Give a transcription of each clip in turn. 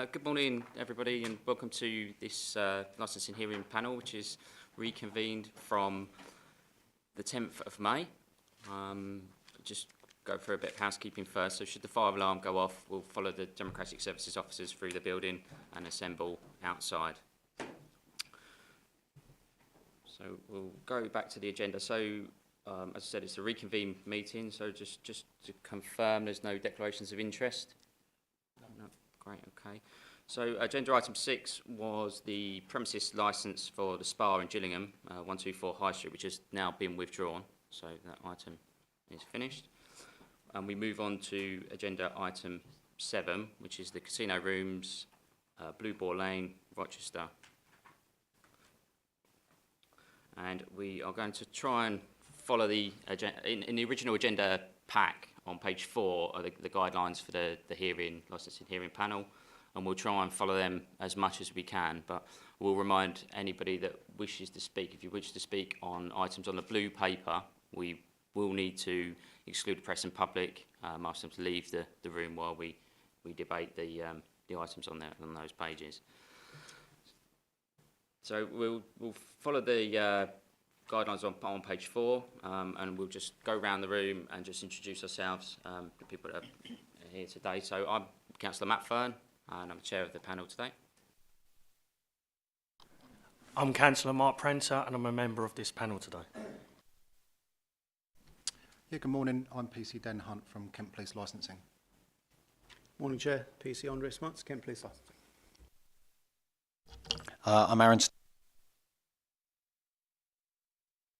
Good morning, everybody, and welcome to this licensing hearing panel, which is reconvened from the 10th of May. Just go through a bit of housekeeping first. So should the fire alarm go off, we'll follow the Democratic Services officers through the building and assemble outside. So we'll go back to the agenda. So, as I said, it's a reconvened meeting, so just to confirm there's no declarations of interest. No. Great, okay. So agenda item 6 was the premises licence for the spa in Gillingham, 124 High Street, which has now been withdrawn. So that item is finished. And we move on to agenda item 7, which is the casino rooms, Blue Boar Lane, Rochester. And we are going to try and follow the agenda. In the original agenda pack on page 4 are the guidelines for the hearing, licensing hearing panel, and we'll try and follow them as much as we can, but we'll remind anybody that wishes to speak, if you wish to speak on items on the blue paper, we will need to exclude the press and public, ask them to leave the room while we debate the items on those pages. So we'll follow the guidelines on page 4, and we'll just go around the room and just introduce ourselves, the people that are here today. So I'm Councillor Matt Fern, and I'm the chair of the panel today. I'm Councillor Mark Prenter, and I'm a member of this panel today. Yeah, good morning. I'm PC Den Hunt from Kent Police Licensing. Morning, Chair. PC Andre Smuts, Kent Police Licensing. I'm Aaron. Is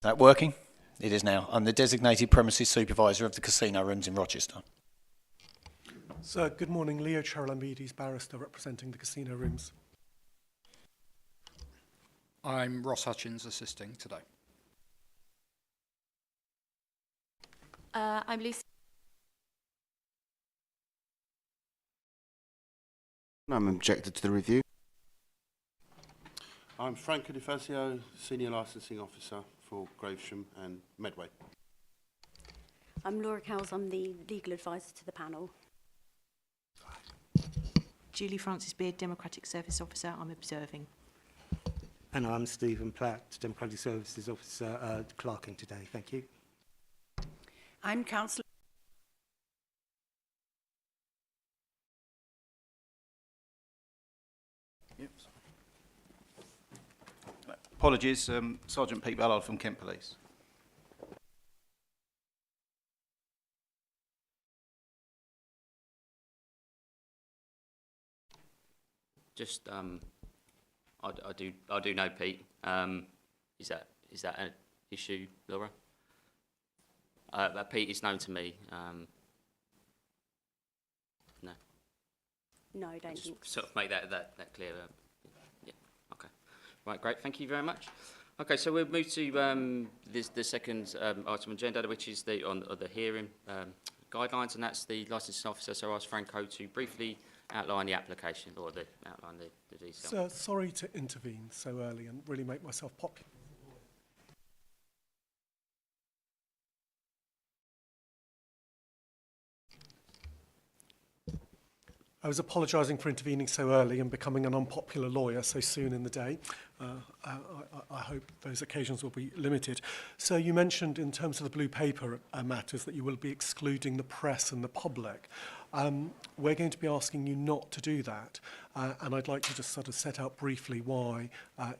that working? It is now. I'm the designated premises supervisor of the casino rooms in Rochester. So, good morning. Leo Charalambides, barrister representing the casino rooms. I'm Ross Hutchins, assisting today. I'm Lucy. I'm objected to the review. I'm Franco Di Fazio, Senior Licensing Officer for Gravesham and Medway. I'm Laura Cowles, I'm the legal advisor to the panel. Julie Francis Beard, Democratic Service Officer, I'm observing. And I'm Stephen Platt, Democratic Services Officer, clerking today. Thank you. I'm Councillor. Apologies, Sergeant Pete Ballard from Kent Police. Just, I do know Pete. Is that an issue, Laura? Pete is known to me. No. No, I don't think. Sort of make that clear. Yeah. Okay. Right. Great. Thank you very much. Okay. So we'll move to the second item on agenda, which is the hearing guidelines, and that's the licensing officer. So I ask Franco to briefly outline the application or outline the details. So, sorry to intervene so early and really make myself popular. I was apologising for intervening so early and becoming an unpopular lawyer so soon in the day. I hope those occasions will be limited. So you mentioned in terms of the blue paper matters that you will be excluding the press and the public. We're going to be asking you not to do that. And I'd like to just sort of set out briefly why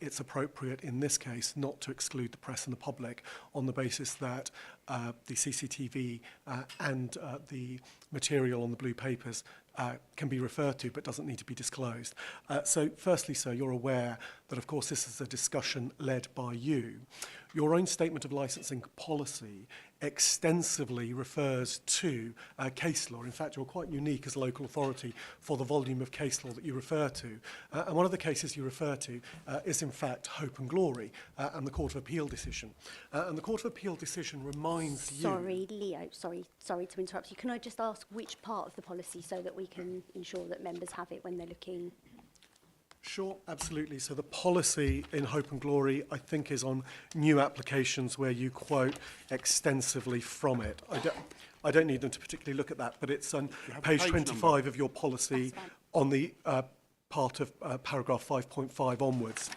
it's appropriate in this case not to exclude the press and the public on the basis that the CCTV and the material on the blue papers can be referred to but doesn't need to be disclosed. So firstly, sir, you're aware that of course this is a discussion led by you. Your own statement of licensing policy extensively refers to case law. In fact, you're quite unique as a local authority for the volume of case law that you refer to. And one of the cases you refer to is in fact Hope and Glory and the Court of Appeal decision. And the Court of Appeal decision reminds you... Sorry, Leo, sorry to interrupt you. Can I just ask which part of the policy so that we can ensure that members have it when they're looking? Sure, absolutely. So the policy in Hope and Glory, I think, is on new applications where you quote extensively from it. I don't need them to particularly look at that, but it's on page 25 of your policy on the part of paragraph 5.5 onwards.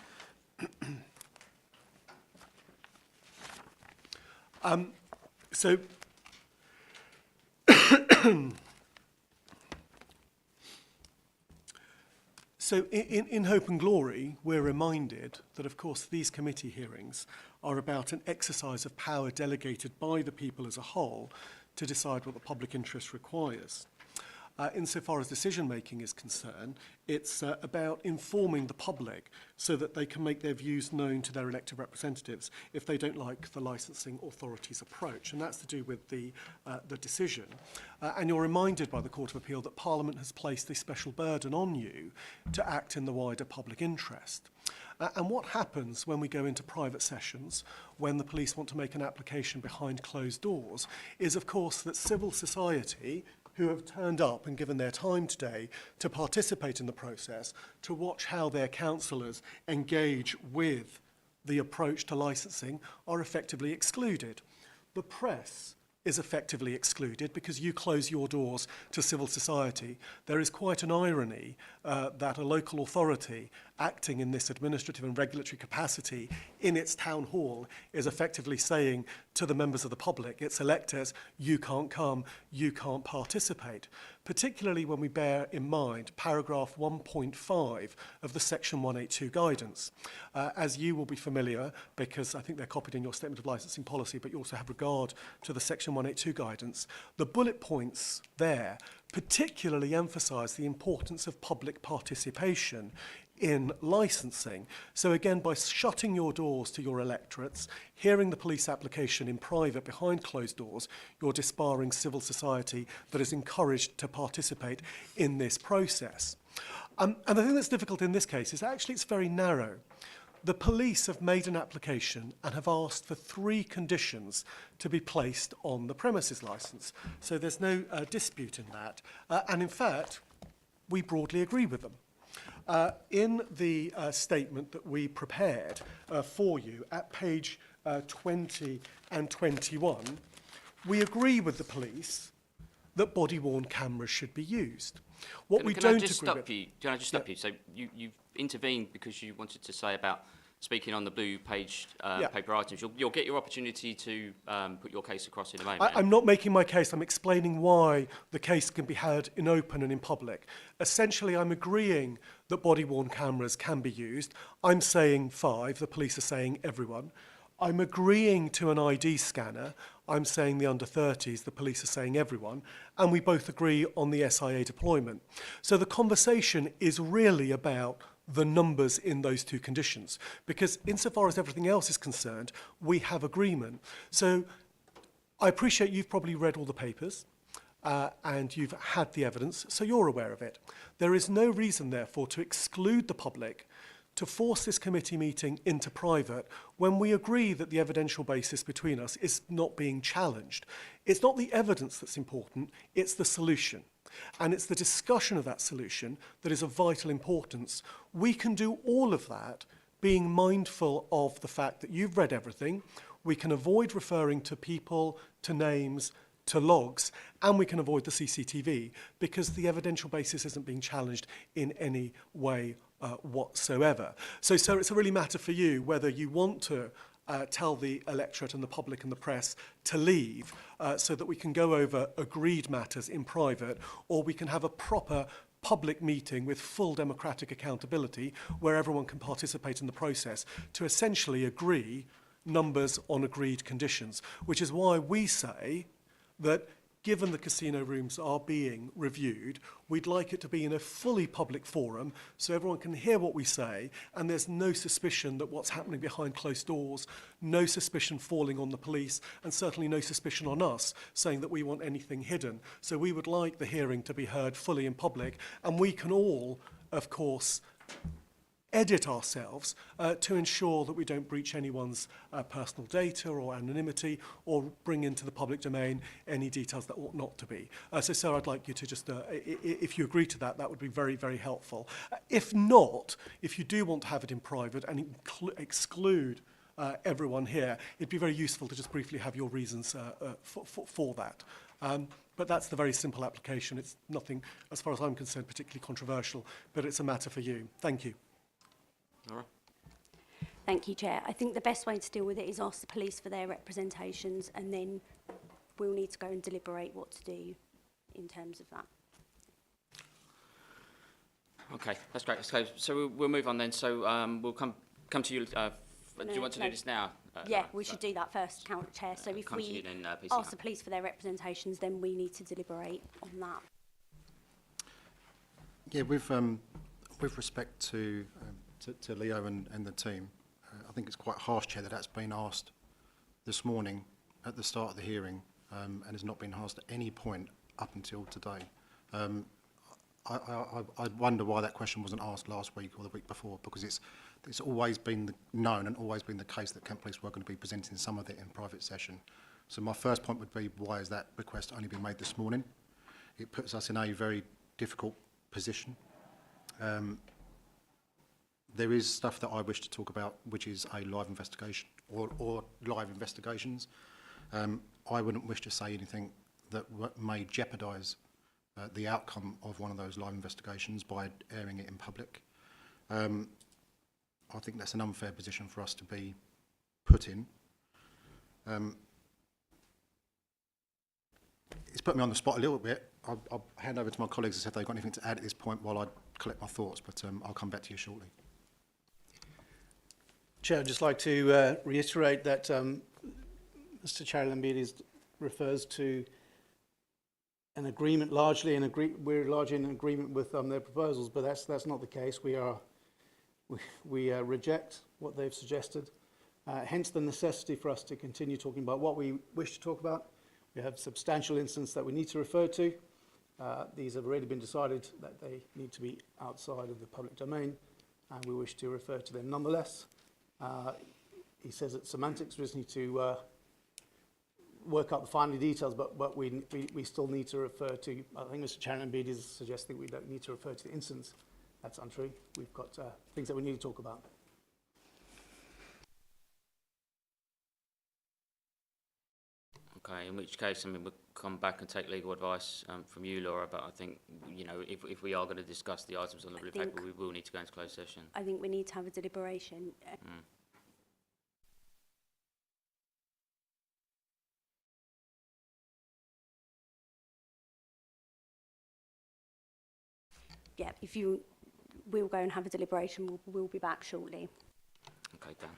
So So in Hope and Glory, we're reminded that, of course, these committee hearings are about an exercise of power delegated by the people as a whole to decide what the public interest requires. Insofar as decision-making is concerned, it's about informing the public so that they can make their views known to their elected representatives if they don't like the licensing authority's approach. And that's to do with the decision. And you're reminded by the Court of Appeal that Parliament has placed a special burden on you to act in the wider public interest. And what happens when we go into private sessions, when the police want to make an application behind closed doors, is, of course, that civil society, who have turned up and given their time today to participate in the process, to watch how their councillors engage with the approach to licensing, are effectively excluded. The press is effectively excluded because you close your doors to civil society. There is quite an irony that a local authority acting in this administrative and regulatory capacity in its town hall is effectively saying to the members of the public, its electors, you can't come, you can't participate. Particularly when we bear in mind paragraph 1.5 of the section 182 guidance. As you will be familiar, because I think they're copied in your statement of licensing policy, but you also have regard to the section 182 guidance, the bullet points there particularly emphasise the importance of public participation in licensing. So again, by shutting your doors to your electorates, hearing the police application in private behind closed doors, you're disbarring civil society that is encouraged to participate in this process. And the thing that's difficult in this case is actually it's very narrow. The police have made an application and have asked for 3 conditions to be placed on the premises licence. So there's no dispute in that. And in fact, we broadly agree with them. In the statement that we prepared for you at page 20 and 21, we agree with the police that body-worn cameras should be used. What we don't agree with... Can I just stop you? So you've intervened because you wanted to say about speaking on the blue page paper items. You'll get your opportunity to put your case across in a moment. I'm not making my case. I'm explaining why the case can be heard in open and in public. Essentially, I'm agreeing that body-worn cameras can be used. I'm saying 5. The police are saying everyone. I'm agreeing to an ID scanner. I'm saying the under 30s, the police are saying everyone, and we both agree on the SIA deployment. So the conversation is really about the numbers in those 2 conditions, because insofar as everything else is concerned, we have agreement. So I appreciate you've probably read all the papers and you've had the evidence, so you're aware of it. There is no reason, therefore, to exclude the public, to force this committee meeting into private when we agree that the evidential basis between us is not being challenged. It's not the evidence that's important, it's the solution. And it's the discussion of that solution that is of vital importance. We can do all of that being mindful of the fact that you've read everything. We can avoid referring to people, to names, to logs, and we can avoid the CCTV because the evidential basis isn't being challenged in any way whatsoever. So it's a really matter for you whether you want to tell the electorate and the public and the press to leave so that we can go over agreed matters in private, or we can have a proper public meeting with full democratic accountability where everyone can participate in the process to essentially agree numbers on agreed conditions, which is why we say that given the casino rooms are being reviewed, we'd like it to be in a fully public forum so everyone can hear what we say and there's no suspicion that what's happening behind closed doors, no suspicion falling on the police, and certainly no suspicion on us saying that we want anything hidden. So we would like the hearing to be heard fully in public, and we can all, of course, edit ourselves to ensure that we don't breach anyone's personal data or anonymity or bring into the public domain any details that ought not to be. So Sarah, I'd like you to just, if you agree to that, that would be very, very helpful. If not, if you do want to have it in private and exclude everyone here, it'd be very useful to just briefly have your reasons for that. But that's the very simple application. It's nothing, as far as I'm concerned, particularly controversial, but it's a matter for you. Thank you. All right. Thank you, Chair. I think the best way to deal with it is ask the police for their representations, and then we'll need to go and deliberate what to do in terms of that. Okay, that's great. So we'll move on then. So we'll come to you. Do you want to do this now? Yeah, we should do that first, Chair. So if we ask the police for their representations, then we need to deliberate on that. Yeah, with respect to Leo and the team, I think it's quite harsh, Chair, that that's been asked this morning at the start of the hearing and has not been asked at any point up until today. I wonder why that question wasn't asked last week or the week before, because it's always been known and always been the case that Kent Police were going to be presenting some of it in private session. So my first point would be, why has that request only been made this morning? It puts us in a very difficult position. There is stuff that I wish to talk about, which is a live investigation or live investigations. I wouldn't wish to say anything that may jeopardise the outcome of one of those live investigations by airing it in public. I think that's an unfair position for us to be put in. It's put me on the spot a little bit. I'll hand over to my colleagues to see if they've got anything to add at this point while I collect my thoughts, but I'll come back to you shortly. Chair, I'd just like to reiterate that Mr. Chairlambidis refers to an agreement, we're largely in agreement with their proposals, but that's not the case. We reject what they've suggested, hence the necessity for us to continue talking about what we wish to talk about. We have substantial incidents that we need to refer to. These have already been decided that they need to be outside of the public domain, and we wish to refer to them nonetheless. He says it's semantics, we just need to work out the finer details, but we still need to refer to, I think Mr. Chairlambidis is suggesting we don't need to refer to the incidents. That's untrue. We've got things that we need to talk about. Okay, in which case, I mean, we'll come back and take legal advice from you, Laura, but I think, you know, if we are going to discuss the items on the blue paper, we will need to go into closed session. I think we need to have a deliberation. Yeah, we'll go and have a deliberation. We'll be back shortly. Okay, Dan.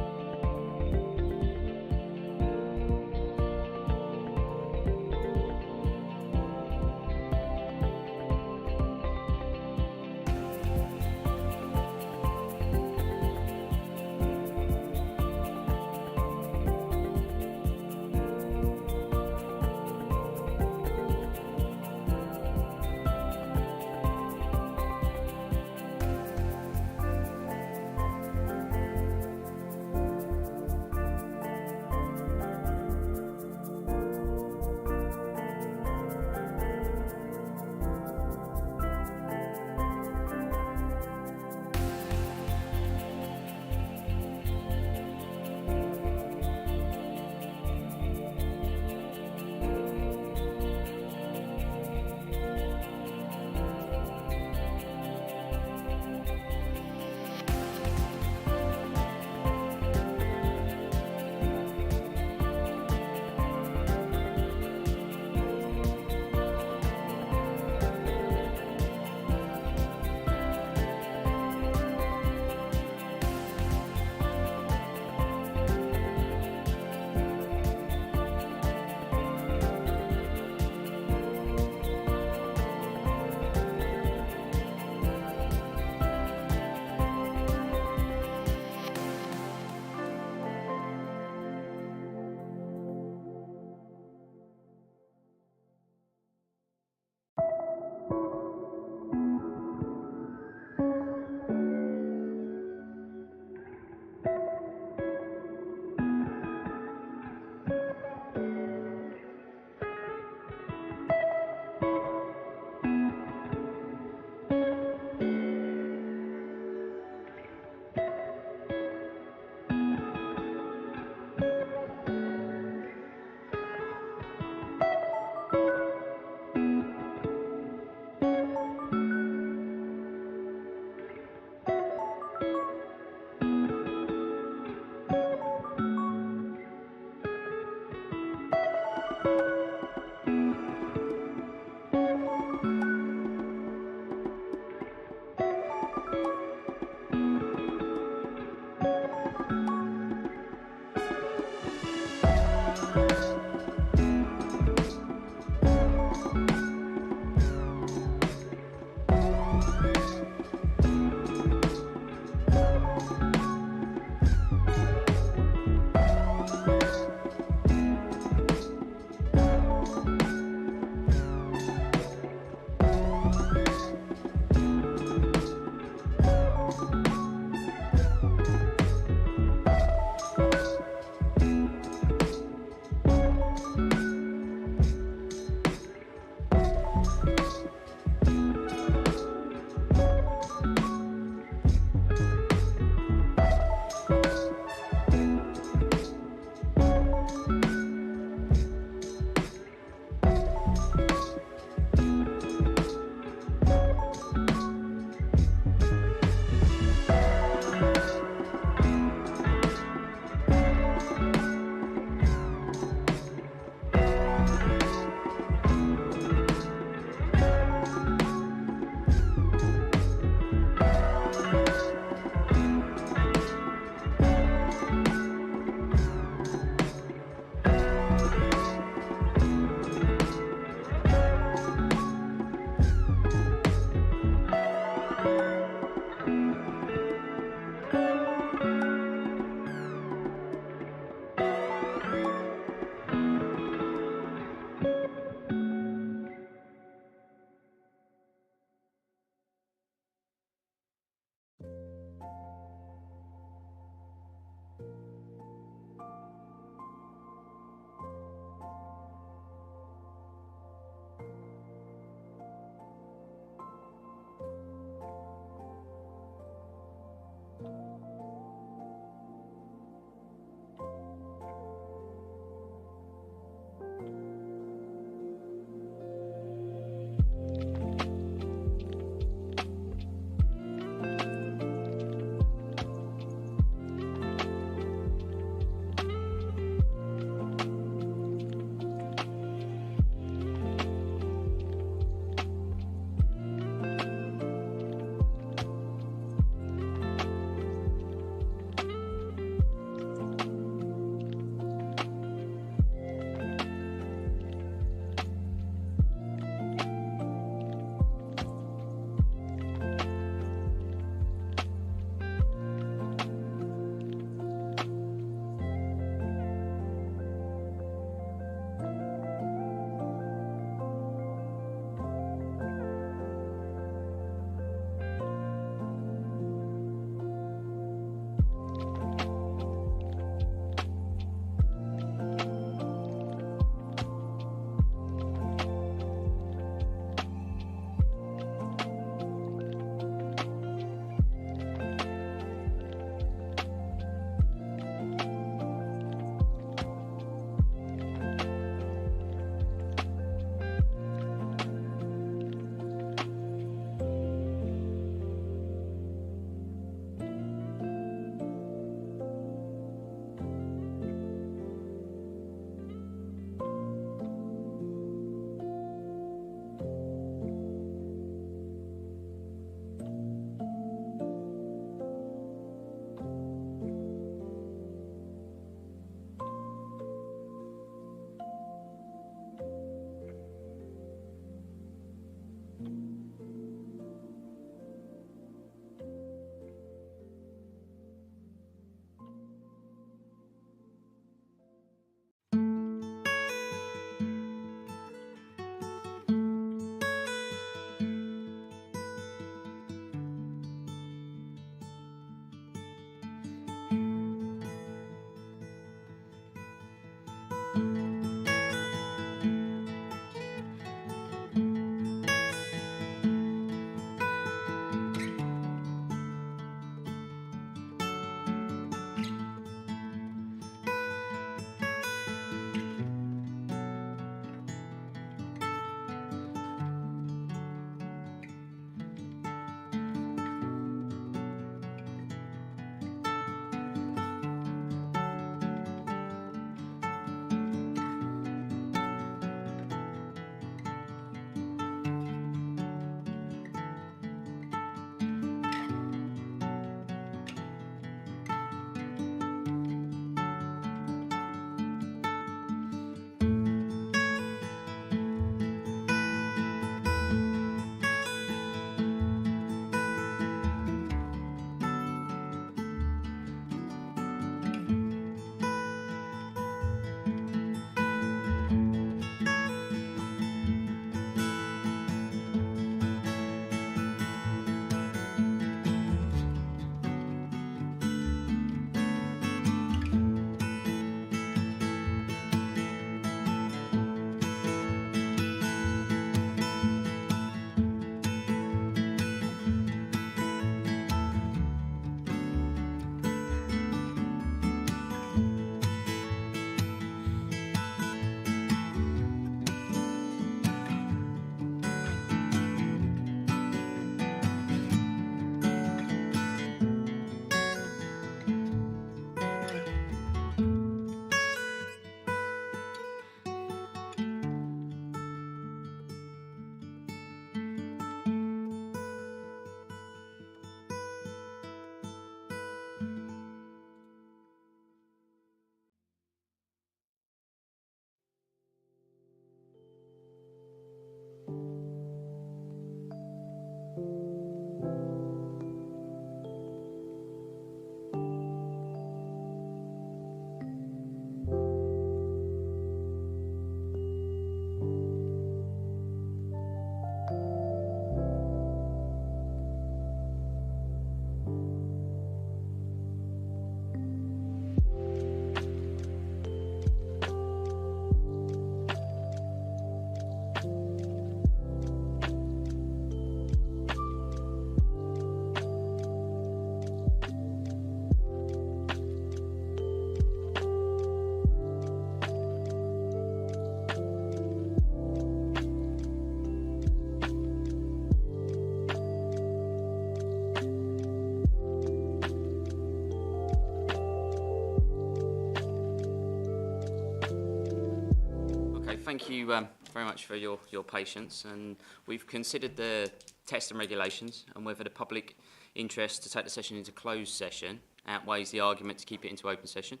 thank you very much for your patience, and we've considered the text and regulations and whether the public interest to take the session into closed session outweighs the argument to keep it into open session.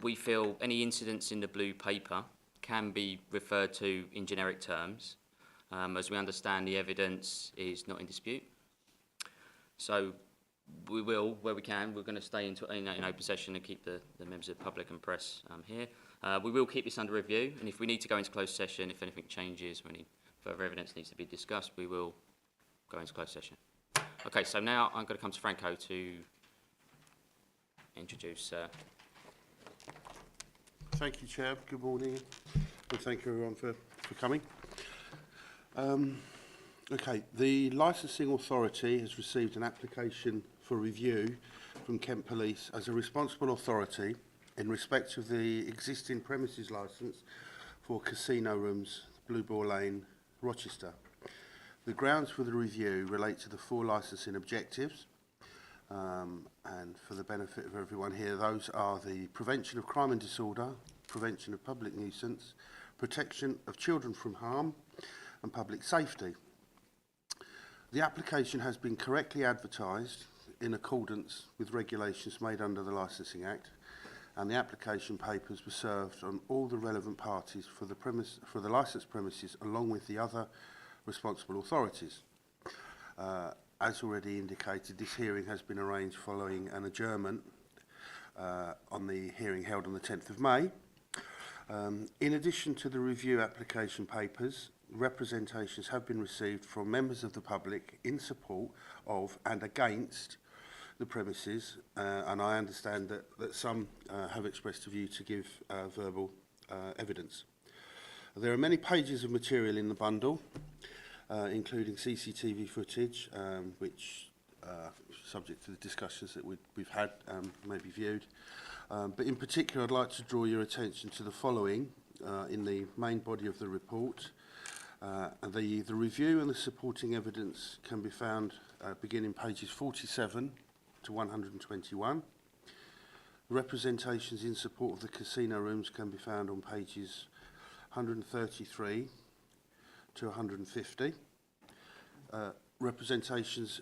We feel any incidents in the blue paper can be referred to in generic terms, as we understand the evidence is not in dispute. So we will, where we can, we're going to stay in open session and keep the members of the public and press here. We will keep this under review, and if we need to go into closed session, if anything changes or any further evidence needs to be discussed, we will go into closed session. Okay, so now I'm going to come to Franco to introduce. Thank you, Chair. Good morning, and thank you everyone for coming. Okay, the licensing authority has received an application for review from Kent Police as a responsible authority in respect of the existing premises licence for casino rooms, Blue Ball Lane, Rochester. The grounds for the review relate to the 4 licensing objectives, and for the benefit of everyone here, those are the prevention of crime and disorder, prevention of public nuisance, protection of children from harm, and public safety. The application has been correctly advertised in accordance with regulations made under the Licensing Act, and the application papers were served on all the relevant parties for the licensed premises, along with the other responsible authorities. As already indicated, this hearing has been arranged following an adjournment on the hearing held on the 10th of May. In addition to the review application papers, representations have been received from members of the public in support of and against the premises, and I understand that some have expressed a view to give verbal evidence. There are many pages of material in the bundle, including CCTV footage, which, subject to the discussions that we've had, may be viewed. But in particular, I'd like to draw your attention to the following in the main body of the report. The review and the supporting evidence can be found beginning pages 47 to 121. Representations in support of the casino rooms can be found on pages 133 to 150. Representations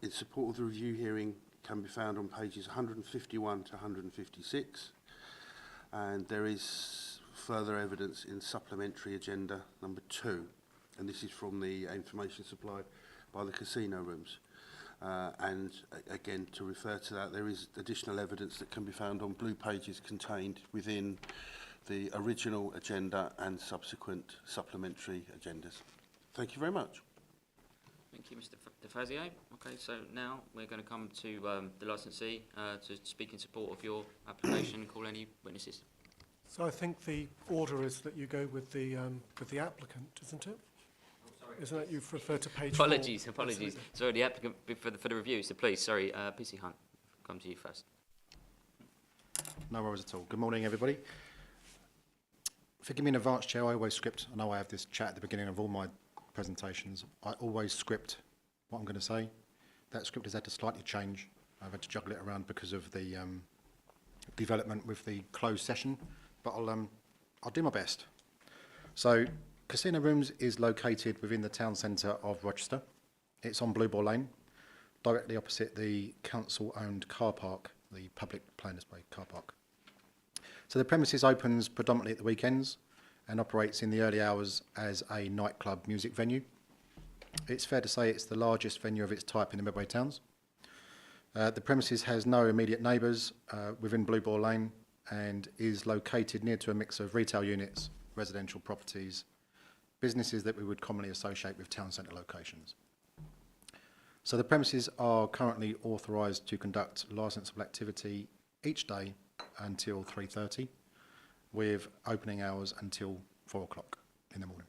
in support of the review hearing can be found on pages 151 to 156. And there is further evidence in supplementary agenda number 2, and this is from the information supplied by the casino rooms. And again, to refer to that, there is additional evidence that can be found on blue pages contained within the original agenda and subsequent supplementary agendas. Thank you very much. Thank you, Mr. DeFazio. Okay, so now we're going to come to the licensee to speak in support of your application and call any witnesses. So I think the order is that you go with the applicant, isn't it? Oh, sorry. Isn't it? You've referred to page Apologies. 4. Apologies. Sorry, the applicant for the review. So please, sorry, PC Hunt, come to you first. No worries at all. Good morning, everybody. Forgive me in advance, Chair, I always script. I know I have this chat at the beginning of all my presentations. I always script what I'm going to say. That script has had to slightly change. I've had to juggle it around because of the development with the closed session, but I'll do my best. So, Casino Rooms is located within the town centre of Rochester. It's on Blue Ball Lane, directly opposite the council-owned car park, the public plan display car park. So the premises opens predominantly at the weekends and operates in the early hours as a nightclub music venue. It's fair to say it's the largest venue of its type in the Medway towns. The premises has no immediate neighbours within Blue Ball Lane and is located near to a mix of retail units, residential properties, businesses that we would commonly associate with town centre locations. So the premises are currently authorised to conduct licensable activity each day until 3:30, with opening hours until 4 o'clock in the morning.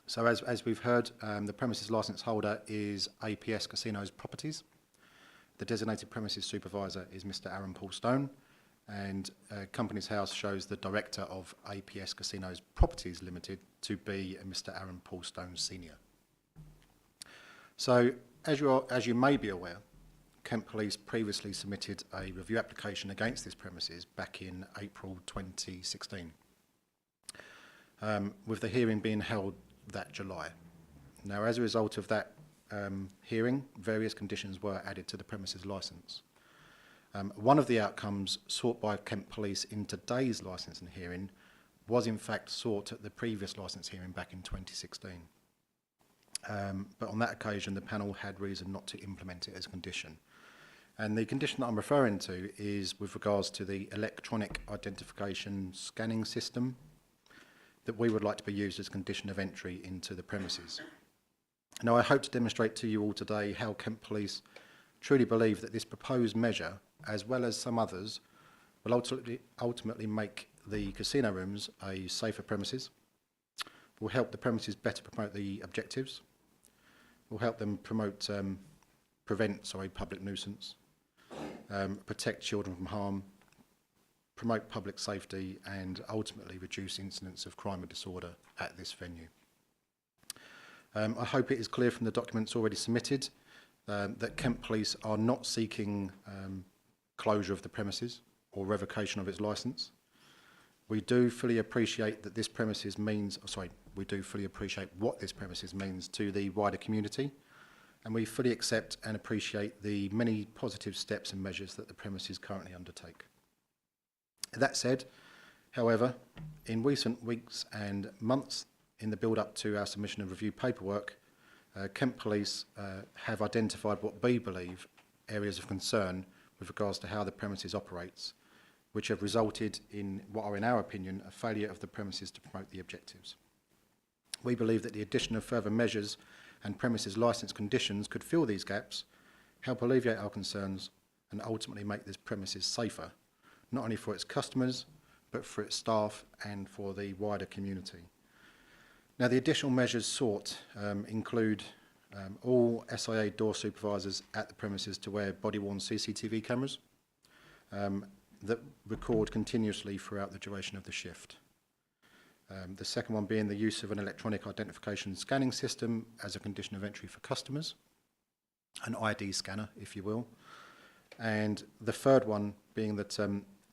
So as we've heard, the premises licence holder is APS Casinos Properties. The designated premises supervisor is Mr. Aaron Paul Stone, and Companies House shows the director of APS Casinos Properties Limited to be Mr. Aaron Paul Stone Senior. So as you may be aware, Kent Police previously submitted a review application against this premises back in April 2016. with the hearing being held that July. Now, as a result of that hearing, various conditions were added to the premises licence. One of the outcomes sought by Kent Police in today's licensing hearing was in fact sought at the previous licence hearing back in 2016. But on that occasion, the panel had reason not to implement it as a condition. And the condition that I'm referring to is with regards to the electronic identification scanning system that we would like to be used as a condition of entry into the premises. Now, I hope to demonstrate to you all today how Kent Police truly believe that this proposed measure, as well as some others, will ultimately make the casino rooms a safer premises, will help the premises better promote the objectives, will help them prevent public nuisance, protect children from harm, promote public safety, and ultimately reduce incidents of crime and disorder at this venue. I hope it is clear from the documents already submitted that Kent Police are not seeking closure of the premises or revocation of its licence. We do fully appreciate that this premises means, we do fully appreciate what this premises means to the wider community, and we fully accept and appreciate the many positive steps and measures that the premises currently undertake. That said, however, in recent weeks and months in the build-up to our submission of review paperwork, Kent Police have identified what we believe areas of concern with regards to how the premises operates, which have resulted in what are, in our opinion, a failure of the premises to promote the objectives. We believe that the addition of further measures and premises licence conditions could fill these gaps, help alleviate our concerns, and ultimately make this premises safer, not only for its customers, but for its staff and for the wider community. Now, the additional measures sought include all SIA door supervisors at the premises to wear body-worn CCTV cameras that record continuously throughout the duration of the shift. The second one being the use of an electronic identification scanning system as a condition of entry for customers, an ID scanner, if you will. And the third one being that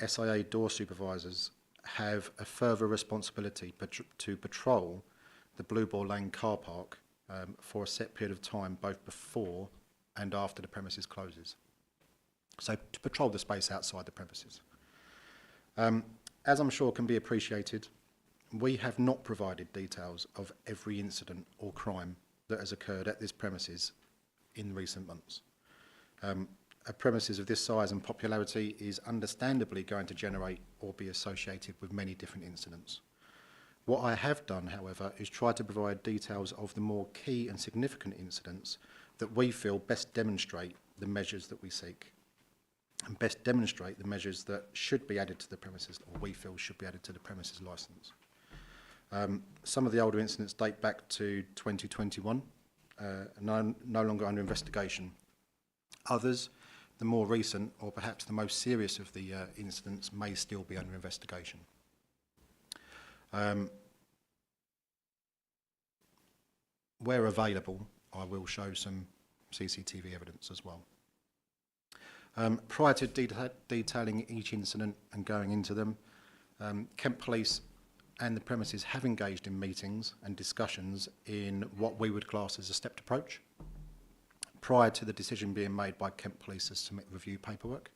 SIA door supervisors have a further responsibility to patrol the Blue Ball Lane car park for a set period of time, both before and after the premises closes. So to patrol the space outside the premises. As I'm sure can be appreciated, we have not provided details of every incident or crime that has occurred at this premises in recent months. A premises of this size and popularity is understandably going to generate or be associated with many different incidents. What I have done, however, is try to provide details of the more key and significant incidents that we feel best demonstrate the measures that we seek and best demonstrate the measures that should be added to the premises, or we feel should be added to the premises licence. Some of the older incidents date back to 2021, no longer under investigation. Others, the more recent or perhaps the most serious of the incidents, may still be under investigation. Where available, I will show some CCTV evidence as well. Prior to detailing each incident and going into them, Kent Police and the premises have engaged in meetings and discussions in what we would class as a stepped approach prior to the decision being made by Kent Police to submit review paperwork.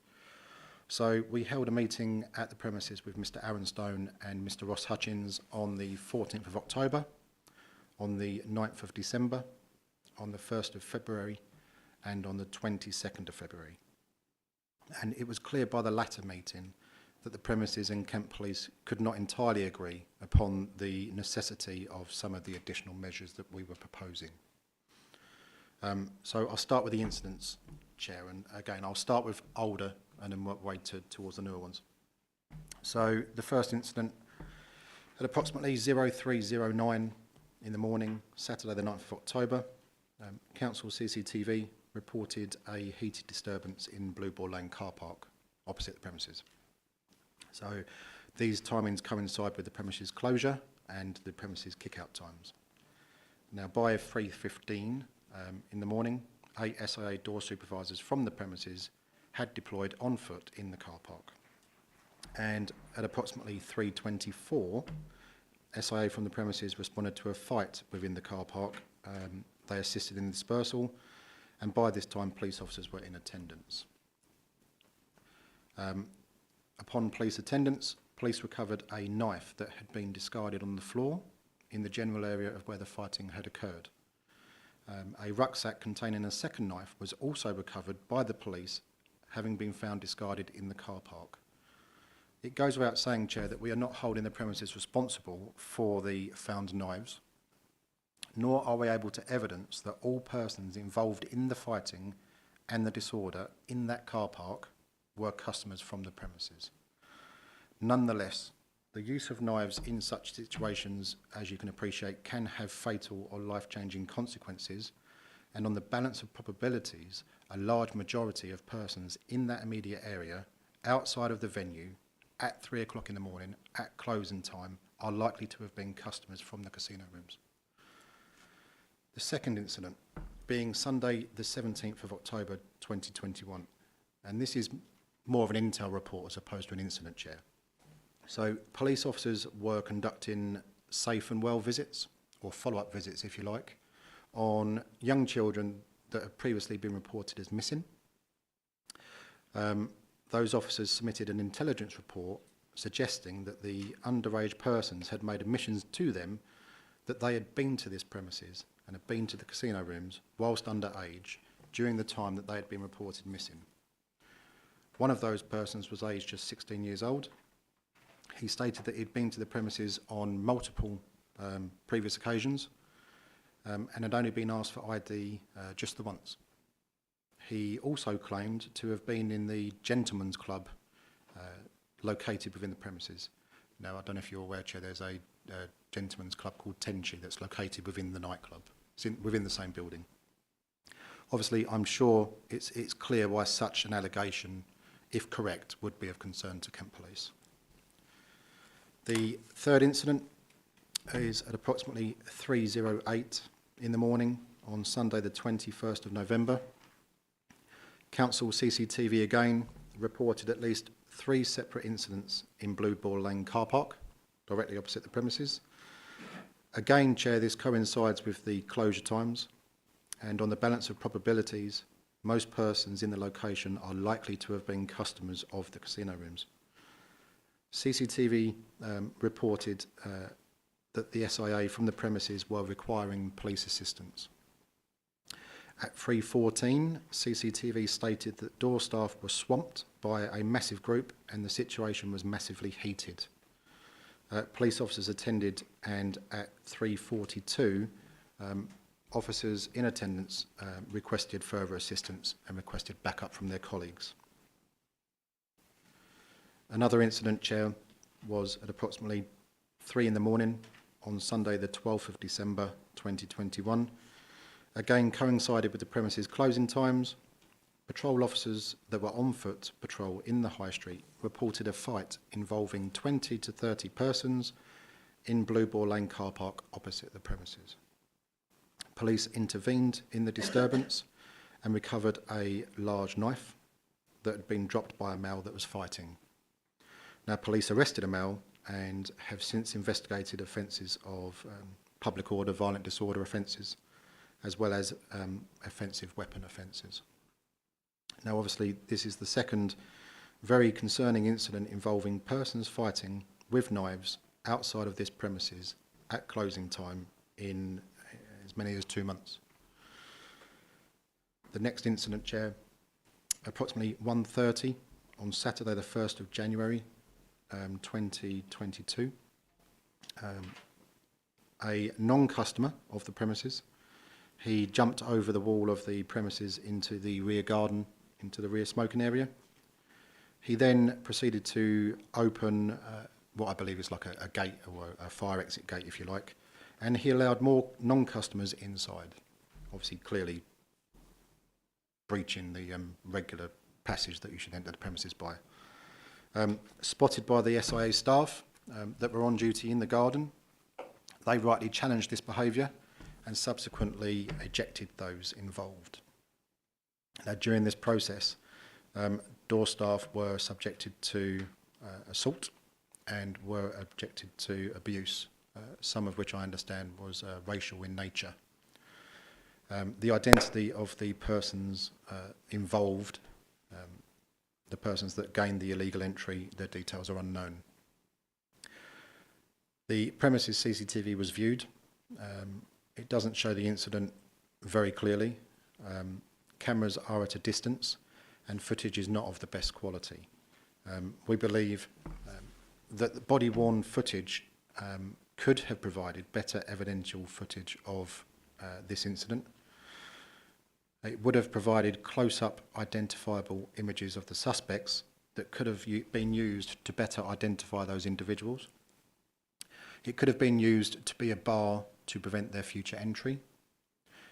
So we held a meeting at the premises with Mr. Aaron Stone and Mr. Ross Hutchins on the 14th of October, on the 9th of December, on the 1st of February, and on the 22nd of February. And it was clear by the latter meeting that the premises and Kent Police could not entirely agree upon the necessity of some of the additional measures that we were proposing. So I'll start with the incidents, Chair, and again, I'll start with older and then work way towards the newer ones. So the first incident, at approximately 0309 in the morning, Saturday the 9th of October, Council CCTV reported a heated disturbance in Blue Ball Lane car park opposite the premises. So these timings coincide with the premises closure and the premises kick-out times. Now by 3:15 in the morning, 8 SIA door supervisors from the premises had deployed on foot in the car park. And at approximately 3:24, SIA from the premises responded to a fight within the car park. They assisted in the dispersal, and by this time police officers were in attendance. Upon police attendance, police recovered a knife that had been discarded on the floor in the general area of where the fighting had occurred. A rucksack containing a second knife was also recovered by the police, having been found discarded in the car park. It goes without saying, Chair, that we are not holding the premises responsible for the found knives, nor are we able to evidence that all persons involved in the fighting and the disorder in that car park were customers from the premises. Nonetheless, the use of knives in such situations, as you can appreciate, can have fatal or life-changing consequences, and on the balance of probabilities, a large majority of persons in that immediate area, outside of the venue, at 3 o'clock in the morning, at closing time, are likely to have been customers from the casino rooms. The second incident being Sunday the 17th of October 2021, and this is more of an intel report as opposed to an incident, Chair. So police officers were conducting safe and well visits, or follow-up visits if you like, on young children that have previously been reported as missing. Those officers submitted an intelligence report suggesting that the underage persons had made admissions to them that they had been to this premises and had been to the casino rooms whilst underage during the time that they had been reported missing. One of those persons was aged just 16 years old. He stated that he'd been to the premises on multiple previous occasions and had only been asked for ID just the once. He also claimed to have been in the gentleman's club located within the premises. Now, I don't know if you're aware, Chair, there's a gentleman's club called Tenchi that's located within the nightclub. It's within the same building. Obviously, I'm sure it's clear why such an allegation, if correct, would be of concern to Kent Police. The third incident is at approximately 3:08 in the morning on Sunday the 21st of November. Council CCTV again reported at least 3 separate incidents in Blue Ball Lane car park, directly opposite the premises. Again, Chair, this coincides with the closure times, and on the balance of probabilities, most persons in the location are likely to have been customers of the casino rooms. CCTV reported that the SIA from the premises were requiring police assistance. At 3:14, CCTV stated that door staff were swamped by a massive group and the situation was massively heated. Police officers attended, and at 3:42, officers in attendance requested further assistance and requested backup from their colleagues. Another incident, Chair, was at approximately 3 in the morning on Sunday the 12th of December 2021. Again, coincided with the premises closing times. Patrol officers that were on foot patrol in the High Street reported a fight involving 20 to 30 persons in Blue Ball Lane car park opposite the premises. Police intervened in the disturbance and recovered a large knife that had been dropped by a male that was fighting. Now, police arrested a male and have since investigated offences of public order, violent disorder offences, as well as offensive weapon offences. Now, obviously, this is the second very concerning incident involving persons fighting with knives outside of this premises at closing time in as many as 2 months. The next incident, Chair, approximately 1:30 on Saturday the 1st of January 2022. A non-customer of the premises, he jumped over the wall of the premises into the rear garden, into the rear smoking area. He then proceeded to open what I believe is like a gate, or a fire exit gate, if you like, and he allowed more non-customers inside, obviously clearly breaching the regular passage that you should enter the premises by. Spotted by the SIA staff that were on duty in the garden, they rightly challenged this behaviour and subsequently ejected those involved. Now, during this process, door staff were subjected to assault and were subjected to abuse some of which I understand was racial in nature. The identity of the persons involved, the persons that gained the illegal entry, their details are unknown. The premises CCTV was viewed. It doesn't show the incident very clearly. Cameras are at a distance and footage is not of the best quality. We believe that the body-worn footage could have provided better evidential footage of this incident. It would have provided close-up identifiable images of the suspects that could have been used to better identify those individuals. It could have been used to be a bar to prevent their future entry.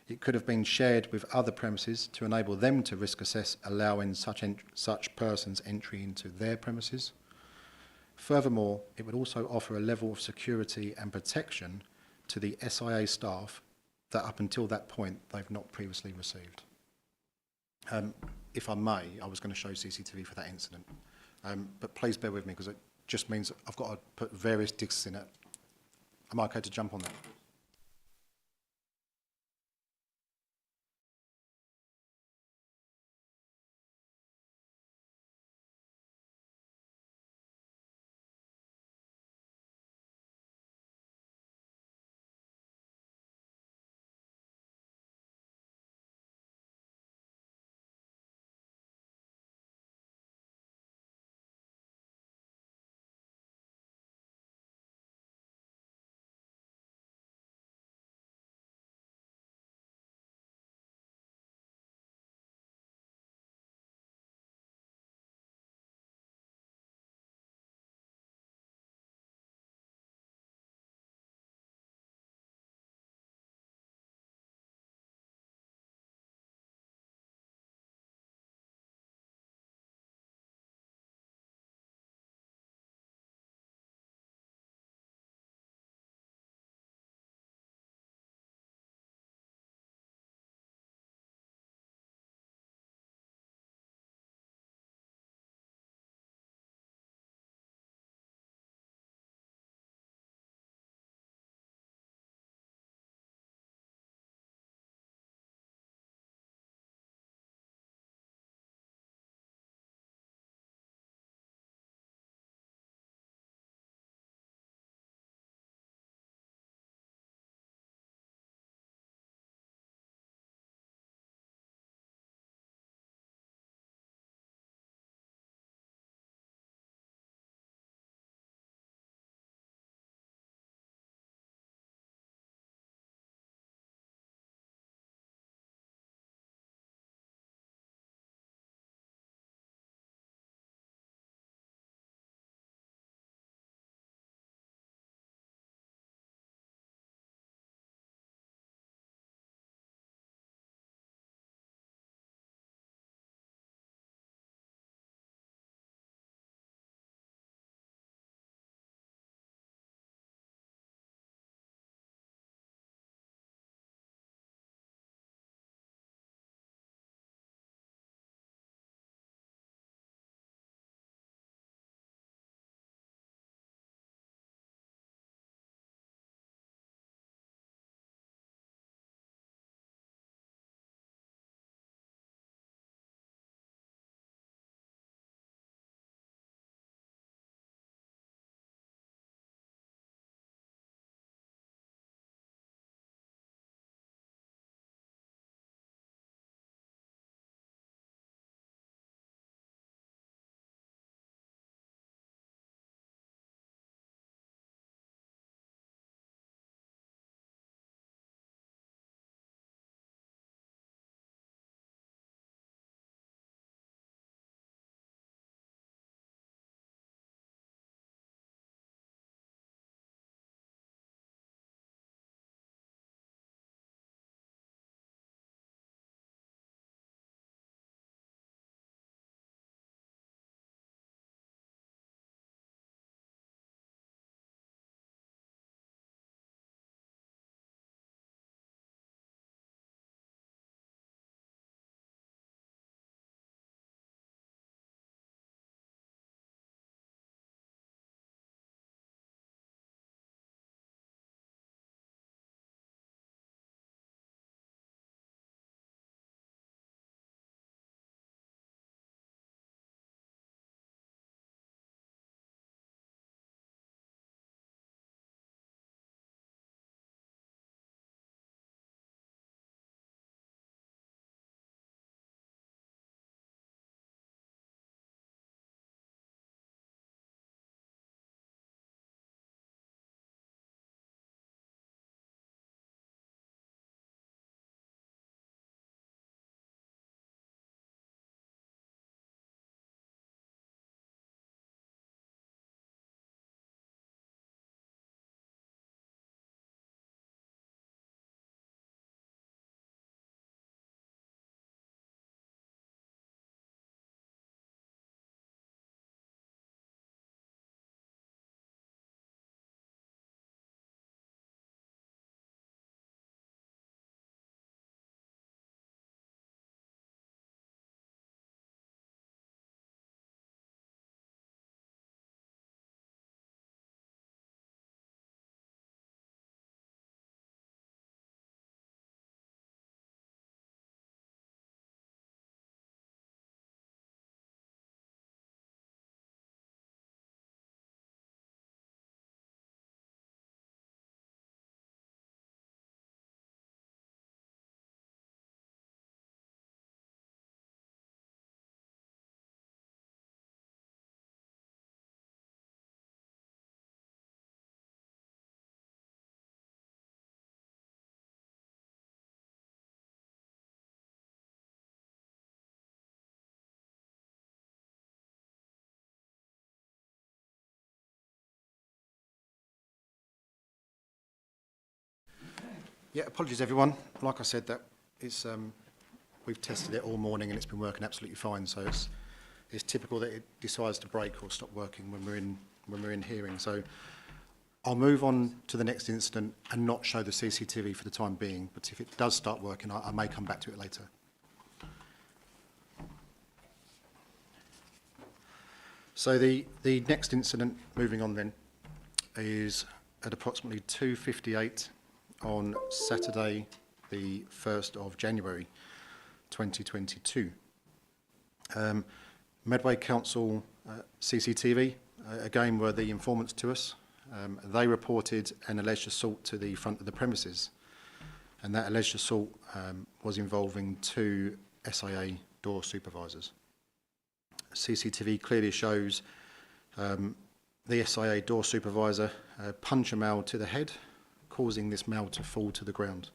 It could have been shared with other premises to enable them to risk assess allowing such persons entry into their premises. Furthermore, it would also offer a level of security and protection to the SIA staff that up until that point they've not previously received. If I may, I was going to show CCTV for that incident, but please bear with me because it just means I've got to put various discs in it. Am I okay to jump on that? Yeah, apologies everyone. Like I said, that it's we've tested it all morning and it's been working absolutely fine. So it's typical that it decides to break or stop working when we're in hearing. So I'll move on to the next incident and not show the CCTV for the time being. But if it does start working, I may come back to it later. So the next incident, moving on then, is at approximately 2:58 on Saturday, the 1st of January 2022. Medway Council CCTV, again, were the informants to us. They reported an alleged assault to the front of the premises, and that alleged assault was involving 2 SIA door supervisors. CCTV clearly shows the SIA door supervisor punch a male to the head, causing this male to fall to the ground.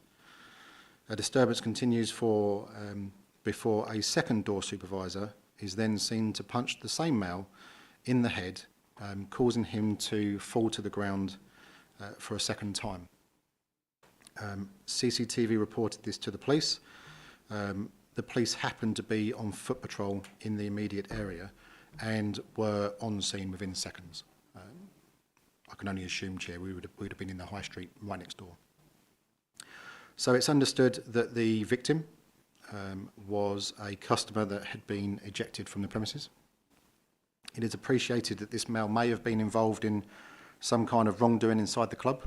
A disturbance continues for before a second door supervisor is then seen to punch the same male in the head, causing him to fall to the ground for a second time. CCTV reported this to the police. The police happened to be on foot patrol in the immediate area and were on scene within seconds. I can only assume, Chair, we would have been in the high street right next door. So it's understood that the victim was a customer that had been ejected from the premises. It is appreciated that this male may have been involved in some kind of wrongdoing inside the club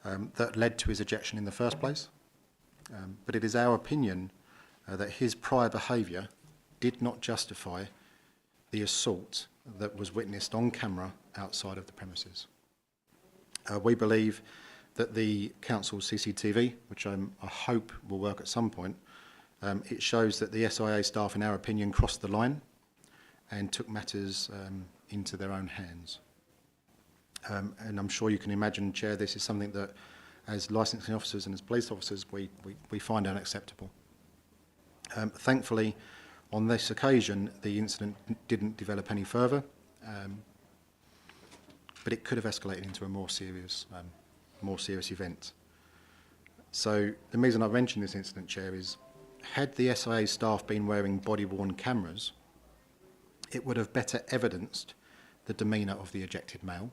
that led to his ejection in the first place. But it is our opinion that his prior behaviour did not justify the assault that was witnessed on camera outside of the premises. We believe that the council's CCTV, which I hope will work at some point, it shows that the SIA staff, in our opinion, crossed the line and took matters into their own hands. And I'm sure you can imagine, Chair, this is something that, as licensing officers and as police officers, we find unacceptable. Thankfully, on this occasion, the incident didn't develop any further, but it could have escalated into a more serious event. So the reason I mentioned this incident, Chair, is had the SIA staff been wearing body-worn cameras, it would have better evidenced the demeanour of the ejected male.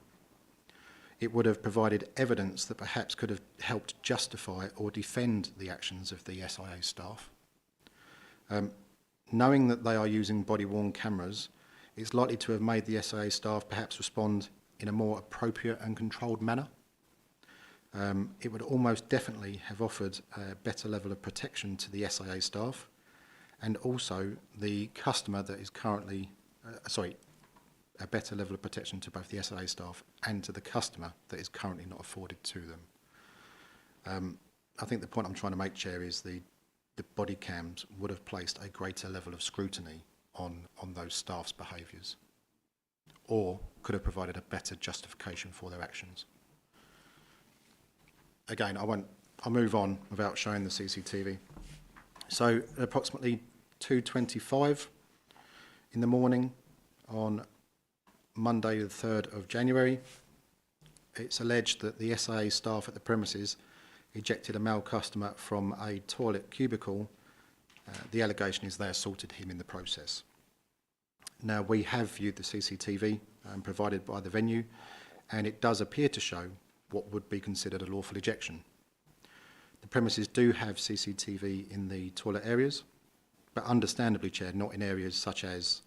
It would have provided evidence that perhaps could have helped justify or defend the actions of the SIA staff. Knowing that they are using body-worn cameras, it's likely to have made the SIA staff perhaps respond in a more appropriate and controlled manner. It would almost definitely have offered a better level of protection to the SIA staff and also the customer that is currently, a better level of protection to both the SIA staff and to the customer that is currently not afforded to them. I think the point I'm trying to make, Chair, is the body cams would have placed a greater level of scrutiny on those staff's behaviours, or could have provided a better justification for their actions. Again, I'll move on without showing the CCTV. So approximately 2:25 in the morning on Monday the 3rd of January, it's alleged that the SIA staff at the premises ejected a male customer from a toilet cubicle. The allegation is they assaulted him in the process. Now, we have viewed the CCTV provided by the venue, and it does appear to show what would be considered a lawful ejection. The premises do have CCTV in the toilet areas, but understandably, Chair, not in areas such as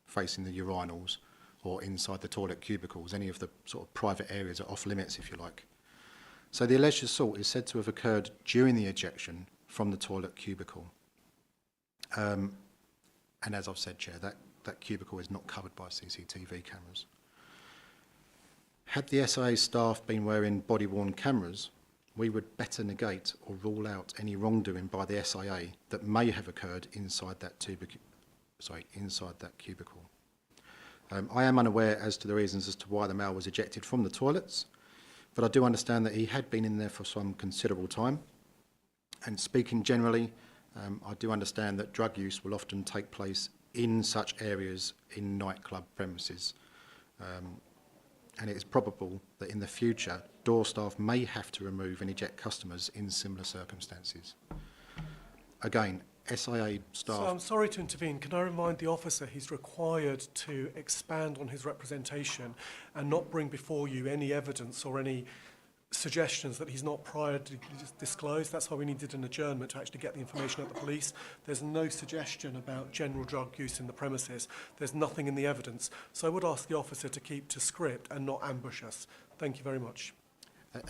facing the urinals or inside the toilet cubicles. Any of the sort of private areas are off limits, if you like. So the alleged assault is said to have occurred during the ejection from the toilet cubicle. And as I've said, Chair, that cubicle is not covered by CCTV cameras. Had the SIA staff been wearing body-worn cameras, we would better negate or rule out any wrongdoing by the SIA that may have occurred inside that cubicle. I am unaware as to the reasons as to why the male was ejected from the toilets, but I do understand that he had been in there for some considerable time. And speaking generally, I do understand that drug use will often take place in such areas in nightclub premises. and it is probable that in the future, door staff may have to remove and eject customers in similar circumstances. Again, SIA staff... So I'm sorry to intervene. Can I remind the officer he's required to expand on his representation and not bring before you any evidence or any suggestions that he's not prior to disclosed. That's why we needed an adjournment to actually get the information at the police. There's no suggestion about general drug use in the premises. There's nothing in the evidence. So I would ask the officer to keep to script and not ambush us. Thank you very much.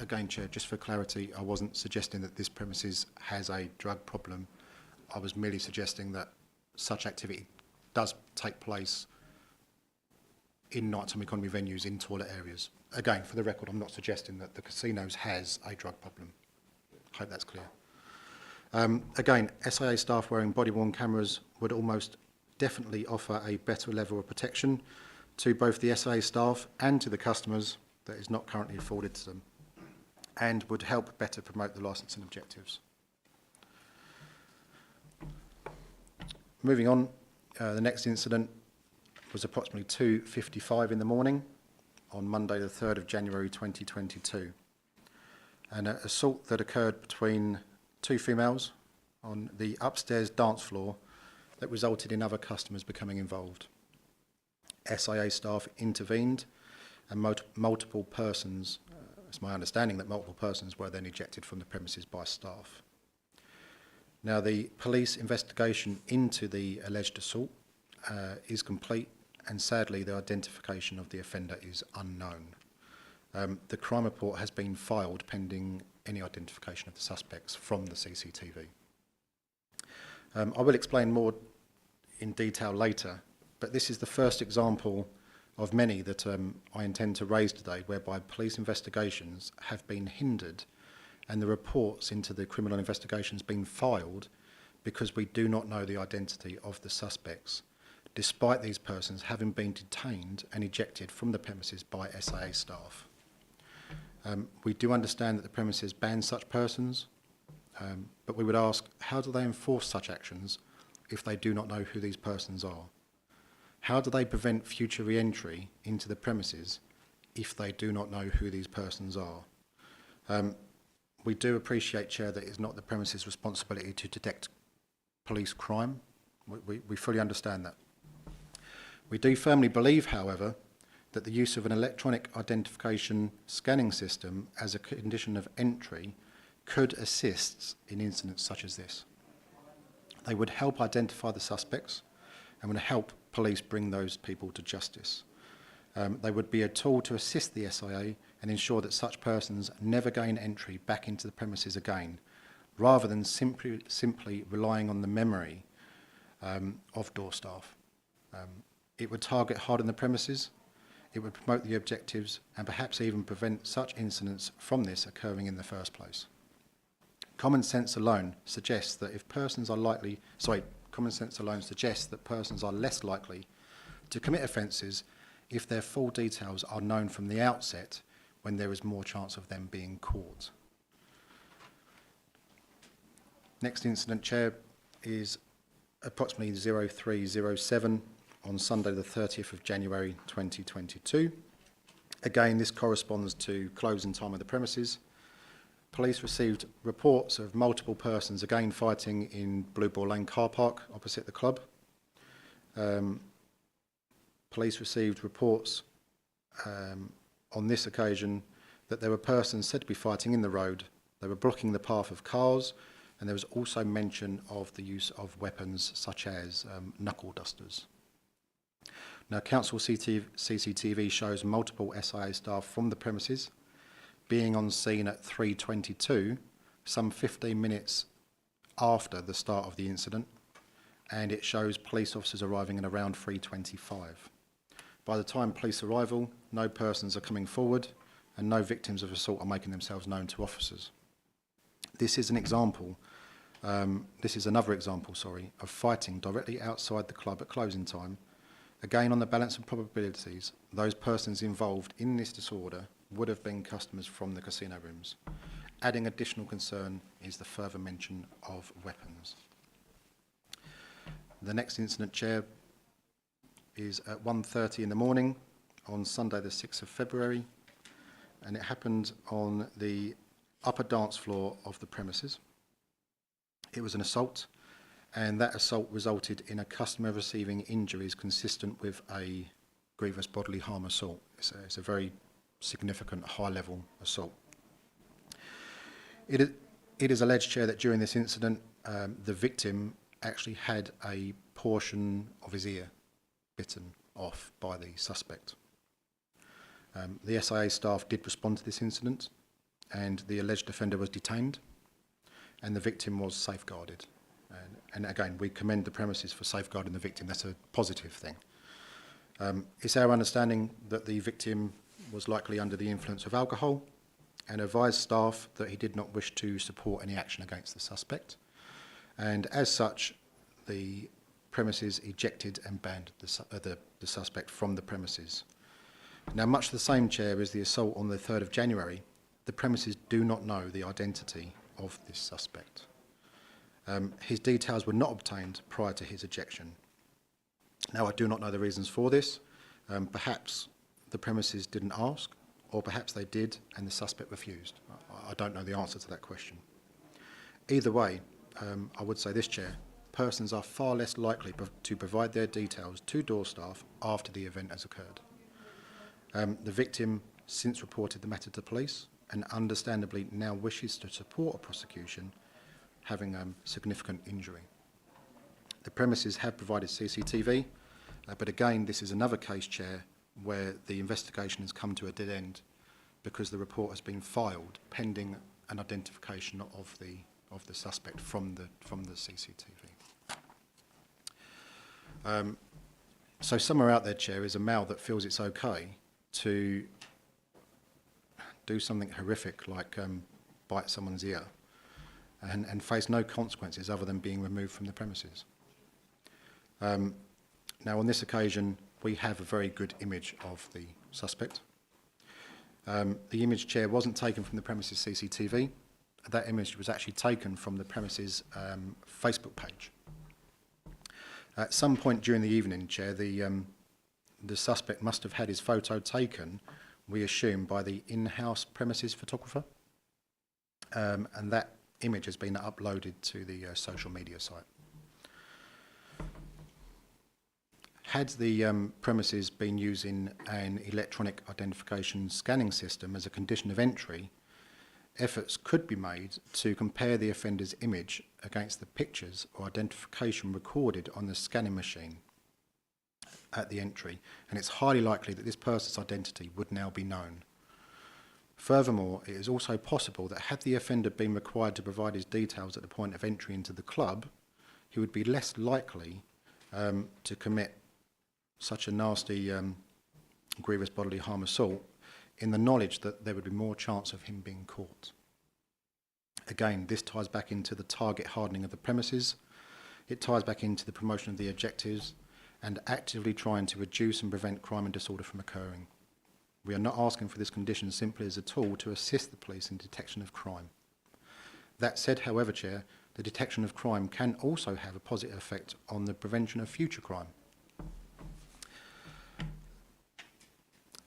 Again, Chair, just for clarity, I wasn't suggesting that this premises has a drug problem. I was merely suggesting that such activity does take place in nighttime economy venues in toilet areas. Again, for the record, I'm not suggesting that the casinos has a drug problem. Hope that's clear. Again, SIA staff wearing body-worn cameras would almost definitely offer a better level of protection to both the SIA staff and to the customers that is not currently afforded to them, and would help better promote the licensing objectives. Moving on, the next incident was approximately 2:55 in the morning on Monday the 3rd of January 2022. An assault that occurred between two females on the upstairs dance floor that resulted in other customers becoming involved. SIA staff intervened and multiple persons, it's my understanding that multiple persons were then ejected from the premises by staff. Now, the police investigation into the alleged assault is complete, and sadly the identification of the offender is unknown. The crime report has been filed pending any identification of the suspects from the CCTV. I will explain more in detail later, but this is the first example of many that I intend to raise today whereby police investigations have been hindered and the reports into the criminal investigations being filed because we do not know the identity of the suspects, despite these persons having been detained and ejected from the premises by SIA staff. We do understand that the premises ban such persons, but we would ask, how do they enforce such actions if they do not know who these persons are? How do they prevent future re-entry into the premises if they do not know who these persons are? We do appreciate, Chair, that it's not the premises' responsibility to detect police crime. We fully understand that. We do firmly believe, however, that the use of an electronic identification scanning system as a condition of entry could assist in incidents such as this. They would help identify the suspects and would help police bring those people to justice. They would be a tool to assist the SIA and ensure that such persons never gain entry back into the premises again, rather than simply relying on the memory of door staff. It would target hard on the premises, it would promote the objectives, and perhaps even prevent such incidents from this occurring in the first place. Common sense alone suggests that persons are less likely to commit offences if their full details are known from the outset, when there is more chance of them being caught. Next incident, Chair, is approximately 03:07 on Sunday the 30th of January 2022. Again, this corresponds to closing time of the premises. Police received reports of multiple persons again fighting in Blue Ball Lane car park opposite the club. Police received reports on this occasion that there were persons said to be fighting in the road. They were blocking the path of cars, and there was also mention of the use of weapons such as knuckle dusters. Now, council CCTV shows multiple SIA staff from the premises being on scene at 3:22, some 15 minutes after the start of the incident, and it shows police officers arriving at around 3:25. By the time police arrival, no persons are coming forward and no victims of assault are making themselves known to officers. This is another example, of fighting directly outside the club at closing time. Again, on the balance of probabilities, those persons involved in this disorder would have been customers from the casino rooms. Adding additional concern is the further mention of weapons. The next incident, Chair, is at 1:30 in the morning on Sunday the 6th of February, and it happened on the upper dance floor of the premises. It was an assault, and that assault resulted in a customer receiving injuries consistent with a grievous bodily harm assault. It's a very significant high-level assault. It is alleged, Chair, that during this incident, the victim actually had a portion of his ear bitten off by the suspect. The SIA staff did respond to this incident, and the alleged offender was detained, and the victim was safeguarded. And again, we commend the premises for safeguarding the victim. That's a positive thing. It's our understanding that the victim was likely under the influence of alcohol, and advised staff that he did not wish to support any action against the suspect. And as such, the premises ejected and banned the suspect from the premises. Now, much the same, Chair, as the assault on the 3rd of January, the premises do not know the identity of this suspect. His details were not obtained prior to his ejection. Now, I do not know the reasons for this. Perhaps the premises didn't ask, or perhaps they did and the suspect refused. I don't know the answer to that question. Either way, I would say this, Chair, persons are far less likely to provide their details to door staff after the event has occurred. The victim since reported the matter to police and understandably now wishes to support a prosecution having significant injury. The premises have provided CCTV, but again, this is another case, Chair, where the investigation has come to a dead end because the report has been filed pending an identification of the suspect from the CCTV. So somewhere out there, Chair, is a male that feels it's okay to do something horrific like bite someone's ear and face no consequences other than being removed from the premises. Now, on this occasion, we have a very good image of the suspect. The image, Chair, wasn't taken from the premises CCTV. That image was actually taken from the premises Facebook page. At some point during the evening, Chair, the suspect must have had his photo taken, we assume, by the in-house premises photographer, and that image has been uploaded to the social media site. Had the premises been using an electronic identification scanning system as a condition of entry, efforts could be made to compare the offender's image against the pictures or identification recorded on the scanning machine at the entry, and it's highly likely that this person's identity would now be known. Furthermore, it is also possible that had the offender been required to provide his details at the point of entry into the club, he would be less likely to commit such a nasty grievous bodily harm assault in the knowledge that there would be more chance of him being caught. Again, this ties back into the target hardening of the premises. It ties back into the promotion of the objectives and actively trying to reduce and prevent crime and disorder from occurring. We are not asking for this condition simply as a tool to assist the police in detection of crime. That said, however, Chair, the detection of crime can also have a positive effect on the prevention of future crime.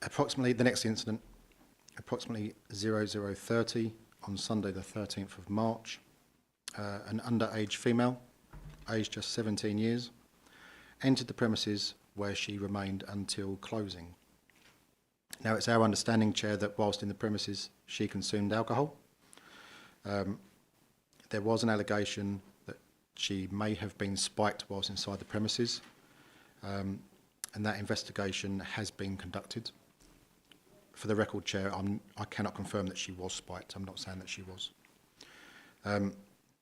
Approximately the next incident, approximately 00:30 on Sunday the 13th of March, an underage female, aged just 17 years, entered the premises where she remained until closing. Now, it's our understanding, Chair, that whilst in the premises she consumed alcohol. There was an allegation that she may have been spiked whilst inside the premises, and that investigation has been conducted. For the record, Chair, I cannot confirm that she was spiked. I'm not saying that she was.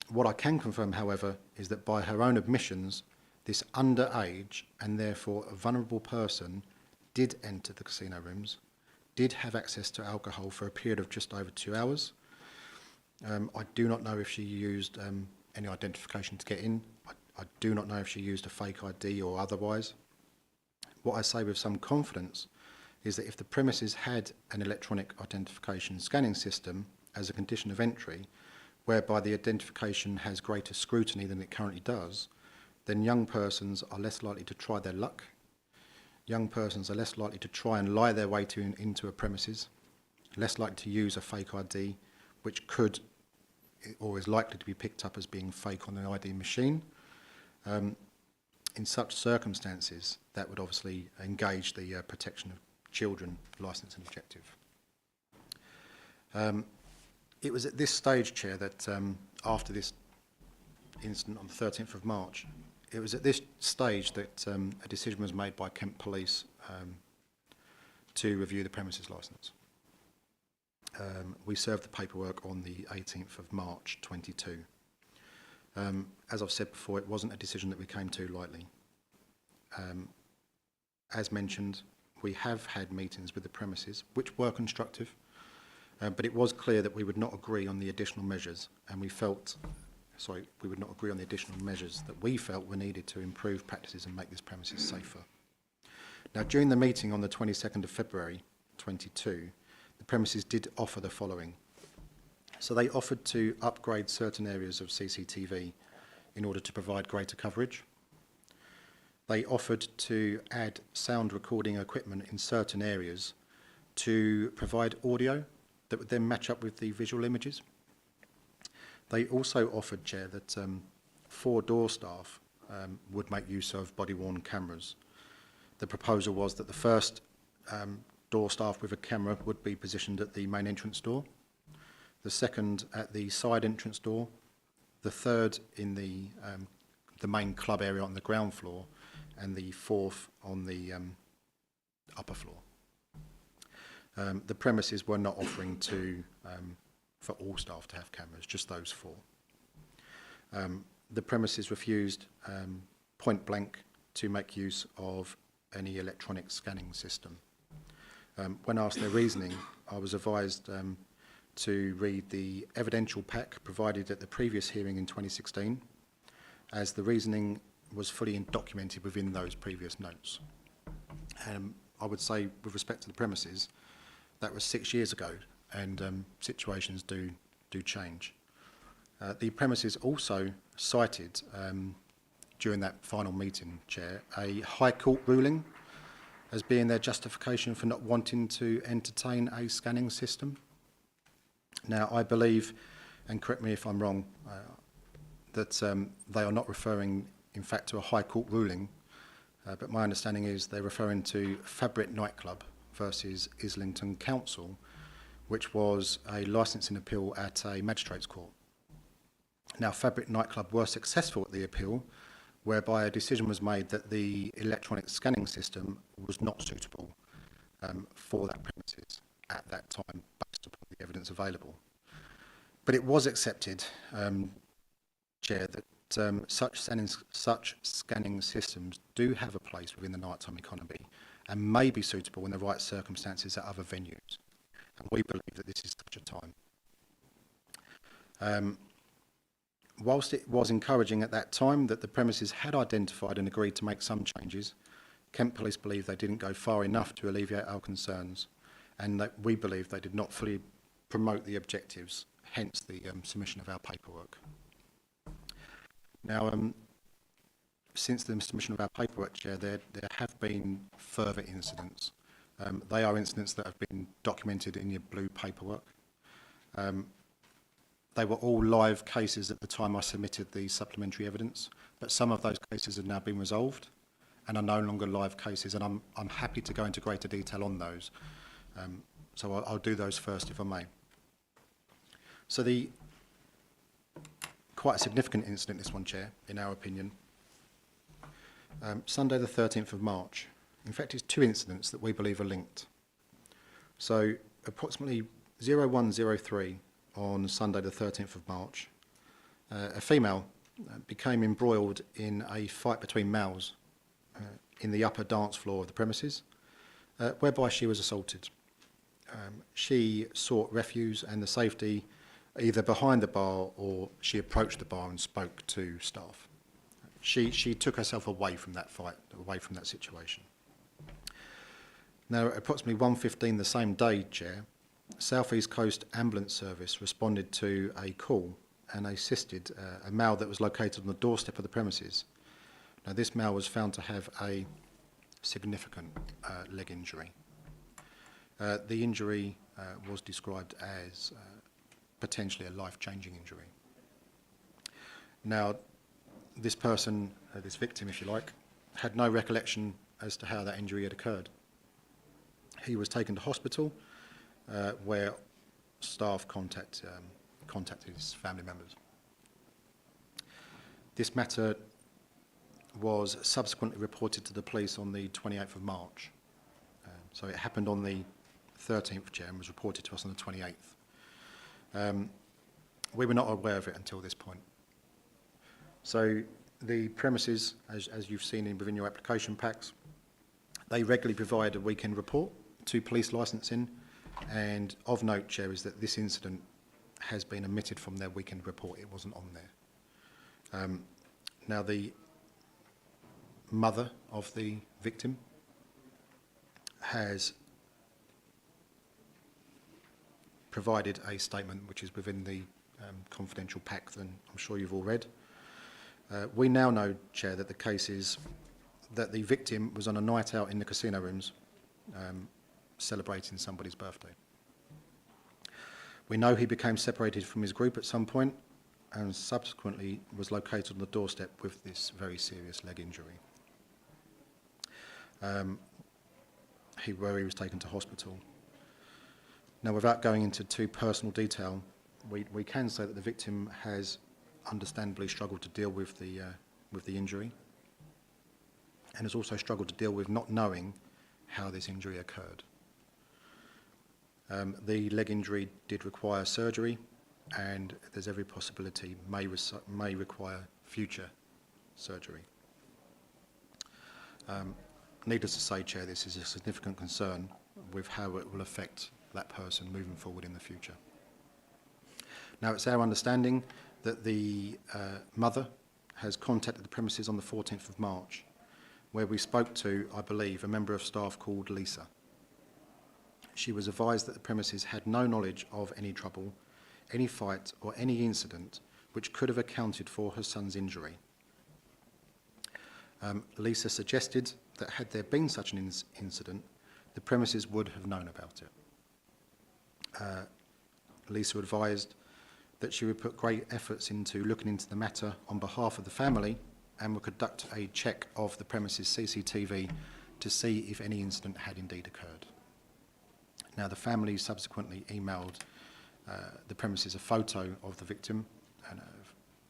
What I can confirm, however, is that by her own admissions, this underage and therefore a vulnerable person did enter the casino rooms, did have access to alcohol for a period of just over 2 hours. I do not know if she used any identification to get in. I do not know if she used a fake ID or otherwise. What I say with some confidence is that if the premises had an electronic identification scanning system as a condition of entry, whereby the identification has greater scrutiny than it currently does, then young persons are less likely to try their luck young persons are less likely to try and lie their way into a premises, less likely to use a fake ID, which could or is likely to be picked up as being fake on an ID machine. In such circumstances, that would obviously engage the protection of children licence and objective. It was at this stage, Chair, that after this incident on the 13th of March, it was at this stage that a decision was made by Kent Police to review the premises licence. We served the paperwork on the 18th of March 22. As I've said before, it wasn't a decision that we came to lightly. As mentioned, we have had meetings with the premises, which were constructive, but it was clear that we would not agree on the additional measures, and we would not agree on the additional measures that we felt were needed to improve practices and make this premises safer. Now, during the meeting on the 22nd of February 22, the premises did offer the following. So they offered to upgrade certain areas of CCTV in order to provide greater coverage. They offered to add sound recording equipment in certain areas to provide audio that would then match up with the visual images. They also offered, Chair, that 4 door staff would make use of body-worn cameras. The proposal was that the first door staff with a camera would be positioned at the main entrance door, the second at the side entrance door, the third in the main club area on the ground floor, and the fourth on the upper floor. The premises were not offering for all staff to have cameras, just those 4. The premises refused point blank to make use of any electronic scanning system. When asked their reasoning, I was advised to read the evidential pack provided at the previous hearing in 2016, as the reasoning was fully documented within those previous notes. I would say, with respect to the premises, that was 6 years ago, and situations do change. The premises also cited, during that final meeting, Chair, a High Court ruling as being their justification for not wanting to entertain a scanning system. Now, I believe, and correct me if I'm wrong, that they are not referring, in fact, to a High Court ruling, but my understanding is they're referring to Fabric Nightclub versus Islington Council, which was a licensing appeal at a magistrates court. Now, Fabric Nightclub were successful at the appeal, whereby a decision was made that the electronic scanning system was not suitable for that premises at that time, based upon the evidence available. But it was accepted, Chair, that such scanning systems do have a place within the nighttime economy and may be suitable in the right circumstances at other venues. And we believe that this is such a time. Whilst it was encouraging at that time that the premises had identified and agreed to make some changes, Kent Police believed they didn't go far enough to alleviate our concerns, and that we believe they did not fully promote the objectives, hence the submission of our paperwork. Now, since the submission of our paperwork, Chair, there have been further incidents. They are incidents that have been documented in your blue paperwork. They were all live cases at the time I submitted the supplementary evidence, but some of those cases have now been resolved and are no longer live cases, and I'm happy to go into greater detail on those. So I'll do those first, if I may. So quite a significant incident, this one, Chair, in our opinion. Sunday the 13th of March. In fact, it's 2 incidents that we believe are linked. So approximately 0103 on Sunday the 13th of March, a female became embroiled in a fight between males in the upper dance floor of the premises, whereby she was assaulted. She sought refuge and the safety either behind the bar, or she approached the bar and spoke to staff. She took herself away from that fight, away from that situation. Now, at approximately 1:15 the same day, Chair, South East Coast Ambulance Service responded to a call and assisted a male that was located on the doorstep of the premises. Now, this male was found to have a significant leg injury. The injury was described as potentially a life-changing injury. Now, this person, this victim, if you like, had no recollection as to how that injury had occurred. He was taken to hospital where staff contacted his family members. This matter was subsequently reported to the police on the 28th of March. So it happened on the 13th, Chair, and was reported to us on the 28th. We were not aware of it until this point. So the premises, as you've seen within your application packs, they regularly provide a weekend report to police licensing, and of note, Chair, is that this incident has been omitted from their weekend report. It wasn't on there. Now, the mother of the victim has provided a statement which is within the confidential pack that I'm sure you've all read. We now know, Chair, that the case is that the victim was on a night out in the casino rooms celebrating somebody's birthday. We know he became separated from his group at some point and subsequently was located on the doorstep with this very serious leg injury, where he was taken to hospital. Now, without going into too personal detail, we can say that the victim has understandably struggled to deal with the injury, and has also struggled to deal with not knowing how this injury occurred. The leg injury did require surgery, and there's every possibility may require future surgery. Needless to say, Chair, this is a significant concern with how it will affect that person moving forward in the future. Now, it's our understanding that the mother has contacted the premises on the 14th of March, where we spoke to, I believe, a member of staff called Lisa. She was advised that the premises had no knowledge of any trouble, any fight or any incident which could have accounted for her son's injury. Lisa suggested that had there been such an incident, the premises would have known about it. Lisa advised that she would put great efforts into looking into the matter on behalf of the family and would conduct a check of the premises CCTV to see if any incident had indeed occurred. Now, the family subsequently emailed the premises a photo of the victim and,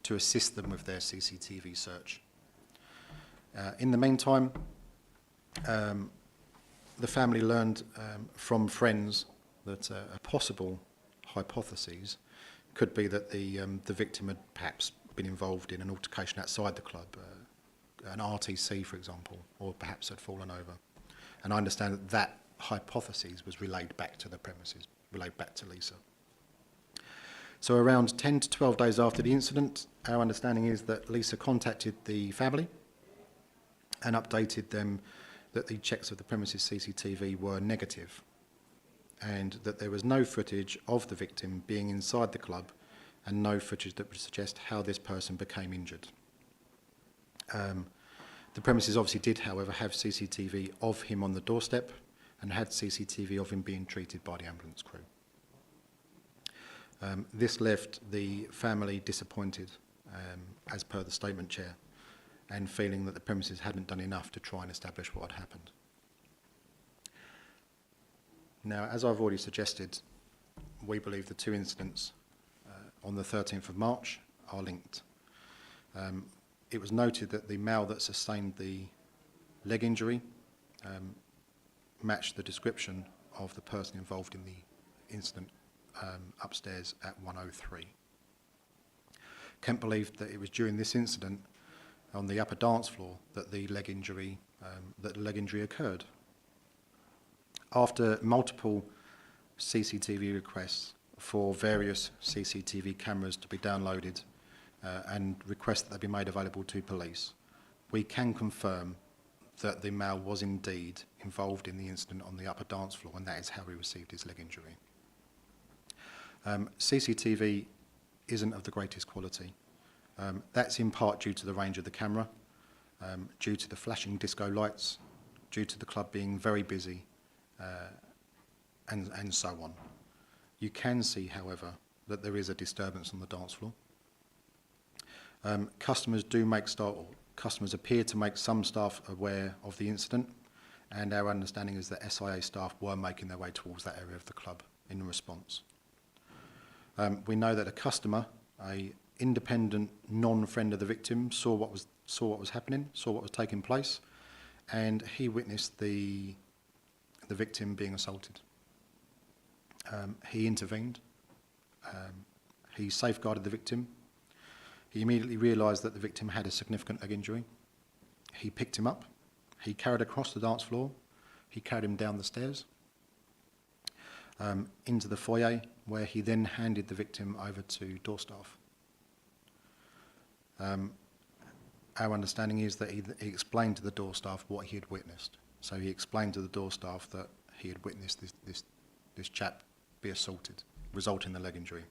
to assist them with their CCTV search. In the meantime, the family learned from friends that a possible hypothesis could be that the victim had perhaps been involved in an altercation outside the club, an RTC, for example, or perhaps had fallen over. And I understand that that hypothesis was relayed back to the premises, relayed back to Lisa. So around 10 to 12 days after the incident, our understanding is that Lisa contacted the family and updated them that the checks of the premises CCTV were negative and that there was no footage of the victim being inside the club and no footage that would suggest how this person became injured. The premises obviously did, however, have CCTV of him on the doorstep and had CCTV of him being treated by the ambulance crew. This left the family disappointed, as per the statement, Chair, and feeling that the premises hadn't done enough to try and establish what had happened. Now, as I've already suggested, we believe the two incidents on the 13th of March are linked. It was noted that the male that sustained the leg injury matched the description of the person involved in the incident upstairs at 103. Kemp believed that it was during this incident on the upper dance floor that the leg injury occurred. After multiple CCTV requests for various CCTV cameras to be downloaded and requests that they be made available to police, we can confirm that the male was indeed involved in the incident on the upper dance floor, and that is how he received his leg injury. CCTV isn't of the greatest quality. That's in part due to the range of the camera, due to the flashing disco lights, due to the club being very busy and so on. You can see, however, that there is a disturbance on the dance floor. Customers appear to make some staff aware of the incident, and our understanding is that SIA staff were making their way towards that area of the club in response. We know that a customer, a independent non-friend of the victim, saw what was happening, saw what was taking place, and he witnessed the victim being assaulted. He intervened. He safeguarded the victim. He immediately realised that the victim had a significant leg injury. He picked him up. He carried across the dance floor. He carried him down the stairs into the foyer, where he then handed the victim over to door staff. Our understanding is that he explained to the door staff what he had witnessed. So he explained to the door staff that he had witnessed this chap be assaulted, resulting in the leg injury.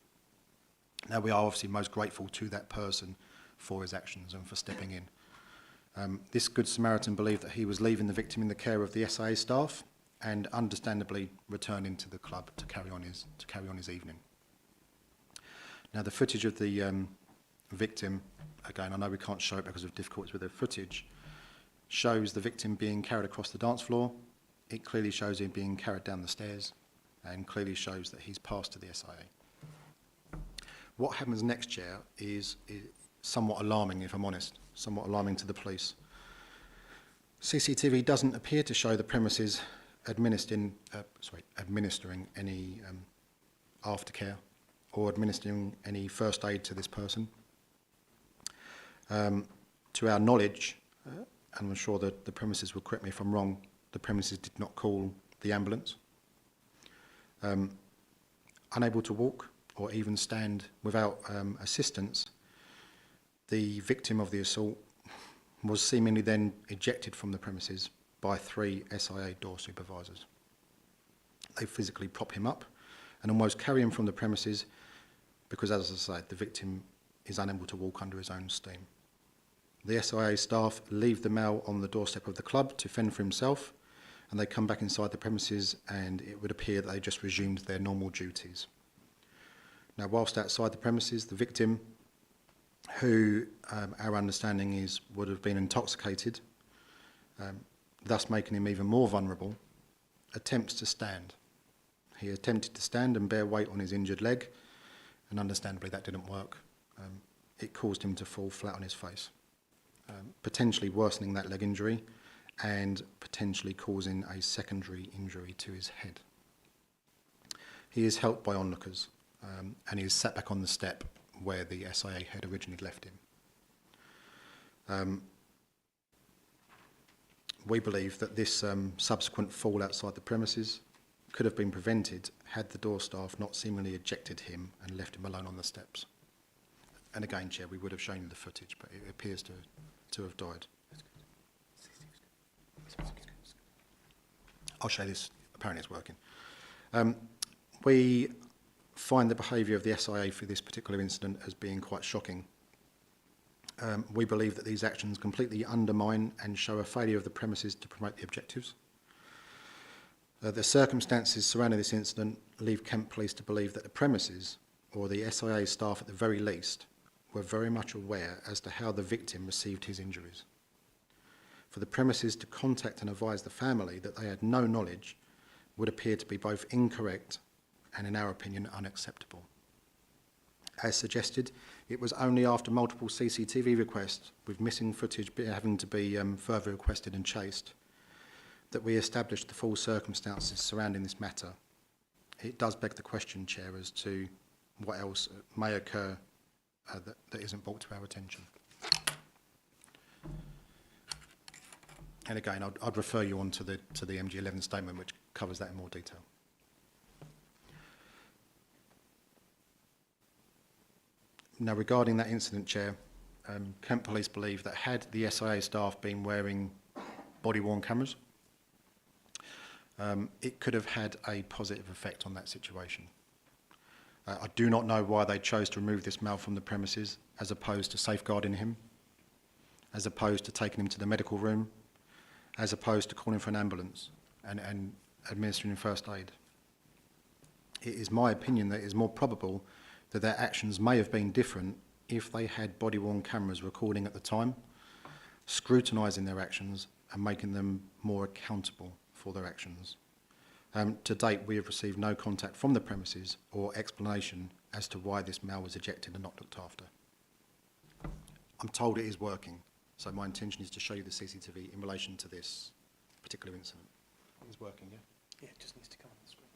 Now, we are obviously most grateful to that person for his actions and for stepping in. This Good Samaritan believed that he was leaving the victim in the care of the SIA staff and understandably returning to the club to carry on his evening. Now, the footage of the victim, again, I know we can't show it because of difficulties with the footage, shows the victim being carried across the dance floor. It clearly shows him being carried down the stairs and clearly shows that he's passed to the SIA. What happens next, Chair, is somewhat alarming, if I'm honest, somewhat alarming to the police. CCTV doesn't appear to show the premises administering any aftercare or administering any first aid to this person. To our knowledge, and I'm sure that the premises will correct me if I'm wrong, the premises did not call the ambulance. Unable to walk or even stand without assistance, the victim of the assault was seemingly then ejected from the premises by 3 SIA door supervisors. They physically prop him up and almost carry him from the premises because, as I say, the victim is unable to walk under his own steam. The SIA staff leave the male on the doorstep of the club to fend for himself, and they come back inside the premises, and it would appear that they just resumed their normal duties. Now, whilst outside the premises, the victim, who our understanding is would have been intoxicated, thus making him even more vulnerable, attempts to stand. He attempted to stand and bear weight on his injured leg, and understandably that didn't work. It caused him to fall flat on his face, potentially worsening that leg injury and potentially causing a secondary injury to his head. He is helped by onlookers, and he is sat back on the step where the SIA had originally left him. We believe that this subsequent fall outside the premises could have been prevented had the door staff not seemingly ejected him and left him alone on the steps. And again, Chair, we would have shown you the footage, but it appears to have died. I'll show this. Apparently it's working. We find the behaviour of the SIA for this particular incident as being quite shocking. We believe that these actions completely undermine and show a failure of the premises to promote the objectives. The circumstances surrounding this incident leave Kent Police to believe that the premises, or the SIA staff at the very least, were very much aware as to how the victim received his injuries. For the premises to contact and advise the family that they had no knowledge would appear to be both incorrect and, in our opinion, unacceptable. As suggested, it was only after multiple CCTV requests, with missing footage having to be further requested and chased, that we established the full circumstances surrounding this matter. It does beg the question, Chair, as to what else may occur that isn't brought to our attention. And again, I'd refer you on to the MG11 statement, which covers that in more detail. Now, regarding that incident, Chair, Kent Police believe that had the SIA staff been wearing body-worn cameras, it could have had a positive effect on that situation. I do not know why they chose to remove this male from the premises as opposed to safeguarding him, as opposed to taking him to the medical room, as opposed to calling for an ambulance and administering first aid. It is my opinion that it is more probable that their actions may have been different if they had body-worn cameras recording at the time, scrutinising their actions and making them more accountable for their actions. To date, we have received no contact from the premises or explanation as to why this male was ejected and not looked after. I'm told it is working, so my intention is to show you the CCTV in relation to this particular incident. It is working, yeah? Yeah, it just needs to come on the screen.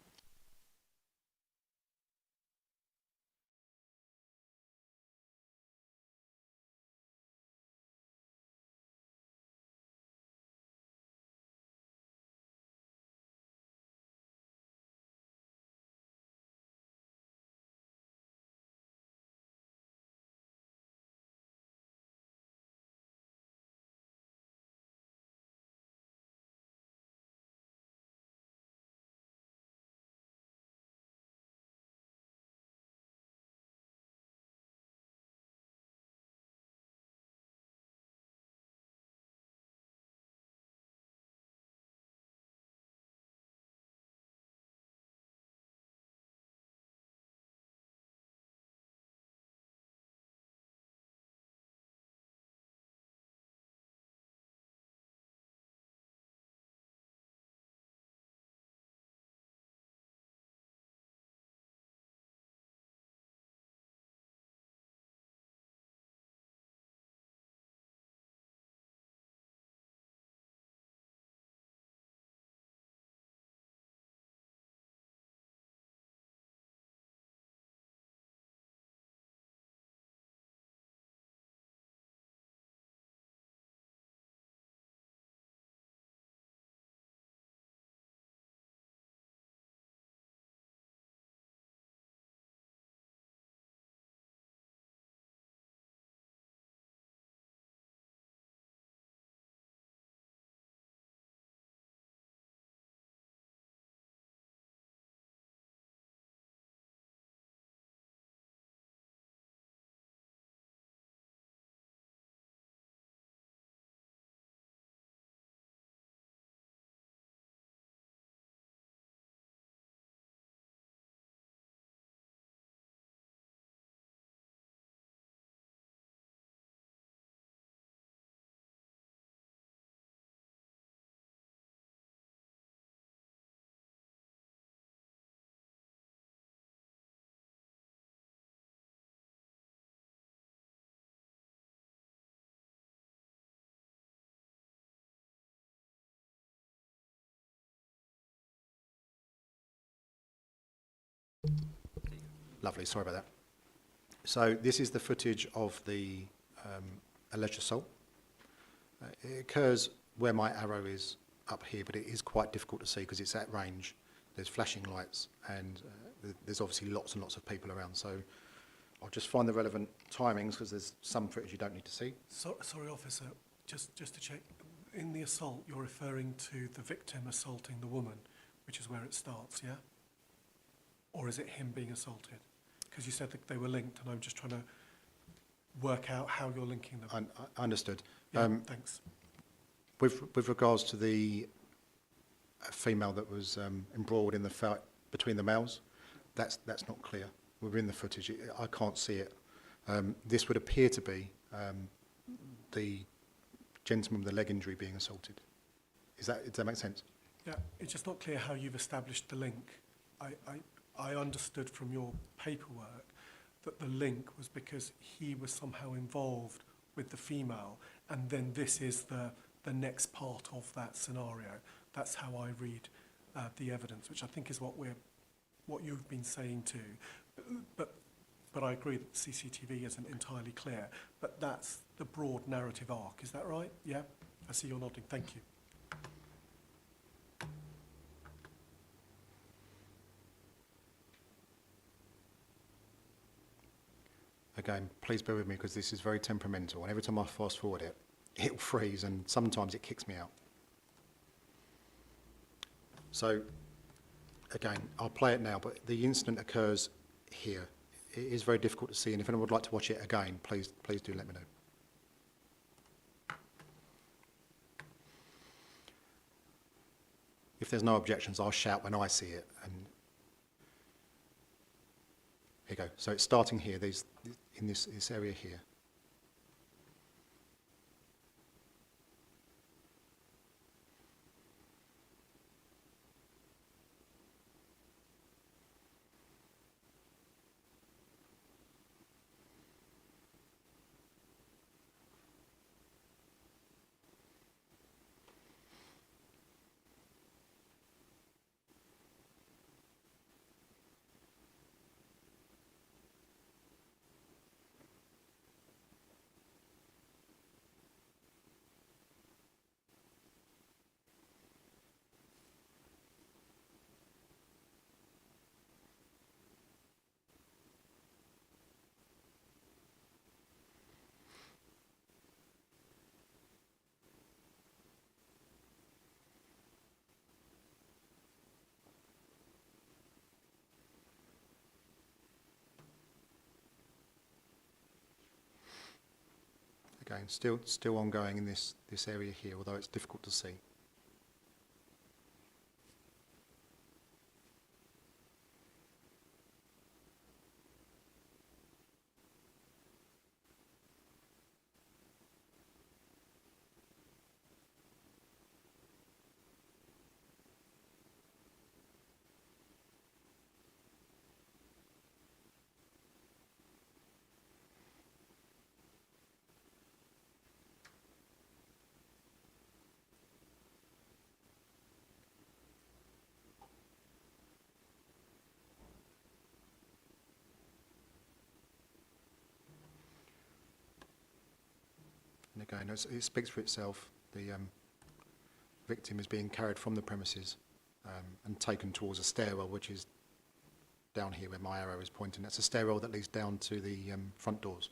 Lovely, sorry about that. So this is the footage of the alleged assault. It occurs where my arrow is up here, but it is quite difficult to see because it's at range. There's flashing lights and there's obviously lots and lots of people around. So I'll just find the relevant timings because there's some footage you don't need to see. Sorry, officer, just to check. In the assault, you're referring to the victim assaulting the woman, which is where it starts, yeah? Or is it him being assaulted? Because you said that they were linked, and I'm just trying to work out how you're linking them. I understood. Yeah, thanks. With regards to the female that was embroiled in the fight between the males, that's not clear. Within the footage, I can't see it. This would appear to be the gentleman with the leg injury being assaulted. Does that make sense? Yeah, it's just not clear how you've established the link. I understood from your paperwork that the link was because he was somehow involved with the female, and then this is the next part of that scenario. That's how I read the evidence, which I think is what you've been saying too. But I agree that CCTV isn't entirely clear. But that's the broad narrative arc. Is that right? Yeah. I see you're nodding. Thank you. Again, please bear with me because this is very temperamental, and every time I fast forward it, it'll freeze, and sometimes it kicks me out. So, again, I'll play it now, but the incident occurs here. It is very difficult to see, and if anyone would like to watch it again, please do let me know. if there's no objections, I'll shout when I see it. And here you go. So it's starting here, in this area here. Again, still ongoing in this area here, although it's difficult to see. And again, it speaks for itself. The victim is being carried from the premises and taken towards a stairwell, which is down here where my arrow is pointing. That's a stairwell that leads down to the front doors.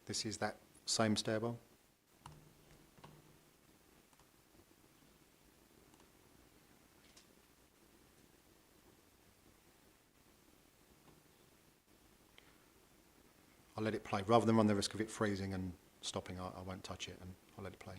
This is that same stairwell. I'll let it play. Rather than run the risk of it freezing and stopping, I won't touch it and I'll let it play.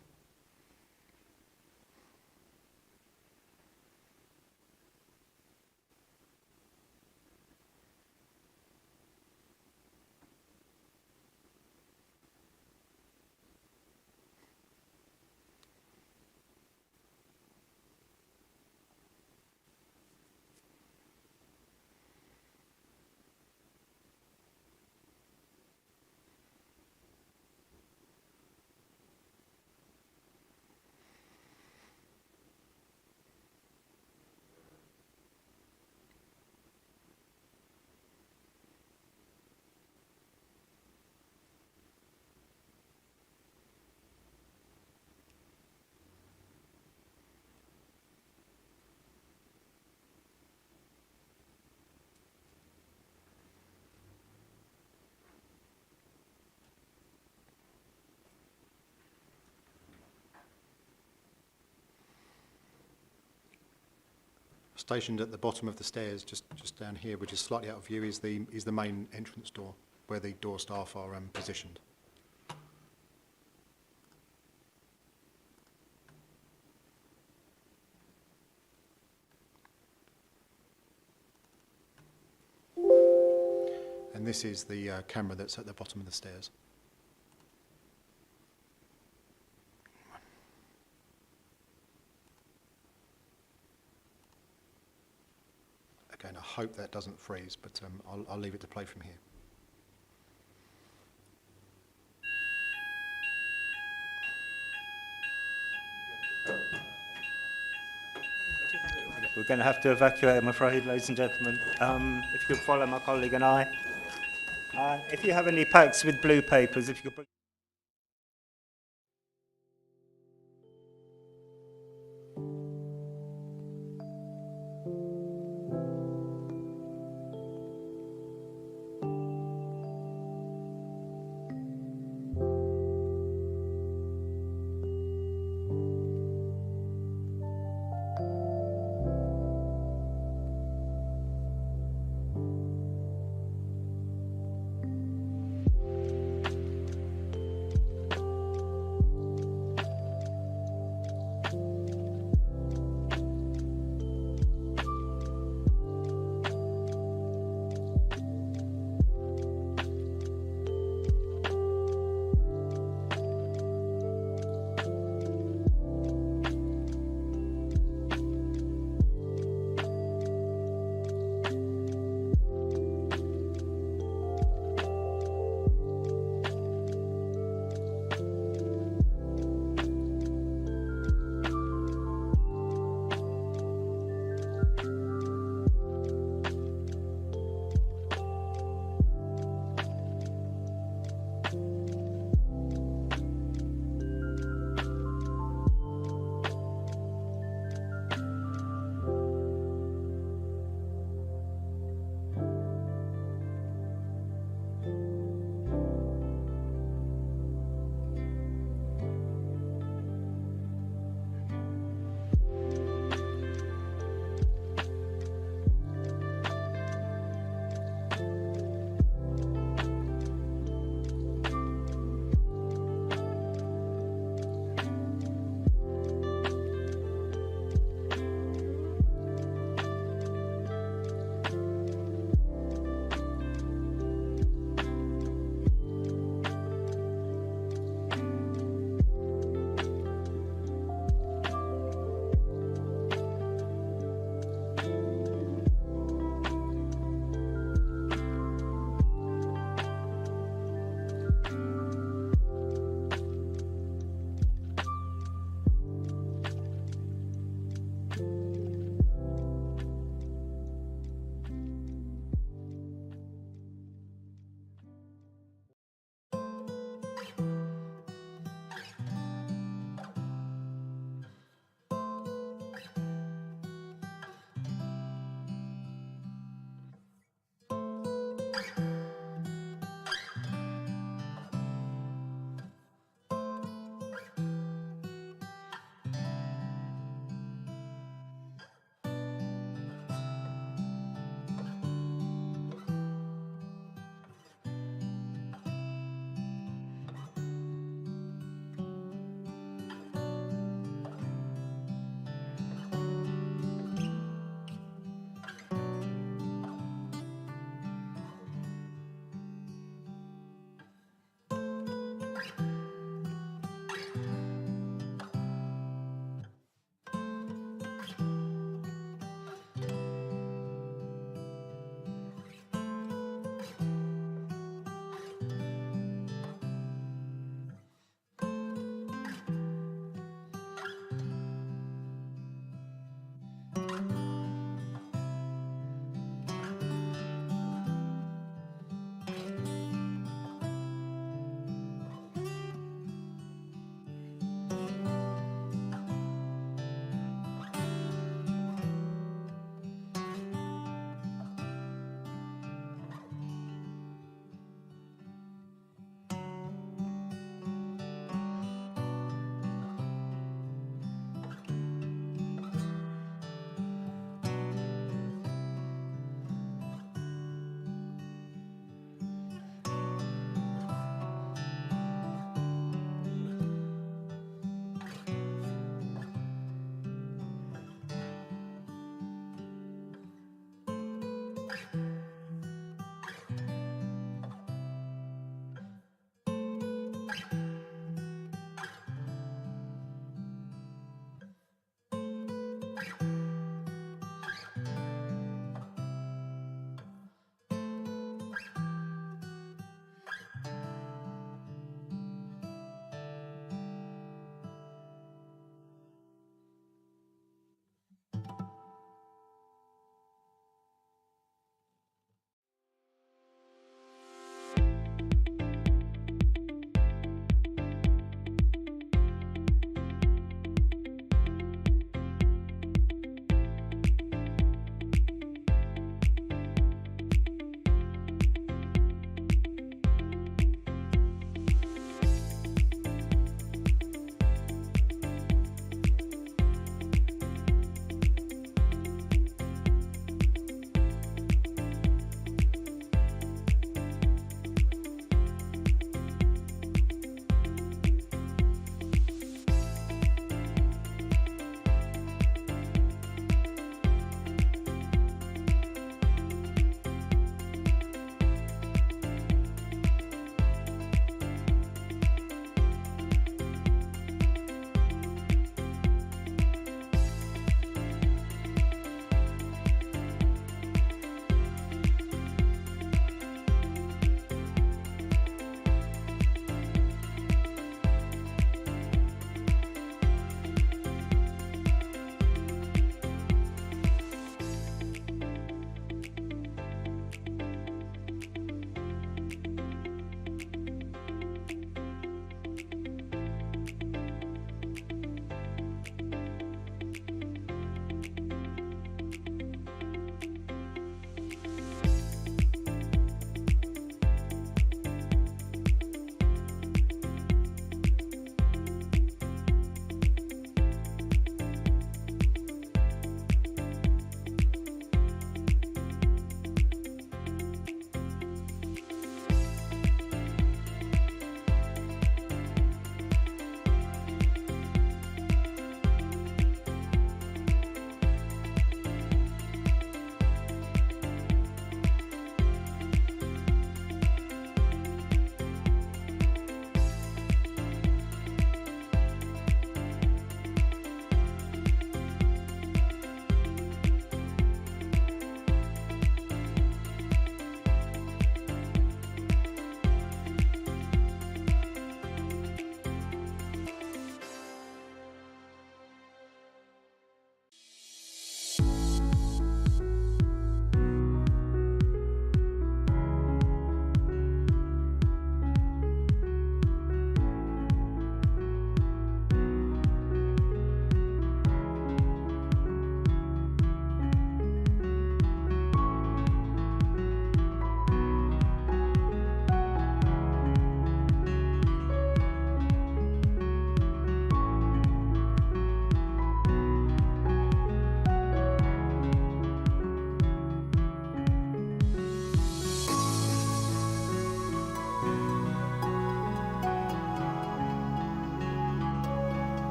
Stationed at the bottom of the stairs, just down here, which is slightly out of view, is the main entrance door, where the door staff are positioned. And this is the camera that's at the bottom of the stairs. Again, I hope that doesn't freeze, but I'll leave it to play from here. We're going to have to evacuate, I'm afraid, ladies and gentlemen. If you could follow my colleague and I. If you have any packs with blue papers, if you could bring...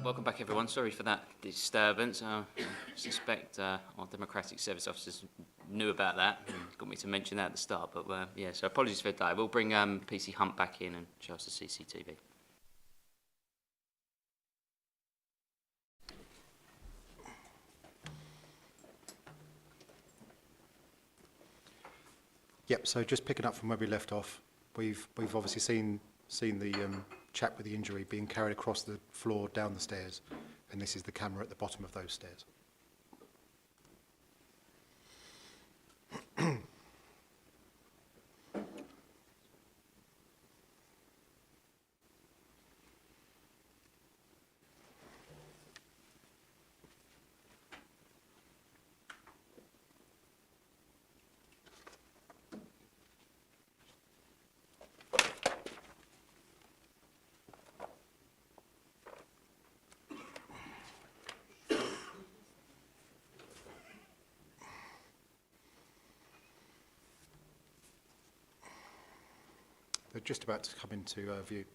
Welcome back, everyone. Sorry for that disturbance. I suspect our democratic service officers knew about that and got me to mention that at the start. But yeah, so apologies for that. We'll bring PC Hunt back in and show us the CCTV. Yep. So just picking up from where we left off, we've obviously seen the chap with the injury being carried across the floor down the stairs, and this is the camera at the bottom of those stairs. They're just about to come into view.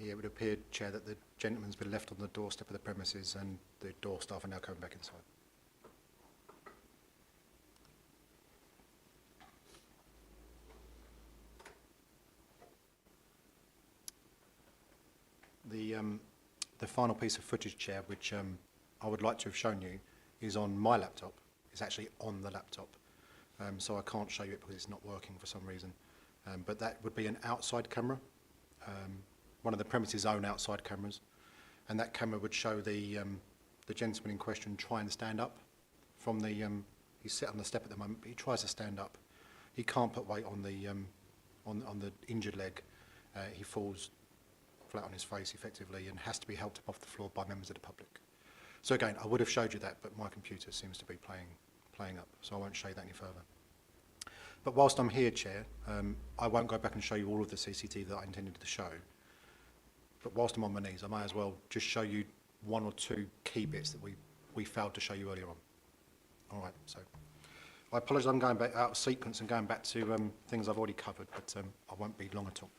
Yeah, it would appear, Chair, that the gentleman's been left on the doorstep of the premises and the door staff are now coming back inside. The final piece of footage, Chair, which I would like to have shown you, is on my laptop. It's actually on the laptop. So I can't show you it because it's not working for some reason. But that would be an outside camera. One of the premises' own outside cameras, and that camera would show the gentleman in question trying to stand up from the. He's sat on the step at the moment, but he tries to stand up. He can't put weight on the injured leg. He falls flat on his face effectively and has to be helped up off the floor by members of the public. So again, I would have showed you that, but my computer seems to be playing up, so I won't show you that any further. But whilst I'm here, Chair, I won't go back and show you all of the CCTV that I intended to show. But whilst I'm on my knees, I may as well just show you one or two key bits that we failed to show you earlier on. All right, so I apologise, I'm going back out of sequence and going back to things I've already covered, but I won't be long at all.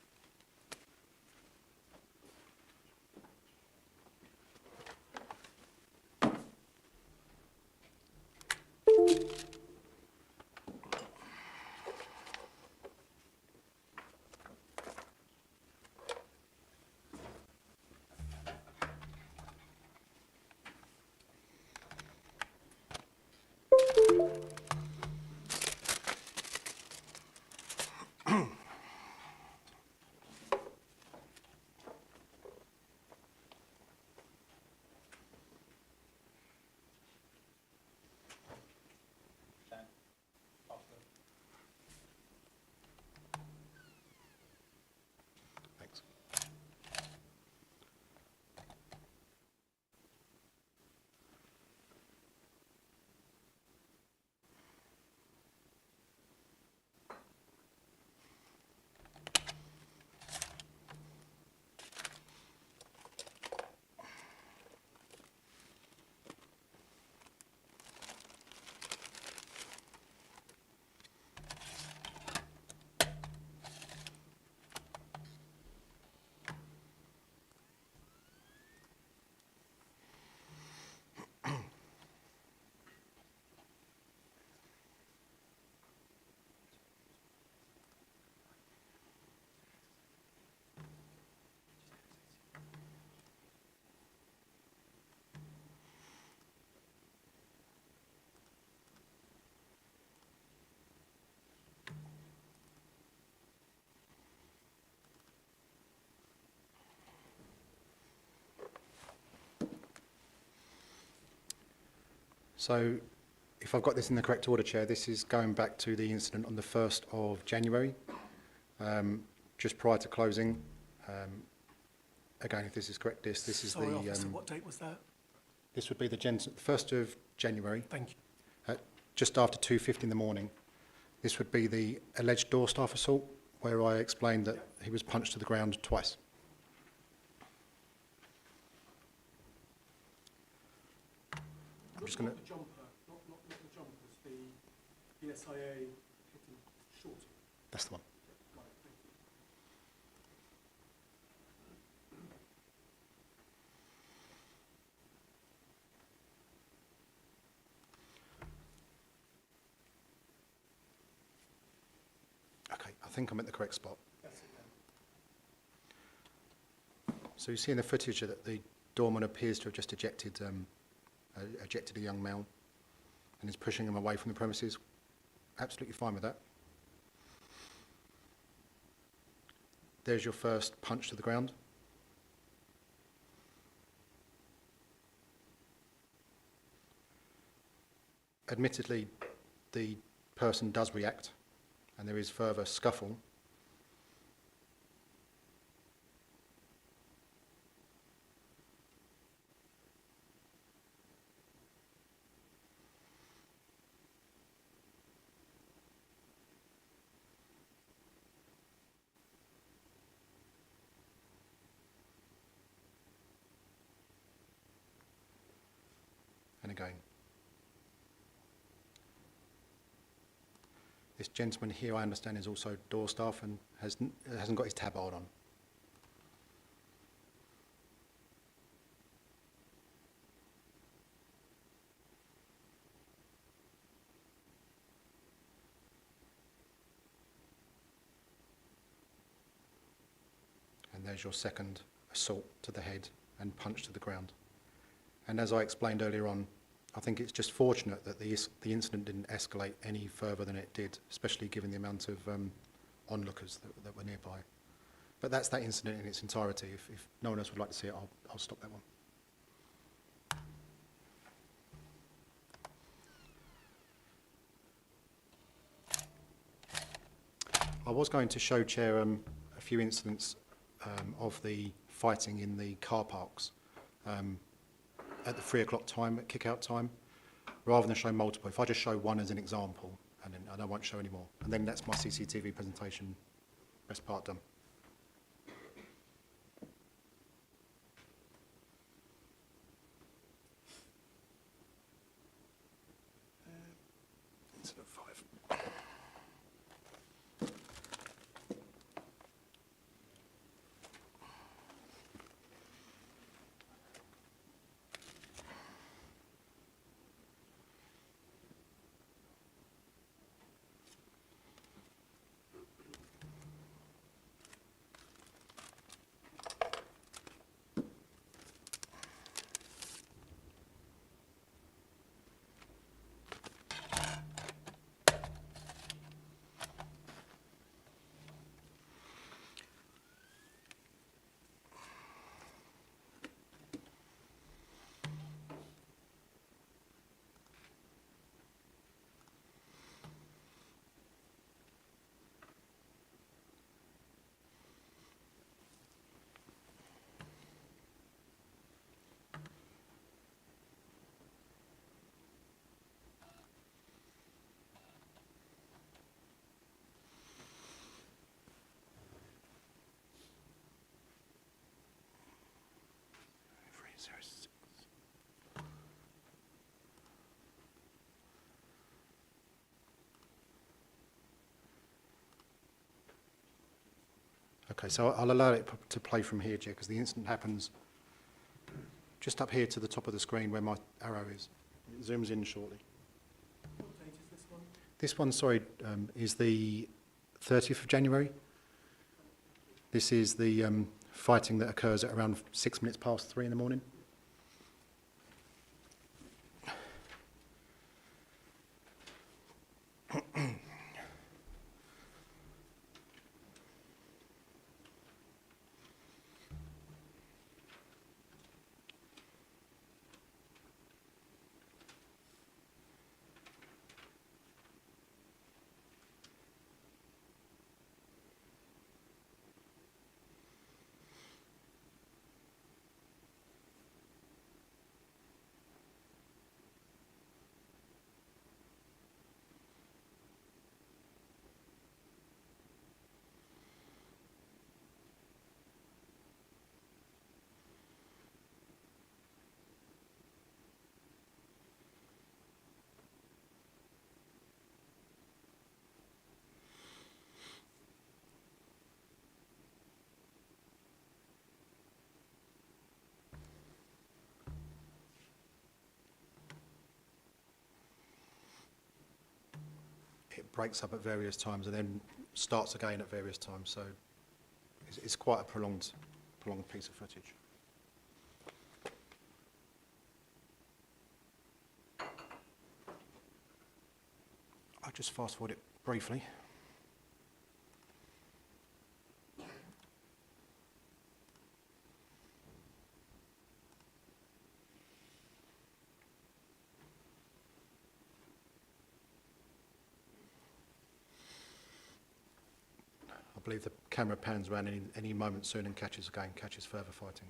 Thanks. So, if I've got this in the correct order, Chair, this is going back to the incident on the 1st of January, just prior to closing. Again, if this is correct, this is Sorry, the... Officer, what date was that? This would be the 1st of January. Thank you. Just after 2:50 in the morning. This would be the alleged door staff assault, where I explained that he was punched to the ground twice. I'm just going to... Not the jumper, not the jumpers, the SIA hitting short. That's the one. Got it, thank you. Okay, I think I'm at the correct spot. That's it then. So you see in the footage that the doorman appears to have just ejected a young male and is pushing him away from the premises. Absolutely fine with that. There's your first punch to the ground. Admittedly, the person does react and there is further scuffle. And again. This gentleman here, I understand, is also door staff and hasn't got his tabard on. And there's your second assault to the head and punch to the ground. And as I explained earlier on, I think it's just fortunate that the incident didn't escalate any further than it did, especially given the amount of onlookers that were nearby. But that's that incident in its entirety. If no one else would like to see it, I'll stop that one. I was going to show, Chair, a few incidents of the fighting in the car parks at the 3 o'clock time, at kick-out time, rather than show multiple. If I just show one as an example, and then I won't show any more. And then that's my CCTV presentation, best part done. Incident 5. Okay, so I'll allow it to play from here, Jay, because the incident happens just up here to the top of the screen where my arrow is. It zooms in shortly. What date is this one? This one, sorry, is the 30th of January. This is the fighting that occurs at around 6 minutes past 3 in the morning. It breaks up at various times and then starts again at various times, so it's quite a prolonged piece of footage. I'll just fast forward it briefly. I believe the camera pans around any moment soon and catches further fighting.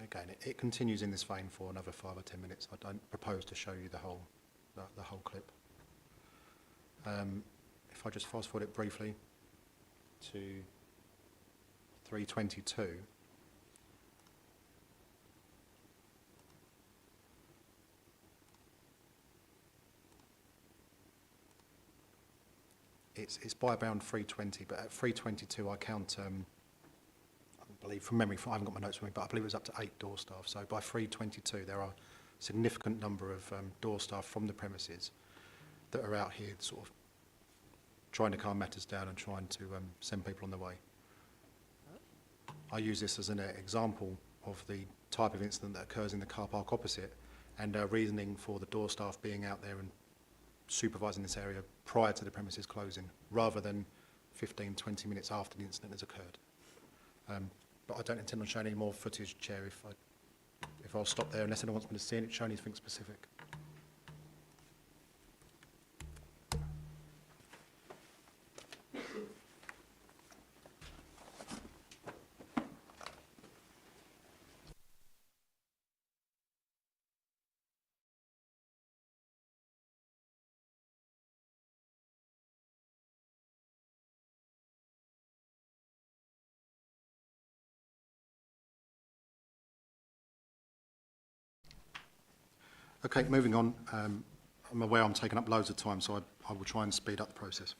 Again, it continues in this vein for another 5 or 10 minutes. I don't propose to show you the whole clip. If I just fast forward it briefly to 3:22, it's by around 3:20, but at 3:22 I count. I believe, from memory, I haven't got my notes with me, but I believe it was up to 8 door staff. So by 3:22, there are a significant number of door staff from the premises that are out here sort of trying to calm matters down and trying to send people on their way. I use this as an example of the type of incident that occurs in the car park opposite, and our reasoning for the door staff being out there and supervising this area prior to the premises closing, rather than 15, 20 minutes after the incident has occurred. But I don't intend on showing any more footage, Chair, if I'll stop there, unless anyone wants me to see it, show anything specific. Okay, moving on. I'm aware I'm taking up loads of time, so I will try and speed up the process.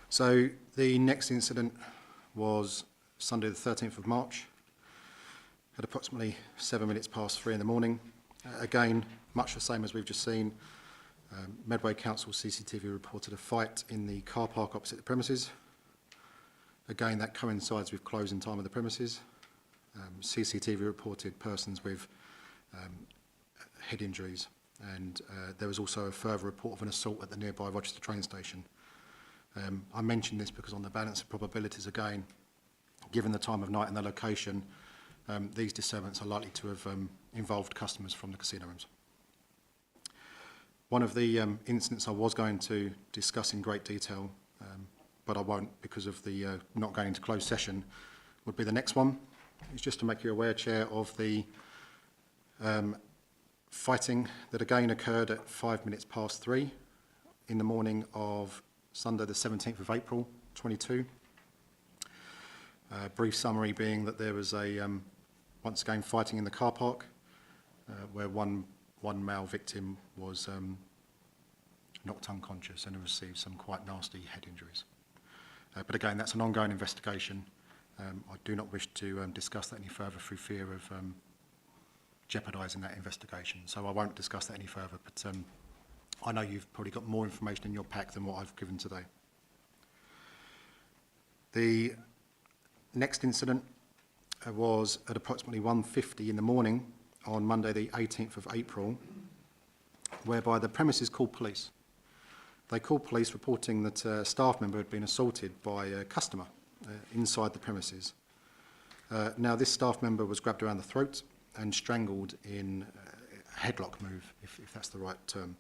So the next incident was Sunday the 13th of March at approximately 7 minutes past 3 in the morning. Again, much the same as we've just seen. Medway Council CCTV reported a fight in the car park opposite the premises. Again, that coincides with closing time of the premises. CCTV reported persons with head injuries, and there was also a further report of an assault at the nearby Rochester train station. I mention this because on the balance of probabilities, again, given the time of night and the location, these disturbances are likely to have involved customers from the casino rooms. One of the incidents I was going to discuss in great detail, but I won't because of the not going into closed session, would be the next one. It's just to make you aware, Chair, of the fighting that again occurred at 5 minutes past 3 in the morning of Sunday the 17th of April 22. Brief summary being that there was a once again fighting in the car park where one male victim was knocked unconscious and received some quite nasty head injuries. But again, that's an ongoing investigation. I do not wish to discuss that any further through fear of jeopardising that investigation. So I won't discuss that any further, but I know you've probably got more information in your pack than what I've given today. The next incident was at approximately 1:50 in the morning on Monday the 18th of April, whereby the premises called police. They called police reporting that a staff member had been assaulted by a customer inside the premises. Now this staff member was grabbed around the throat and strangled in a headlock move, if that's the right term.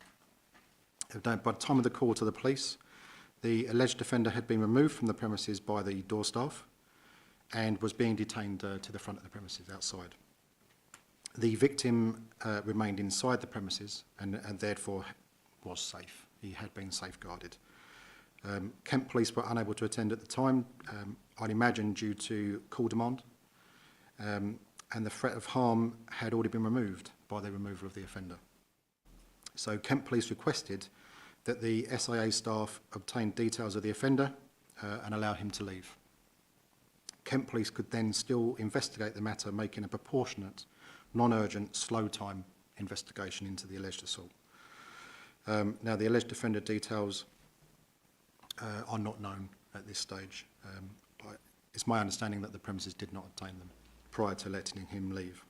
By the time of the call to the police, the alleged offender had been removed from the premises by the door staff and was being detained to the front of the premises outside. The victim remained inside the premises and therefore was safe. He had been safeguarded. Kent Police were unable to attend at the time, I'd imagine due to call demand, and the threat of harm had already been removed by the removal of the offender. So Kent Police requested that the SIA staff obtain details of the offender and allow him to leave. Kent Police could then still investigate the matter, making a proportionate, non-urgent, slow-time investigation into the alleged assault. Now, the alleged offender details are not known at this stage. It's my understanding that the premises did not obtain them prior to letting him leave.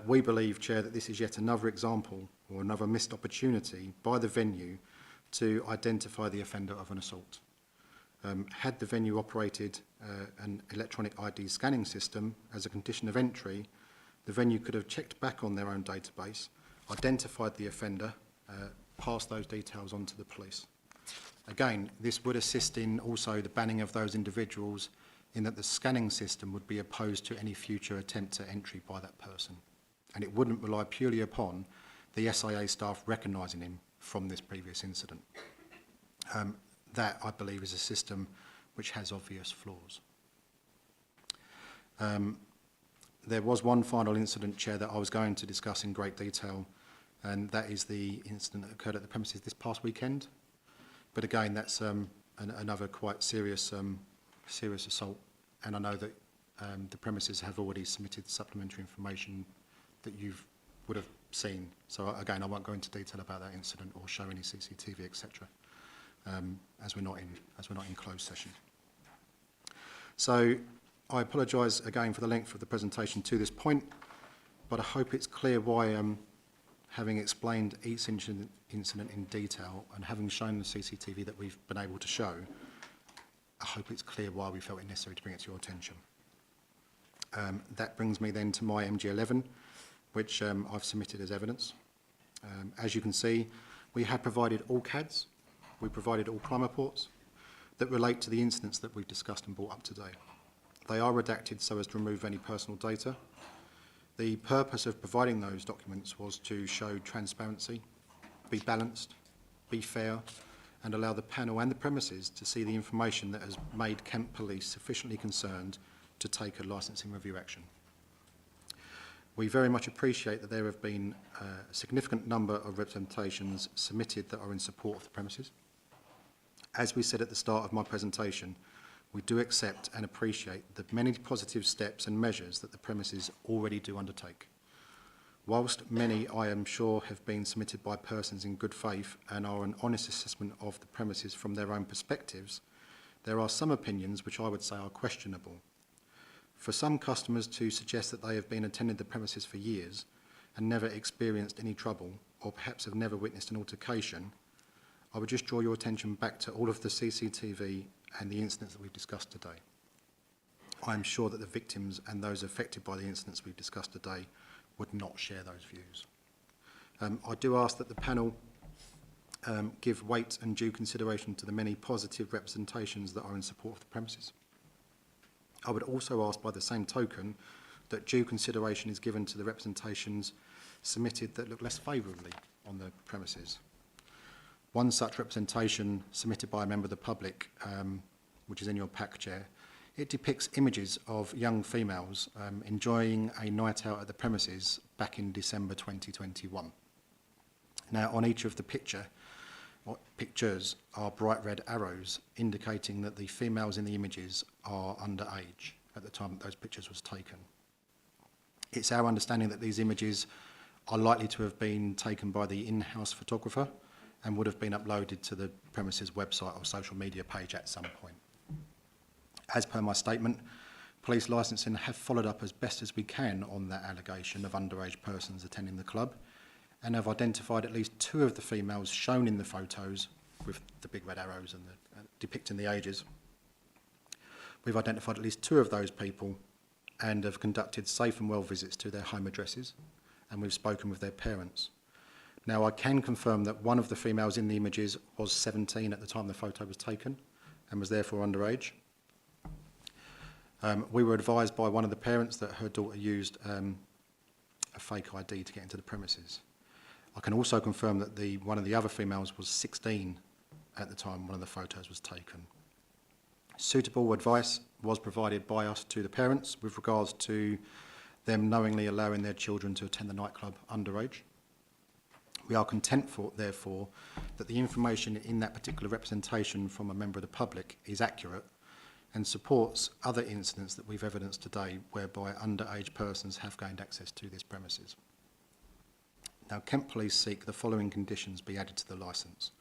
We believe, Chair, that this is yet another example or another missed opportunity by the venue to identify the offender of an assault. Had the venue operated an electronic ID scanning system as a condition of entry, the venue could have checked back on their own database, identified the offender, passed those details on to the police. Again, this would assist in also the banning of those individuals in that the scanning system would be opposed to any future attempt at entry by that person. And it wouldn't rely purely upon the SIA staff recognising him from this previous incident. That, I believe, is a system which has obvious flaws. There was one final incident, Chair, that I was going to discuss in great detail, and that is the incident that occurred at the premises this past weekend. But again, that's another quite serious assault, and I know that the premises have already submitted supplementary information that you would have seen. So again, I won't go into detail about that incident or show any CCTV, etc., as we're not in closed session. So I apologise again for the length of the presentation to this point, but I hope it's clear why, having explained each incident in detail and having shown the CCTV that we've been able to show, I hope it's clear why we felt it necessary to bring it to your attention. That brings me then to my MG11, which I've submitted as evidence. As you can see, we have provided all CADs, we provided all crime reports that relate to the incidents that we've discussed and brought up today. They are redacted so as to remove any personal data. The purpose of providing those documents was to show transparency, be balanced, be fair, and allow the panel and the premises to see the information that has made Kent Police sufficiently concerned to take a licensing review action. We very much appreciate that there have been a significant number of representations submitted that are in support of the premises. As we said at the start of my presentation, we do accept and appreciate the many positive steps and measures that the premises already do undertake. Whilst many, I am sure, have been submitted by persons in good faith and are an honest assessment of the premises from their own perspectives, there are some opinions which I would say are questionable. For some customers to suggest that they have been attending the premises for years and never experienced any trouble, or perhaps have never witnessed an altercation, I would just draw your attention back to all of the CCTV and the incidents that we've discussed today. I am sure that the victims and those affected by the incidents we've discussed today would not share those views. I do ask that the panel give weight and due consideration to the many positive representations that are in support of the premises. I would also ask, by the same token, that due consideration is given to the representations submitted that look less favourably on the premises. One such representation submitted by a member of the public, which is in your pack, Chair, it depicts images of young females enjoying a night out at the premises back in December 2021. Now, on each of the pictures are bright red arrows indicating that the females in the images are underage at the time that those pictures was taken. It's our understanding that these images are likely to have been taken by the in-house photographer and would have been uploaded to the premises website or social media page at some point. As per my statement, police licensing have followed up as best as we can on that allegation of underage persons attending the club, and have identified at least 2 of the females shown in the photos with the big red arrows and depicting the ages. We've identified at least 2 of those people and have conducted safe and well visits to their home addresses, and we've spoken with their parents. Now, I can confirm that one of the females in the images was 17 at the time the photo was taken and was therefore underage. We were advised by one of the parents that her daughter used a fake ID to get into the premises. I can also confirm that one of the other females was 16 at the time one of the photos was taken. Suitable advice was provided by us to the parents with regards to them knowingly allowing their children to attend the nightclub underage. We are content, therefore, that the information in that particular representation from a member of the public is accurate and supports other incidents that we've evidenced today whereby underage persons have gained access to this premises. Now, Kent Police seek the following conditions be added to the licence: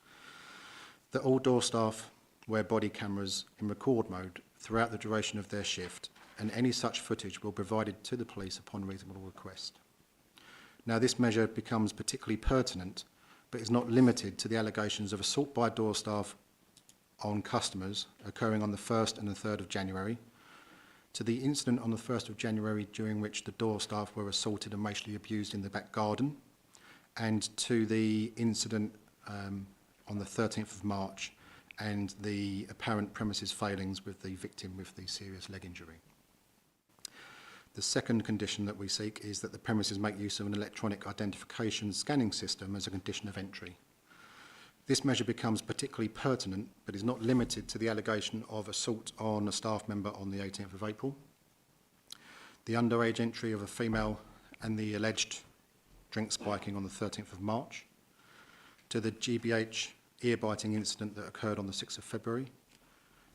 that all door staff wear body cameras in record mode throughout the duration of their shift, and any such footage will be provided to the police upon reasonable request. Now, this measure becomes particularly pertinent, but is not limited to the allegations of assault by door staff on customers occurring on the 1st and the 3rd of January, to the incident on the 1st of January during which the door staff were assaulted and racially abused in the back garden, and to the incident on the 13th of March and the apparent premises failings with the victim with the serious leg injury. The second condition that we seek is that the premises make use of an electronic identification scanning system as a condition of entry. This measure becomes particularly pertinent, but is not limited to the allegation of assault on a staff member on the 18th of April, the underage entry of a female and the alleged drink spiking on the 13th of March, to the GBH ear-biting incident that occurred on the 6th of February,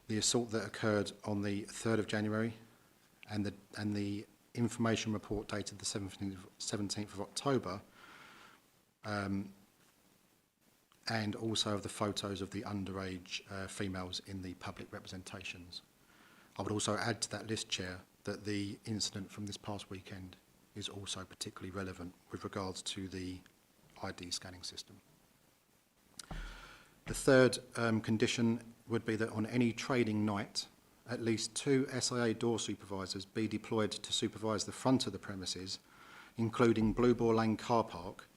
the assault that occurred on the 3rd of January, and the information report dated the 17th of October, and also of the photos of the underage females in the public representations. I would also add to that list, Chair, that the incident from this past weekend is also particularly relevant with regards to the ID scanning system. The third condition would be that on any trading night, at least 2 SIA door supervisors be deployed to supervise the front of the premises, including Blue Ball Lane car park,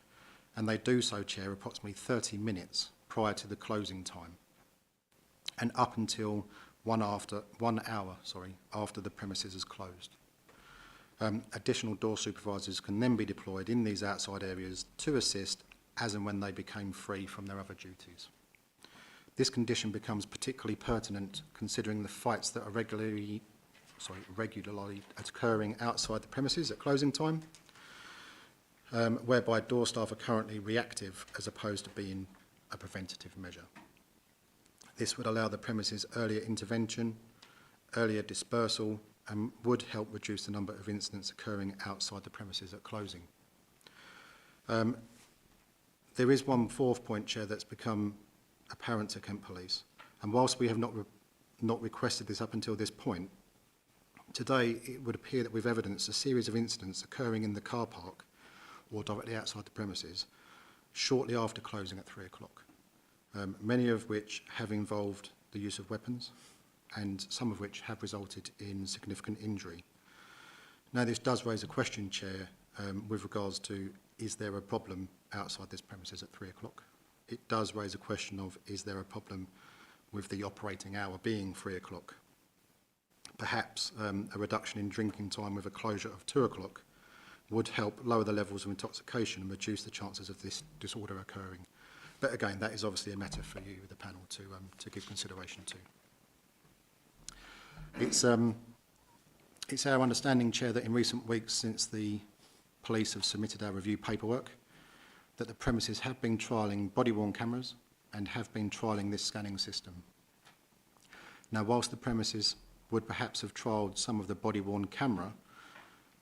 and they do so, Chair, approximately 30 minutes prior to the closing time, and up until 1 hour after the premises is closed. Additional door supervisors can then be deployed in these outside areas to assist as and when they became free from their other duties. This condition becomes particularly pertinent considering the fights that are regularly occurring outside the premises at closing time, whereby door staff are currently reactive as opposed to being a preventative measure. This would allow the premises earlier intervention, earlier dispersal, and would help reduce the number of incidents occurring outside the premises at closing. There is one fourth point, Chair, that's become apparent to Kent Police, and whilst we have not requested this up until this point, today it would appear that we've evidenced a series of incidents occurring in the car park or directly outside the premises shortly after closing at 3 o'clock, many of which have involved the use of weapons and some of which have resulted in significant injury. Now, this does raise a question, Chair, with regards to, is there a problem outside this premises at 3 o'clock? It does raise a question of, is there a problem with the operating hour being 3 o'clock? Perhaps a reduction in drinking time with a closure of 2 o'clock would help lower the levels of intoxication and reduce the chances of this disorder occurring. But again, that is obviously a matter for you, the panel, to give consideration to. It's our understanding, Chair, that in recent weeks since the police have submitted our review paperwork, that the premises have been trialling body-worn cameras and have been trialling this scanning system. Now, whilst the premises would perhaps have trialled some of the body-worn camera,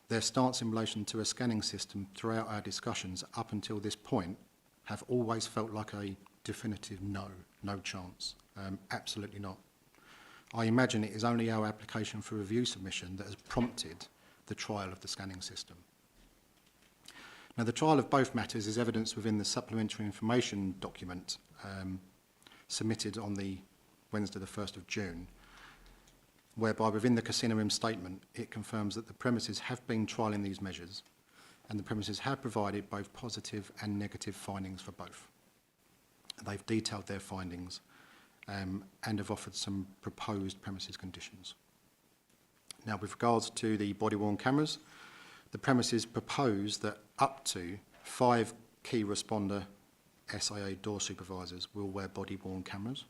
their stance in relation to a scanning system throughout our discussions up until this point have always felt like a definitive no chance. Absolutely not. I imagine it is only our application for review submission that has prompted the trial of the scanning system. Now, the trial of both matters is evidenced within the supplementary information document submitted on the Wednesday the 1st of June, whereby within the casino room statement it confirms that the premises have been trialling these measures and the premises have provided both positive and negative findings for both. They've detailed their findings and have offered some proposed premises conditions. Now, with regards to the body-worn cameras, the premises propose that up to 5 key responder SIA door supervisors will wear body-worn cameras.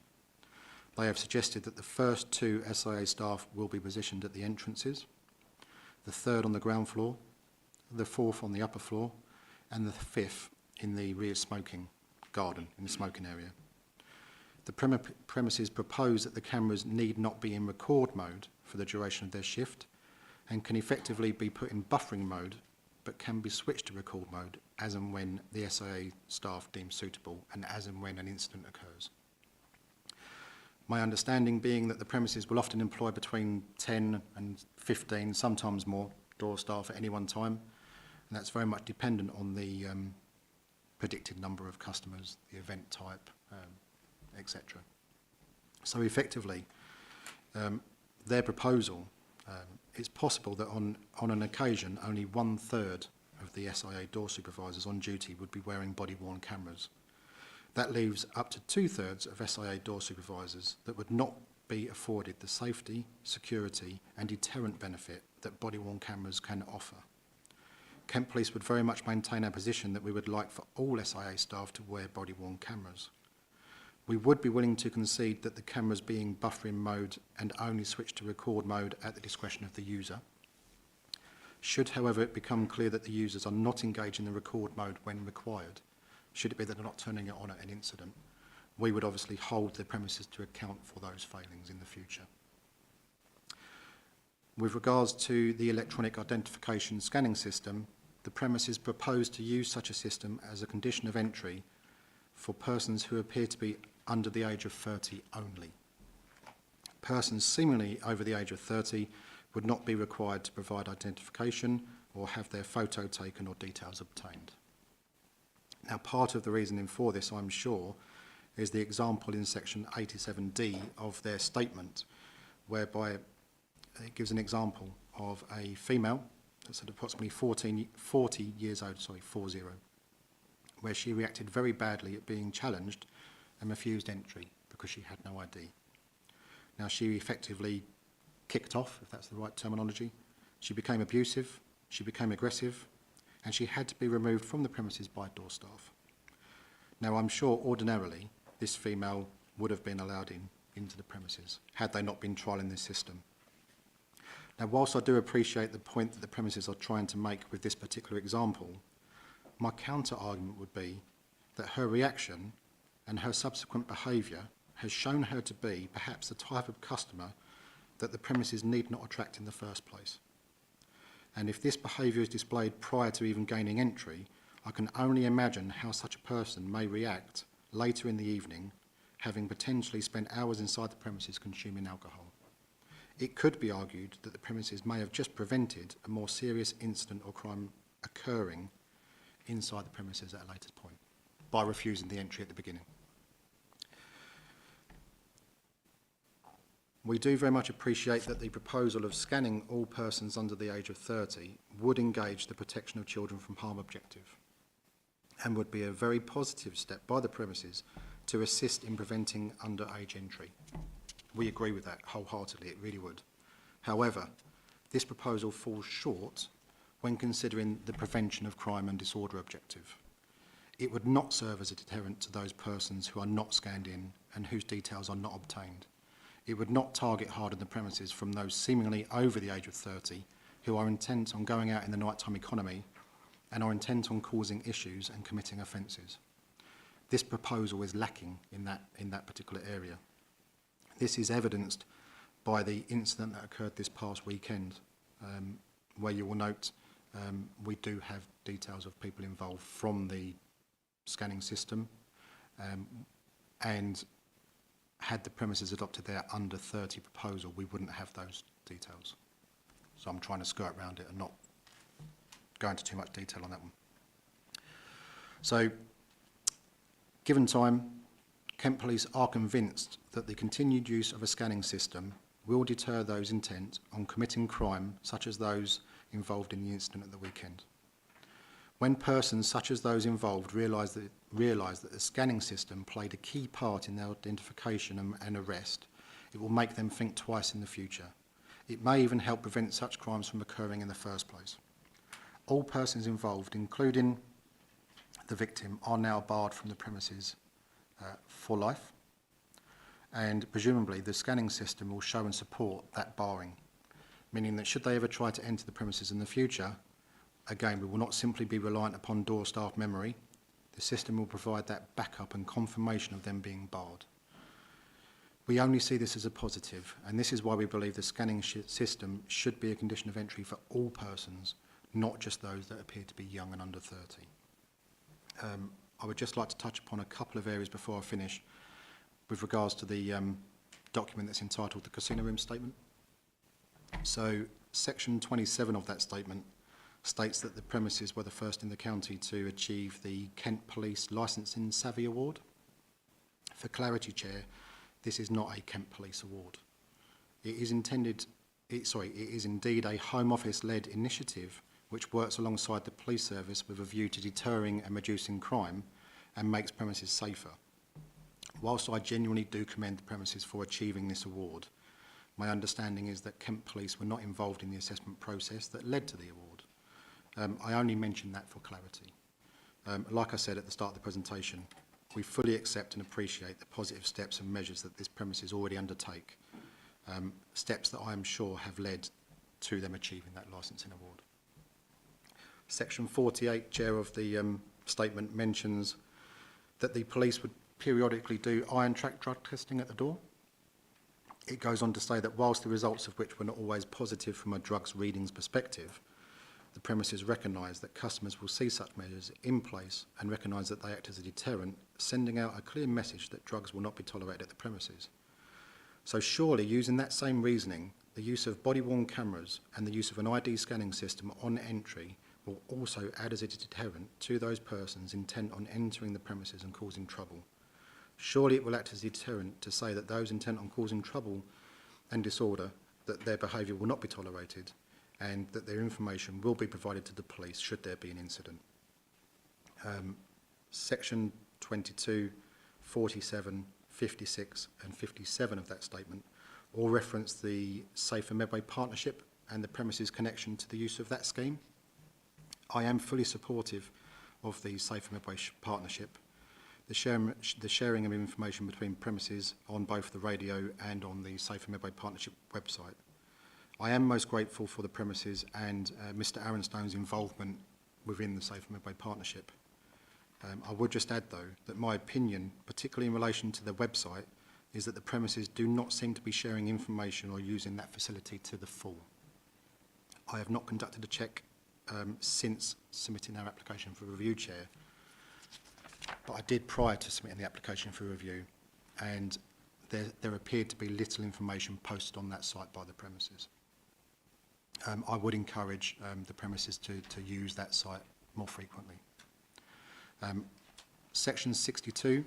They have suggested that the first 2 SIA staff will be positioned at the entrances, the 3rd on the ground floor, the 4th on the upper floor, and the 5th in the rear smoking garden, in the smoking area. The premises propose that the cameras need not be in record mode for the duration of their shift and can effectively be put in buffering mode, but can be switched to record mode as and when the SIA staff deem suitable and as and when an incident occurs. My understanding being that the premises will often employ between 10 and 15, sometimes more, door staff at any one time, and that's very much dependent on the predicted number of customers, the event type, etc. So effectively, their proposal, it's possible that on an occasion only 1/3 of the SIA door supervisors on duty would be wearing body-worn cameras. That leaves up to 2/3 of SIA door supervisors that would not be afforded the safety, security and deterrent benefit that body-worn cameras can offer. Kent Police would very much maintain our position that we would like for all SIA staff to wear body-worn cameras. We would be willing to concede that the cameras being buffering mode and only switch to record mode at the discretion of the user. Should, however, it become clear that the users are not engaged in the record mode when required, should it be that they're not turning it on at an incident, we would obviously hold the premises to account for those failings in the future. With regards to the electronic identification scanning system, the premises propose to use such a system as a condition of entry for persons who appear to be under the age of 30 only. Persons seemingly over the age of 30 would not be required to provide identification or have their photo taken or details obtained. Now, part of the reasoning for this, I'm sure, is the example in section 87D of their statement, whereby it gives an example of a female that's at approximately 40 years old, 40, where she reacted very badly at being challenged and refused entry because she had no ID. Now, she effectively kicked off, if that's the right terminology. She became abusive, she became aggressive, and she had to be removed from the premises by door staff. Now, I'm sure ordinarily this female would have been allowed into the premises had they not been trialling this system. Now, whilst I do appreciate the point that the premises are trying to make with this particular example, my counter-argument would be that her reaction and her subsequent behaviour has shown her to be perhaps the type of customer that the premises need not attract in the first place. And if this behaviour is displayed prior to even gaining entry, I can only imagine how such a person may react later in the evening, having potentially spent hours inside the premises consuming alcohol. It could be argued that the premises may have just prevented a more serious incident or crime occurring inside the premises at a later point by refusing the entry at the beginning. We do very much appreciate that the proposal of scanning all persons under the age of 30 would engage the protection of children from harm objective and would be a very positive step by the premises to assist in preventing underage entry. We agree with that wholeheartedly, it really would. However, this proposal falls short when considering the prevention of crime and disorder objective. It would not serve as a deterrent to those persons who are not scanned in and whose details are not obtained. It would not target harder the premises from those seemingly over the age of 30 who are intent on going out in the nighttime economy and are intent on causing issues and committing offences. This proposal is lacking in that particular area. This is evidenced by the incident that occurred this past weekend, where you will note we do have details of people involved from the scanning system, and had the premises adopted their under 30 proposal, we wouldn't have those details. So I'm trying to skirt around it and not go into too much detail on that one. So, given time, Kent Police are convinced that the continued use of a scanning system will deter those intent on committing crime, such as those involved in the incident at the weekend. When persons such as those involved realise that the scanning system played a key part in their identification and arrest, it will make them think twice in the future. It may even help prevent such crimes from occurring in the first place. All persons involved, including the victim, are now barred from the premises for life, and presumably the scanning system will show and support that barring, meaning that should they ever try to enter the premises in the future, again, we will not simply be reliant upon door staff memory. The system will provide that backup and confirmation of them being barred. We only see this as a positive, and this is why we believe the scanning system should be a condition of entry for all persons, not just those that appear to be young and under 30. I would just like to touch upon a couple of areas before I finish with regards to the document that's entitled the Casino Room Statement. So section 27 of that statement states that the premises were the first in the county to achieve the Kent Police Licensing Savvy Award. For clarity, Chair, this is not a Kent Police Award. It is indeed a Home Office-led initiative which works alongside the police service with a view to deterring and reducing crime and makes premises safer. Whilst I genuinely do commend the premises for achieving this award, my understanding is that Kent Police were not involved in the assessment process that led to the award. I only mention that for clarity. Like I said at the start of the presentation, we fully accept and appreciate the positive steps and measures that this premises already undertake, steps that I am sure have led to them achieving that licensing award. Section 48, Chair, of the statement mentions that the police would periodically do iron track drug testing at the door. It goes on to say that whilst the results of which were not always positive from a drugs readings perspective, the premises recognise that customers will see such measures in place and recognise that they act as a deterrent, sending out a clear message that drugs will not be tolerated at the premises. So surely, using that same reasoning, the use of body-worn cameras and the use of an ID scanning system on entry will also add as a deterrent to those persons intent on entering the premises and causing trouble. Surely it will act as a deterrent to say that those intent on causing trouble and disorder, that their behaviour will not be tolerated and that their information will be provided to the police should there be an incident. Section 22, 47, 56 and 57 of that statement all reference the Safer Medway partnership and the premises connection to the use of that scheme. I am fully supportive of the Safer Medway partnership. The sharing of information between premises on both the radio and on the Safer Medway partnership website. I am most grateful for the premises and Mr Aaron Stone's involvement within the Safer Medway partnership. I would just add though that my opinion, particularly in relation to the website, is that the premises do not seem to be sharing information or using that facility to the full. I have not conducted a check since submitting our application for review, Chair, but I did prior to submitting the application for review, and there appeared to be little information posted on that site by the premises. I would encourage the premises to use that site more frequently. Section 62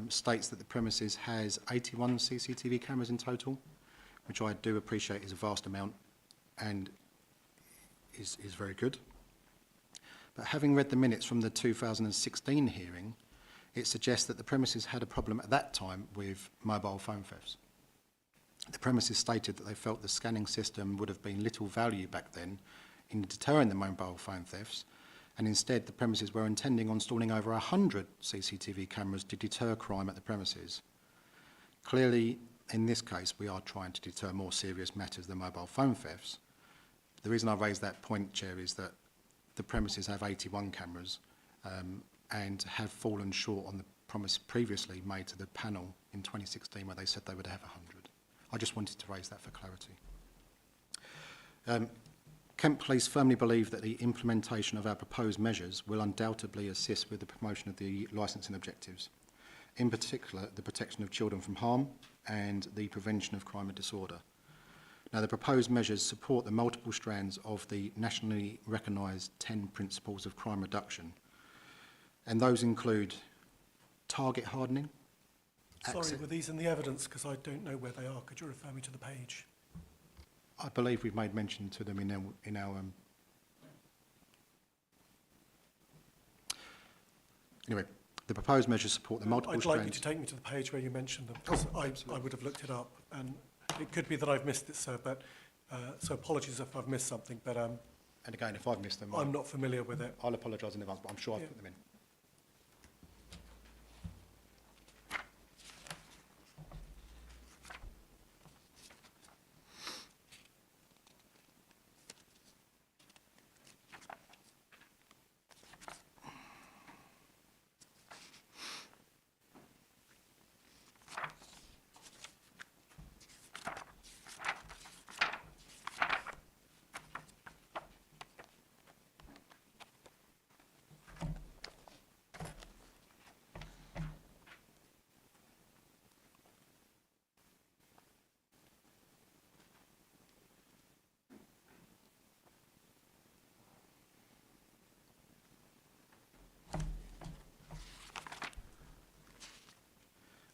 states that the premises has 81 CCTV cameras in total, which I do appreciate is a vast amount and is very good. But having read the minutes from the 2016 hearing, it suggests that the premises had a problem at that time with mobile phone thefts. The premises stated that they felt the scanning system would have been little value back then in deterring the mobile phone thefts, and instead the premises were intending on installing over 100 CCTV cameras to deter crime at the premises. Clearly, in this case, we are trying to deter more serious matters than mobile phone thefts. The reason I raise that point, Chair, is that the premises have 81 cameras and have fallen short on the promise previously made to the panel in 2016 where they said they would have 100. I just wanted to raise that for clarity. Kent Police firmly believe that the implementation of our proposed measures will undoubtedly assist with the promotion of the licensing objectives, in particular the protection of children from harm and the prevention of crime and disorder. Now, the proposed measures support the multiple strands of the nationally recognised 10 principles of crime reduction, and those include target hardening. Sorry, were these in the evidence? Because I don't know where they are. Could you refer me to the page? I believe we've made mention to them in our anyway, the proposed measures support the multiple strands. I'd like you to take me to the page where you mentioned them, because I would have looked it up, and it could be that I've missed it, sir, but so apologies if I've missed something, but and again, if I've missed them, I'm not familiar with it. I'll apologise in advance, but I'm sure I've put them in.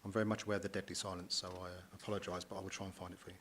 I'm very much aware of the deadly silence, so I apologise, but I will try and find it for you.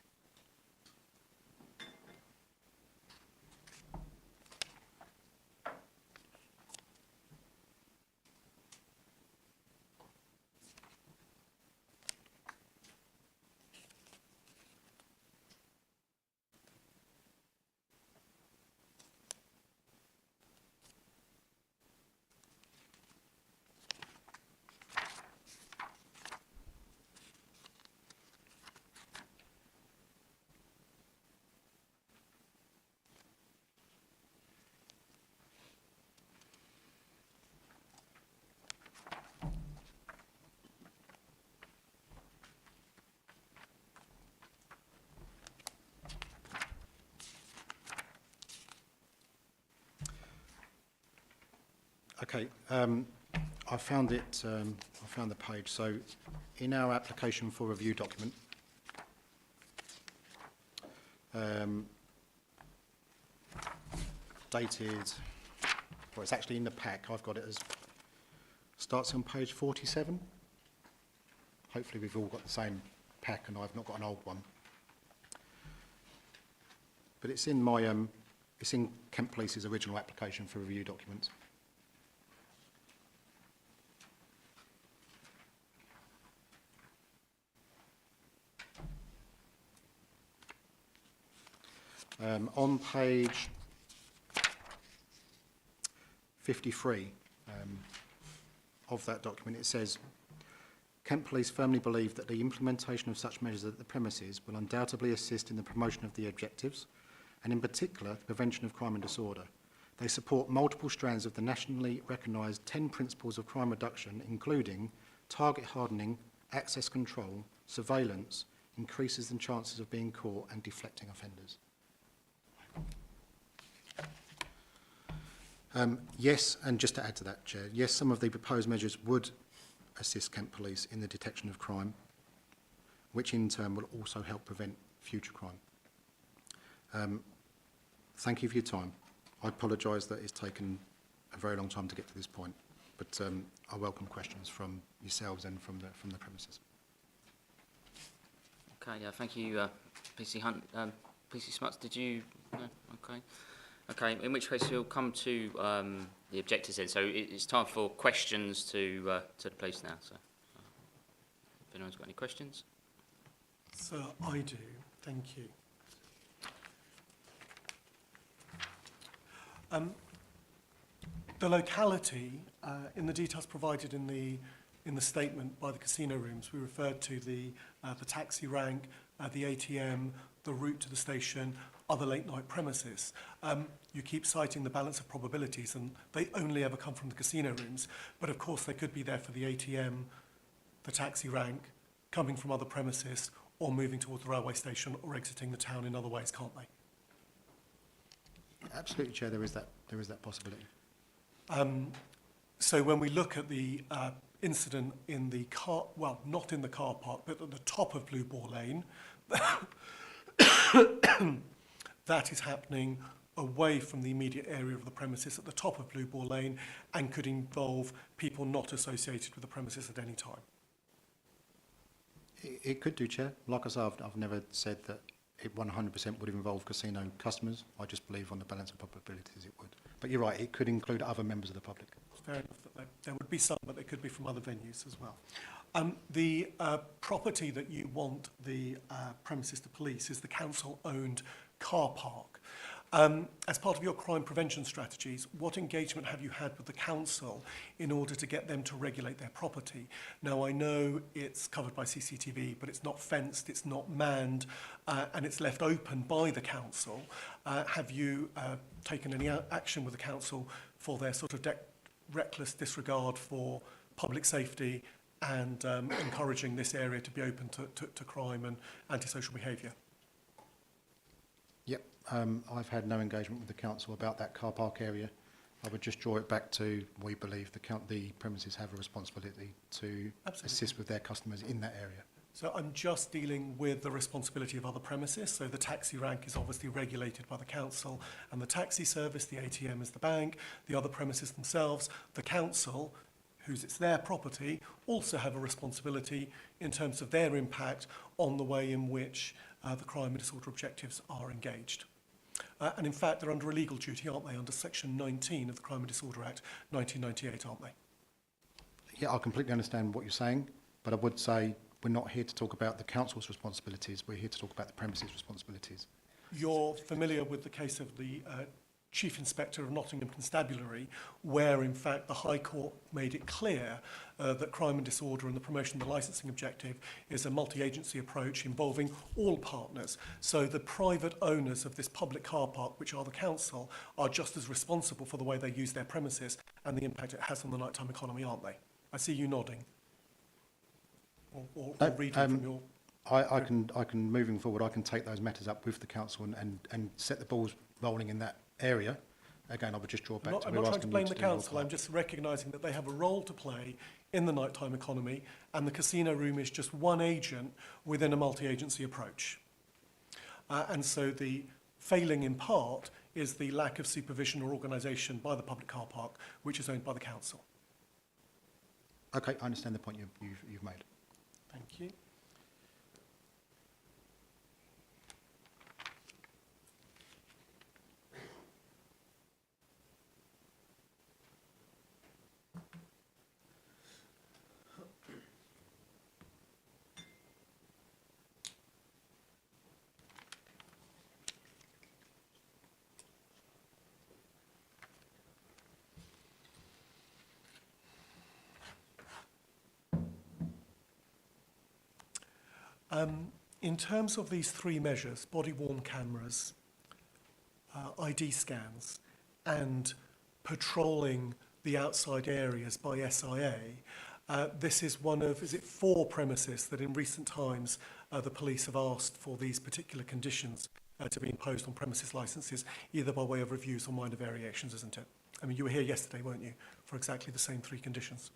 Okay, I found it. I found the page. So, in our application for review document, dated, well, it's actually in the pack. I've got it as, starts on page 47. Hopefully we've all got the same pack and I've not got an old one. But it's in my, it's in Kent Police's original application for review documents. On page 53 of that document, it says, Kent Police firmly believe that the implementation of such measures at the premises will undoubtedly assist in the promotion of the objectives, and in particular, the prevention of crime and disorder. They support multiple strands of the nationally recognised 10 principles of crime reduction, including target hardening, access control, surveillance, increases in chances of being caught, and deflecting offenders. Yes, and just to add to that, Chair, yes, some of the proposed measures would assist Kent Police in the detection of crime, which in turn will also help prevent future crime. Thank you for your time. I apologise that it's taken a very long time to get to this point, but I welcome questions from yourselves and from the premises. Okay, thank you, PC Hunt. PC Smuts, did you? No? Okay. Okay, in which case we'll come to the objectives then. So it's time for questions to the police now. So if anyone's got any questions. So I do, thank you. The locality, in the details provided in the statement by the casino rooms, we referred to the taxi rank, the ATM, the route to the station, other late night premises. You keep citing the balance of probabilities, and they only ever come from the casino rooms, but of course they could be there for the ATM, the taxi rank, coming from other premises, or moving towards the railway station, or exiting the town in other ways, can't they? Absolutely, Chair, there is that possibility. So when we look at the incident in the car, well, not in the car park, but at the top of Blue Ball Lane, that is happening away from the immediate area of the premises at the top of Blue Ball Lane and could involve people not associated with the premises at any time. It could do, Chair. Like I said, I've never said that it 100% would involve casino customers. I just believe on the balance of probabilities it would. But you're right, it could include other members of the public. Fair enough that there would be some, but they could be from other venues as well. The property that you want the premises to police is the council-owned car park. As part of your crime prevention strategies, what engagement have you had with the council in order to get them to regulate their property? Now, I know it's covered by CCTV, but it's not fenced, it's not manned, and it's left open by the council. Have you taken any action with the council for their sort of reckless disregard for public safety and encouraging this area to be open to crime and antisocial behaviour? Yep, I've had no engagement with the council about that car park area. I would just draw it back to, we believe the premises have a responsibility to assist with their customers in that area. So I'm just dealing with the responsibility of other premises. So the taxi rank is obviously regulated by the council, and the taxi service, the ATM is the bank, the other premises themselves, the council, it's their property, also have a responsibility in terms of their impact on the way in which the crime and disorder objectives are engaged. And in fact, they're under a legal duty, aren't they, under Section 19 of the Crime and Disorder Act 1998, aren't they? Yeah, I completely understand what you're saying, but I would say we're not here to talk about the council's responsibilities, we're here to talk about the premises' responsibilities. You're familiar with the case of the Chief Inspector of Nottingham Constabulary, where in fact the High Court made it clear that crime and disorder and the promotion of the licensing objective is a multi-agency approach involving all partners. So the private owners of this public car park, which are the council, are just as responsible for the way they use their premises and the impact it has on the nighttime economy, aren't they? I see you nodding. Or reading from your... I can, moving forward, I can take those matters up with the council and set the balls rolling in that area. Again, I would just draw back to... I'm not trying to blame the council, I'm just recognising that they have a role to play in the nighttime economy, and the casino room is just one agent within a multi-agency approach. And so the failing in part is the lack of supervision or organisation by the public car park, which is owned by the council. Okay, I understand the point you've made. Thank you. In terms of these three measures, body-worn cameras, ID scans, and patrolling the outside areas by SIA, this is one of, is it 4 premises that in recent times the police have asked for these particular conditions to be imposed on premises licences, either by way of reviews or minor variations, isn't it? I mean, you were here yesterday, weren't you, for exactly the same 3 conditions?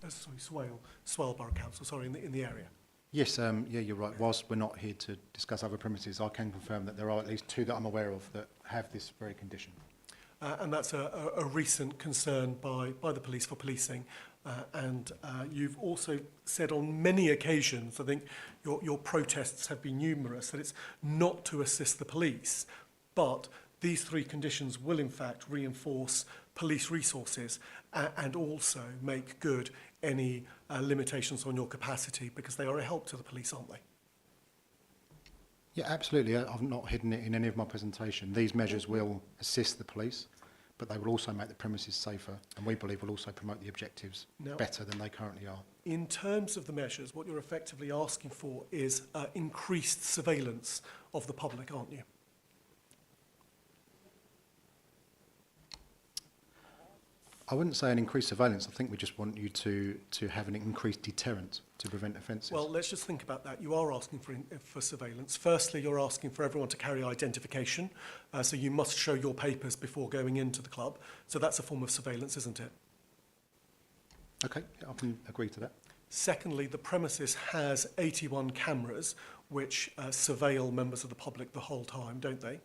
Swale Borough Council, sorry, in the area. Yes, yeah, you're right. Whilst we're not here to discuss other premises, I can confirm that there are at least 2 that I'm aware of that have this very condition. And that's a recent concern by the police for policing. And you've also said on many occasions, I think your protests have been numerous, that it's not to assist the police, but these 3 conditions will in fact reinforce police resources and also make good any limitations on your capacity, because they are a help to the police, aren't they? Yeah, absolutely. I've not hidden it in any of my presentation. These measures will assist the police, but they will also make the premises safer, and we believe will also promote the objectives better than they currently are. In terms of the measures, what you're effectively asking for is increased surveillance of the public, aren't you? I wouldn't say an increased surveillance. I think we just want you to have an increased deterrent to prevent offences. Well, let's just think about that. You are asking for surveillance. Firstly, you're asking for everyone to carry identification, so you must show your papers before going into the club. So that's a form of surveillance, isn't it? Okay, I can agree to that. Secondly, the premises has 81 cameras which surveil members of the public the whole time, don't they?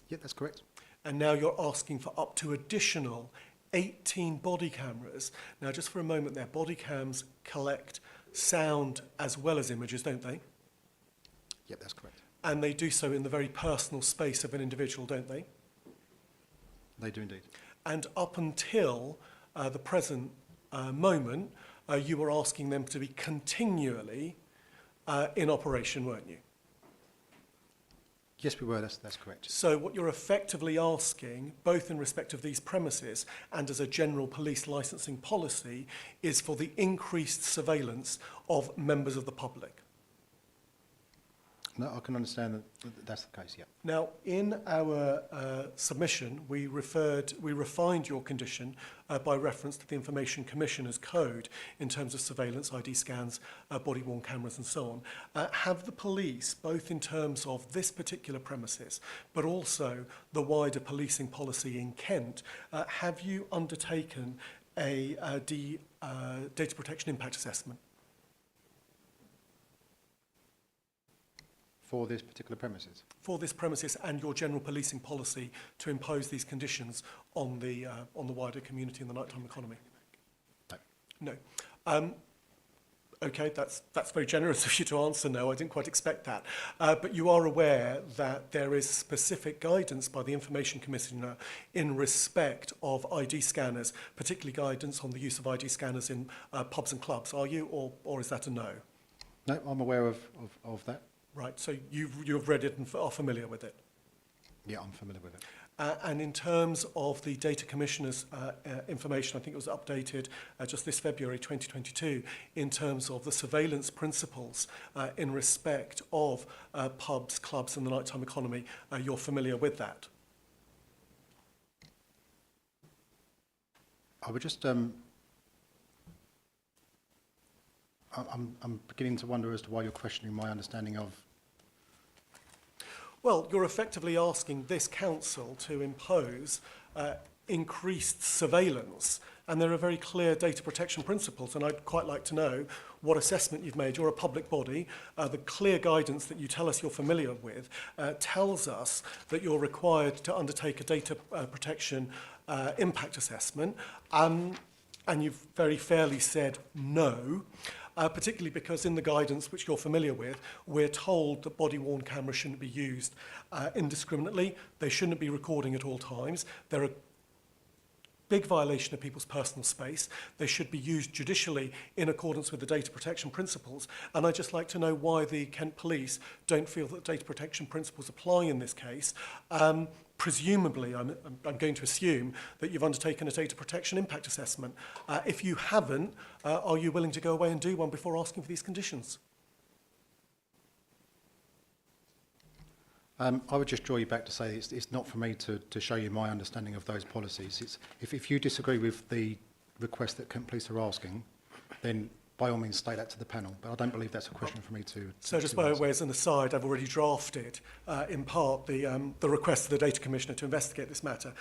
Yeah, that's correct. And now you're asking for up to additional 18 body cameras. Now, just for a moment there, body cams collect sound as well as images, don't they? Yep, that's correct. And they do so in the very personal space of an individual, don't they? They do indeed. And up until the present moment, you were asking them to be continually in operation, weren't you? Yes, we were. That's correct. So what you're effectively asking, both in respect of these premises and as a general police licensing policy, is for the increased surveillance of members of the public. No, I can understand that that's the case, yeah. Now, in our submission, we refined your condition by reference to the Information Commissioner's Code in terms of surveillance, ID scans, body-worn cameras and so on. Have the police, both in terms of this particular premises, but also the wider policing policy in Kent, have you undertaken a data protection impact assessment? For this particular premises? For this premises and your general policing policy to impose these conditions on the wider community and the nighttime economy? No. No. Okay, that's very generous of you to answer no. I didn't quite expect that. But you are aware that there is specific guidance by the Information Commissioner in respect of ID scanners, particularly guidance on the use of ID scanners in pubs and clubs. Are you, or is that a no? No, I'm aware of that. Right, so you've read it and are familiar with it? Yeah, I'm familiar with it. And in terms of the Data Commissioner's information, I think it was updated just this February 2022, in terms of the surveillance principles in respect of pubs, clubs and the nighttime economy, you're familiar with that? I would just... I'm beginning to wonder as to why you're questioning my understanding of... Well, you're effectively asking this council to impose increased surveillance, and there are very clear data protection principles, and I'd quite like to know what assessment you've made. You're a public body. The clear guidance that you tell us you're familiar with tells us that you're required to undertake a data protection impact assessment. And you've very fairly said no, particularly because in the guidance which you're familiar with, we're told that body-worn cameras shouldn't be used indiscriminately. They shouldn't be recording at all times. They're a big violation of people's personal space. They should be used judicially in accordance with the data protection principles. And I'd just like to know why the Kent Police don't feel that data protection principles apply in this case. Presumably, I'm going to assume that you've undertaken a data protection impact assessment. If you haven't, are you willing to go away and do one before asking for these conditions? I would just draw you back to say it's not for me to show you my understanding of those policies. If you disagree with the request that Kent Police are asking, then by all means state that to the panel. But I don't believe that's a question for me to So just by way as an aside, I've already drafted, in part, the request of the Data Commissioner to investigate this matter.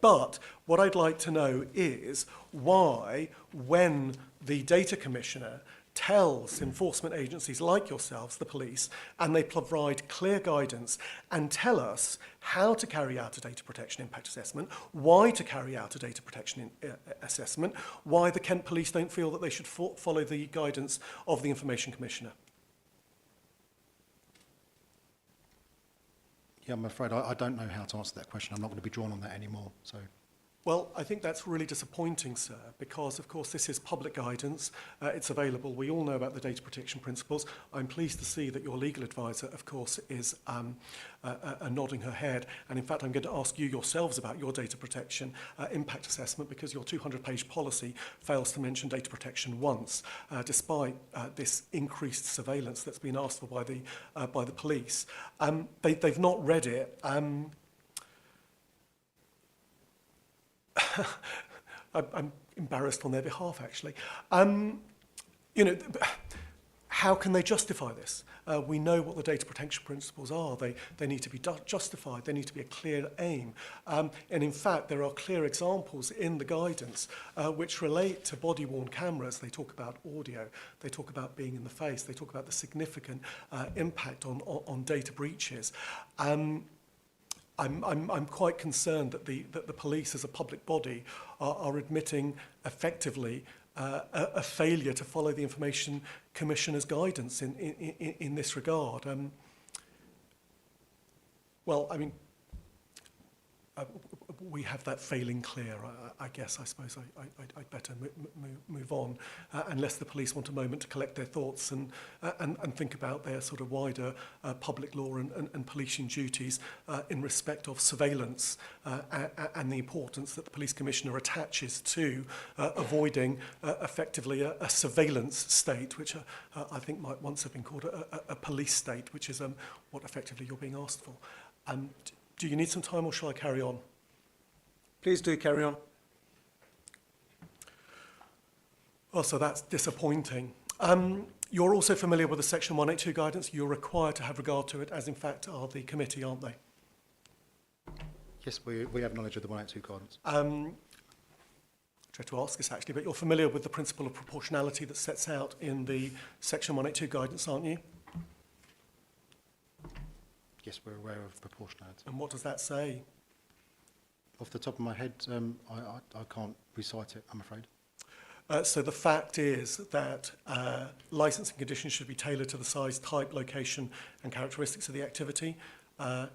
But what I'd like to know is why, when the Data Commissioner tells enforcement agencies like yourselves, the police, and they provide clear guidance and tell us how to carry out a data protection impact assessment, why to carry out a data protection assessment, why the Kent Police don't feel that they should follow the guidance of the Information Commissioner. Yeah, I'm afraid I don't know how to answer that question. I'm not going to be drawn on that anymore. So. Well, I think that's really disappointing, sir, because, of course, this is public guidance. It's available. We all know about the data protection principles. I'm pleased to see that your legal advisor, of course, is nodding her head. And, in fact, I'm going to ask you yourselves about your data protection impact assessment because your 200-page policy fails to mention data protection once, despite this increased surveillance that's been asked for by the police. They've not read it. I'm embarrassed on their behalf, actually. You know, how can they justify this? We know what the data protection principles are. They need to be justified. They need to be a clear aim. And in fact, there are clear examples in the guidance which relate to body-worn cameras. They talk about audio. They talk about being in the face. They talk about the significant impact on data breaches. I'm quite concerned that the police as a public body are admitting effectively a failure to follow the Information Commissioner's guidance in this regard. Well, I mean, we have that failing clear. I guess, I suppose I'd better move on, unless the police want a moment to collect their thoughts and think about their sort of wider public law and policing duties in respect of surveillance and the importance that the Police Commissioner attaches to avoiding effectively a surveillance state, which I think might once have been called a police state, which is what effectively you're being asked for. Do you need some time or shall I carry on? Please do carry on. Oh, so that's disappointing. You're also familiar with the Section 182 guidance. You're required to have regard to it, as in fact are the committee, aren't they? Yes, we have knowledge of the 182 guidance. I tried to ask this actually, but you're familiar with the principle of proportionality that sets out in the Section 182 guidance, aren't you? Yes, we're aware of proportionality. And what does that say? Off the top of my head, I can't recite it, I'm afraid. So the fact is that licensing conditions should be tailored to the size, type, location and characteristics of the activity.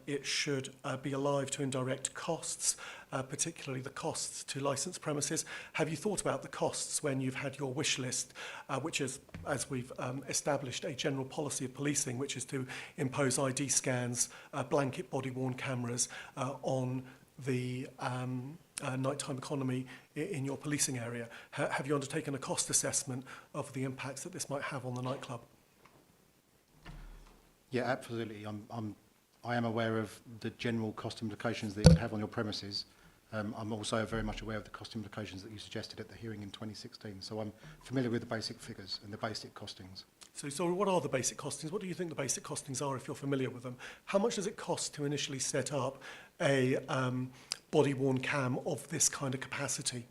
It should be alive to indirect costs, particularly the costs to licensed premises. Have you thought about the costs when you've had your wish list, which is, as we've established, a general policy of policing, which is to impose ID scans, blanket body-worn cameras on the nighttime economy in your policing area? Have you undertaken a cost assessment of the impacts that this might have on the nightclub? Yeah, absolutely. I am aware of the general cost implications that it would have on your premises. I'm also very much aware of the cost implications that you suggested at the hearing in 2016. So I'm familiar with the basic figures and the basic costings. So, sorry, what are the basic costings? What do you think the basic costings are if you're familiar with them? How much does it cost to initially set up a body-worn cam of this kind of capacity?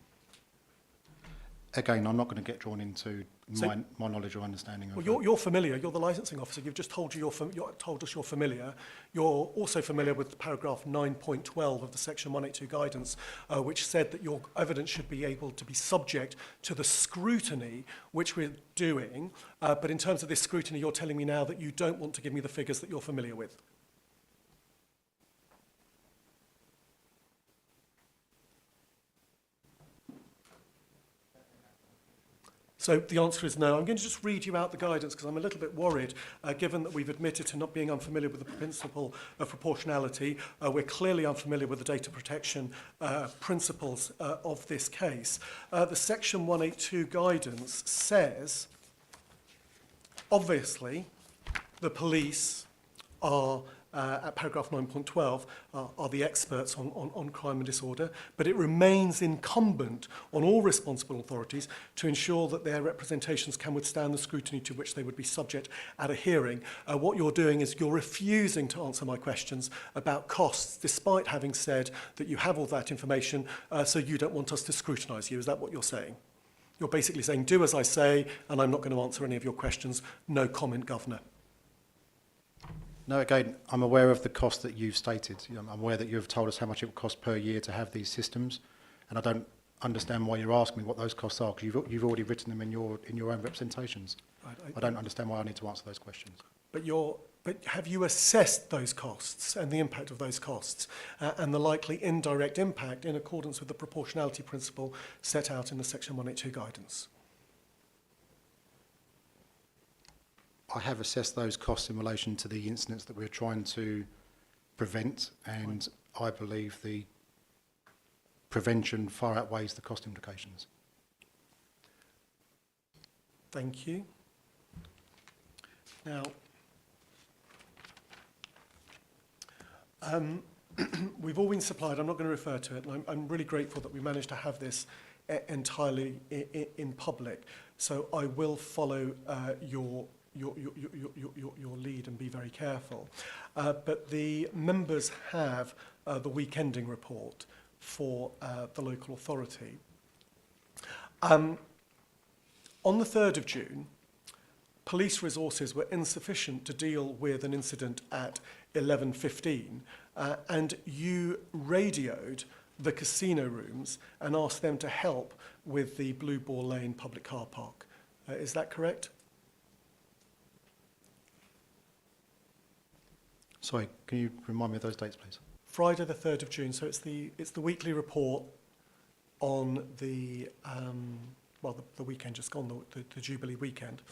Again, I'm not going to get drawn into So- my knowledge or understanding of Well, you're familiar. You're the licensing officer. You've just told told us you're familiar. You're also familiar with paragraph 9.12 of the section 182 guidance, which said that your evidence should be able to be subject to the scrutiny which we're doing. But in terms of this scrutiny, you're telling me now that you don't want to give me the figures that you're familiar with. So the answer is no. I'm going to just read you out the guidance because I'm a little bit worried, given that we've admitted to not being unfamiliar with the principle of proportionality. We're clearly unfamiliar with the data protection principles of this case. The Section 182 guidance says, obviously, the police are, at paragraph 9.12, are the experts on crime and disorder, but it remains incumbent on all responsible authorities to ensure that their representations can withstand the scrutiny to which they would be subject at a hearing. What you're doing is you're refusing to answer my questions about costs, despite having said that you have all that information, so you don't want us to scrutinise you. Is that what you're saying? You're basically saying, do as I say, and I'm not going to answer any of your questions. No comment, Governor. No, again, I'm aware of the cost that you've stated. I'm aware that you've told us how much it would cost per year to have these systems, and I don't understand why you're asking me what those costs are, because you've already written them in your own representations. I don't understand why I need to answer those questions. But have you assessed those costs and the impact of those costs and the likely indirect impact in accordance with the proportionality principle set out in the Section 182 guidance? I have assessed those costs in relation to the incidents that we're trying to prevent, and I believe the prevention far outweighs the cost implications. Thank you. Now, we've all been supplied, I'm not going to refer to it, and I'm really grateful that we managed to have this entirely in public. So I will follow your lead and be very careful. But the members have the weekending report for the local authority. On the 3rd of June, police resources were insufficient to deal with an incident at 11:15, and you radioed the casino rooms and asked them to help with the Blue Ball Lane public car park. Is that correct? Sorry, can you remind me of those dates, please? Friday the 3rd of June, so it's the weekly report on the, the weekend just gone, the Jubilee weekend.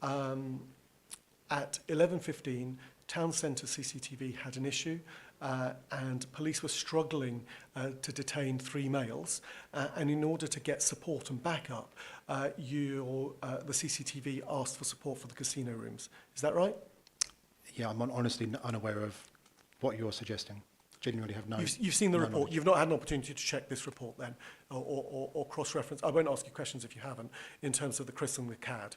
At 11:15, Town Centre CCTV had an issue and police were struggling to detain 3 males, and in order to get support and backup, the CCTV asked for support for the casino rooms. Is that right? Yeah, I'm honestly unaware of what you're suggesting. Genuinely have no... You've seen the no report. knowledge. You've not had an opportunity to check this report then, or cross-reference. I won't ask you questions if you haven't, in terms of the Chris and the CAD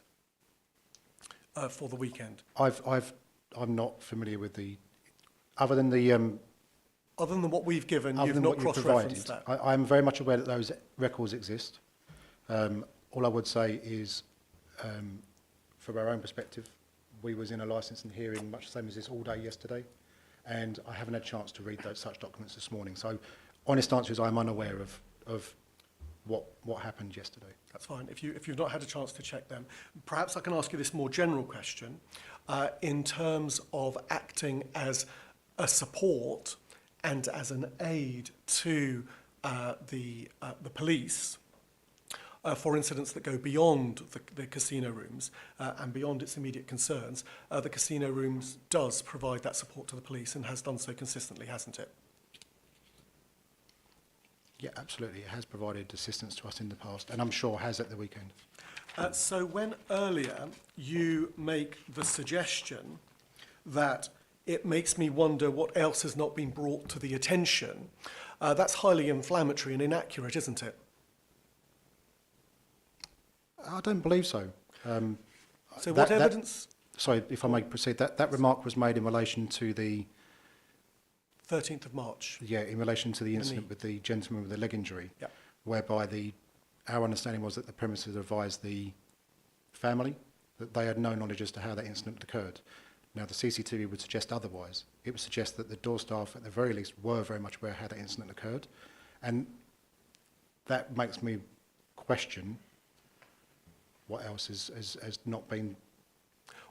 for the weekend. I'm not familiar with the... Other than the... Other than what we've given, other you've than not what you've cross-referenced provided, that. I'm very much aware that those records exist. All I would say is, from our own perspective, we was in a licensing hearing much the same as this all day yesterday, and I haven't had a chance to read such documents this morning. So, honest answer is I'm unaware of what happened yesterday. That's fine. If you've not had a chance to check them, perhaps I can ask you this more general question. In terms of acting as a support and as an aid to the police, for incidents that go beyond the casino rooms and beyond its immediate concerns, the casino rooms does provide that support to the police and has done so consistently, hasn't it? Yeah, absolutely. It has provided assistance to us in the past, and I'm sure has at the weekend. So when earlier you make the suggestion that it makes me wonder what else has not been brought to the attention, that's highly inflammatory and inaccurate, isn't it? I don't believe so. So what evidence? Sorry, if I may proceed. That remark was made in relation to the 13th of March. Yeah, in relation to the incident with the gentleman with the leg injury, yeah, whereby the our understanding was that the premises advised the family that they had no knowledge as to how that incident occurred. Now, the CCTV would suggest otherwise. It would suggest that the door staff, at the very least, were very much aware how that incident occurred. And that makes me question what else has not been...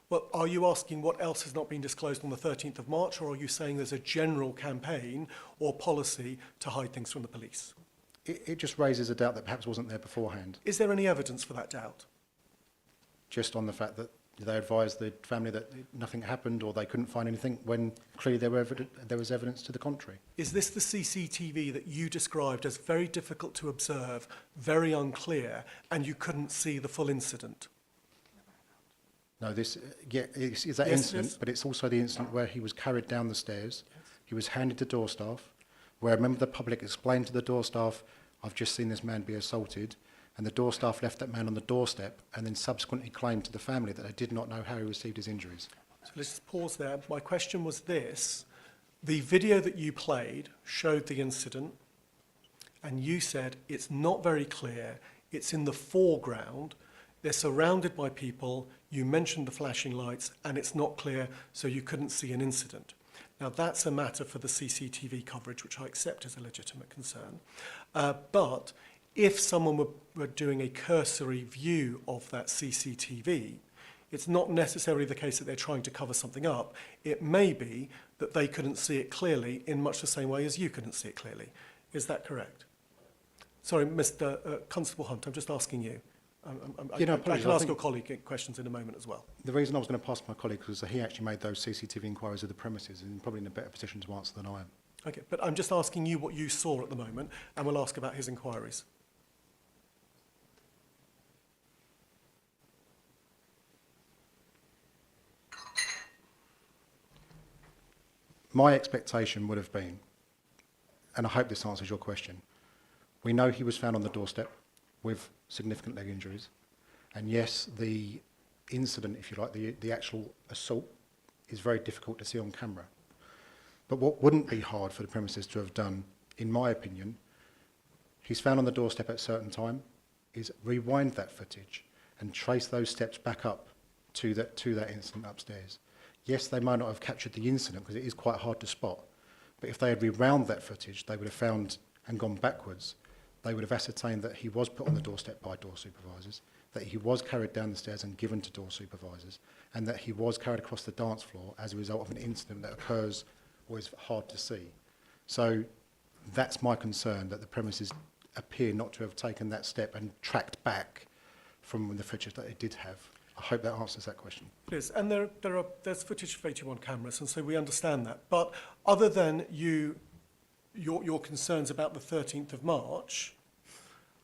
Well, are you asking what else has not been disclosed on the 13th of March, or are you saying there's a general campaign or policy to hide things from the police? It just raises a doubt that perhaps wasn't there beforehand. Is there any evidence for that doubt? Just on the fact that they advised the family that nothing happened or they couldn't find anything when clearly there was evidence to the contrary. Is this the CCTV that you described as very difficult to observe, very unclear, and you couldn't see the full incident? No, this is that incident, but it's also the incident where he was carried down the stairs, he was handed to door staff, where a member of the public explained to the door staff, I've just seen this man be assaulted, and the door staff left that man on the doorstep and then subsequently claimed to the family that they did not know how he received his injuries. So let's just pause there. My question was this. The video that you played showed the incident, and you said it's not very clear, it's in the foreground, they're surrounded by people, you mentioned the flashing lights, and it's not clear, so you couldn't see an incident. Now, that's a matter for the CCTV coverage, which I accept as a legitimate concern. But if someone were doing a cursory view of that CCTV, it's not necessarily the case that they're trying to cover something up. It may be that they couldn't see it clearly in much the same way as you couldn't see it clearly. Is that correct? Sorry, Mr. Constable Hunt, I'm just asking you. I can ask your colleague questions in a moment as well. The reason I was going to pass my colleague was that he actually made those CCTV inquiries of the premises and probably in a better position to answer than I am. Okay, but I'm just asking you what you saw at the moment, and we'll ask about his inquiries. My expectation would have been, and I hope this answers your question, we know he was found on the doorstep with significant leg injuries. And yes, the incident, if you like, the actual assault is very difficult to see on camera. But what wouldn't be hard for the premises to have done, in my opinion, he's found on the doorstep at a certain time, is rewind that footage and trace those steps back up to that incident upstairs. Yes, they might not have captured the incident because it is quite hard to spot. But if they had rewound that footage, they would have found and gone backwards. They would have ascertained that he was put on the doorstep by door supervisors, that he was carried down the stairs and given to door supervisors, and that he was carried across the dance floor as a result of an incident that occurs or is hard to see. So that's my concern, that the premises appear not to have taken that step and tracked back from the footage that they did have. I hope that answers that question. It is, and there's footage of 81 cameras, and so we understand that. But other than your concerns about the 13th of March,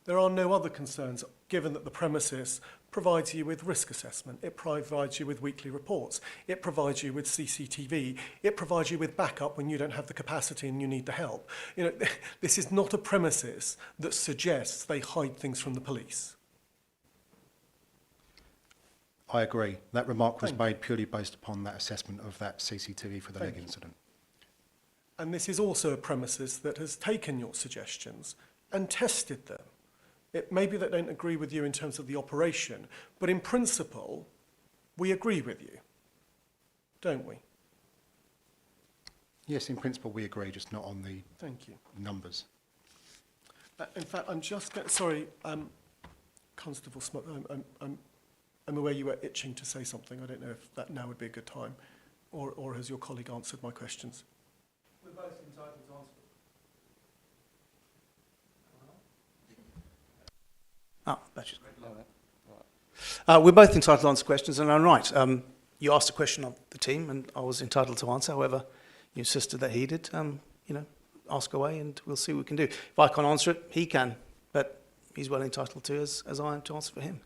there are no other concerns, given that the premises provides you with risk assessment, it provides you with weekly reports, it provides you with CCTV, it provides you with backup when you don't have the capacity and you need the help. You know, this is not a premises that suggests they hide things from the police. I agree. That remark was made purely based upon that assessment of that CCTV for the leg incident. And this is also a premises that has taken your suggestions and tested them. It may be that they don't agree with you in terms of the operation, but in principle, we agree with you, don't we? Yes, in principle we agree, just not on the numbers. In fact, I'm just going... Sorry, Constable Smith, I'm aware you were itching to say something. I don't know if that now would be a good time, or has your colleague answered my questions? We're both entitled to answer. We're both entitled to answer questions, and I'm right. You asked a question of the team, and I was entitled to answer. However, you insisted that he did. Ask away, and we'll see what we can do. If I can't answer it, he can, but he's well entitled to, as I am, to answer for him.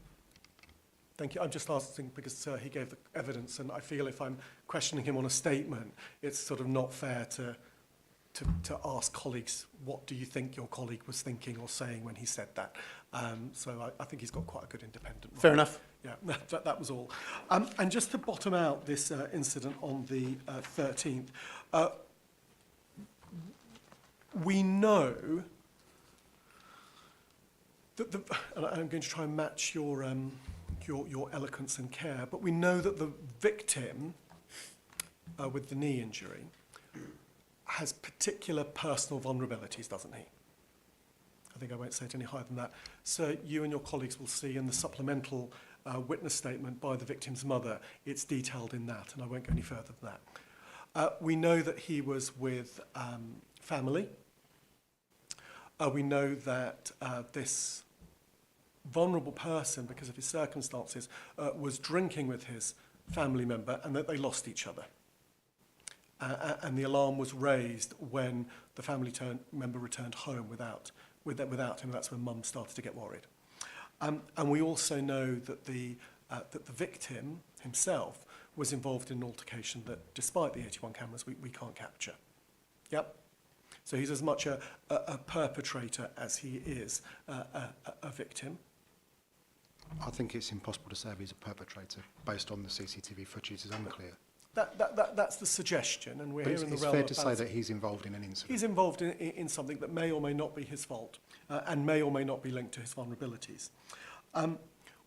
Thank you. I'm just asking because he gave the evidence, and I feel if I'm questioning him on a statement, it's sort of not fair to ask colleagues, what do you think your colleague was thinking or saying when he said that? So I think he's got quite a good independent mind. Fair enough. Yeah, that was all. And just to bottom out this incident on the 13th, we know And I'm going to try and match your eloquence and care, but we know that the victim with the knee injury has particular personal vulnerabilities, doesn't he? I think I won't say it any higher than that. So you and your colleagues will see in the supplemental witness statement by the victim's mother, it's detailed in that, and I won't go any further than that. We know that he was with family. We know that this vulnerable person, because of his circumstances, was drinking with his family member and that they lost each other. And the alarm was raised when the family member returned home without him. That's when Mum started to get worried. And we also know that the victim himself was involved in an altercation that, despite the 81 cameras, we can't capture. Yep. So he's as much a perpetrator as he is a victim. I think it's impossible to say if he's a perpetrator based on the CCTV footage. Is unclear. That's the suggestion, and we're But here in the it's realm fair of to say that he's involved in an incident. He's involved in something that may or may not be his fault, and may or may not be linked to his vulnerabilities.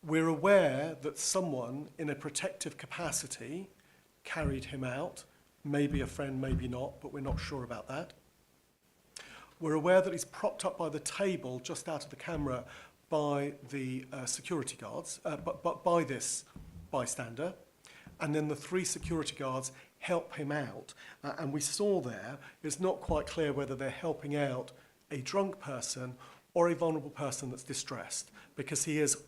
We're aware that someone in a protective capacity carried him out, maybe a friend, maybe not, but we're not sure about that. We're aware that he's propped up by the table just out of the camera by the security guards, but by this bystander. And then the 3 security guards help him out. And we saw there, it's not quite clear whether they're helping out a drunk person or a vulnerable person that's distressed, because he is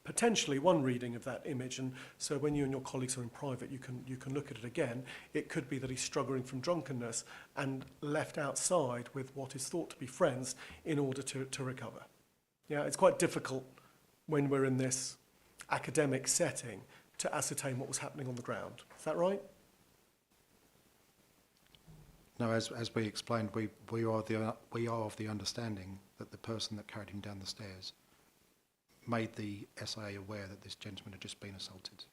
potentially one reading of that image. And so when you and your colleagues are in private, you can look at it again. It could be that he's struggling from drunkenness and left outside with what is thought to be friends in order to recover. Yeah, it's quite difficult when we're in this academic setting to ascertain what was happening on the ground. Is that right? No, as we explained, we are of the understanding that the person that carried him down the stairs made the SIA aware that this gentleman had just been assaulted.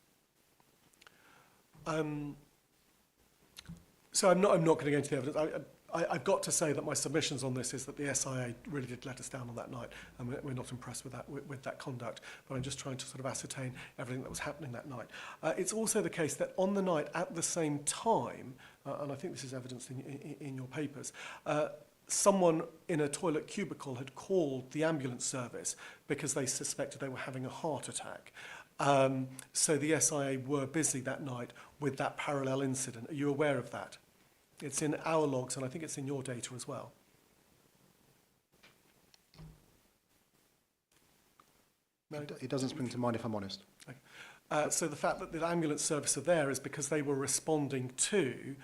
So I'm not going to go into the evidence. I've got to say that my submissions on this is that the SIA really did let us down on that night, and we're not impressed with that conduct. But I'm just trying to sort of ascertain everything that was happening that night. It's also the case that on the night, at the same time, and I think this is evidenced in your papers, someone in a toilet cubicle had called the ambulance service because they suspected they were having a heart attack. So the SIA were busy that night with that parallel incident. Are you aware of that? It's in our logs, and I think it's in your data as well. No? It doesn't spring to mind, if I'm honest. Okay. So the fact that the ambulance service are there is because they were responding to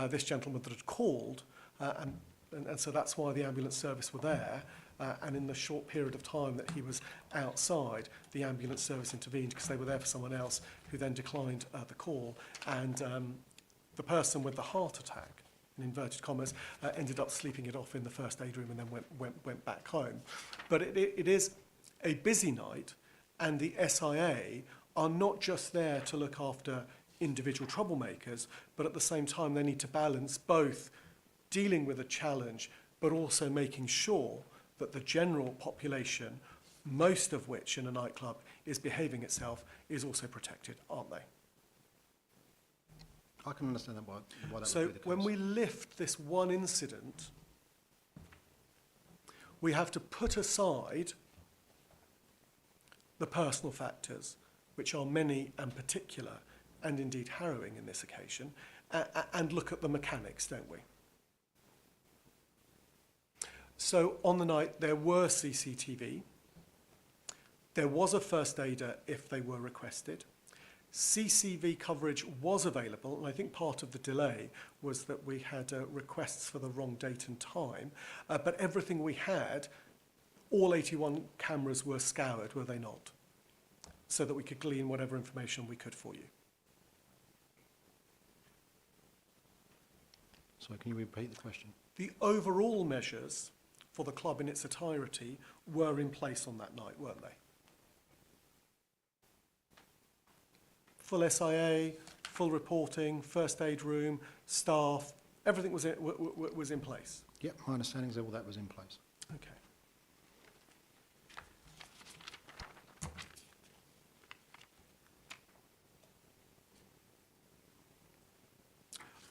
this gentleman that had called, and so that's why the ambulance service were there. And in the short period of time that he was outside, the ambulance service intervened because they were there for someone else who then declined the call. And the person with the heart attack, in inverted commas, ended up sleeping it off in the first aid room and then went back home. But it is a busy night, and the SIA are not just there to look after individual troublemakers, but at the same time they need to balance both dealing with a challenge, but also making sure that the general population, most of which in a nightclub is behaving itself, is also protected, aren't they? I can understand that why that So would be the case. when we lift this one incident, we have to put aside the personal factors, which are many and particular, and indeed harrowing in this occasion, and look at the mechanics, don't we? So on the night, there were CCTV. There was a first aider if they were requested. CCV coverage was available, and I think part of the delay was that we had requests for the wrong date and time. But everything we had, all 81 cameras were scoured, were they not? So that we could glean whatever information we could for you. So can you repeat the question? The overall measures for the club in its entirety were in place on that night, weren't they? Full SIA, full reporting, first aid room, staff, everything was in place. Yep, my understanding is that all that was in place. Okay.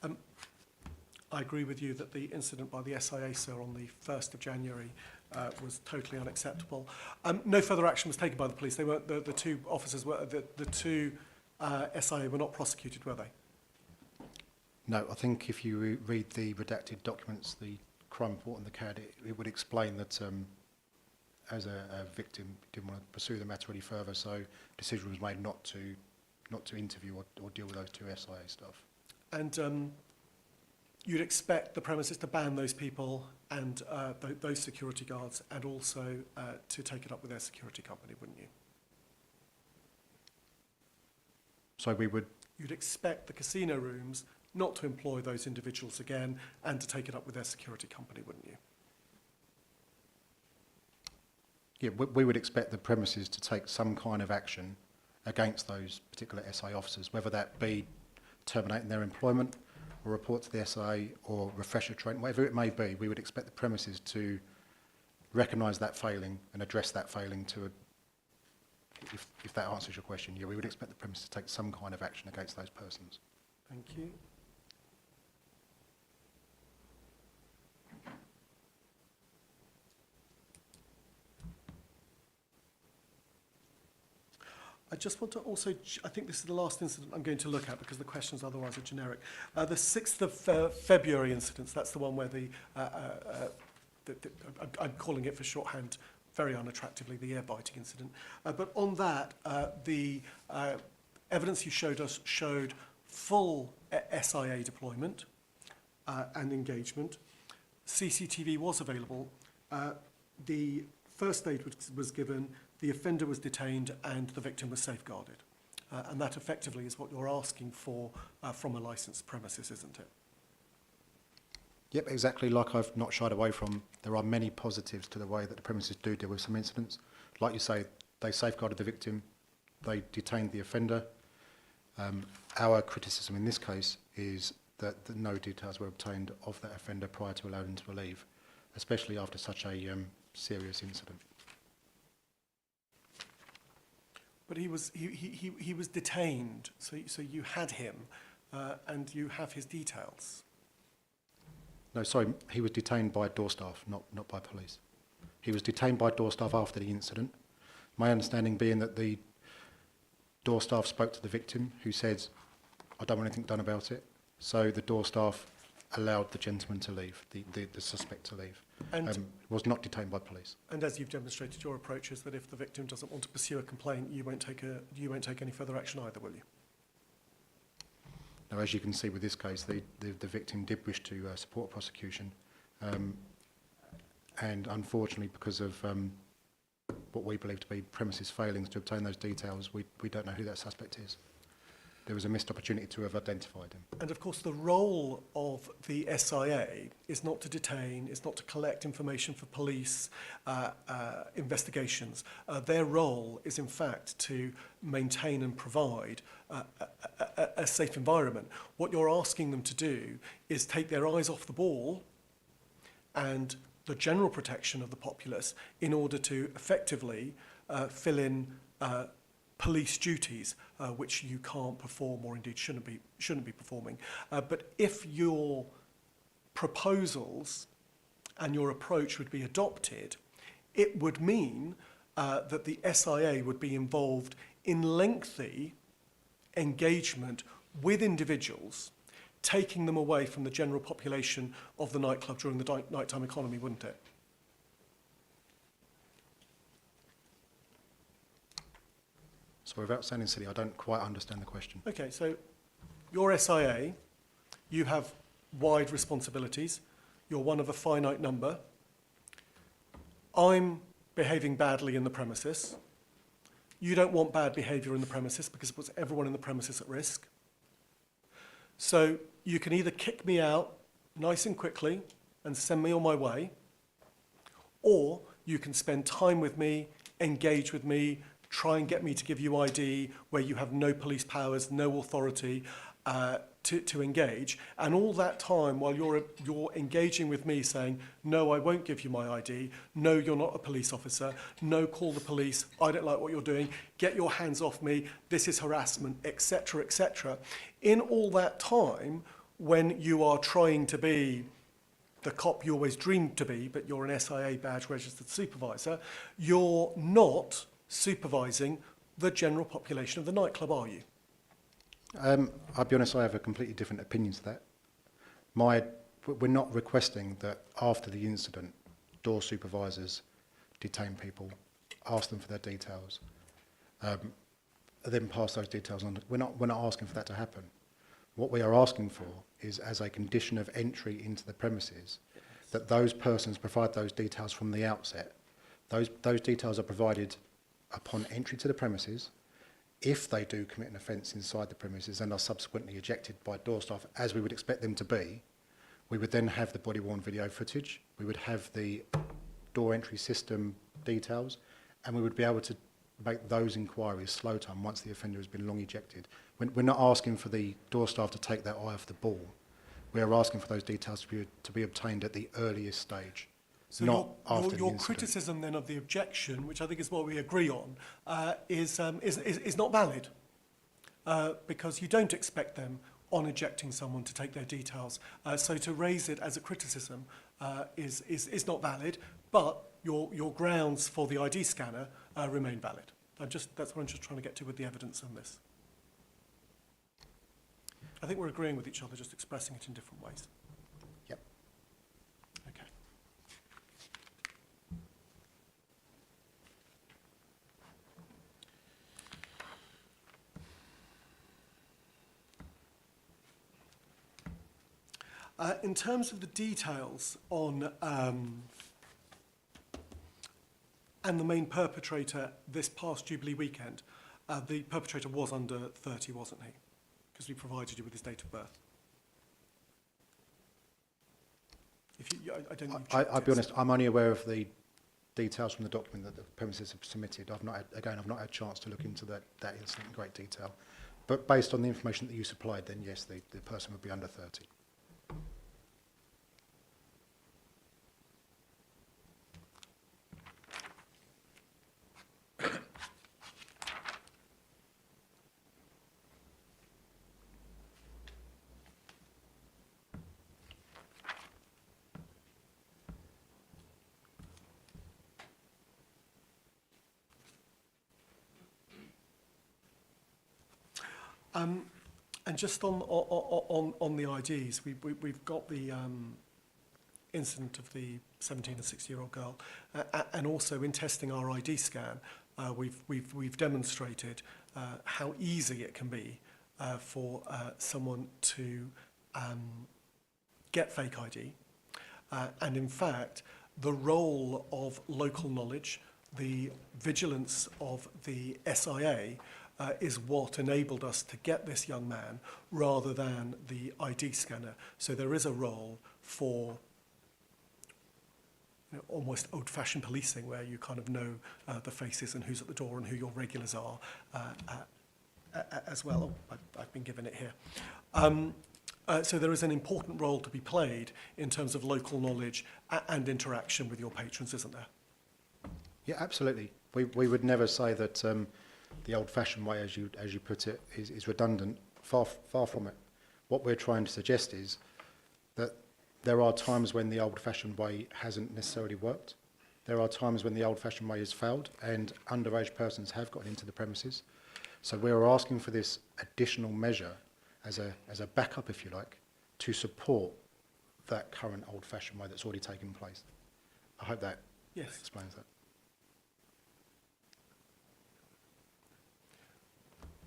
I agree with you that the incident by the SIA, sir, on the 1st of January was totally unacceptable. No further action was taken by the police. They weren't, the two officers, were, the two SIA were not prosecuted, were they? No, I think if you read the redacted documents, the crime report and the CAD, it would explain that as a victim, didn't want to pursue the matter any further, so decision was made not to interview or deal with those two SIA staff. And you'd expect the premises to ban those people and those security guards, and also to take it up with their security company, wouldn't you? So we would... You'd expect the casino rooms not to employ those individuals again and to take it up with their security company, wouldn't you? Yeah, we would expect the premises to take some kind of action against those particular SA officers, whether that be terminating their employment or report to the SA or refresher training, whatever it may be. We would expect the premises to recognise that failing and address that failing to, if that answers your question, yeah, we would expect the premises to take some kind of action against those persons. Thank you. I just want to also, I think this is the last incident I'm going to look at because the questions otherwise are generic. The 6th of February incidents, that's the one where I'm calling it for shorthand very unattractively, the air biting incident. But on that, the evidence you showed us showed full SIA deployment and engagement. CCTV was available. The first aid was given, the offender was detained, and the victim was safeguarded. And that effectively is what you're asking for from a licensed premises, isn't it? Yep, exactly like I've not shied away from. There are many positives to the way that the premises do deal with some incidents. Like you say, they safeguarded the victim, they detained the offender. Our criticism in this case is that no details were obtained of that offender prior to allowing him to leave, especially after such a serious incident. But he was detained, so you had him, and you have his details. No, sorry, he was detained by door staff, not by police. He was detained by door staff after the incident. My understanding being that the door staff spoke to the victim, who said, "I don't want anything done about it." So the door staff allowed the gentleman to leave, the suspect to leave. And was not detained by police. And as you've demonstrated, your approach is that if the victim doesn't want to pursue a complaint, you won't take any further action either, will you? Now, as you can see with this case, the victim did wish to support prosecution, and unfortunately, because of what we believe to be premises failings to obtain those details, we don't know who that suspect is. There was a missed opportunity to have identified him. And of course, the role of the SIA is not to detain, is not to collect information for police investigations. Their role is, in fact, to maintain and provide a safe environment. What you're asking them to do is take their eyes off the ball and the general protection of the populace in order to effectively fill in police duties, which you can't perform or indeed shouldn't be performing. But if your proposals and your approach would be adopted, it would mean that the SIA would be involved in lengthy engagement with individuals, taking them away from the general population of the nightclub during the nighttime economy, wouldn't it? So without sounding silly, I don't quite understand the question. Okay, so your SIA, you have wide responsibilities. You're one of a finite number. I'm behaving badly in the premises. You don't want bad behaviour in the premises because it puts everyone in the premises at risk. So you can either kick me out nice and quickly and send me on my way, or you can spend time with me, engage with me, try and get me to give you ID where you have no police powers, no authority to engage. And all that time while you're engaging with me saying, no, I won't give you my ID, no, you're not a police officer, no, call the police, I don't like what you're doing, get your hands off me, this is harassment, etc., etc. In all that time, when you are trying to be the cop you always dreamed to be, but you're an SIA badge registered supervisor, you're not supervising the general population of the nightclub, are you? I'll be honest, I have a completely different opinion to that. We're not requesting that after the incident, door supervisors detain people, ask them for their details, then pass those details on. We're not asking for that to happen. What we are asking for is, as a condition of entry into the premises, that those persons provide those details from the outset. Those details are provided upon entry to the premises. If they do commit an offence inside the premises and are subsequently ejected by door staff, as we would expect them to be, we would then have the body-worn video footage, we would have the door entry system details, and we would be able to make those inquiries slow time once the offender has been long ejected. We're not asking for the door staff to take their eye off the ball. We are asking for those details to be obtained at the earliest stage, So not after the your incident. criticism then of the objection, which I think is what we agree on, is not valid, because you don't expect them on ejecting someone to take their details. So to raise it as a criticism is not valid, but your grounds for the ID scanner remain valid. That's what I'm just trying to get to with the evidence on this. I think we're agreeing with each other, just expressing it in different ways. Yep. Okay. In terms of the details on and the main perpetrator this past Jubilee weekend, the perpetrator was under 30, wasn't he? Because we provided you with his date of birth. If you, I don't know. I'll be honest, I'm only aware of the details from the document that the premises have submitted. I've not had a chance to look into that incident in great detail. But based on the information that you supplied, then yes, the person would be under 30. And just on the IDs, we've got the incident of the 17 and 16-year-old girl, and also in testing our ID scan, we've demonstrated how easy it can be for someone to get fake ID, and in fact, the role of local knowledge, the vigilance of the SIA, is what enabled us to get this young man rather than the ID scanner. So there is a role for almost old-fashioned policing where you kind of know the faces and who's at the door and who your regulars are as well. I've been given it here. So there is an important role to be played in terms of local knowledge and interaction with your patrons, isn't there? Yeah, absolutely. We would never say that the old-fashioned way, as you put it, is redundant. Far from it. What we're trying to suggest is that there are times when the old-fashioned way hasn't necessarily worked. There are times when the old-fashioned way has failed and underage persons have gotten into the premises. So we're asking for this additional measure as a backup, if you like, to support that current old-fashioned way that's already taken place. I hope that explains that.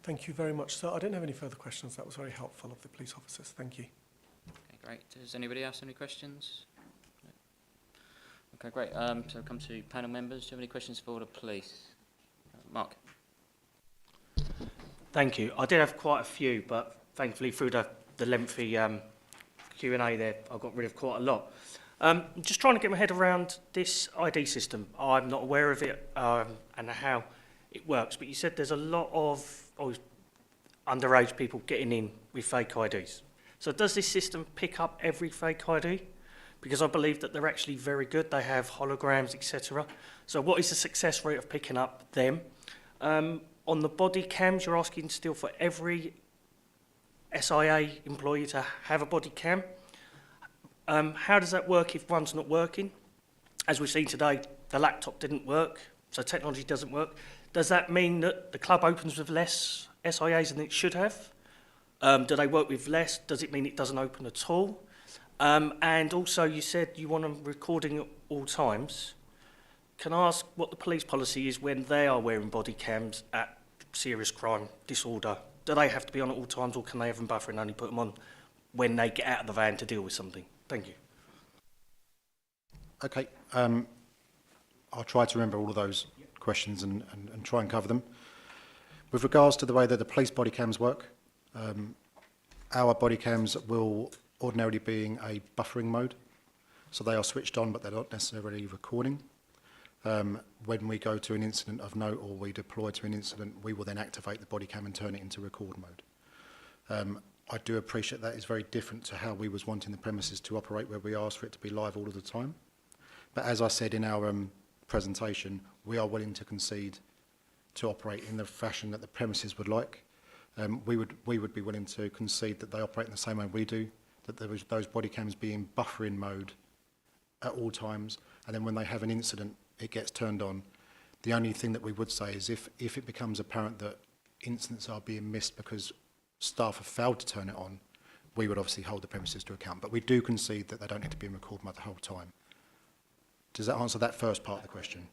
Thank you very much, sir. I don't have any further questions. That was very helpful of the police officers. Thank you. Okay, great. Does anybody else have any questions? No. Okay, great. So we'll come to panel members. Do you have any questions for the police? Mark. Thank you. I did have quite a few, but thankfully through the lengthy Q&A there, I got rid of quite a lot. Just trying to get my head around this ID system. I'm not aware of it and how it works, but you said there's a lot of underage people getting in with fake IDs. So does this system pick up every fake ID? Because I believe that they're actually very good. They have holograms, etc. So what is the success rate of picking up them? On the body cams, you're asking still for every SIA employee to have a body cam. How does that work if one's not working? As we've seen today, the laptop didn't work, so technology doesn't work. Does that mean that the club opens with less SIAs than it should have? Do they work with less? Does it mean it doesn't open at all? And also, you said you want them recording at all times. Can I ask what the police policy is when they are wearing body cams at serious crime, disorder? Do they have to be on at all times, or can they have them buffer and only put them on when they get out of the van to deal with something? Thank you. Okay. I'll try to remember all of those questions and try and cover them. With regards to the way that the police body cams work, our body cams will ordinarily be in a buffering mode. So they are switched on, but they're not necessarily recording. When we go to an incident of note or we deploy to an incident, we will then activate the body cam and turn it into record mode. I do appreciate that is very different to how we was wanting the premises to operate, where we asked for it to be live all of the time. But as I said in our presentation, we are willing to concede to operate in the fashion that the premises would like. We would be willing to concede that they operate in the same way we do, that there was those body cams be in buffering mode at all times, and then when they have an incident, it gets turned on. The only thing that we would say is if it becomes apparent that incidents are being missed because staff have failed to turn it on, we would obviously hold the premises to account. But we do concede that they don't need to be in record mode the whole time. Does that answer that first part of the question?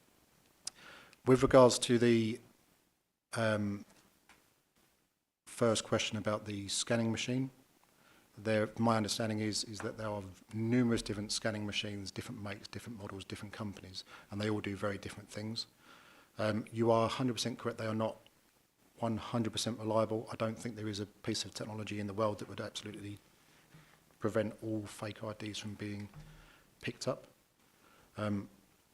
With regards to the first question about the scanning machine, my understanding is that there are numerous different scanning machines, different makes, different models, different companies, and they all do very different things. You are 100% correct, they are not 100% reliable. I don't think there is a piece of technology in the world that would absolutely prevent all fake IDs from being picked up.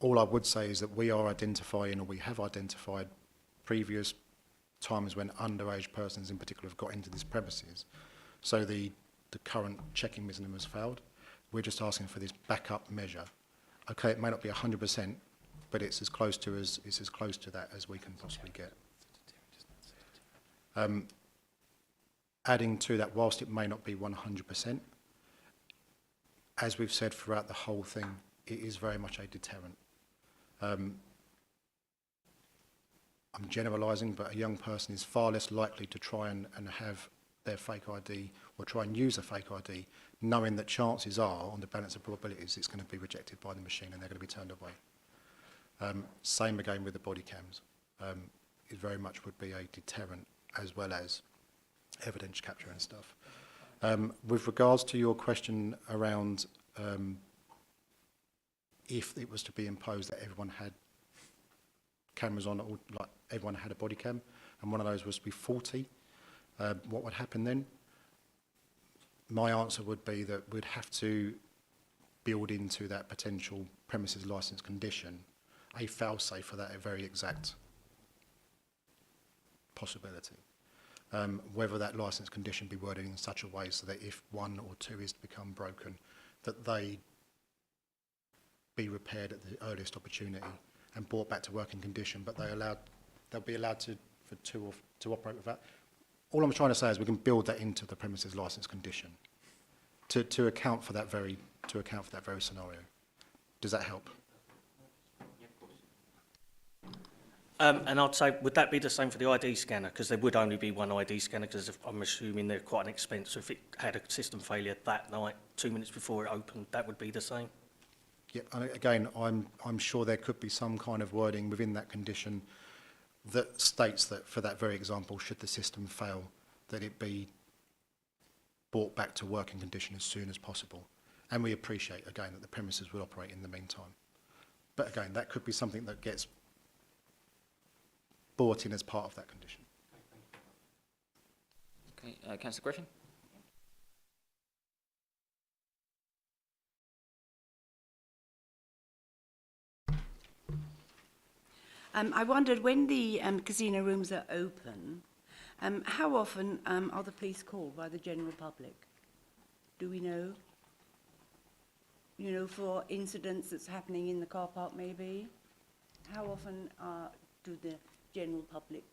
All I would say is that we are identifying, or we have identified, previous times when underage persons in particular have got into these premises. So the current checking mechanism has failed. We're just asking for this backup measure. Okay, it may not be 100%, but it's as close to that as we can possibly get. Adding to that, whilst it may not be 100%, as we've said throughout the whole thing, it is very much a deterrent. I'm generalising, but a young person is far less likely to try and have their fake ID or try and use a fake ID, knowing that chances are, on the balance of probabilities, it's going to be rejected by the machine and they're going to be turned away. Same again with the body cams. It very much would be a deterrent as well as evidence capture and stuff. With regards to your question around if it was to be imposed that everyone had cameras on, or like everyone had a body cam, and one of those was to be 40, what would happen then? My answer would be that we'd have to build into that potential premises licence condition a fail-safe for that very exact possibility. Whether that licence condition be worded in such a way so that if one or two is to become broken, that they be repaired at the earliest opportunity and brought back to working condition, but they'll be allowed to operate with that. All I'm trying to say is we can build that into the premises licence condition to account for that very scenario. Does that help? And I'd say, would that be the same for the ID scanner? Because there would only be one ID scanner, because I'm assuming they're quite an expense. So if it had a system failure that night, 2 minutes before it opened, that would be the same? Yeah, and again, I'm sure there could be some kind of wording within that condition that states that, for that very example, should the system fail, that it be brought back to working condition as soon as possible. And we appreciate, again, that the premises will operate in the meantime. But again, that could be something that gets brought in as part of that condition. Okay, Councillor Griffin. I wondered, when the casino rooms are open, how often are the police called by the general public? Do we know? You know, for incidents that's happening in the car park maybe? How often do the general public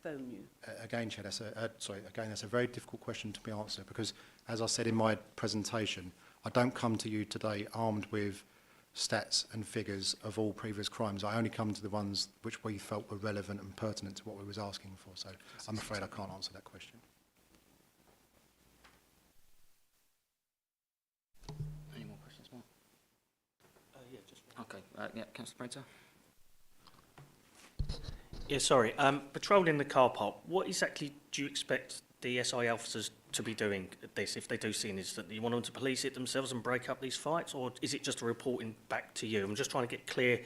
phone you? Again, Chair, that's a very difficult question to be answered because, as I said in my presentation, I don't come to you today armed with stats and figures of all previous crimes. I only come to the ones which we felt were relevant and pertinent to what we was asking for. So I'm afraid I can't answer that question. Any more questions, Mark? Okay, yeah, Councillor Printer. Yeah, sorry. Patrolling the car park, what exactly do you expect the SI officers to be doing at this if they do see an incident? Do you want them to police it themselves and break up these fights, or is it just a reporting back to you? I'm just trying to get clear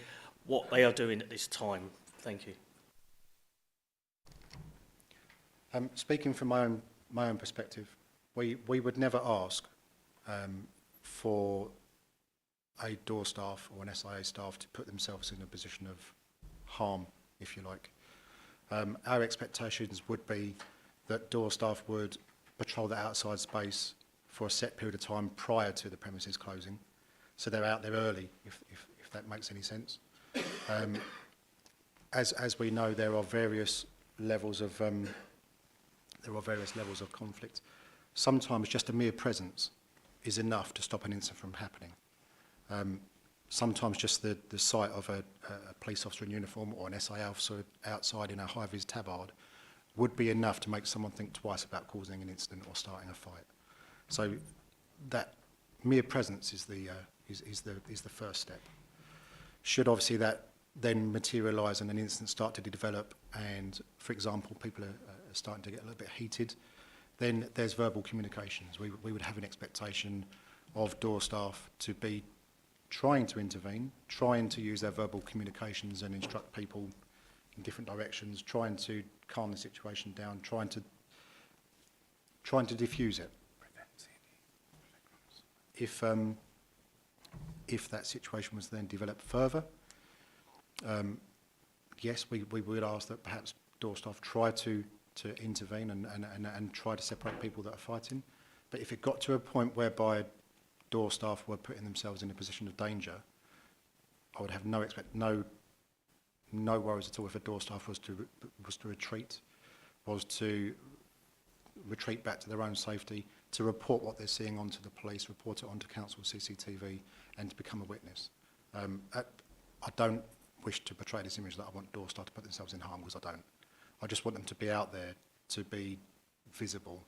what they are doing at this time. Thank you. Speaking from my own perspective, we would never ask for a door staff or an SIA staff to put themselves in a position of harm, if you like. Our expectations would be that door staff would patrol the outside space for a set period of time prior to the premises closing, so they're out there early, if that makes any sense. As we know, there are various levels of conflict. Sometimes just a mere presence is enough to stop an incident from happening. Sometimes just the sight of a police officer in uniform or an SIA officer outside in a high-vis tabard would be enough to make someone think twice about causing an incident or starting a fight. So that mere presence is the first step. Should obviously that then materialise and an incident start to develop and, for example, people are starting to get a little bit heated, then there's verbal communications. We would have an expectation of door staff to be trying to intervene, trying to use their verbal communications and instruct people in different directions, trying to calm the situation down, trying to diffuse it. If that situation was then developed further, yes, we would ask that perhaps door staff try to intervene and try to separate people that are fighting. But if it got to a point whereby door staff were putting themselves in a position of danger, I would have no worries at all if a door staff was to retreat back to their own safety, to report what they're seeing onto the police, report it onto council CCTV, and to become a witness. I don't wish to portray this image that I want door staff to put themselves in harm, because I don't. I just want them to be out there, to be visible,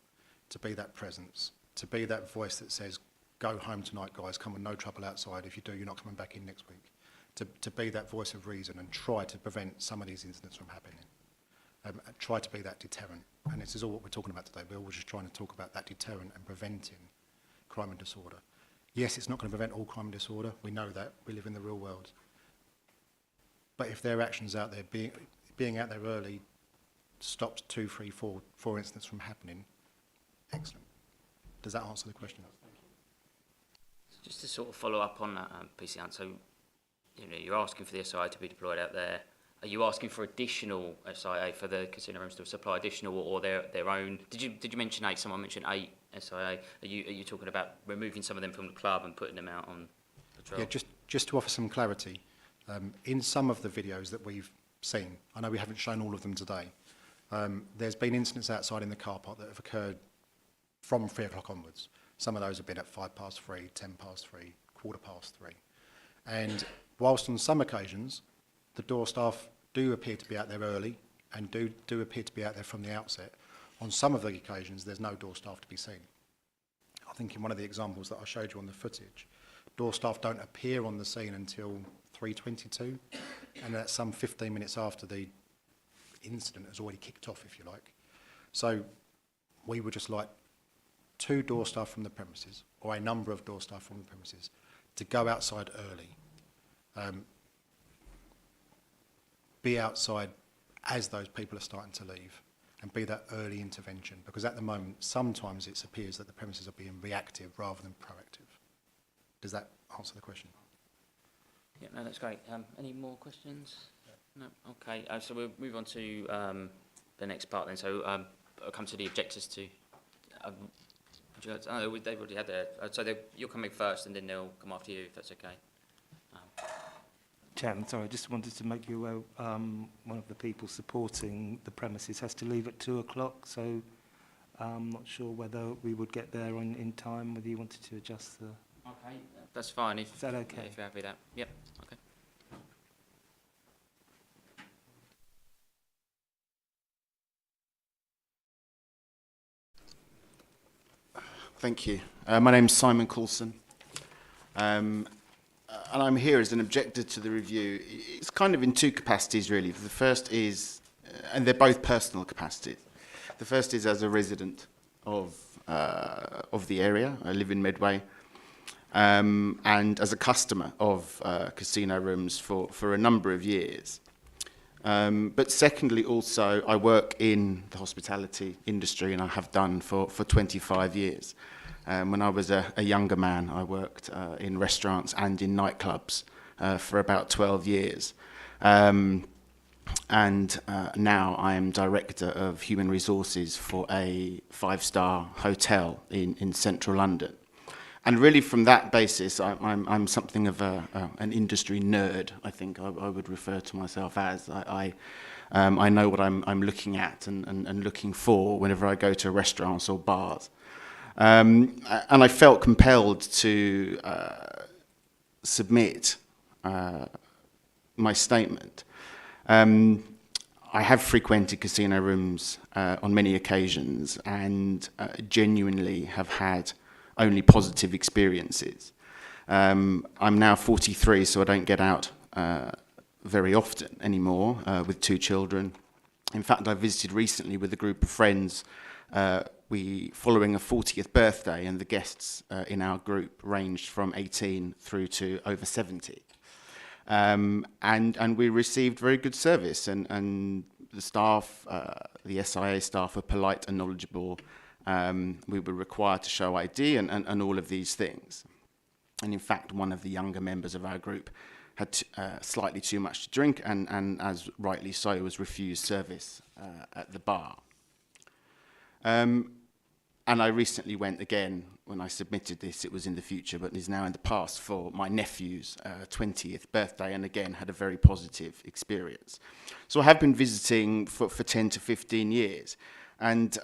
to be that presence, to be that voice that says, go home tonight, guys, come on, no trouble outside. If you do, you're not coming back in next week. To be that voice of reason and try to prevent some of these incidents from happening. Try to be that deterrent. And this is all what we're talking about today. We're all just trying to talk about that deterrent and preventing crime and disorder. Yes, it's not going to prevent all crime and disorder. We know that. We live in the real world. But if their actions out there, being out there early, stops 2, 3, 4 incidents from happening, excellent. Does that answer the question? Just to sort of follow up on that piece of answer, so you're asking for the SIA to be deployed out there. Are you asking for additional SIA for the casino rooms to supply additional or their own? Did you mention 8? Someone mentioned 8 SIA. Are you talking about removing some of them from the club and putting them out on patrol? Yeah, just to offer some clarity, in some of the videos that we've seen, I know we haven't shown all of them today, there's been incidents outside in the car park that have occurred from 3 o'clock onwards. Some of those have been at 3:05, 3:10, 3:15. And whilst on some occasions, the door staff do appear to be out there early and do appear to be out there from the outset, on some of the occasions there's no door staff to be seen. I think in one of the examples that I showed you on the footage, door staff don't appear on the scene until 3:22, and that's some 15 minutes after the incident has already kicked off, if you like. So we would just like 2 door staff from the premises, or a number of door staff from the premises, to go outside early. Be outside as those people are starting to leave, and be that early intervention, because at the moment sometimes it appears that the premises are being reactive rather than proactive. Does that answer the question? Yeah, no, that's great. Any more questions? No. Okay. So we'll move on to the next part then. So I'll come to the objectors to. They've already had their. So you're coming first, and then they'll come after you, if that's okay. Chairman, sorry, I just wanted to make you aware, one of the people supporting the premises has to leave at 2 o'clock, so I'm not sure whether we would get there in time, whether you wanted to adjust the... Okay, that's fine. Is that okay? Yeah, if you're happy with that. Yep, okay. Thank you. My name's Simon Coulson. And I'm here as an objector to the review. It's kind of in two capacities, really. The first is, and they're both personal capacities. The first is as a resident of the area. I live in Medway. And as a customer of casino rooms for a number of years. But secondly, also, I work in the hospitality industry, and I have done for 25 years. When I was a younger man, I worked in restaurants and in nightclubs for about 12 years. And now I am Director of Human Resources for a 5-star hotel in central London. And really from that basis, I'm something of an industry nerd, I think I would refer to myself as. I know what I'm looking at and looking for whenever I go to restaurants or bars. And I felt compelled to submit my statement. I have frequented casino rooms on many occasions and genuinely have had only positive experiences. I'm now 43, so I don't get out very often anymore with 2 children. In fact, I visited recently with a group of friends. We following a 40th birthday, and the guests in our group ranged from 18 through to over 70. And we received very good service, and the staff, the SIA staff, are polite and knowledgeable. We were required to show ID and all of these things. And in fact, one of the younger members of our group had slightly too much to drink and as rightly so, was refused service at the bar. And I recently went again, when I submitted this, it was in the future, but is now in the past, for my nephew's 20th birthday, and again had a very positive experience. So I have been visiting for 10 to 15 years. And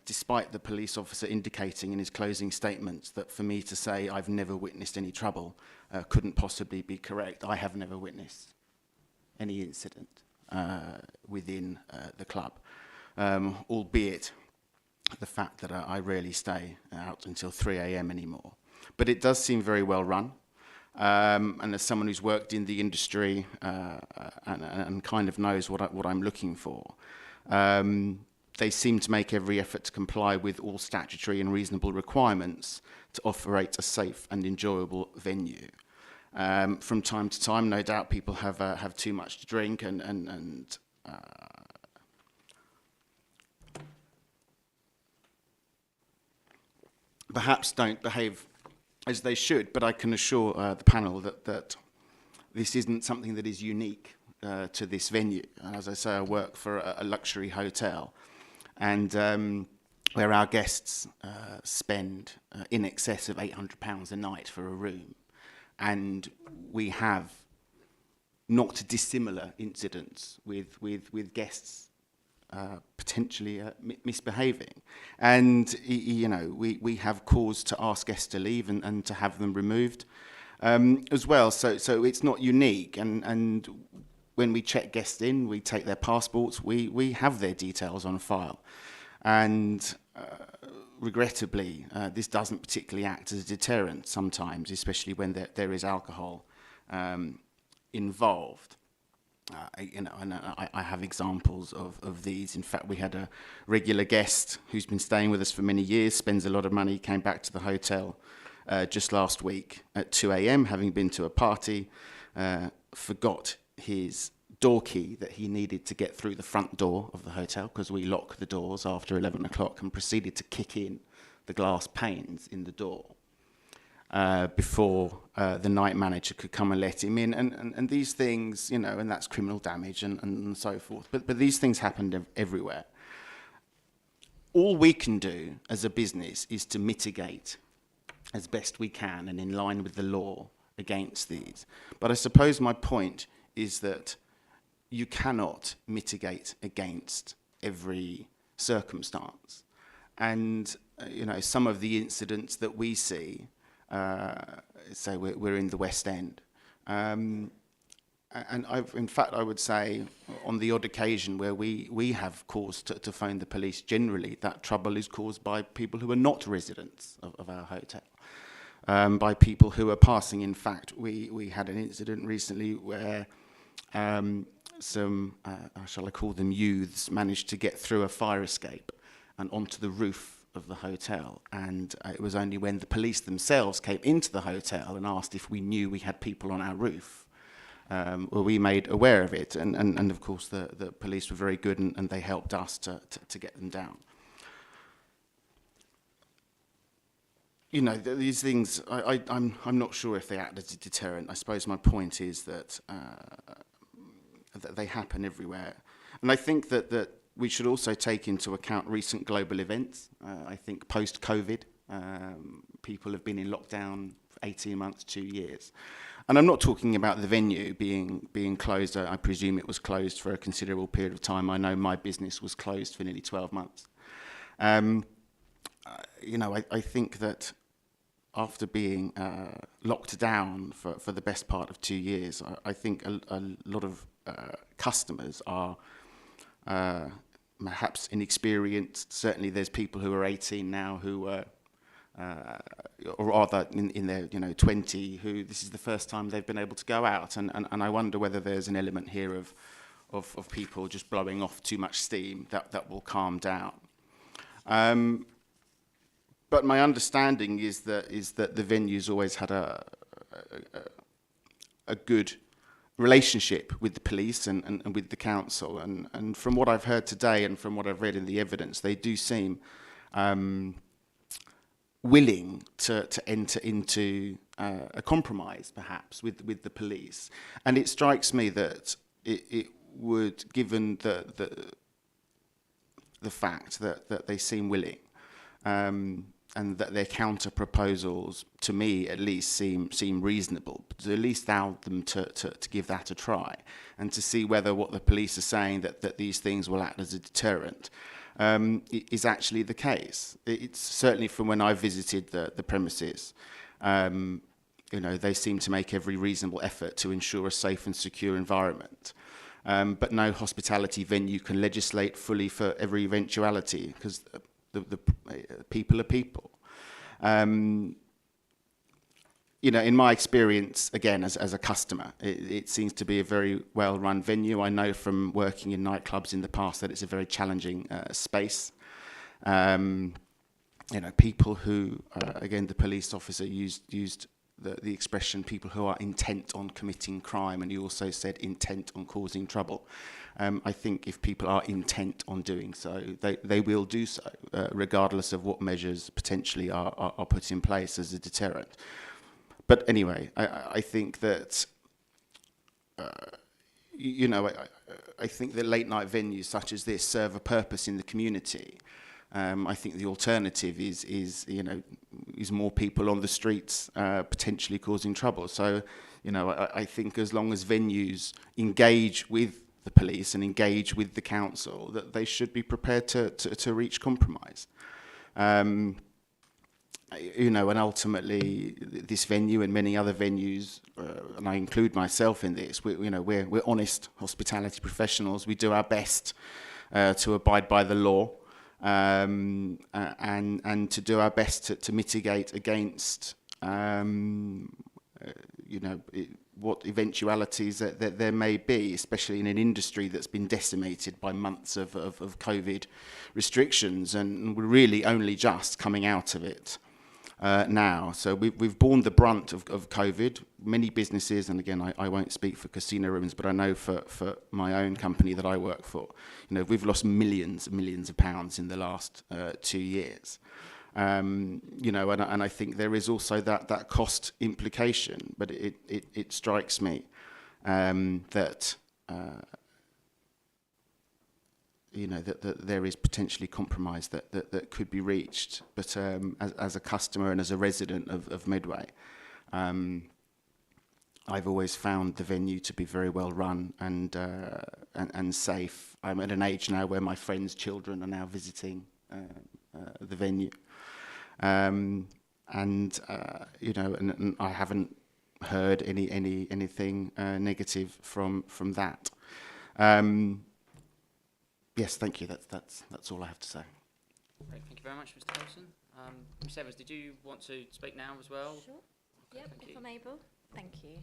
despite the police officer indicating in his closing statements that for me to say I've never witnessed any trouble couldn't possibly be correct, I have never witnessed any incident within the club, albeit the fact that I rarely stay out until 3 a.m. anymore. But it does seem very well run. And as someone who's worked in the industry and kind of knows what I'm looking for, they seem to make every effort to comply with all statutory and reasonable requirements to operate a safe and enjoyable venue. From time to time, no doubt people have too much to drink and perhaps don't behave as they should, but I can assure the panel that this isn't something that is unique to this venue. And as I say, I work for a luxury hotel, and where our guests spend in excess of £800 a night for a room. And we have not dissimilar incidents with guests potentially misbehaving. And, you know, we have cause to ask guests to leave and to have them removed as well. So it's not unique. And when we check guests in, we take their passports, we have their details on file. And regrettably, this doesn't particularly act as a deterrent sometimes, especially when there is alcohol involved. You know, and I have examples of these. In fact, we had a regular guest who's been staying with us for many years, spends a lot of money, came back to the hotel just last week at 2 a.m, having been to a party, forgot his door key that he needed to get through the front door of the hotel, because we lock the doors after 11 o'clock, and proceeded to kick in the glass panes in the door before the night manager could come and let him in. And these things, you know, and that's criminal damage and so forth. But these things happen everywhere. All we can do as a business is to mitigate as best we can and in line with the law against these. But I suppose my point is that you cannot mitigate against every circumstance. And, you know, some of the incidents that we see, say we're in the West End, and in fact, I would say on the odd occasion where we have cause to phone the police, generally that trouble is caused by people who are not residents of our hotel, by people who are passing. In fact, we had an incident recently where some, shall I call them youths, managed to get through a fire escape and onto the roof of the hotel. And it was only when the police themselves came into the hotel and asked if we knew we had people on our roof, were we made aware of it. And of course, the police were very good and they helped us to get them down. You know, these things, I'm not sure if they act as a deterrent. I suppose my point is that they happen everywhere. And I think that we should also take into account recent global events. I think post-COVID, people have been in lockdown for 18 months, 2 years. And I'm not talking about the venue being closed. I presume it was closed for a considerable period of time. I know my business was closed for nearly 12 months. You know, I think that after being locked down for the best part of 2 years, I think a lot of customers are perhaps inexperienced. Certainly there's people who are 18 now who are, or rather in their 20, who this is the first time they've been able to go out. And I wonder whether there's an element here of people just blowing off too much steam that will calm down. But my understanding is that the venue's always had a good relationship with the police and with the council. And from what I've heard today and from what I've read in the evidence, they do seem willing to enter into a compromise, perhaps, with the police. And it strikes me that it would, given the fact that they seem willing, and that their counter proposals, to me at least, seem reasonable, to at least allow them to give that a try and to see whether what the police are saying, that these things will act as a deterrent, is actually the case. It's certainly from when I visited the premises, you know, they seem to make every reasonable effort to ensure a safe and secure environment. But no hospitality venue can legislate fully for every eventuality, because the people are people. You know, in my experience, again, as a customer, it seems to be a very well-run venue. I know from working in nightclubs in the past that it's a very challenging space. You know, people who, again, the police officer used the expression, people who are intent on committing crime, and he also said intent on causing trouble. I think if people are intent on doing so, they will do so, regardless of what measures potentially are put in place as a deterrent. But anyway, I think that, you know, I think that late night venues such as this serve a purpose in the community. I think the alternative is more people on the streets potentially causing trouble. So, you know, I think as long as venues engage with the police and engage with the council, that they should be prepared to reach compromise. You know, and ultimately, this venue and many other venues, and I include myself in this, we're honest hospitality professionals. We do our best to abide by the law, and to do our best to mitigate against, what eventualities that there may be, especially in an industry that's been decimated by months of COVID restrictions, and we're really only just coming out of it now. So we've borne the brunt of COVID. Many businesses, and again, I won't speak for casino rooms, but I know for my own company that I work for, we've lost millions and millions of pounds in the last 2 years. And I think there is also that cost implication, but it strikes me that that there is potentially compromise that could be reached. But as a customer and as a resident of Medway, I've always found the venue to be very well run and safe. I'm at an age now where my friends' children are now visiting the venue, and I haven't heard anything negative from that. Yes, thank you. That's all I have to say. Great, thank you very much, Mr. Wilson. Ms. Evans, did you want to speak now as well? Sure. Okay, Yep, thank if you. I'm able. Thank you.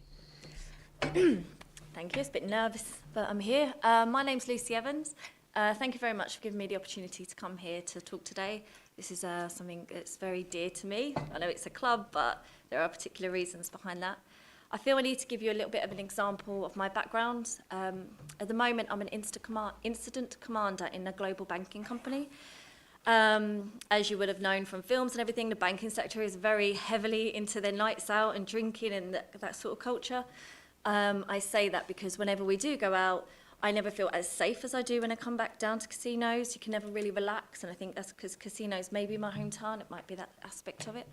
Thank you. It's a bit nervous, but I'm here. My name's Lucy Evans. Thank you very much for giving me the opportunity to come here to talk today. This is something that's very dear to me. I know it's a club, but there are particular reasons behind that. I feel I need to give you a little bit of an example of my background. At the moment, I'm an incident commander in a global banking company. As you would have known from films and everything, the banking sector is very heavily into their nights out and drinking and that sort of culture. I say that because whenever we do go out, I never feel as safe as I do when I come back down to casinos. You can never really relax, and I think that's because casinos may be my hometown. It might be that aspect of it.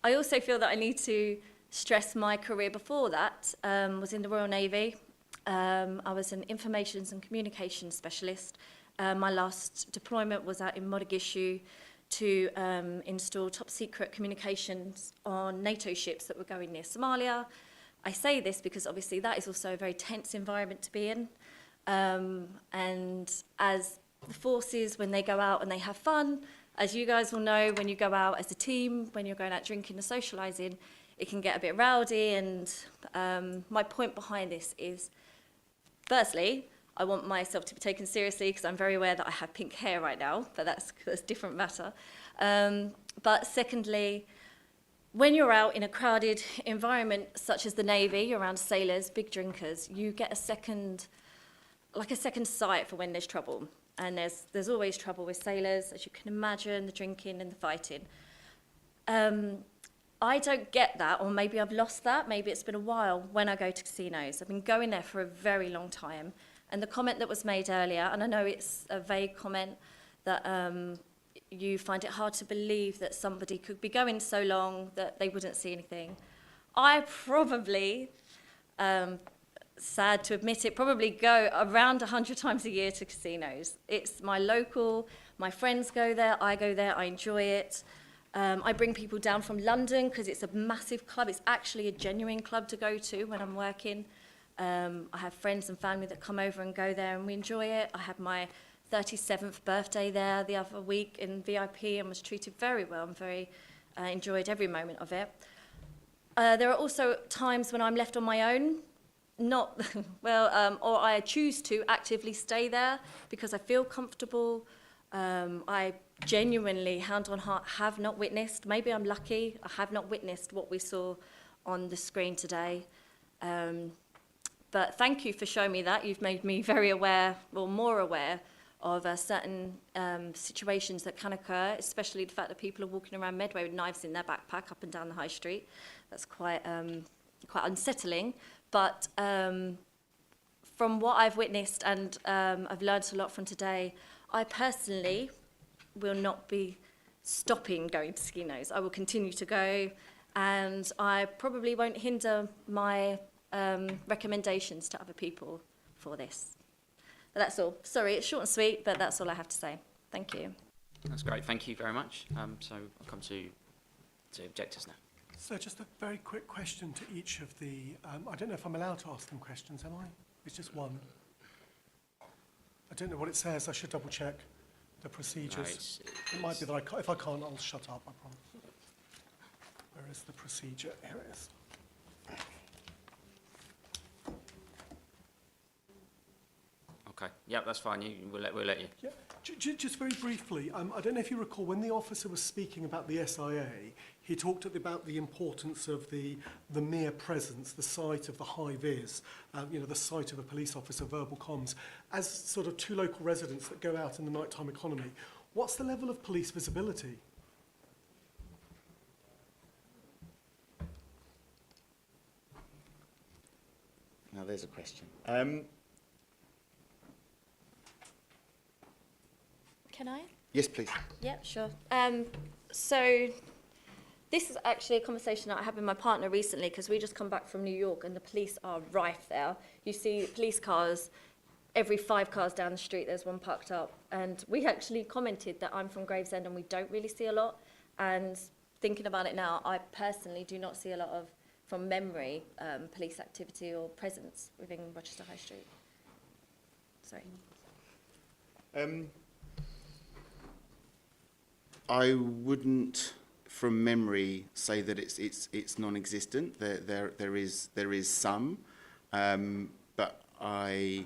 I also feel that I need to stress my career before that was in the Royal Navy. I was an informations and communications specialist. My last deployment was out in Mogadishu to install top secret communications on NATO ships that were going near Somalia. I say this because obviously that is also a very tense environment to be in. And as the forces, when they go out and they have fun, as you guys will know, when you go out as a team, when you're going out drinking and socialising, it can get a bit rowdy. And my point behind this is, firstly, I want myself to be taken seriously because I'm very aware that I have pink hair right now, but that's a different matter. But secondly, when you're out in a crowded environment such as the Navy, you're around sailors, big drinkers, you get a second sight for when there's trouble. And there's always trouble with sailors, as you can imagine, the drinking and the fighting. I don't get that, or maybe I've lost that, maybe it's been a while when I go to casinos. I've been going there for a very long time. And the comment that was made earlier, and I know it's a vague comment, that you find it hard to believe that somebody could be going so long that they wouldn't see anything. I probably, sad to admit it, probably go around 100 times a year to casinos. It's my local, my friends go there, I enjoy it. I bring people down from London because it's a massive club. It's actually a genuine club to go to when I'm working. I have friends and family that come over and go there and we enjoy it. I had my 37th birthday there the other week in VIP and was treated very well and very enjoyed every moment of it. There are also times when I'm left on my own, not or I choose to actively stay there because I feel comfortable. I genuinely, hand on heart, have not witnessed, maybe I'm lucky, I have not witnessed what we saw on the screen today. But thank you for showing me that. You've made me very aware, or more aware, of certain situations that can occur, especially the fact that people are walking around Medway with knives in their backpack up and down the high street. That's quite unsettling. But from what I've witnessed, and I've learned a lot from today, I personally will not be stopping going to casinos. I will continue to go, and I probably won't hinder my recommendations to other people for this. But that's all. Sorry, it's short and sweet, but that's all I have to say. Thank you. That's great. Thank you very much. So I'll come to objectors now. So just a very quick question to each of the... I don't know if I'm allowed to ask them questions, am I? It's just one. I don't know what it says. I should double check the procedures. No, it might be that I can't. If I can't, I'll shut up, I promise. Where is the procedure? Here it is. Okay. Yeah, that's fine. We'll let you. Yeah. Just very briefly, I don't know if you recall, when the officer was speaking about the SIA, he talked about the importance of the mere presence, the sight of the high-vis, the sight of a police officer, verbal comms. As sort of two local residents that go out in the nighttime economy, what's the level of police visibility? Now there's a question. Can I? Yes, please. Yeah, sure. So This is actually a conversation that I had with my partner recently because we just come back from New York and the police are rife there. You see police cars, every 5 cars down the street there's one parked up. And we actually commented that I'm from Gravesend and we don't really see a lot. And thinking about it now, I personally do not see a lot of, from memory, police activity or presence within Rochester High Street. Sorry. I wouldn't, from memory, say that it's non-existent. There is some, but I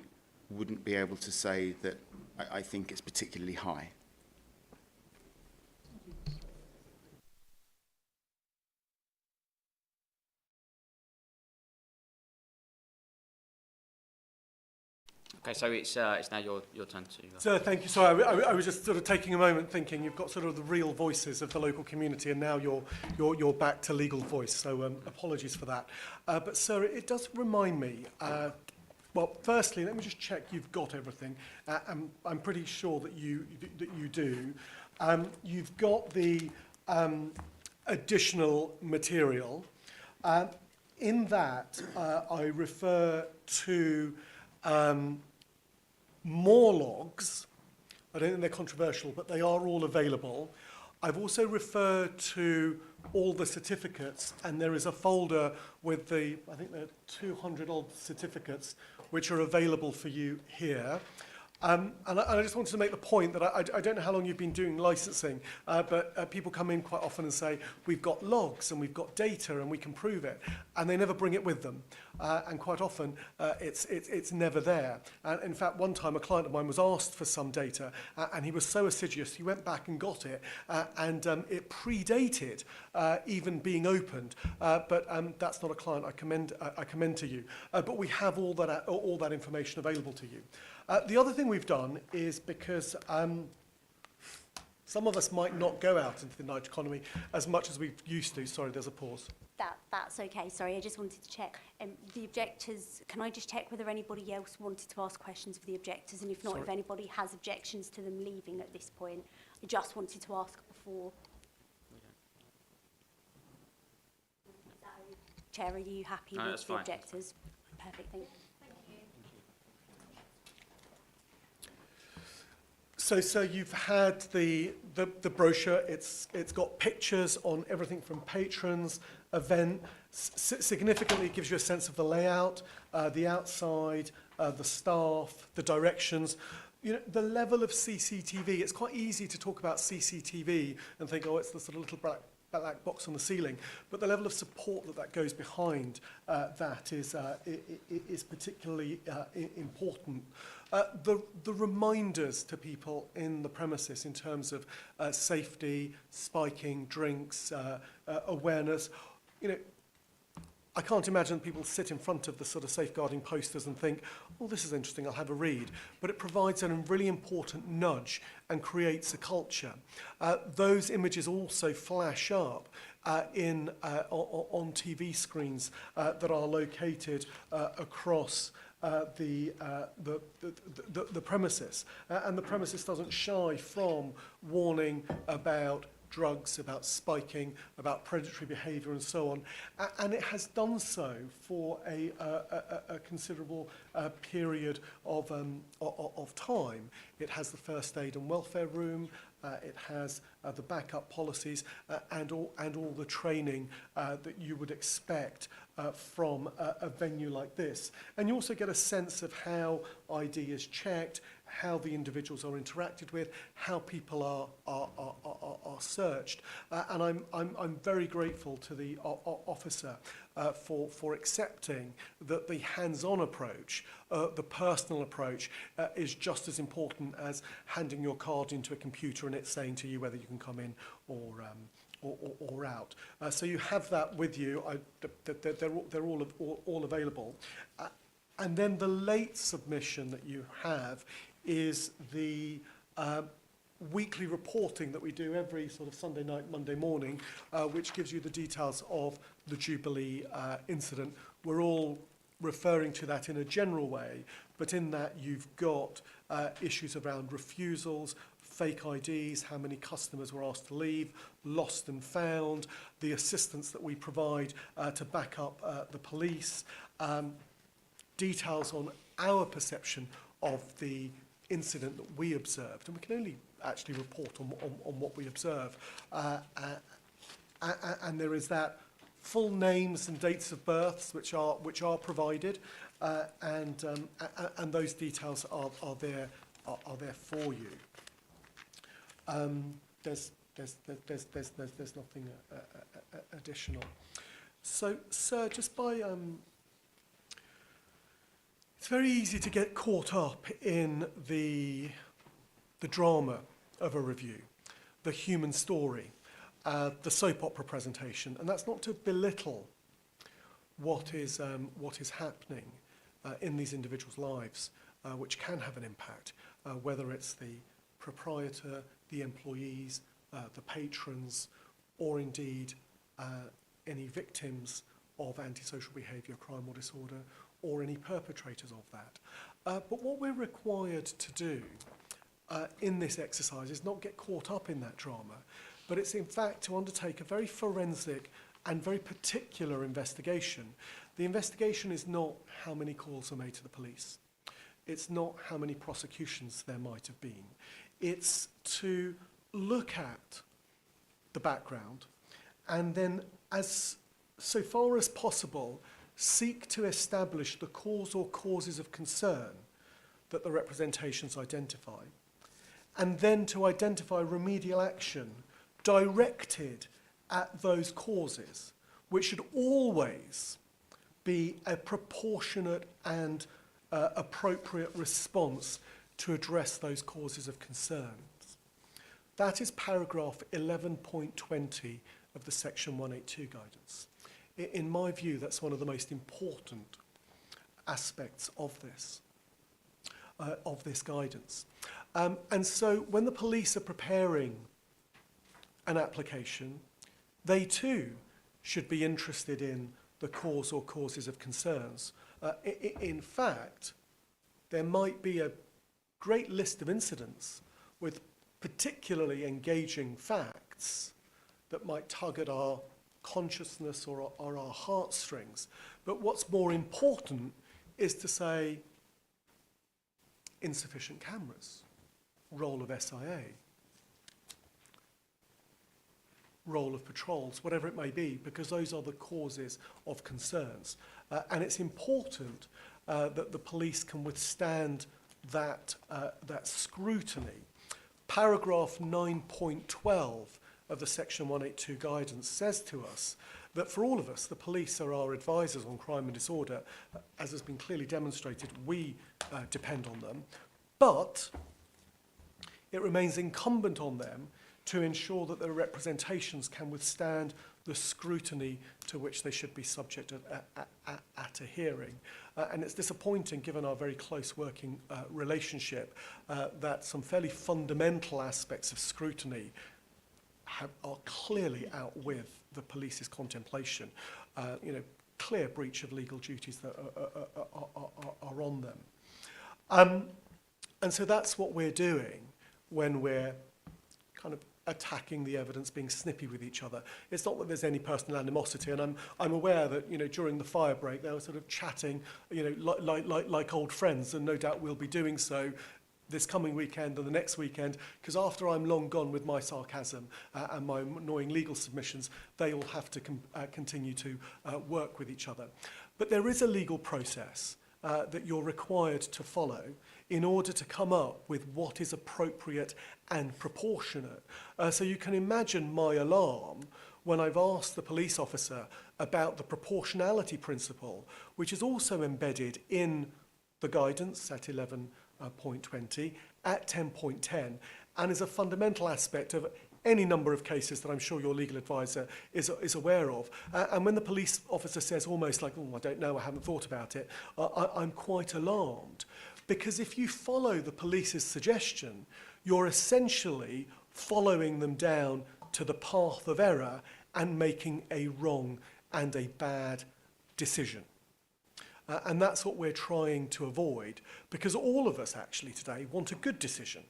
wouldn't be able to say that I think it's particularly high. Okay, so it's now your turn to. So thank you. Sorry, I was just sort of taking a moment thinking you've got sort of the real voices of the local community, and now you're back to legal voice. So apologies for that. But sir, it does remind me. Well, firstly, let me just check you've got everything. I'm pretty sure that you do. You've got the additional material. In that, I refer to more logs. I don't think they're controversial, but they are all available. I've also referred to all the certificates, and there is a folder with I think there are 200 odd certificates which are available for you here. And I just wanted to make the point that I don't know how long you've been doing licensing, but people come in quite often and say, we've got logs and we've got data and we can prove it, and they never bring it with them. And quite often, it's never there. And in fact, one time a client of mine was asked for some data, and he was so assiduous, he went back and got it, and it predated even being opened. But that's not a client I commend to you. But we have all that information available to you. The other thing we've done is because some of us might not go out into the night economy as much as we used to. Sorry, there's a pause. That's okay. Sorry, I just wanted to check. The objectors, can I just check whether anybody else wanted to ask questions of the objectors? And if not, if anybody has objections to them leaving at this point, I just wanted to ask before. Chair, are you happy with the objectors? Perfect, thank you. So you've had the brochure. It's got pictures on everything from patrons, event. Significantly, it gives you a sense of the layout, the outside, the staff, the directions. You know, the level of CCTV. It's quite easy to talk about CCTV and think, oh, it's the sort of little black box on the ceiling. But the level of support that goes behind that is particularly important. The reminders to people in the premises in terms of safety, spiking, drinks, awareness. You know, I can't imagine people sit in front of the sort of safeguarding posters and think, oh, this is interesting, I'll have a read. But it provides a really important nudge and creates a culture. Those images also flash up on TV screens that are located across the premises. And the premises doesn't shy from warning about drugs, about spiking, about predatory behaviour and so on. And it has done so for a considerable period of time. It has the first aid and welfare room, it has the backup policies and all the training that you would expect from a venue like this. And you also get a sense of how ID is checked, how the individuals are interacted with, how people are searched. And I'm very grateful to the officer for accepting that the hands-on approach, the personal approach, is just as important as handing your card into a computer and it saying to you whether you can come in or out. So you have that with you. They're all available. And then the late submission that you have is the weekly reporting that we do every sort of Sunday night, Monday morning, which gives you the details of the Jubilee incident. We're all referring to that in a general way, but in that you've got issues around refusals, fake IDs, how many customers were asked to leave, lost and found, the assistance that we provide to back up the police, details on our perception of the incident that we observed. And we can only actually report on what we observe. And there is that full names and dates of births which are provided, and those details are there for you. There's nothing additional. So, sir, just by it's very easy to get caught up in the drama of a review, the human story, the soap opera presentation, and that's not to belittle what is happening in these individuals' lives, which can have an impact, whether it's the proprietor, the employees, the patrons, or indeed any victims of antisocial behaviour, crime or disorder, or any perpetrators of that. But what we're required to do in this exercise is not get caught up in that drama, but it's in fact to undertake a very forensic and very particular investigation. The investigation is not how many calls are made to the police. It's not how many prosecutions there might have been. It's to look at the background and then, as so far as possible, seek to establish the cause or causes of concern that the representations identify, and then to identify remedial action directed at those causes, which should always be a proportionate and appropriate response to address those causes of concerns. That is paragraph 11.20 of the Section 182 guidance. In my view, that's one of the most important aspects of this guidance. And so when the police are preparing an application, they too should be interested in the cause or causes of concerns. In fact, there might be a great list of incidents with particularly engaging facts that might tug at our consciousness or our heartstrings. But what's more important is to say insufficient cameras, role of SIA, role of patrols, whatever it may be, because those are the causes of concerns. And it's important that the police can withstand that scrutiny. Paragraph 9.12 of the Section 182 guidance says to us that for all of us, the police are our advisors on crime and disorder. As has been clearly demonstrated, we depend on them. But it remains incumbent on them to ensure that their representations can withstand the scrutiny to which they should be subject at a hearing. And it's disappointing, given our very close working relationship, that some fairly fundamental aspects of scrutiny are clearly out with the police's contemplation. Clear breach of legal duties that are on them. And so that's what we're doing when we're kind of attacking the evidence, being snippy with each other. It's not that there's any personal animosity, and I'm aware that during the fire break they were sort of chatting, like old friends, and no doubt we'll be doing so this coming weekend and the next weekend, because after I'm long gone with my sarcasm and my annoying legal submissions, they all have to continue to work with each other. But there is a legal process that you're required to follow in order to come up with what is appropriate and proportionate. So you can imagine my alarm when I've asked the police officer about the proportionality principle, which is also embedded in the guidance at 11.20, at 10.10, and is a fundamental aspect of any number of cases that I'm sure your legal advisor is aware of. And when the police officer says almost like, oh, I don't know, I haven't thought about it, I'm quite alarmed. Because if you follow the police's suggestion, you're essentially following them down to the path of error and making a wrong and a bad decision. And that's what we're trying to avoid, because all of us actually today want a good decision.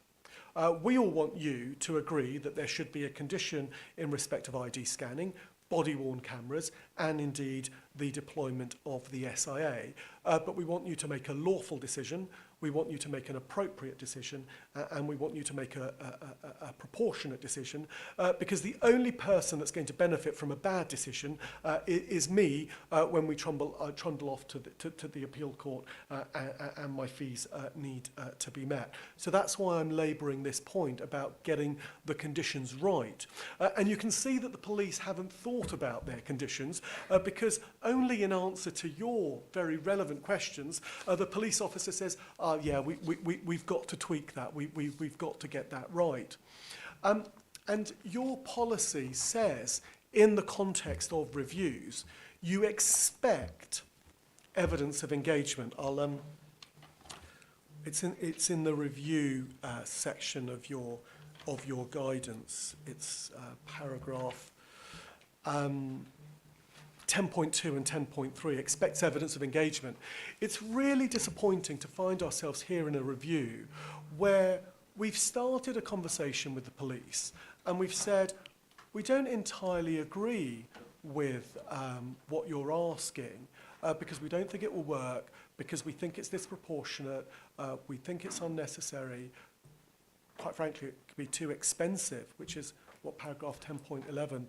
We all want you to agree that there should be a condition in respect of ID scanning, body-worn cameras, and indeed the deployment of the SIA. But we want you to make a lawful decision, we want you to make an appropriate decision, and we want you to make a proportionate decision, because the only person that's going to benefit from a bad decision is me when we trundle off to the appeal court and my fees need to be met. So that's why I'm labouring this point about getting the conditions right. And you can see that the police haven't thought about their conditions because only in answer to your very relevant questions, the police officer says, yeah, we've got to tweak that. We've got to get that right. And your policy says, in the context of reviews, you expect evidence of engagement. It's in the review section of your guidance. It's paragraph 10.2 and 10.3 expects evidence of engagement. It's really disappointing to find ourselves here in a review where we've started a conversation with the police and we've said we don't entirely agree with what you're asking because we don't think it will work, because we think it's disproportionate, we think it's unnecessary. Quite frankly, it could be too expensive, which is what paragraph 10.11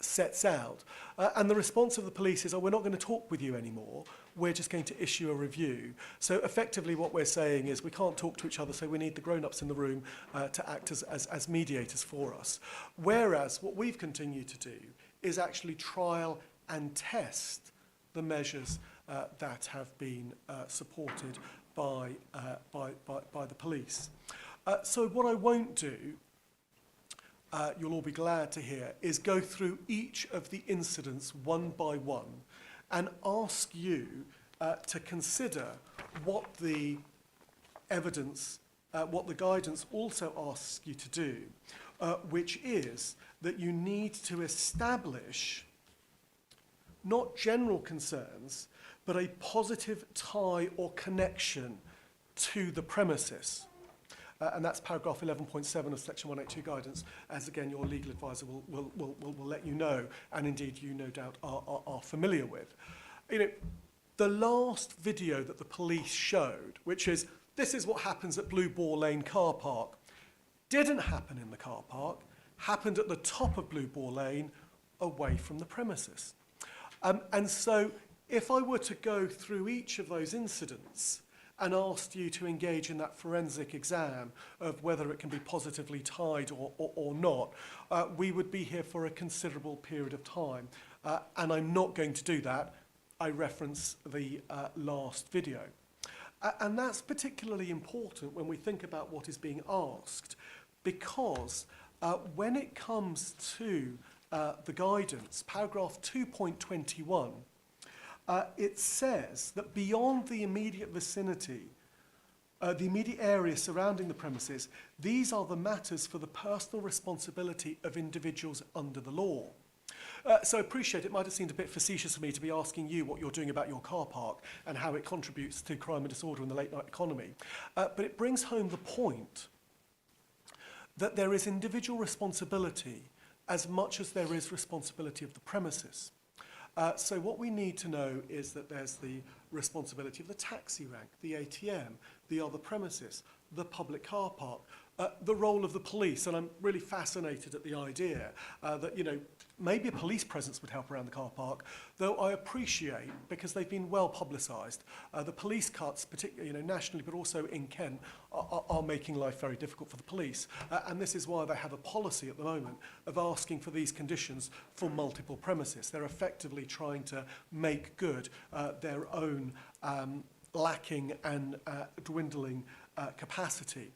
sets out. And the response of the police is, oh, we're not going to talk with you anymore, we're just going to issue a review. So effectively what we're saying is we can't talk to each other, so we need the grown-ups in the room to act as mediators for us. Whereas what we've continued to do is actually trial and test the measures that have been supported by the police. So what I won't do, you'll all be glad to hear, is go through each of the incidents one by one and ask you to consider what the evidence, what the guidance also asks you to do, which is that you need to establish not general concerns, but a positive tie or connection to the premises. And that's paragraph 11.7 of section 182 guidance, as again your legal advisor will let you know, and indeed you no doubt are familiar with. You know, the last video that the police showed, which is, this is what happens at Blue Ball Lane car park, didn't happen in the car park, happened at the top of Blue Ball Lane, away from the premises. And so if I were to go through each of those incidents and asked you to engage in that forensic exam of whether it can be positively tied or not, we would be here for a considerable period of time. And I'm not going to do that. I reference the last video. And that's particularly important when we think about what is being asked, because when it comes to the guidance, paragraph 2.21, it says that beyond the immediate vicinity, the immediate area surrounding the premises, these are the matters for the personal responsibility of individuals under the law. So I appreciate it might have seemed a bit facetious for me to be asking you what you're doing about your car park and how it contributes to crime and disorder in the late night economy. But it brings home the point that there is individual responsibility as much as there is responsibility of the premises. So what we need to know is that there's the responsibility of the taxi rank, the ATM, the other premises, the public car park, the role of the police. And I'm really fascinated at the idea that, you know, maybe a police presence would help around the car park, though I appreciate, because they've been well publicised, the police cuts, particularly, you know, nationally, but also in Kent, are making life very difficult for the police. And this is why they have a policy at the moment of asking for these conditions for multiple premises. They're effectively trying to make good their own lacking and dwindling capacity.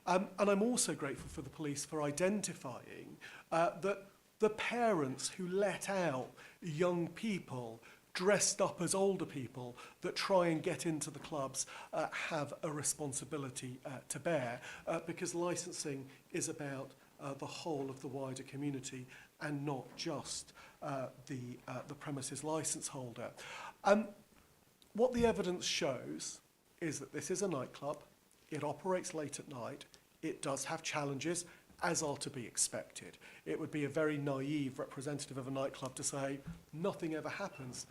And I'm also grateful for the police for identifying that the parents who let out young people dressed up as older people that try and get into the clubs have a responsibility to bear, because licensing is about the whole of the wider community and not just the premises license holder. What the evidence shows is that this is a nightclub, it operates late at night, It does have challenges, as are to be expected. It would be a very naive representative of a nightclub to say nothing ever happens.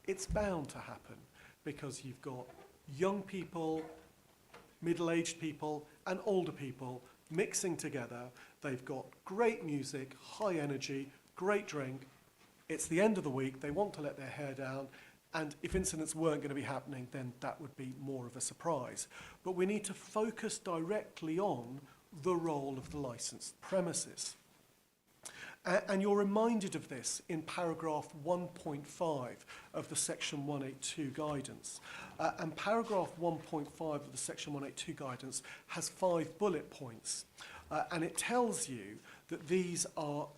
It's bound to happen because you've got young people, middle-aged people, and older people mixing together. They've got great music, high energy, great drink. It's the end of the week. They want to let their hair down. And if incidents weren't going to be happening, then that would be more of a surprise. But we need to focus directly on the role of the licensed premises. And you're reminded of this in paragraph 1.5 of the section 182 guidance. And paragraph 1.5 of the section 182 guidance has 5 bullet points. And it tells you that these are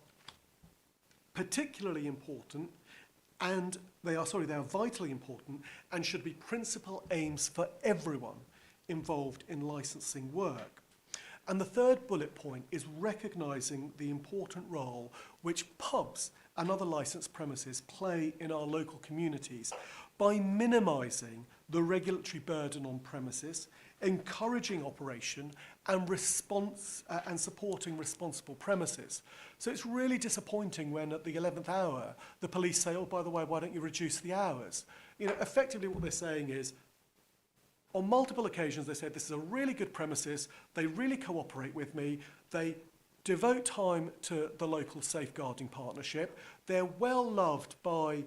particularly important and they are vitally important and should be principal aims for everyone involved in licensing work. And the third bullet point is recognising the important role which pubs and other licensed premises play in our local communities by minimising the regulatory burden on premises, encouraging operation and response and supporting responsible premises. So it's really disappointing when at the 11th hour the police say, oh, by the way, why don't you reduce the hours? You know, effectively what they're saying is, on multiple occasions they said, this is a really good premises, they really cooperate with me, they devote time to the local safeguarding partnership, they're well loved by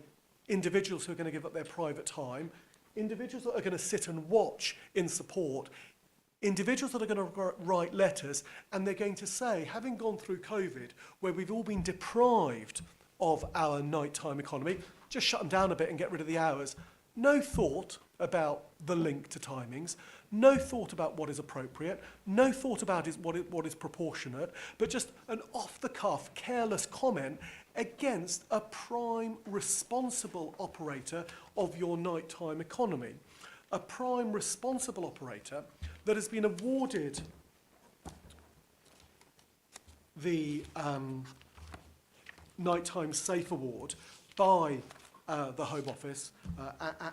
individuals who are going to give up their private time, individuals that are going to sit and watch in support, individuals that are going to write letters, and they're going to say, having gone through COVID, where we've all been deprived of our nighttime economy, just shut them down a bit and get rid of the hours. No thought about the link to timings, no thought about what is appropriate, no thought about what is proportionate, but just an off-the-cuff, careless comment against a prime responsible operator of your nighttime economy. A prime responsible operator that has been awarded the Nighttime Safe Award by the Home Office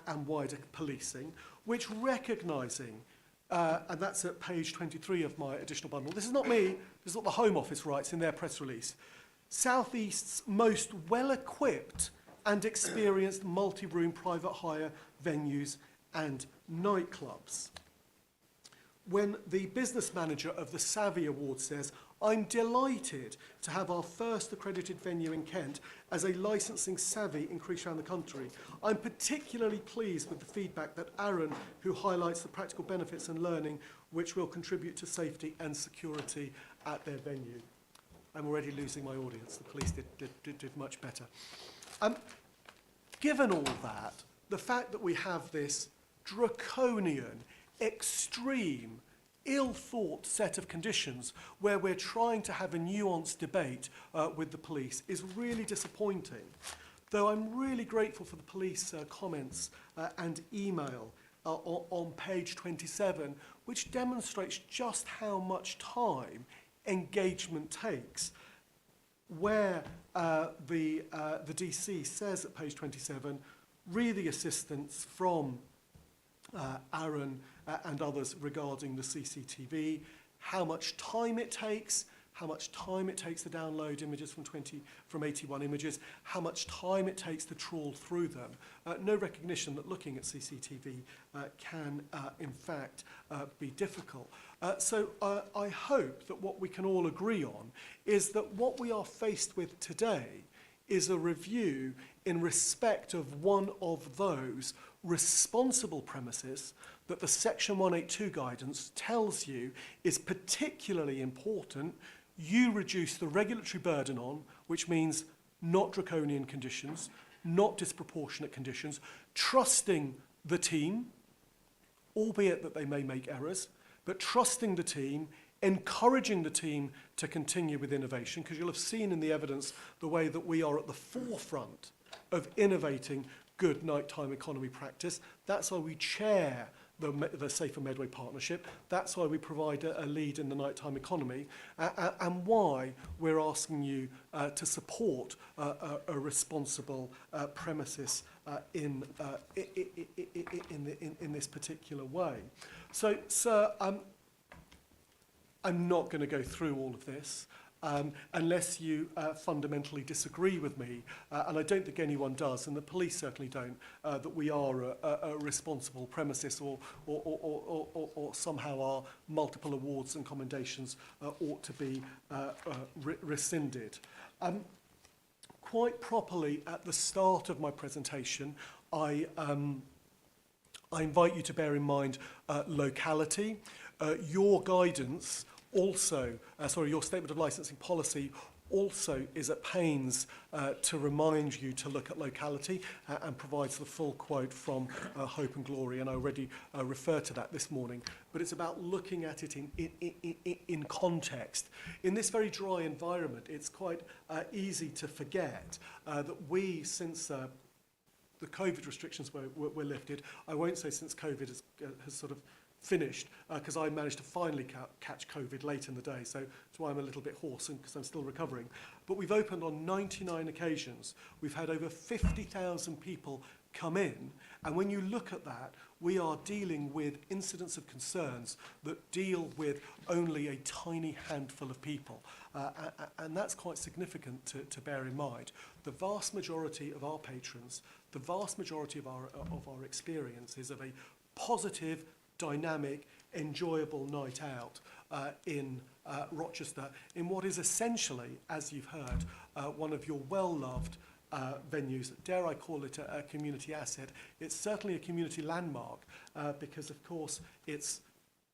and wider policing, which recognising, and that's at page 23 of my additional bundle, this is not me, this is what the Home Office writes in their press release, South East's most well-equipped and experienced multi-room private hire venues and nightclubs. When the business manager of the Savvy Award says, I'm delighted to have our first accredited venue in Kent as a licensing savvy increase around the country. I'm particularly pleased with the feedback that Aaron, who highlights the practical benefits and learning which will contribute to safety and security at their venue. I'm already losing my audience. The police did much better. Given all that, the fact that we have this draconian, extreme, ill-thought set of conditions where we're trying to have a nuanced debate with the police is really disappointing. Though I'm really grateful for the police comments and email on page 27, which demonstrates just how much time engagement takes, where the DC says at page 27, really assistance from Aaron and others regarding the CCTV, how much time it takes to download images from 81 images, how much time it takes to trawl through them. No recognition that looking at CCTV can, in fact, be difficult. So I hope that what we can all agree on is that what we are faced with today is a review in respect of one of those responsible premises that the Section 182 guidance tells you is particularly important. You reduce the regulatory burden on, which means not draconian conditions, not disproportionate conditions, trusting the team, albeit that they may make errors, but trusting the team, encouraging the team to continue with innovation, because you'll have seen in the evidence the way that we are at the forefront of innovating good nighttime economy practice. That's why we chair the Safer Medway Partnership. That's why we provide a lead in the nighttime economy, and why we're asking you to support a responsible premises in this particular way. So, sir, I'm not going to go through all of this unless you fundamentally disagree with me, and I don't think anyone does, and the police certainly don't, that we are a responsible premises or somehow our multiple awards and commendations ought to be rescinded. Quite properly, at the start of my presentation, I invite you to bear in mind locality. Your guidance also, your statement of licensing policy also is at pains to remind you to look at locality and provides the full quote from Hope and Glory, and I already referred to that this morning. But it's about looking at it in context. In this very dry environment, it's quite easy to forget that we, since the COVID restrictions were lifted, I won't say since COVID has sort of finished, because I managed to finally catch COVID late in the day, so that's why I'm a little bit hoarse, and because I'm still recovering. But we've opened on 99 occasions. We've had over 50,000 people come in, and when you look at that, we are dealing with incidents of concerns that deal with only a tiny handful of people, and that's quite significant to bear in mind. The vast majority of our patrons, the vast majority of our experience is of a positive, dynamic, enjoyable night out in Rochester, in what is essentially, as you've heard, one of your well-loved venues. Dare I call it a community asset? It's certainly a community landmark because, of course, it's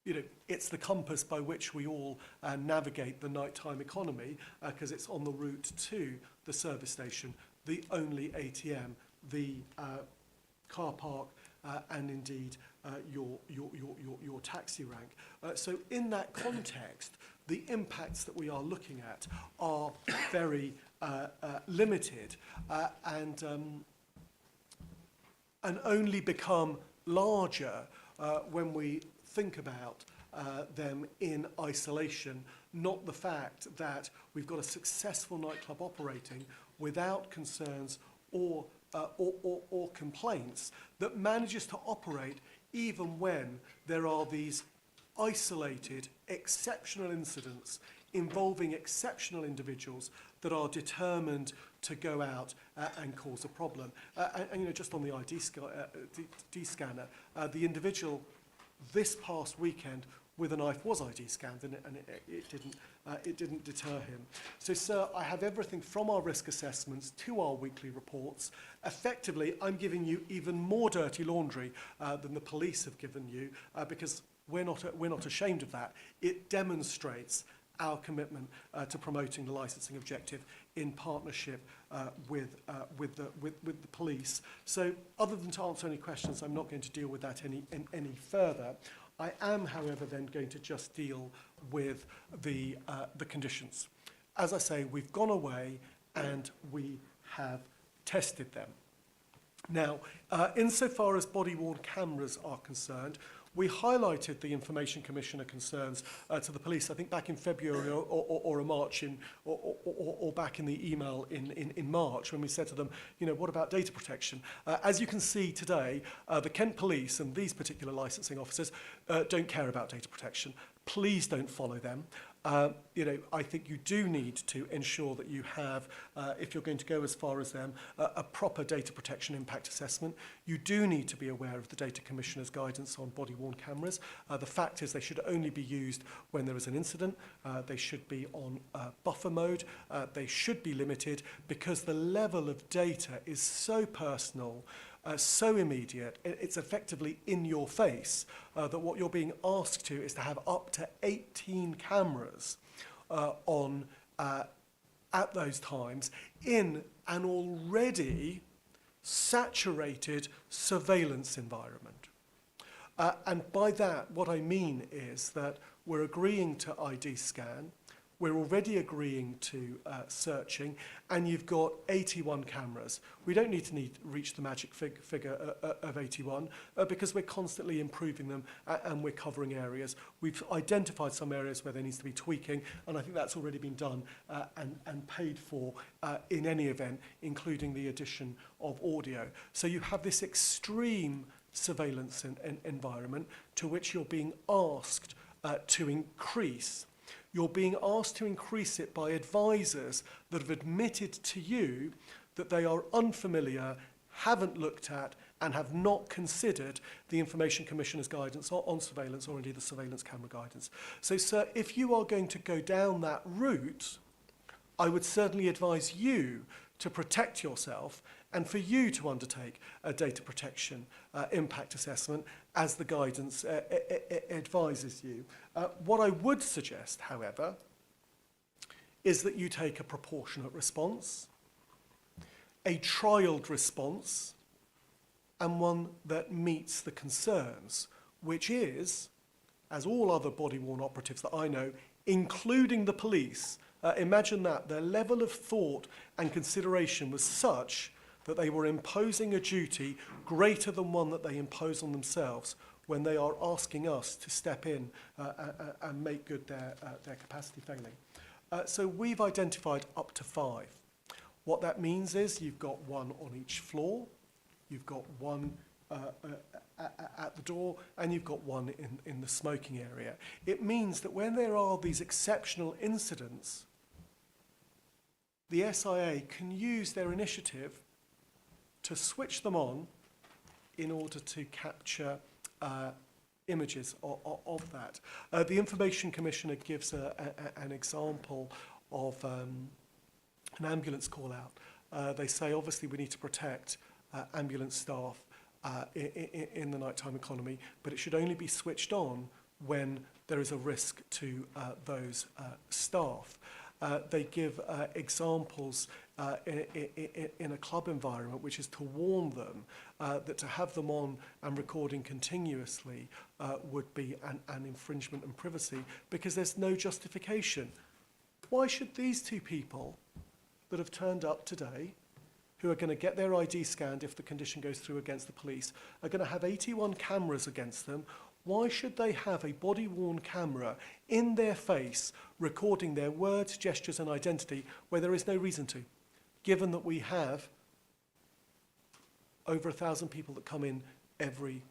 the compass by which we all navigate the nighttime economy, because it's on the route to the service station, the only ATM, the car park, and indeed your taxi rank. So in that context, the impacts that we are looking at are very limited and only become larger when we think about them in isolation, not the fact that we've got a successful nightclub operating without concerns or complaints, that manages to operate even when there are these isolated, exceptional incidents involving exceptional individuals that are determined to go out and cause a problem. And just on the ID scanner, the individual this past weekend with a knife was ID scanned, and it didn't deter him. So, sir, I have everything from our risk assessments to our weekly reports. Effectively, I'm giving you even more dirty laundry than the police have given you, because we're not ashamed of that. It demonstrates our commitment to promoting the licensing objective in partnership with the police. So, other than to answer any questions, I'm not going to deal with that any further. I am, however, then going to just deal with the conditions. As I say, we've gone away and we have tested them. Now, insofar as body-worn cameras are concerned, we highlighted the Information Commissioner concerns to the police, I think back in February or March, or back in the email in March, when we said to them, what about data protection? As you can see today, the Kent Police and these particular licensing officers don't care about data protection. Please don't follow them. I think you do need to ensure that you have, if you're going to go as far as them, a proper data protection impact assessment. You do need to be aware of the Data Commissioner's guidance on body-worn cameras. The fact is they should only be used when there is an incident. They should be on buffer mode. They should be limited because the level of data is so personal, so immediate, it's effectively in your face, that what you're being asked to is to have up to 18 cameras on at those times in an already saturated surveillance environment. And by that, what I mean is that we're agreeing to ID scan, we're already agreeing to searching, and you've got 81 cameras. We don't need to reach the magic figure of 81 because we're constantly improving them and we're covering areas. We've identified some areas where there needs to be tweaking, and I think that's already been done and paid for in any event, including the addition of audio. So you have this extreme surveillance environment to which you're being asked to increase. You're being asked to increase it by advisors that have admitted to you that they are unfamiliar, haven't looked at, and have not considered the Information Commissioner's guidance on surveillance, or indeed the surveillance camera guidance. So, sir, if you are going to go down that route, I would certainly advise you to protect yourself and for you to undertake a data protection impact assessment as the guidance advises you. What I would suggest, however, is that you take a proportionate response, a trialled response, and one that meets the concerns, which is, as all other body-worn operatives that I know, including the police, imagine that their level of thought and consideration was such that they were imposing a duty greater than one that they impose on themselves when they are asking us to step in and make good their capacity failing. So we've identified up to 5. What that means is you've got one on each floor, you've got one at the door, and you've got one in the smoking area. It means that when there are these exceptional incidents, the SIA can use their initiative to switch them on in order to capture images of that. The Information Commissioner gives an example of an ambulance call out. They say, obviously, we need to protect ambulance staff in the nighttime economy, but it should only be switched on when there is a risk to those staff. They give examples in a club environment, which is to warn them that to have them on and recording continuously would be an infringement on privacy, because there's no justification. Why should these 2 people that have turned up today, who are going to get their ID scanned if the condition goes through against the police, are going to have 81 cameras against them? Why should they have a body-worn camera in their face recording their words, gestures and identity where there is no reason to, given that we have over 1,000 people that come in every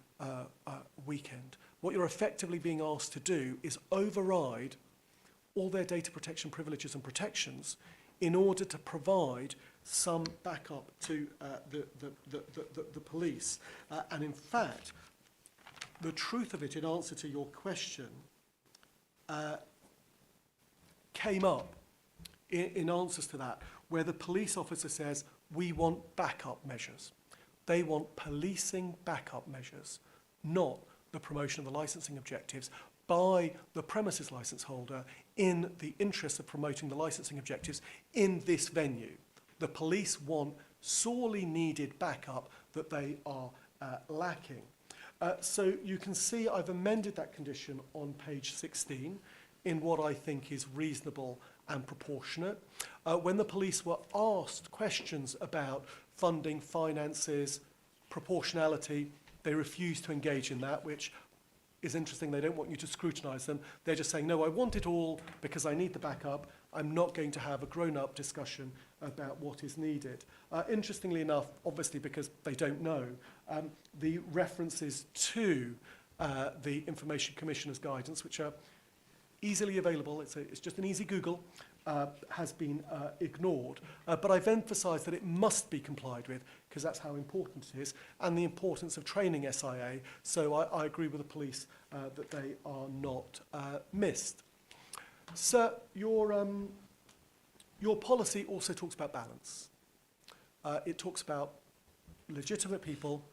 weekend? What you're effectively being asked to do is override all their data protection privileges and protections in order to provide some backup to the police. And in fact, the truth of it, in answer to your question, came up in answers to that, where the police officer says, we want backup measures. They want policing backup measures, not the promotion of the licensing objectives by the premises licence holder in the interest of promoting the licensing objectives in this venue. The police want sorely needed backup that they are lacking. So you can see I've amended that condition on page 16 in what I think is reasonable and proportionate. When the police were asked questions about funding, finances, proportionality, they refused to engage in that, which is interesting. They don't want you to scrutinise them. They're just saying, no, I want it all because I need the backup. I'm not going to have a grown-up discussion about what is needed. Interestingly enough, obviously because they don't know, the references to the Information Commissioner's guidance, which are easily available, it's just an easy Google, has been ignored. But I've emphasised that it must be complied with, because that's how important it is, and the importance of training SIA. So I agree with the police that they are not missed. Sir, your policy also talks about balance. It talks about legitimate people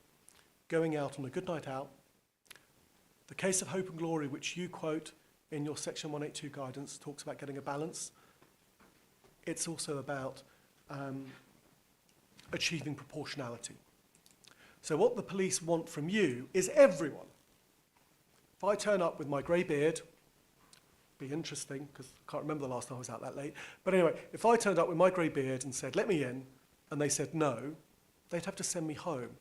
going out on a good night out. The case of Hope and Glory, which you quote in your Section 182 guidance, talks about getting a balance. It's also about achieving proportionality. So what the police want from you is everyone. If I turn up with my grey beard, be interesting, because I can't remember the last time I was out that late. But anyway, if I turned up with my grey beard and said, let me in, and they said no, they'd have to send me home.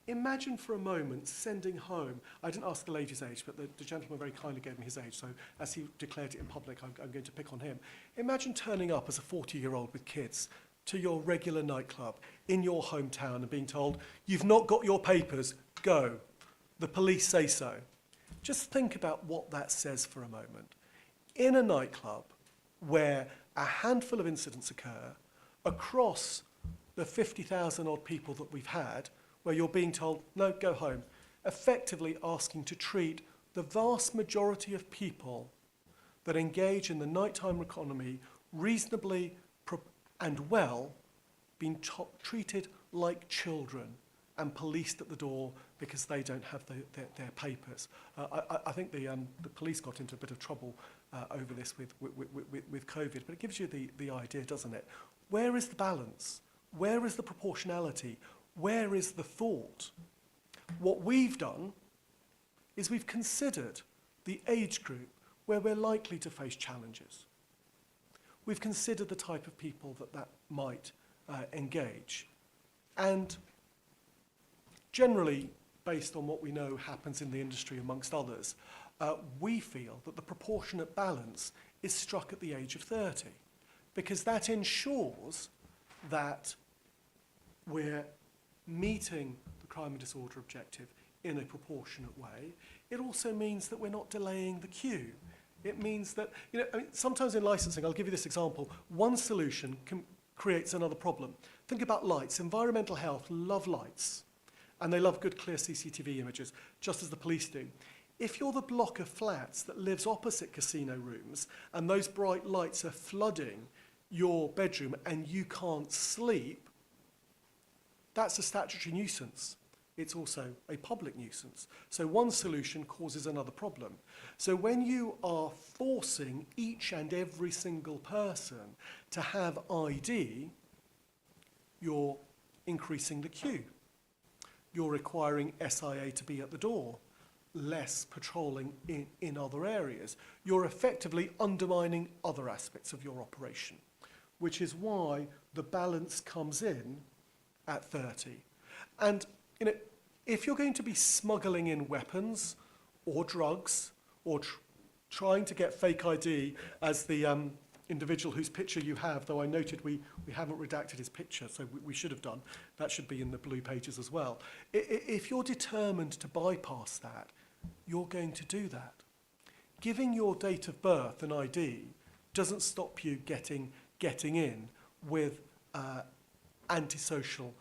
Imagine for a moment sending home, I didn't ask the lady's age, but the gentleman very kindly gave me his age, so as he declared it in public, I'm going to pick on him. Imagine turning up as a 40-year-old with kids to your regular nightclub in your hometown and being told, you've not got your papers, go. The police say so. Just think about what that says for a moment. In a nightclub, where a handful of incidents occur across the 50,000 odd people that we've had, where you're being told, no, go home, effectively asking to treat the vast majority of people that engage in the nighttime economy reasonably and well, being treated like children and policed at the door because they don't have their papers. I think the police got into a bit of trouble over this with COVID, but it gives you the idea, doesn't it? Where is the balance? Where is the proportionality? Where is the thought? What we've done is we've considered the age group where we're likely to face challenges. We've considered the type of people that might engage. And generally, based on what we know happens in the industry amongst others, we feel that the proportionate balance is struck at the age of 30, because that ensures that we're meeting the crime and disorder objective in a proportionate way. It also means that we're not delaying the queue. It means that, sometimes in licensing, I'll give you this example, one solution creates another problem. Think about lights. Environmental health love lights, and they love good, clear CCTV images, just as the police do. If you're the block of flats that lives opposite casino rooms, and those bright lights are flooding your bedroom and you can't sleep, that's a statutory nuisance. It's also a public nuisance. So one solution causes another problem. So when you are forcing each and every single person to have ID, you're increasing the queue. You're requiring SIA to be at the door, less patrolling in other areas. You're effectively undermining other aspects of your operation, which is why the balance comes in at 30. And if you're going to be smuggling in weapons or drugs or trying to get fake ID, as the individual whose picture you have, though I noted we haven't redacted his picture, so we should have done, that should be in the blue pages as well. If you're determined to bypass that, you're going to do that. Giving your date of birth an ID doesn't stop you getting in with antisocial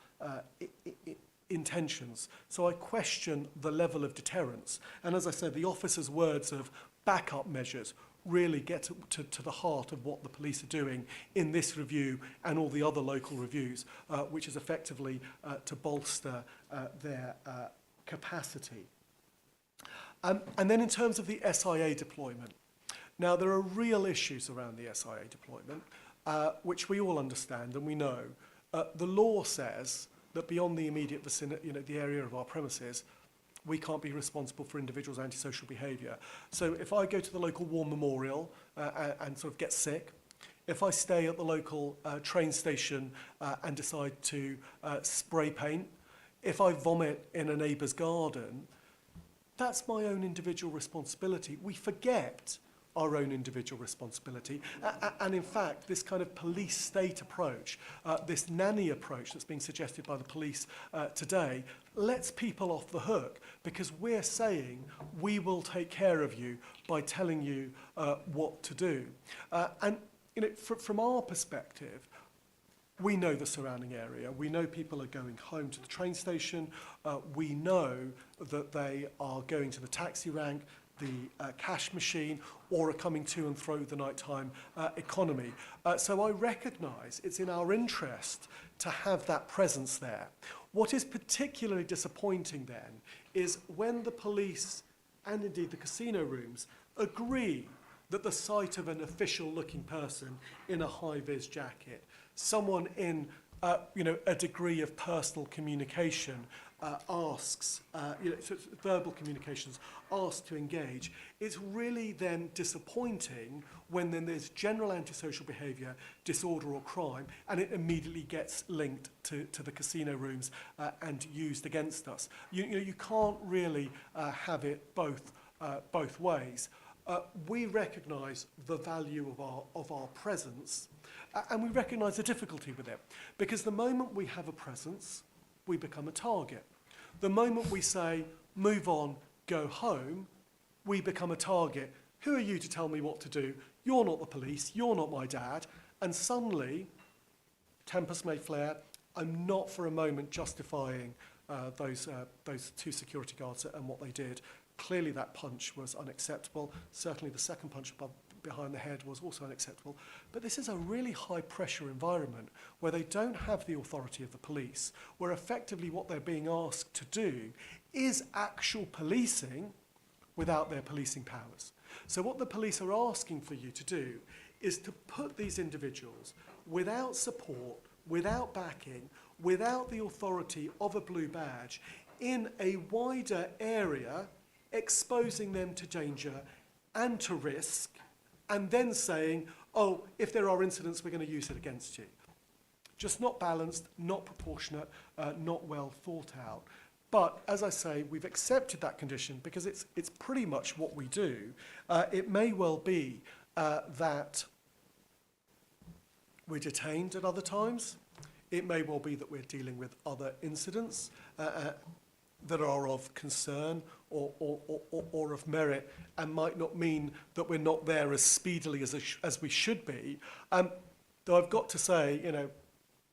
intentions. So I question the level of deterrence. And as I said, the officer's words of backup measures really get to the heart of what the police are doing in this review and all the other local reviews, which is effectively to bolster their capacity. And then in terms of the SIA deployment, now there are real issues around the SIA deployment, which we all understand and we know. The law says that beyond the immediate vicinity, the area of our premises, we can't be responsible for individuals' antisocial behaviour. So if I go to the local war memorial and sort of get sick, if I stay at the local train station and decide to spray paint, if I vomit in a neighbour's garden, that's my own individual responsibility. We forget our own individual responsibility. And in fact, this kind of police state approach, this nanny approach that's being suggested by the police today, lets people off the hook because we're saying we will take care of you by telling you what to do. And from our perspective, we know the surrounding area. We know people are going home to the train station. We know that they are going to the taxi rank, the cash machine, or are coming to and through the nighttime economy. So I recognise it's in our interest to have that presence there. What is particularly disappointing then is when the police and indeed the casino rooms agree that the sight of an official-looking person in a high-vis jacket, someone in a degree of personal communication asks, verbal communications, asked to engage, it's really then disappointing when then there's general antisocial behaviour, disorder or crime, and it immediately gets linked to the casino rooms and used against us. You can't really have it both ways. We recognise the value of our presence, and we recognise the difficulty with it, because the moment we have a presence, we become a target. The moment we say, move on, go home, we become a target. Who are you to tell me what to do? you're not the police, you're not my dad, and suddenly tempers may flare. I'm not for a moment justifying those two security guards and what they did. Clearly that punch was unacceptable. Certainly the second punch behind the head was also unacceptable. But this is a really high pressure environment where they don't have the authority of the police, where effectively what they're being asked to do is actual policing without their policing powers. So what the police are asking for you to do is to put these individuals without support, without backing, without the authority of a blue badge in a wider area, exposing them to danger and to risk, and then saying, oh, if there are incidents, we're going to use it against you. Just not balanced, not proportionate, not well thought out. But, as I say, we've accepted that condition because it's pretty much what we do. It may well be that we're detained at other times. It may well be that we're dealing with other incidents that are of concern or of merit and might not mean that we're not there as speedily as we should be. Though I've got to say, you know,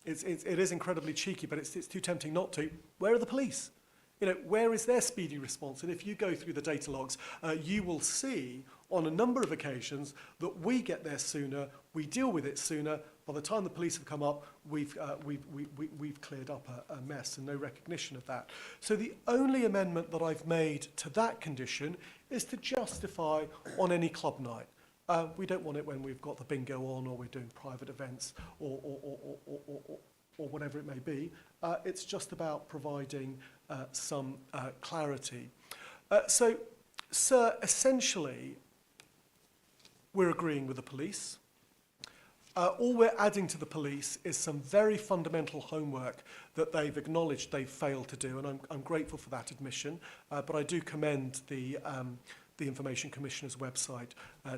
it is incredibly cheeky, but it's too tempting not to. Where are the police? You know, where is their speedy response? And if you go through the data logs, you will see on a number of occasions that we get there sooner, we deal with it sooner. By the time the police have come up, we've cleared up a mess and no recognition of that. So the only amendment that I've made to that condition is to justify on any club night. We don't want it when we've got the bingo on or we're doing private events or whatever it may be. It's just about providing some clarity. So, sir, essentially, we're agreeing with the police. All we're adding to the police is some very fundamental homework that they've acknowledged they've failed to do, and I'm grateful for that admission, but I do commend the Information Commissioner's website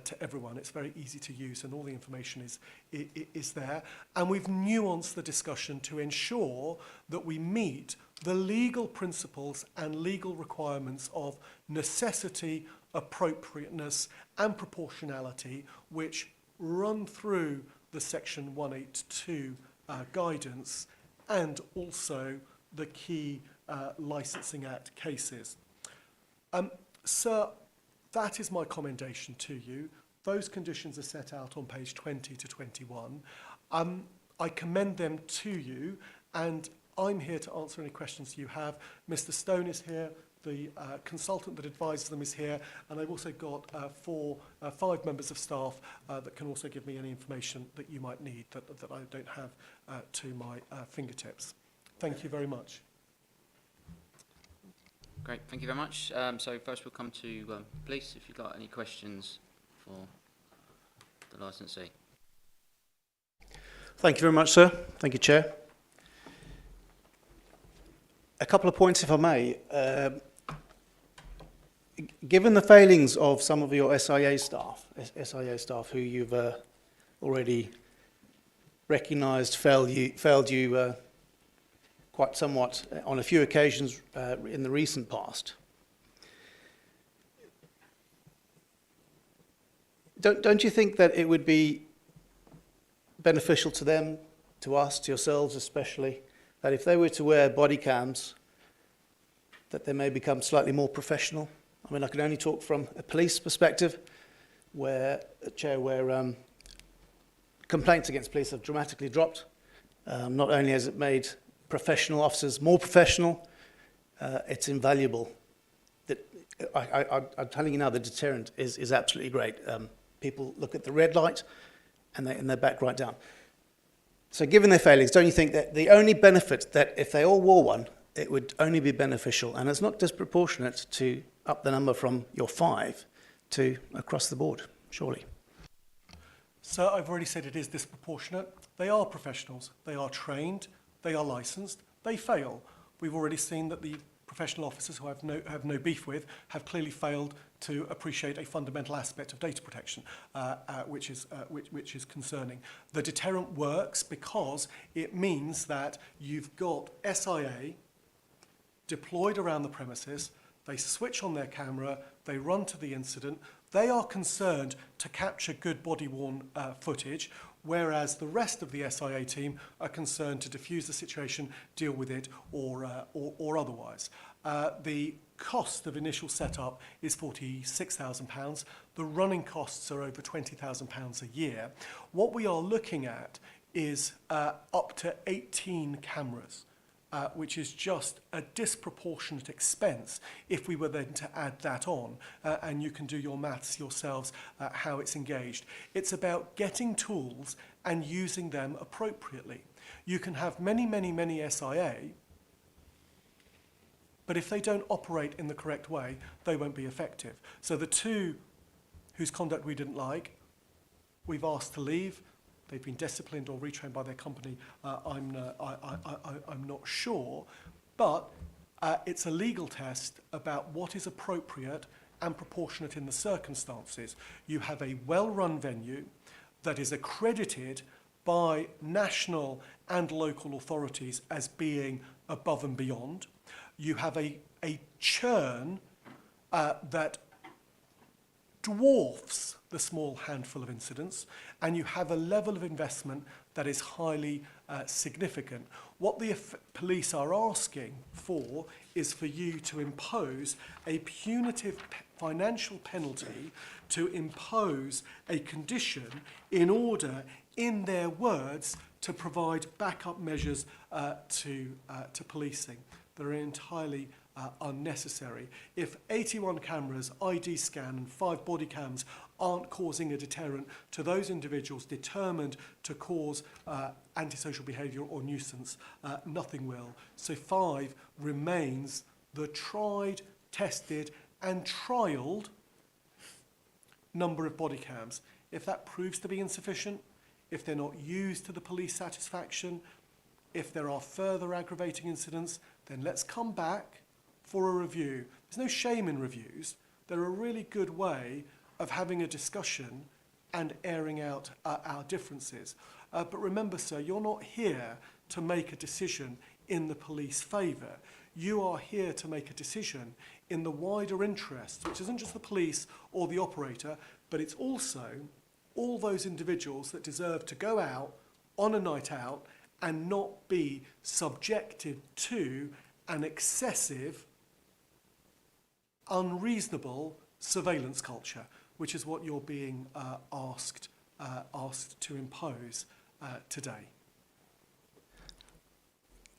to everyone. It's very easy to use and all the information is there. And we've nuanced the discussion to ensure that we meet the legal principles and legal requirements of necessity, appropriateness and proportionality, which run through the Section 182 guidance and also the key Licensing Act cases. Sir, that is my commendation to you. Those conditions are set out on page 20 to 21. I commend them to you, and I'm here to answer any questions you have. Mr. Stone is here, the consultant that advises them is here, and I've also got 5 members of staff that can also give me any information that you might need that I don't have to my fingertips. Thank you very much. Great, thank you very much. So first we'll come to police, if you've got any questions for the licensee. Thank you very much, sir. Thank you, Chair. A couple of points, if I may. Given the failings of some of your SIA staff who you've already recognised failed you quite somewhat on a few occasions in the recent past, don't you think that it would be beneficial to them, to us, to yourselves especially, that if they were to wear body cams, that they may become slightly more professional? I mean, I can only talk from a police perspective, where complaints against police have dramatically dropped. Not only has it made professional officers more professional, it's invaluable. I'm telling you now, the deterrent is absolutely great. People look at the red light and they back right down. So given their failings, don't you think that the only benefit, that if they all wore one, it would only be beneficial, and it's not disproportionate to up the number from your 5 to across the board, surely? So I've already said it is disproportionate. They are professionals. They are trained. They are licensed. They fail. We've already seen that the professional officers who I have no beef with have clearly failed to appreciate a fundamental aspect of data protection, which is concerning. The deterrent works because it means that you've got SIA deployed around the premises. They switch on their camera, they run to the incident, They are concerned to capture good body-worn footage, whereas the rest of the SIA team are concerned to diffuse the situation, deal with it, or otherwise. The cost of initial setup is £46,000. The running costs are over £20,000 a year. What we are looking at is up to 18 cameras, which is just a disproportionate expense if we were then to add that on, and you can do your maths yourselves how it's engaged. It's about getting tools and using them appropriately. You can have many, many, many SIA, but if they don't operate in the correct way, they won't be effective. So the two whose conduct we didn't like, we've asked to leave. They've been disciplined or retrained by their company. I'm not sure, but it's a legal test about what is appropriate and proportionate in the circumstances. You have a well-run venue that is accredited by national and local authorities as being above and beyond. You have a churn that dwarfs the small handful of incidents, and you have a level of investment that is highly significant. What the police are asking for is for you to impose a punitive financial penalty, to impose a condition in order, in their words, to provide backup measures to policing that are entirely unnecessary. If 81 cameras, ID scan and 5 body cams aren't causing a deterrent to those individuals determined to cause antisocial behaviour or nuisance, nothing will. So 5 remains the tried, tested and trialled number of body cams. If that proves to be insufficient, if they're not used to the police satisfaction, if there are further aggravating incidents, then let's come back for a review. There's no shame in reviews. They're a really good way of having a discussion and airing out our differences. But remember, sir, you're not here to make a decision in the police favour. You are here to make a decision in the wider interest, which isn't just the police or the operator, but it's also all those individuals that deserve to go out on a night out and not be subjected to an excessive, unreasonable surveillance culture, which is what you're being asked to impose today.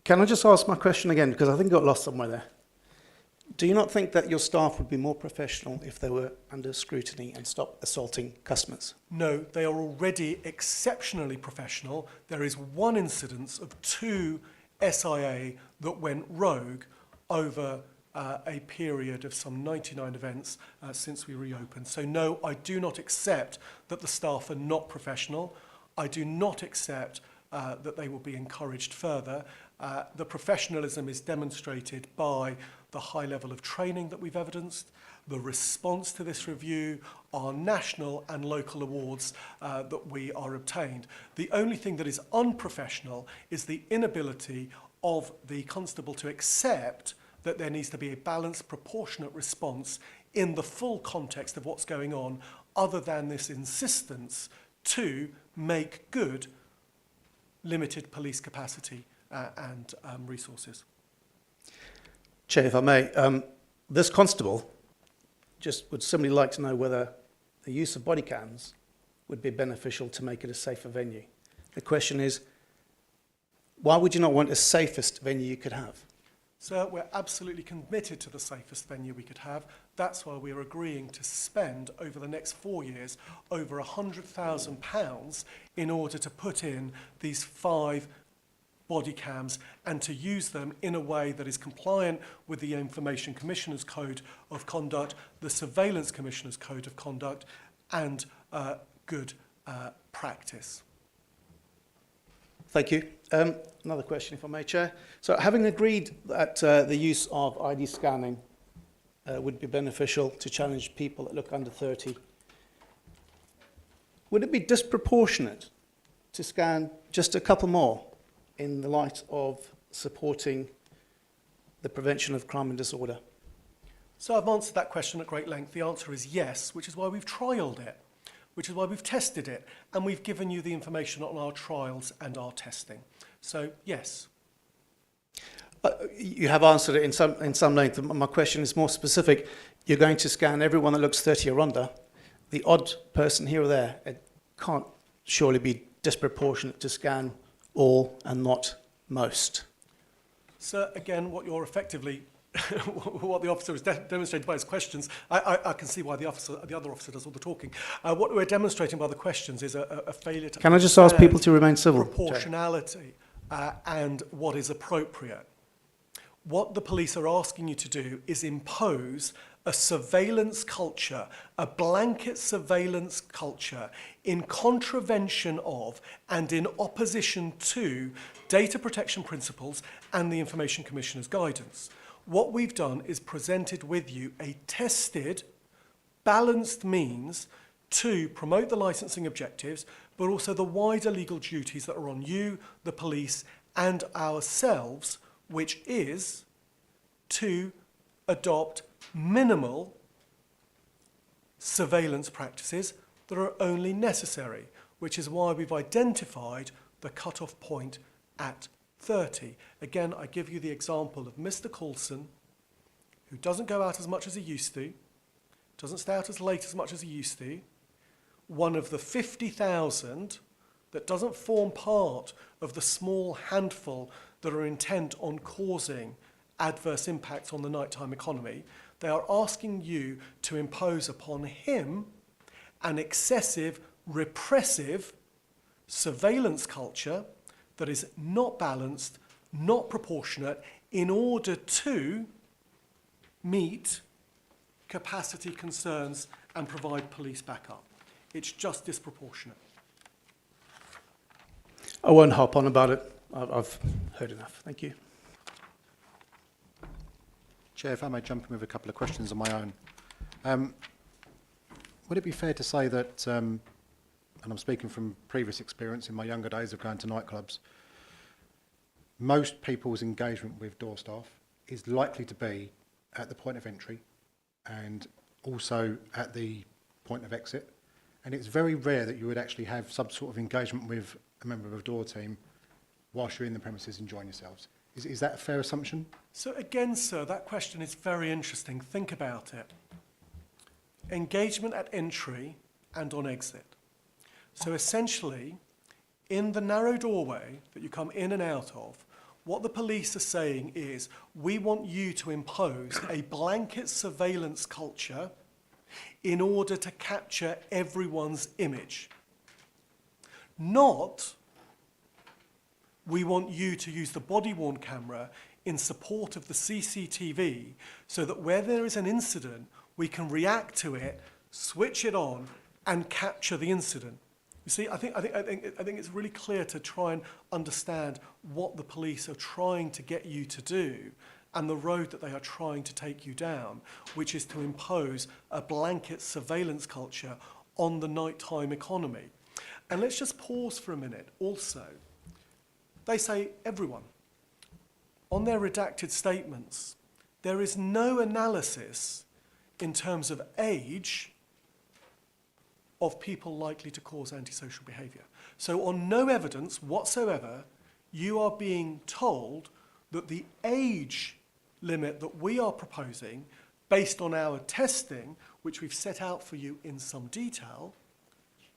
Can I just ask my question again, because I think I got lost somewhere there. Do you not think that your staff would be more professional if they were under scrutiny and stopped assaulting customers? No, they are already exceptionally professional. There is one incidence of 2 SIA that went rogue over a period of some 99 events since we reopened. So no, I do not accept that the staff are not professional. I do not accept that they will be encouraged further. The professionalism is demonstrated by the high level of training that we've evidenced, the response to this review, our national and local awards that we are obtained. The only thing that is unprofessional is the inability of the constable to accept that there needs to be a balanced, proportionate response in the full context of what's going on, other than this insistence to make good limited police capacity and resources. Chair, if I may, this constable just would simply like to know whether the use of body cams would be beneficial to make it a safer venue. The question is, why would you not want the safest venue you could have? Sir, we're absolutely committed to the safest venue we could have. That's why we're agreeing to spend over the next 4 years over £100,000 in order to put in these 5 body cams and to use them in a way that is compliant with the Information Commissioner's Code of Conduct, the Surveillance Commissioner's Code of Conduct, and good practice. Thank you. Another question, if I may, Chair. So having agreed that the use of ID scanning would be beneficial to challenge people that look under 30, would it be disproportionate to scan just a couple more in the light of supporting the prevention of crime and disorder? So I've answered that question at great length. The answer is yes, which is why we've trialled it, which is why we've tested it, and we've given you the information on our trials and our testing. So yes. You have answered it in some length. My question is more specific. You're going to scan everyone that looks 30 or under. The odd person here or there, it can't surely be disproportionate to scan all and not most. So again, what you're effectively, what the officer has demonstrated by his questions, I can see why the other officer does all the talking. What we're demonstrating by the questions is a failure to Can I just ask people to remain civil? Proportionality and what is appropriate. What the police are asking you to do is impose a surveillance culture, a blanket surveillance culture in contravention of and in opposition to data protection principles and the Information Commissioner's guidance. What we've done is presented with you a tested, balanced means to promote the licensing objectives, but also the wider legal duties that are on you, the police, and ourselves, which is to adopt minimal surveillance practices that are only necessary, which is why we've identified the cut-off point at 30. Again, I give you the example of Mr. Coulson, who doesn't go out as much as he used to, doesn't stay out as late as much as he used to, one of the 50,000 that doesn't form part of the small handful that are intent on causing adverse impacts on the nighttime economy. They are asking you to impose upon him an excessive, repressive surveillance culture that is not balanced, not proportionate, in order to meet capacity concerns and provide police backup. It's just disproportionate. I won't hop on about it. I've heard enough. Thank you. Chair, if I may jump in with a couple of questions of my own. Would it be fair to say that, and I'm speaking from previous experience in my younger days of going to nightclubs, most people's engagement with door staff is likely to be at the point of entry and also at the point of exit. And it's very rare that you would actually have some sort of engagement with a member of a door team whilst you're in the premises enjoying yourselves. Is that a fair assumption? So again, sir, that question is very interesting. Think about it. Engagement at entry and on exit. So essentially, in the narrow doorway that you come in and out of, what the police are saying is, we want you to impose a blanket surveillance culture in order to capture everyone's image. Not, we want you to use the body-worn camera in support of the CCTV so that where there is an incident, we can react to it, switch it on, and capture the incident. You see, I think it's really clear to try and understand what the police are trying to get you to do and the road that they are trying to take you down, which is to impose a blanket surveillance culture on the nighttime economy. And let's just pause for a minute also. They say everyone. On their redacted statements, there is no analysis in terms of age of people likely to cause antisocial behaviour. So on no evidence whatsoever, you are being told that the age limit that we are proposing, based on our testing, which we've set out for you in some detail,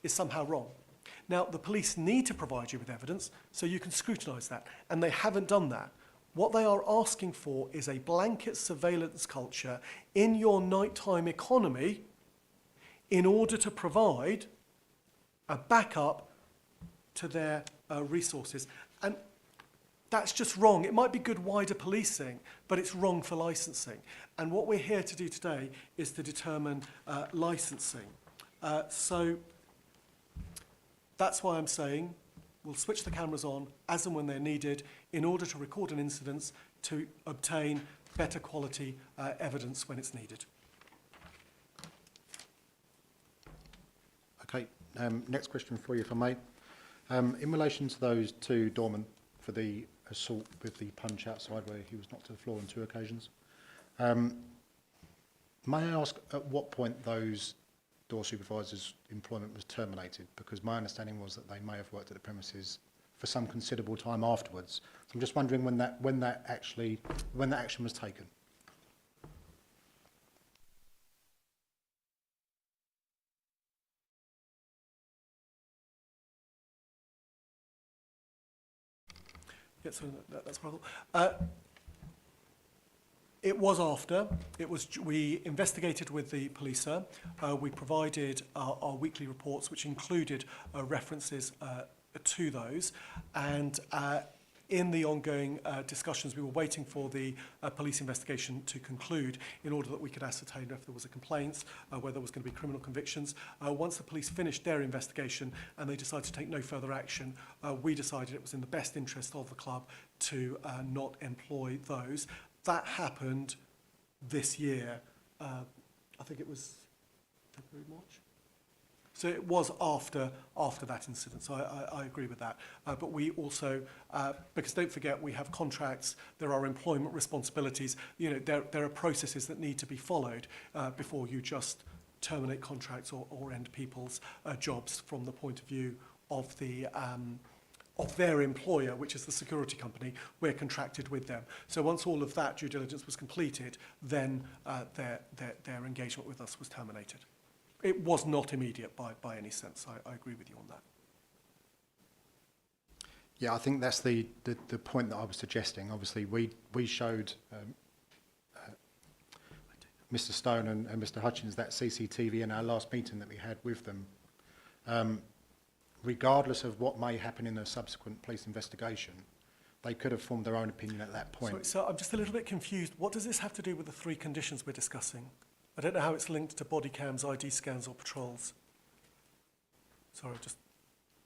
is somehow wrong. Now, the police need to provide you with evidence so you can scrutinise that, and they haven't done that. What they are asking for is a blanket surveillance culture in your nighttime economy in order to provide a backup to their resources. And that's just wrong. It might be good wider policing, but it's wrong for licensing. And what we're here to do today is to determine licensing. So that's why I'm saying we'll switch the cameras on as and when they're needed in order to record an incident to obtain better quality evidence when it's needed. Okay, next question for you, if I may. In relation to those two doormen for the assault with the punch outside where he was knocked to the floor on 2 occasions, May I ask at what point those door supervisors' employment was terminated? Because my understanding was that they may have worked at the premises for some considerable time afterwards. So I'm just wondering when that action was taken. Yeah, so that's possible. It was after. We investigated with the police. We provided our weekly reports, which included references to those. And in the ongoing discussions, we were waiting for the police investigation to conclude in order that we could ascertain if there was a complaint, whether there was going to be criminal convictions. Once the police finished their investigation and they decided to take no further action, we decided it was in the best interest of the club to not employ those. That happened this year. I think it was February, March. So it was after that incident. So I agree with that. But we also, because don't forget, we have contracts. There are employment responsibilities. You know, there are processes that need to be followed before you just terminate contracts or end people's jobs from the point of view of the of their employer, which is the security company. We're contracted with them. So once all of that due diligence was completed, then their engagement with us was terminated. It was not immediate by any sense. I agree with you on that. Yeah, I think that's the point that I was suggesting. Obviously, we showed Mr. Stone and Mr. Hutchins that CCTV in our last meeting that we had with them. Regardless of what may happen in a subsequent police investigation, they could have formed their own opinion at that point. So I'm just a little bit confused. What does this have to do with the 3 conditions we're discussing? I don't know how it's linked to body cams, ID scans or patrols. Sorry,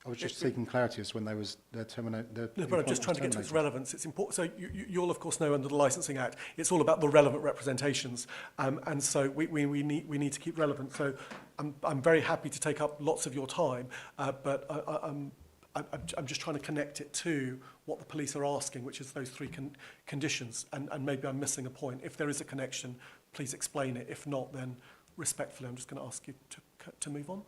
I was just seeking clarity as to when they was terminated. No, but I'm just trying to get to its relevance. It's important. So you'll of course know under the Licensing Act, it's all about the relevant representations, and so we need to keep relevant. So I'm very happy to take up lots of your time, but I'm just trying to connect it to what the police are asking, which is those 3 conditions, and maybe I'm missing a point. If there is a connection, please explain it. If not, then respectfully, I'm just going to ask you to move on.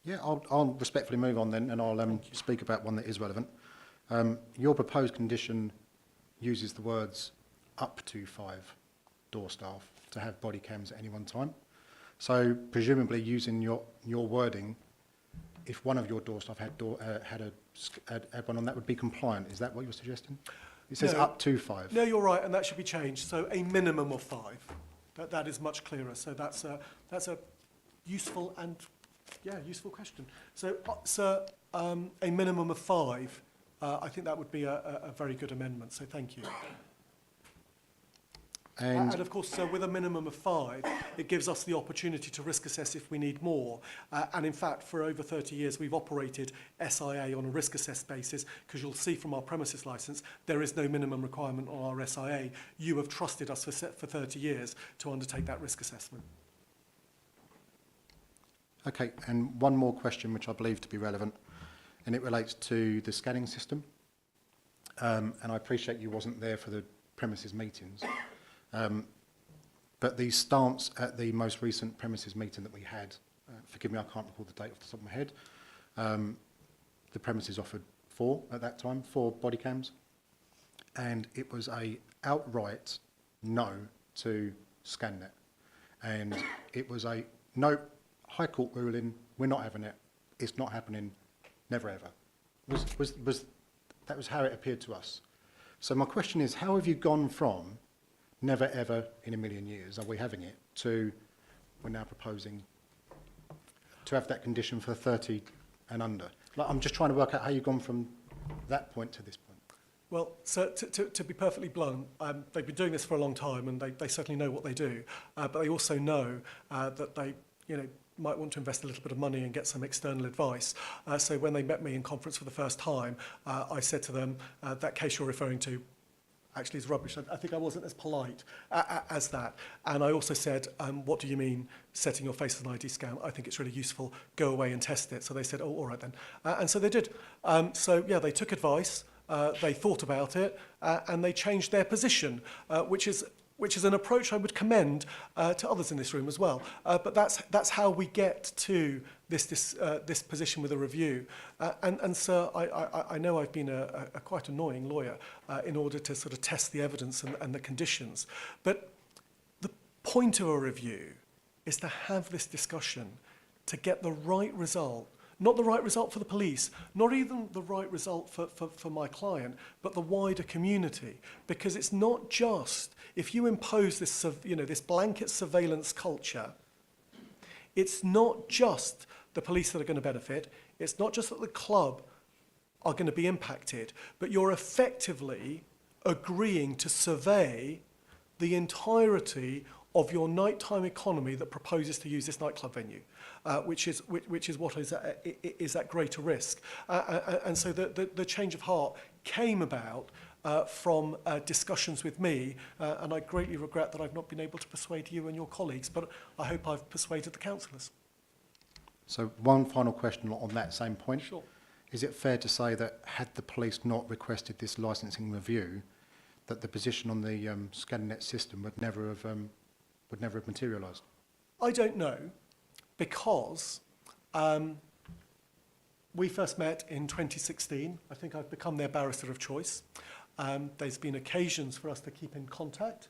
Yeah, I'll respectfully move on then, and I'll speak about one that is relevant. Your proposed condition uses the words up to 5 door staff to have body cams at any one time. So presumably using your wording, if one of your door staff had one on, that would be compliant. Is that what you're suggesting? It says up to 5. No, you're right, and that should be changed. So a minimum of 5. That is much clearer. So that's a useful and useful question. So, sir, a minimum of 5. I think that would be a very good amendment. So thank you. And of course, so with a minimum of 5, it gives us the opportunity to risk assess if we need more. And in fact, for over 30 years, we've operated SIA on a risk assessed basis, because you'll see from our premises licence, there is no minimum requirement on our SIA. You have trusted us for 30 years to undertake that risk assessment. Okay, and one more question, which I believe to be relevant, and it relates to the scanning system. And I appreciate you wasn't there for the premises meetings. But the stance at the most recent premises meeting that we had, forgive me, I can't recall the date off the top of my head, the premises offered 4 at that time, 4 body cams, and it was a outright no to ScanNet. And it was a no, High Court ruling, we're not having it, it's not happening, never ever. That was how it appeared to us. So my question is, how have you gone from never ever in a million years are we having it, to we're now proposing to have that condition for 30 and under? Like, I'm just trying to work out how you've gone from that point to this point. Well, so to be perfectly blunt, they've been doing this for a long time, and they certainly know what they do. But they also know that they, might want to invest a little bit of money and get some external advice. So when they met me in conference for the first time, I said to them, that case you're referring to actually is rubbish. I think I wasn't as polite as that. And I also said, what do you mean setting your face as an ID scan? I think it's really useful. Go away and test it. So they said, oh, all right then. And so they did. So yeah, they took advice. They thought about it, and they changed their position, which is which is an approach I would commend to others in this room as well. But that's how we get to this position with a review. And sir, I know I've been a quite annoying lawyer in order to sort of test the evidence and the conditions. But the point of a review is to have this discussion to get the right result. Not the right result for the police, not even the right result for my client, but the wider community. Because it's not just, if you impose this, this blanket surveillance culture, it's not just the police that are going to benefit, it's not just that the club are going to be impacted, but you're effectively agreeing to survey the entirety of your nighttime economy that proposes to use this nightclub venue, which is what is at greater risk. And so the change of heart came about from discussions with me, and I greatly regret that I've not been able to persuade you and your colleagues, but I hope I've persuaded the councillors. So one final question on that same point. Sure. Is it fair to say that had the police not requested this licensing review, that the position on the ScanNet system would never have materialised? I don't know, because we first met in 2016. I think I've become their barrister of choice. There's been occasions for us to keep in contact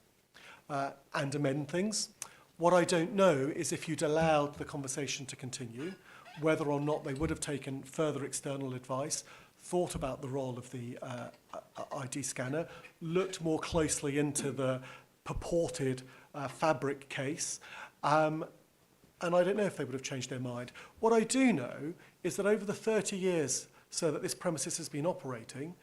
and amend things. What I don't know is if you'd allowed the conversation to continue, whether or not they would have taken further external advice, thought about the role of the ID scanner, looked more closely into the purported fabric case, and I don't know if they would have changed their mind. What I do know is that over the 30 years so that this premises has been operating,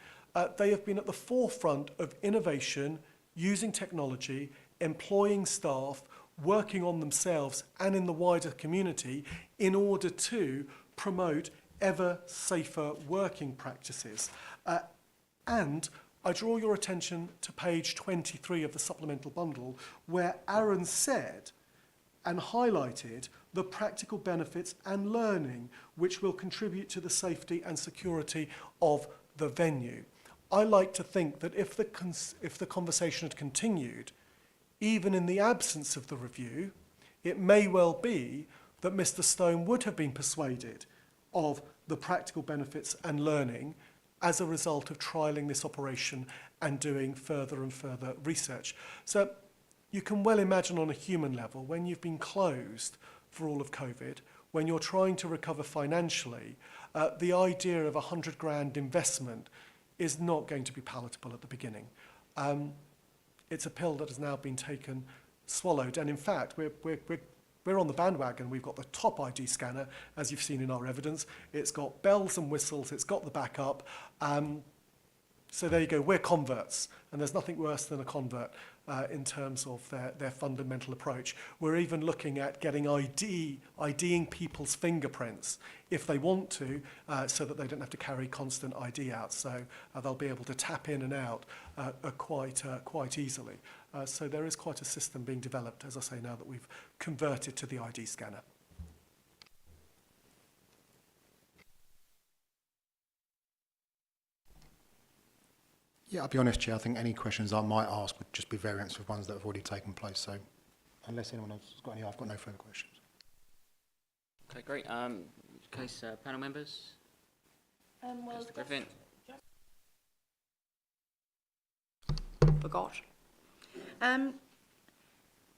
they have been at the forefront of innovation, using technology, employing staff, working on themselves and in the wider community in order to promote ever safer working practices. And I draw your attention to page 23 of the supplemental bundle, where Aaron said and highlighted the practical benefits and learning which will contribute to the safety and security of the venue. I like to think that if the conversation had continued, even in the absence of the review, it may well be that Mr. Stone would have been persuaded of the practical benefits and learning as a result of trialling this operation and doing further and further research. So you can well imagine on a human level, when you've been closed for all of COVID, when you're trying to recover financially, the idea of £100,000 investment is not going to be palatable at the beginning. It's a pill that has now been swallowed, and in fact, we're on the bandwagon. We've got the top ID scanner, as you've seen in our evidence. It's got bells and whistles. It's got the backup. So there you go. We're converts, and there's nothing worse than a convert in terms of their fundamental approach. We're even looking at getting IDing people's fingerprints if they want to, so that they don't have to carry constant ID out. So they'll be able to tap in and out quite easily. So there is quite a system being developed, as I say, now that we've converted to the ID scanner. Yeah, I'll be honest, Chair, I think any questions I might ask would just be variants of ones that have already taken place. So unless anyone else has got any, I've got no further questions. Okay, great. Case panel members? Well, Mr. Griffin? Forgot.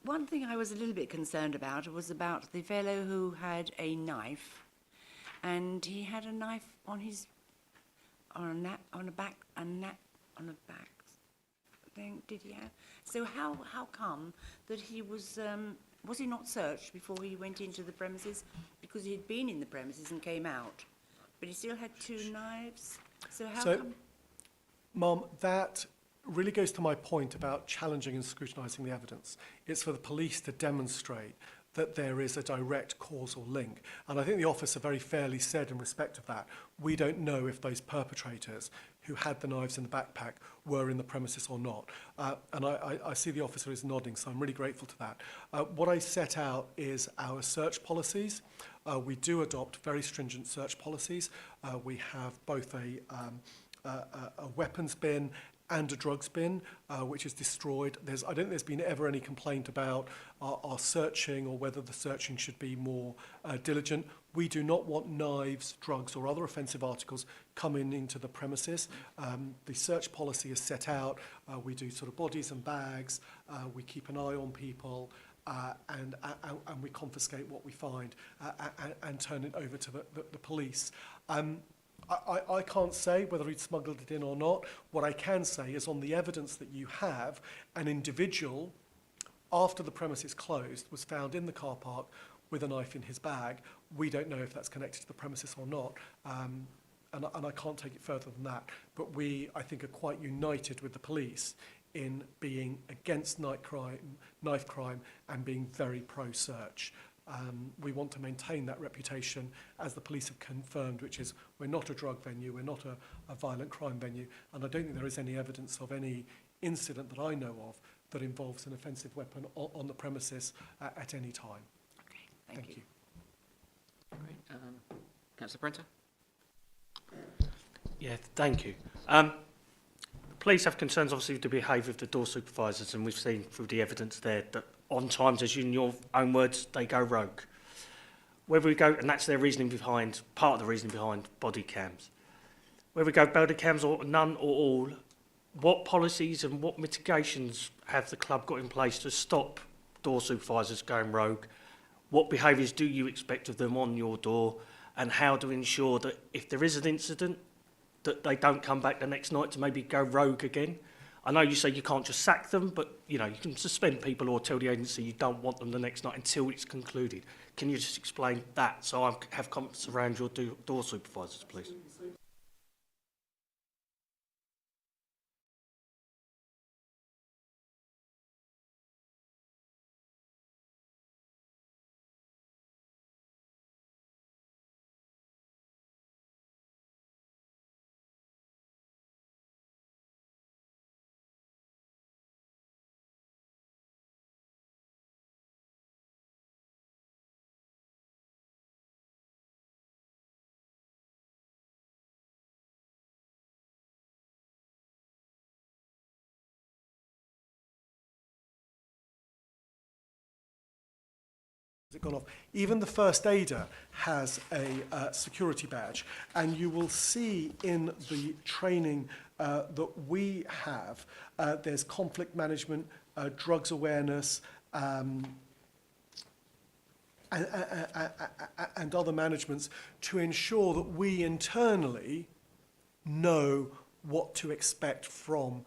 One thing I was a little bit concerned about was about the fellow who had a knife, and he had a knife on his on a back thing. Did he have? So how come that he was he not searched before he went into the premises, because he had been in the premises and came out, but he still had two knives? So how come? Ma'am, that really goes to my point about challenging and scrutinising the evidence. It's for the police to demonstrate that there is a direct causal link. And I think the officer very fairly said in respect of that, we don't know if those perpetrators who had the knives in the backpack were in the premises or not. And I see the officer is nodding, so I'm really grateful to that. What I set out is our search policies. We do adopt very stringent search policies. We have both a weapons bin and a drugs bin, which is destroyed. I don't think there's been ever any complaint about our searching or whether the searching should be more diligent. We do not want knives, drugs or other offensive articles coming into the premises. The search policy is set out. We do sort of bodies and bags. We keep an eye on people. And we confiscate what we find and turn it over to the police. I can't say whether he'd smuggled it in or not. What I can say is on the evidence that you have, an individual, after the premises closed, was found in the car park with a knife in his bag. We don't know if that's connected to the premises or not. And I can't take it further than that. But we, I think, are quite united with the police in being against knife crime and being very pro-search. We want to maintain that reputation, as the police have confirmed, which is we're not a drug venue, we're not a violent crime venue, and I don't think there is any evidence of any incident that I know of that involves an offensive weapon on the premises at any time. Okay, thank you. Great. Councillor Brenter? Yeah, thank you. The police have concerns, obviously, with the behaviour of the door supervisors, and we've seen through the evidence there that on times, as in your own words, they go rogue. Whether we go, and that's their reasoning behind, part of the reasoning behind body cams. Whether we go body cams or none or all, what policies and what mitigations have the club got in place to stop door supervisors going rogue? What behaviours do you expect of them on your door? And how to ensure that if there is an incident, that they don't come back the next night to maybe go rogue again? I know you say you can't just sack them, but you know you can suspend people or tell the agency you don't want them the next night until it's concluded. Can you just explain that so I have confidence around your door supervisors, please? Gone off. Even the first aider has a security badge, and you will see in the training that we have, there's conflict management, drugs awareness, and other managements to ensure that we internally know what to expect from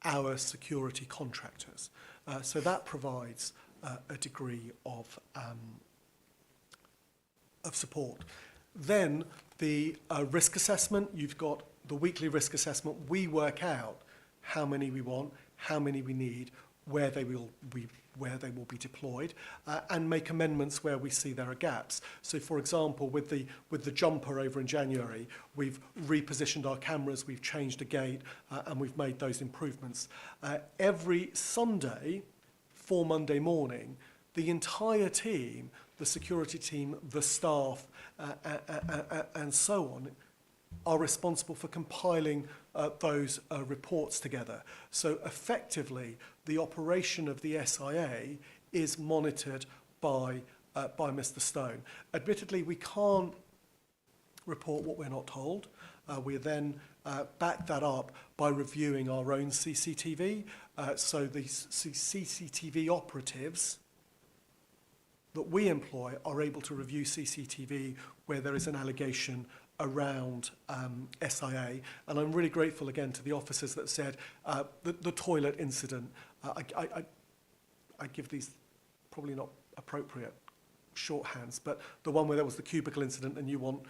our security contractors. So that provides a degree of support. Then the risk assessment, you've got the weekly risk assessment. We work out how many we want, how many we need, where they will be deployed, and make amendments where we see there are gaps. So, for example, with the jumper over in January, we've repositioned our cameras, we've changed a gate, and we've made those improvements. Every Sunday, for Monday morning, the entire team, the security team, the staff, and so on, are responsible for compiling those reports together. So effectively, the operation of the SIA is monitored by Mr. Stone. Admittedly, we can't report what we're not told. We then back that up by reviewing our own CCTV. So the CCTV operatives that we employ are able to review CCTV where there is an allegation around SIA. And I'm really grateful again to the officers that said the toilet incident. I give these probably not appropriate shorthands, but the one where there was the cubicle incident and you want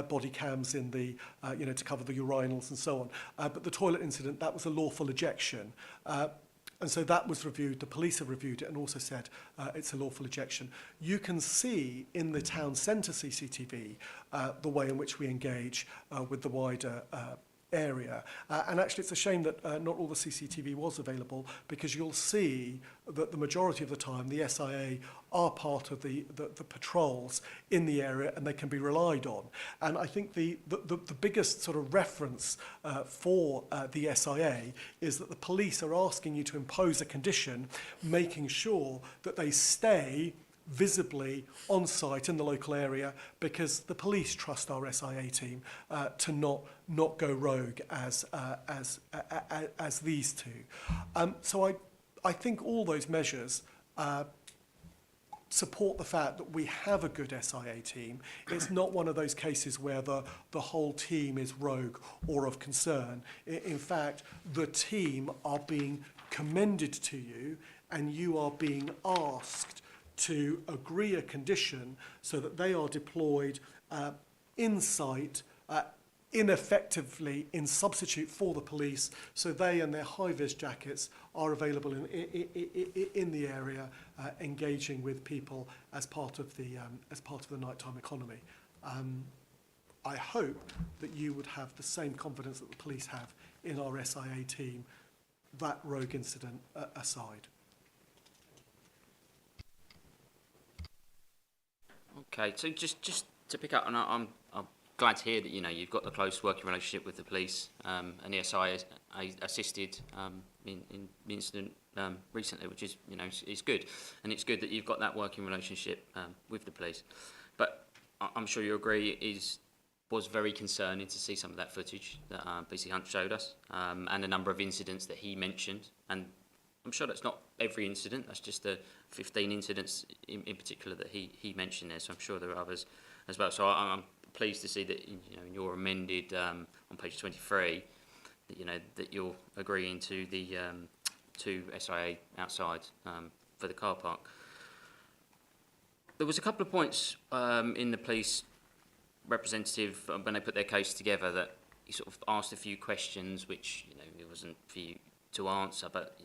body cams in the, to cover the urinals and so on. But the toilet incident, that was a lawful ejection. And so that was reviewed, the police have reviewed it and also said it's a lawful ejection. You can see in the town centre CCTV the way in which we engage with the wider area. And actually, it's a shame that not all the CCTV was available, because you'll see that the majority of the time the SIA are part of the patrols in the area, and they can be relied on. And I think the biggest sort of reference for the SIA is that the police are asking you to impose a condition, making sure that they stay visibly on site in the local area, because the police trust our SIA team to not go rogue as these two. So I think all those measures support the fact that we have a good SIA team. It's not one of those cases where the whole team is rogue or of concern. In fact, the team are being commended to you, and you are being asked to agree a condition so that they are deployed in site, ineffectively in substitute for the police, so they and their high-vis jackets are available in the area, engaging with people as part of the nighttime economy. I hope that you would have the same confidence that the police have in our SIA team, that rogue incident aside. Okay, so just to pick up, and I'm glad to hear that you've got the close working relationship with the police, and the SIA assisted in the incident recently, which is is good, and it's good that you've got that working relationship with the police. But I'm sure you agree it was very concerning to see some of that footage that BC Hunt showed us, and a number of incidents that he mentioned, and I'm sure that's not every incident, that's just the 15 incidents in particular that he mentioned there, so I'm sure there are others as well. So I'm pleased to see that in your amended on page 23 that that you're agreeing to the to SIA outside for the car park. There was a couple of points in the police representative when they put their case together that he sort of asked a few questions which it wasn't for you to answer, but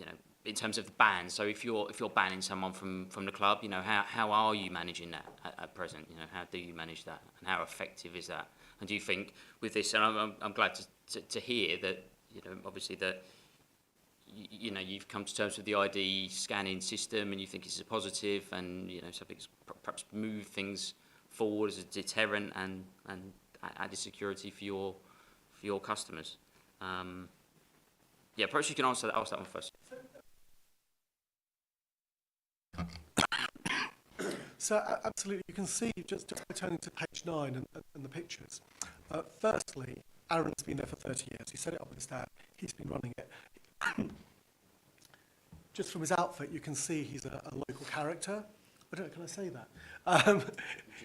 in terms of the ban. So if you're banning someone from the club, how are you managing that at present? How do you manage that, and how effective is that? And do you think with this, and I'm glad to hear that obviously that you've come to terms with the ID scanning system, and you think it's a positive, and something's perhaps moved things forward as a deterrent and added security for your customers. Yeah, perhaps you can ask that one first. So absolutely, you can see just by turning to page 9 and the pictures. Firstly, Aaron's been there for 30 years. He set it up with his dad. He's been running it. Just from his outfit, you can see he's a local character. I don't know, can I say that?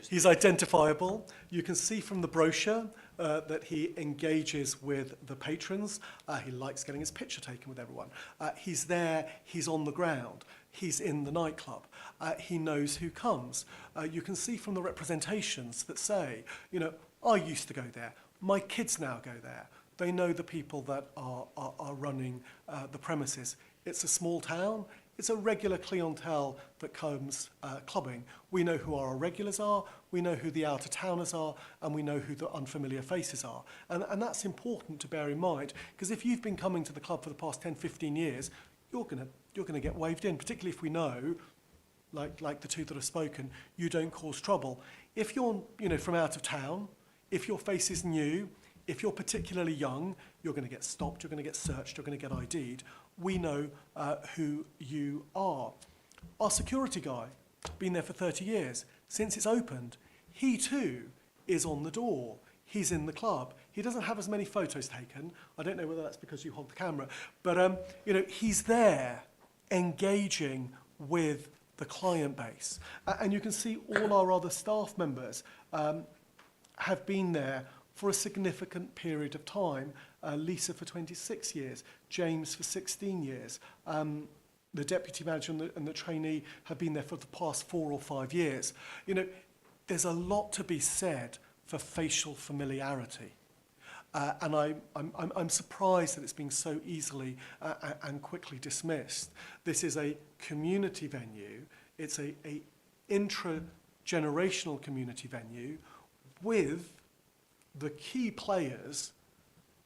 He's identifiable. You can see from the brochure that he engages with the patrons. He likes getting his picture taken with everyone. He's there, he's on the ground. He's in the nightclub. He knows who comes. You can see from the representations that say, I used to go there. My kids now go there. They know the people that are running the premises. It's a small town. It's a regular clientele that comes clubbing. We know who our regulars are, we know who the out-of-towners are, and we know who the unfamiliar faces are. And that's important to bear in mind, because if you've been coming to the club for the past 10, 15 years, you're gonna get waved in, particularly if we know, like the two that have spoken, you don't cause trouble. If you're from out of town, if your face is new, if you're particularly young, you're going to get stopped, you're going to get searched, you're going to get ID'd. We know who you are. Our security guy, been there for 30 years. Since it's opened, he too is on the door. He's in the club. He doesn't have as many photos taken. I don't know whether that's because you hold the camera, but he's there engaging with the client base. And you can see all our other staff members have been there for a significant period of time. Lisa for 26 years, James for 16 years. The deputy manager and the trainee have been there for the past 4 or 5 years. There's a lot to be said for facial familiarity. And I'm surprised that it's being so easily and quickly dismissed. This is a community venue. It's a intra-generational community venue with the key players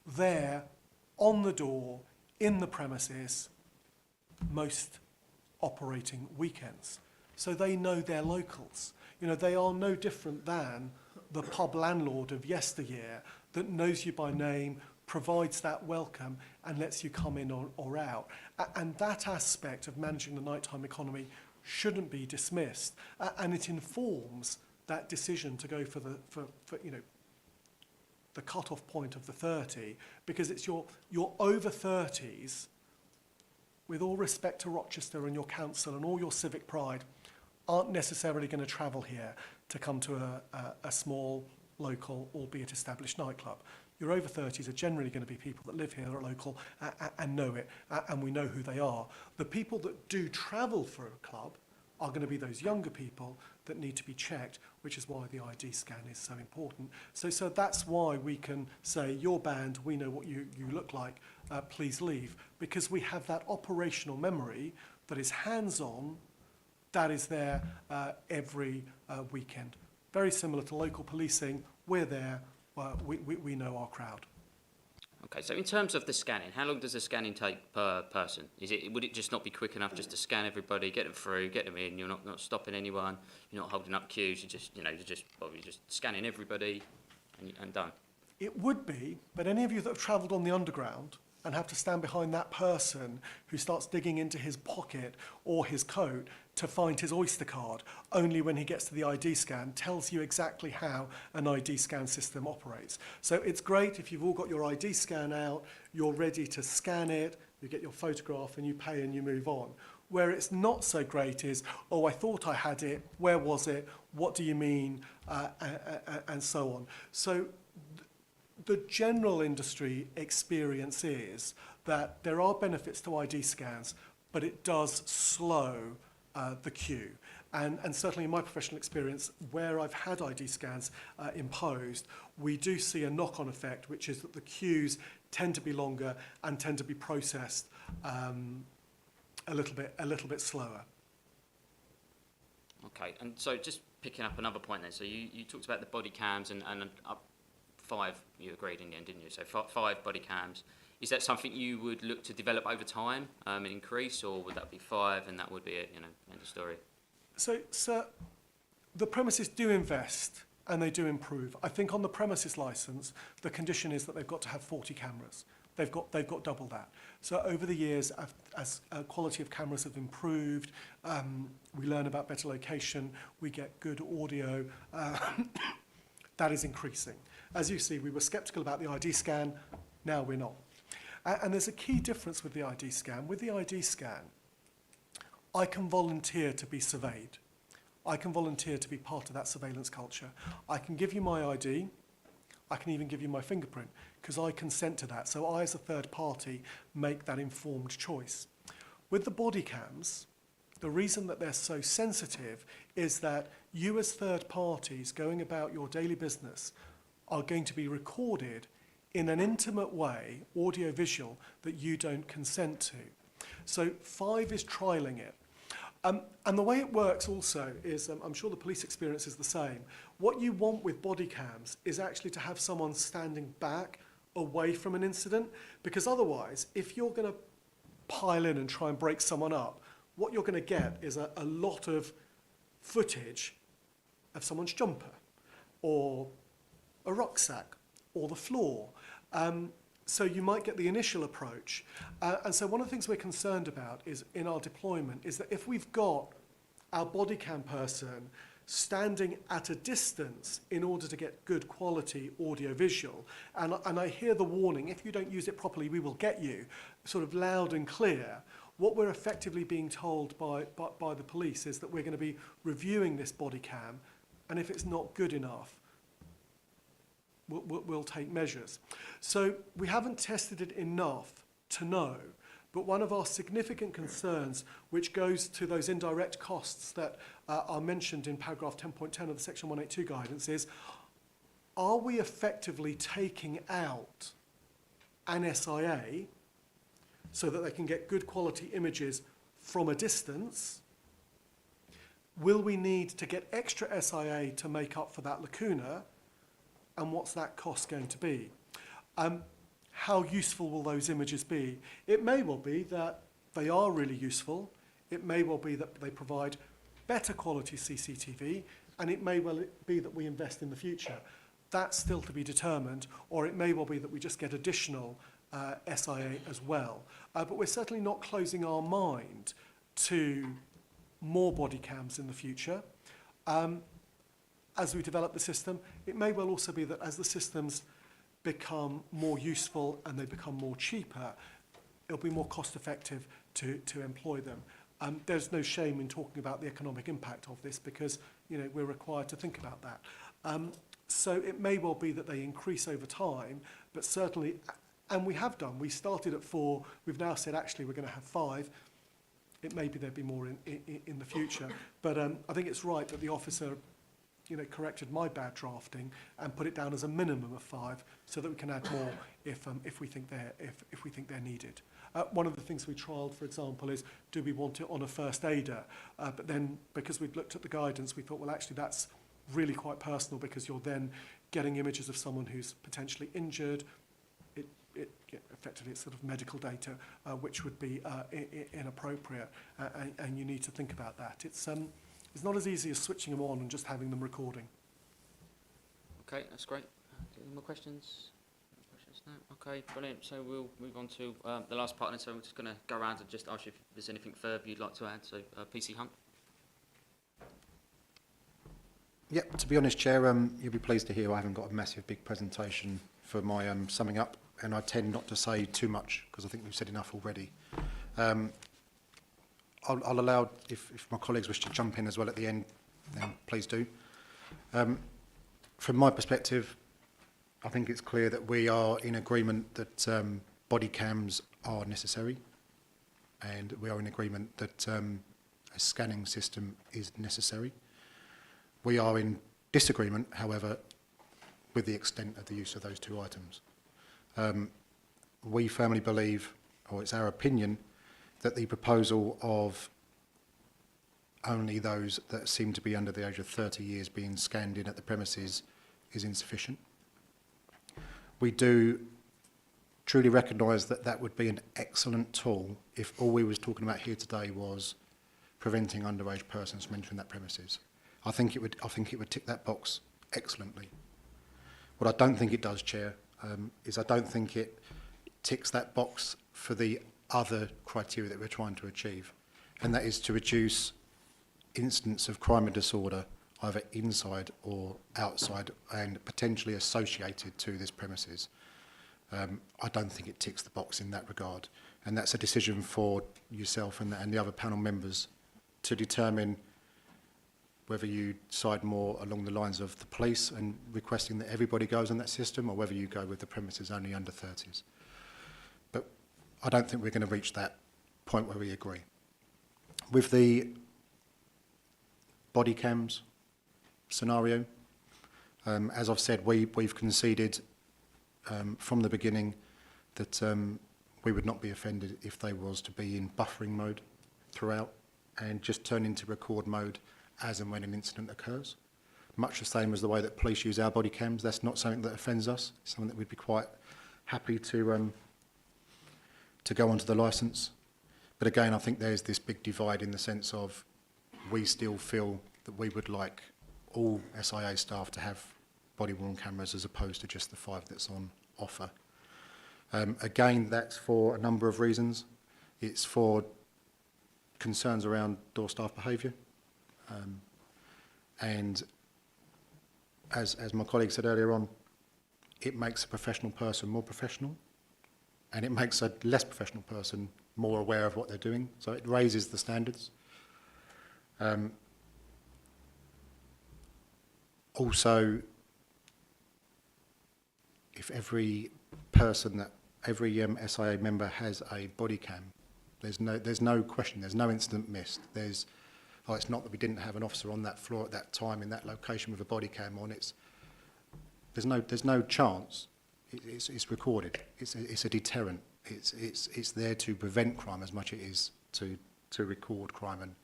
there on the door, in the premises, most operating weekends. So they know their locals. You know, they are no different than the pub landlord of yesteryear that knows you by name, provides that welcome and lets you come in or out. And that aspect of managing the nighttime economy shouldn't be dismissed. And it informs that decision to go for you know, the cut-off point of the 30, because it's your over 30s, with all respect to Rochester and your council and all your civic pride, aren't necessarily going to travel here to come to a small, local, albeit established nightclub. Your over 30s are generally going to be people that live here, are local, and know it, and we know who they are. The people that do travel for a club are going to be those younger people that need to be checked, which is why the ID scan is so important. So that's why we can say, your band, we know what you look like, please leave, because we have that operational memory that is hands-on, that is there every weekend. Very similar to local policing, we're there, we know our crowd. Okay, so in terms of the scanning, how long does the scanning take per person? Would it just not be quick enough just to scan everybody, get them through, get them in? You're not stopping anyone. You're not holding up queues. You're just scanning everybody, and done. It would be, but any of you that have travelled on the underground and have to stand behind that person who starts digging into his pocket or his coat to find his Oyster card, only when he gets to the ID scan, tells you exactly how an ID scan system operates. So it's great if you've all got your ID scan out, you're ready to scan it, you get your photograph and you pay and you move on. Where it's not so great is, oh, I thought I had it, where was it, what do you mean, and so on. So the general industry experience is that there are benefits to ID scans, but it does slow the queue. And certainly in my professional experience, where I've had ID scans imposed, we do see a knock-on effect, which is that the queues tend to be longer and tend to be processed a little bit slower. Okay, and so just picking up another point then, so you talked about the body cams and up 5 you agreed in the end, didn't you? So 5 body cams. Is that something you would look to develop over time and increase, or would that be 5 and that would be it, end of story? So the premises do invest and they do improve. I think on the premises licence, the condition is that they've got to have 40 cameras. They've got double that. So over the years, as quality of cameras have improved, we learn about better location, we get good audio, that is increasing. As you see, we were sceptical about the ID scan, now we're not. And there's a key difference with the ID scan. With the ID scan, I can volunteer to be surveyed. I can volunteer to be part of that surveillance culture. I can give you my ID. I can even give you my fingerprint because I consent to that. So I, as a third party, make that informed choice. With the body cams, the reason that they're so sensitive is that you as third parties going about your daily business are going to be recorded in an intimate way, audio-visual, that you don't consent to. So 5 is trialling it. And the way it works also is, I'm sure the police experience is the same. What you want with body cams is actually to have someone standing back, away from an incident, because otherwise, if you're going to pile in and try and break someone up, what you're going to get is a lot of footage of someone's jumper, or a rucksack, or the floor. So you might get the initial approach. And so one of the things we're concerned about is in our deployment is that if we've got our body cam person standing at a distance in order to get good quality audio visual, and I hear the warning, if you don't use it properly, we will get you, sort of loud and clear, what we're effectively being told by the police is that we're going to be reviewing this body cam, and if it's not good enough, we'll take measures. So we haven't tested it enough to know, but one of our significant concerns, which goes to those indirect costs that are mentioned in paragraph 10.10 of the section 182 guidance, is are we effectively taking out an SIA so that they can get good quality images from a distance? Will we need to get extra SIA to make up for that lacuna? And what's that cost going to be? how useful will those images be? It may well be that they are really useful. It may well be that they provide better quality CCTV, and it may well be that we invest in the future. That's still to be determined, or it may well be that we just get additional SIA as well. But we're certainly not closing our mind to more body cams in the future. As we develop the system, it may well also be that as the systems become more useful and they become more cheaper, it'll be more cost effective to employ them. There's no shame in talking about the economic impact of this because, you know, we're required to think about that. So it may well be that they increase over time, but certainly, and we have done, we started at 4, we've now said actually we're going to have 5. It may be there'd be more in the future, but I think it's right that the officer, you know, corrected my bad drafting and put it down as a minimum of 5, so that we can add more if we think they're needed. One of the things we trialled, for example, is do we want it on a first aider? But then, because we'd looked at the guidance, we thought, well, actually, that's really quite personal because you're then getting images of someone who's potentially injured. Effectively, it's sort of medical data, which would be inappropriate, and you need to think about that. It's not as easy as switching them on and just having them recording. Okay, that's great. Any more questions? No? Okay, brilliant. So we'll move on to the last part, and so I'm just going to go around and just ask you if there's anything further you'd like to add. So, PC Hunt. Yeah, to be honest, Chair, you'll be pleased to hear I haven't got a massive big presentation for my summing up, and I tend not to say too much because I think we've said enough already. I'll allow, if my colleagues wish to jump in as well at the end, then please do. From my perspective, I think it's clear that we are in agreement that body cams are necessary, and we are in agreement that a scanning system is necessary. We are in disagreement, however, with the extent of the use of those two items. We firmly believe, or it's our opinion, that the proposal of only those that seem to be under the age of 30 years being scanned in at the premises is insufficient. We do truly recognise that that would be an excellent tool if all we was talking about here today was preventing underage persons from entering that premises. I think it would tick that box excellently. What I don't think it does, Chair, is I don't think it ticks that box for the other criteria that we're trying to achieve, and that is to reduce incidents of crime and disorder either inside or outside and potentially associated to this premises. I don't think it ticks the box in that regard, and that's a decision for yourself and the other panel members to determine whether you side more along the lines of the police and requesting that everybody goes on that system, or whether you go with the premises only under 30s. But I don't think we're going to reach that point where we agree. With the body cams scenario, as I've said, we've conceded from the beginning that we would not be offended if they was to be in buffering mode throughout and just turn into record mode as and when an incident occurs. Much the same as the way that police use our body cams. That's not something that offends us. It's something that we'd be quite happy to go onto the licence. But again, I think there's this big divide in the sense of we still feel that we would like all SIA staff to have body-worn cameras as opposed to just the 5 that's on offer. Again, that's for a number of reasons. It's for concerns around door staff behaviour. And as my colleague said earlier on, it makes a professional person more professional, and it makes a less professional person more aware of what they're doing. So it raises the standards. Also, if every SIA member has a body cam, there's no question, there's no incident missed. It's not that we didn't have an officer on that floor at that time in that location with a body cam on. There's no chance. It's recorded. It's a deterrent. It's there to prevent crime as much as it is to record crime, and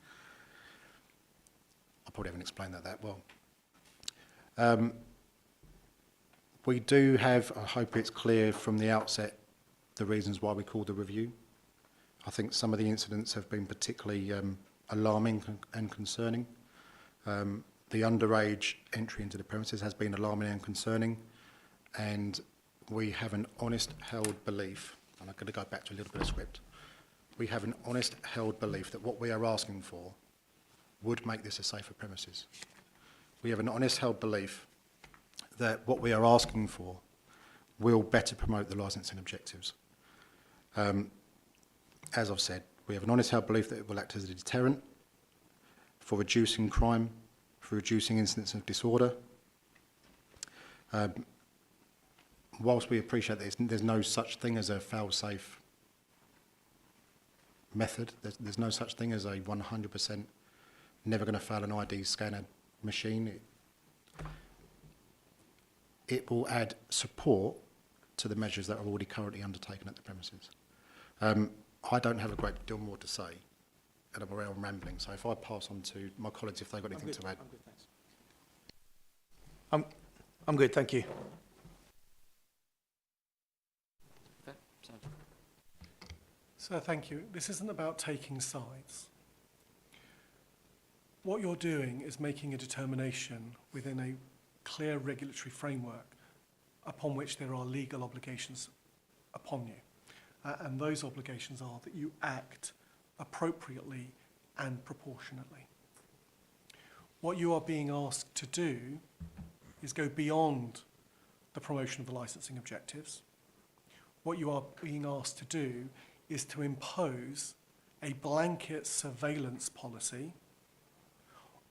I probably haven't explained that well. We do have, I hope it's clear from the outset, the reasons why we called the review. I think some of the incidents have been particularly alarming and concerning. The underage entry into the premises has been alarming and concerning, and we have an honest held belief, and I'm going to go back to a little bit of script, we have an honest held belief that what we are asking for would make this a safer premises. We have an honest held belief that what we are asking for will better promote the licensing objectives. As I've said, we have an honest held belief that it will act as a deterrent for reducing crime, for reducing incidents of disorder. Whilst we appreciate that there's no such thing as a fail-safe method, there's no such thing as a 100% never going to fail an ID scanner machine. It will add support to the measures that are already currently undertaken at the premises. I don't have a great deal more to say, and I'm around rambling, so if I pass on to my colleagues if they've got anything to add. I'm good, thanks. I'm good, thank you. Okay, so So thank you. This isn't about taking sides. What you're doing is making a determination within a clear regulatory framework upon which there are legal obligations upon you. And those obligations are that you act appropriately and proportionately. What you are being asked to do is go beyond the promotion of the licensing objectives. What you are being asked to do is to impose a blanket surveillance policy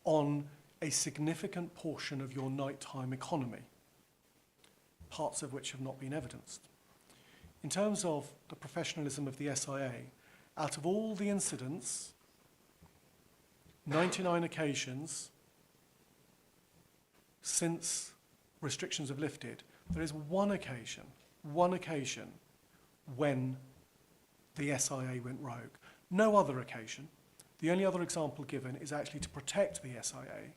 on a significant portion of your nighttime economy, parts of which have not been evidenced. In terms of the professionalism of the SIA, out of all the incidents, 99 occasions since restrictions have lifted, there is one occasion when the SIA went rogue. No other occasion. The only other example given is actually to protect the SIA,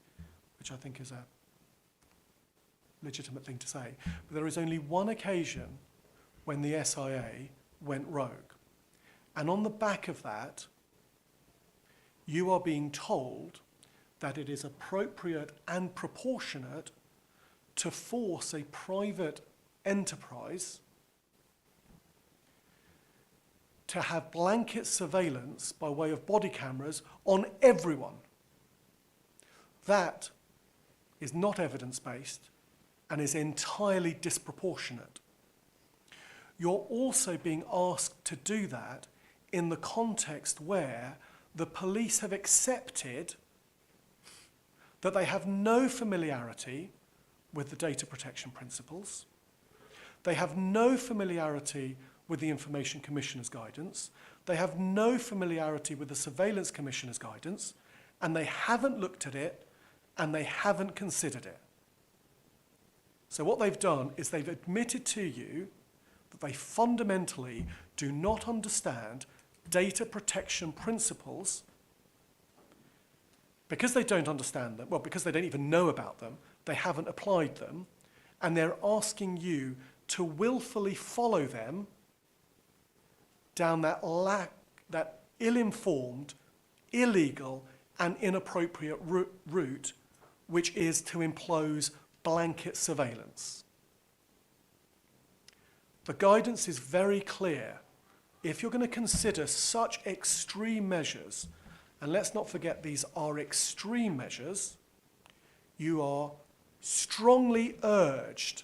which I think is a legitimate thing to say. But there is only one occasion when the SIA went rogue. And on the back of that, you are being told that it is appropriate and proportionate to force a private enterprise to have blanket surveillance by way of body cameras on everyone. That is not evidence-based and is entirely disproportionate. You're also being asked to do that in the context where the police have accepted that they have no familiarity with the data protection principles. They have no familiarity with the Information Commissioner's guidance. They have no familiarity with the Surveillance Commissioner's guidance, and they haven't looked at it, and they haven't considered it. So what they've done is they've admitted to you that they fundamentally do not understand data protection principles. Because they don't understand them, well, because they don't even know about them, they haven't applied them, and they're asking you to willfully follow them down that ill-informed, illegal, and inappropriate route, which is to impose blanket surveillance. The guidance is very clear. If you're going to consider such extreme measures, and let's not forget these are extreme measures, you are strongly urged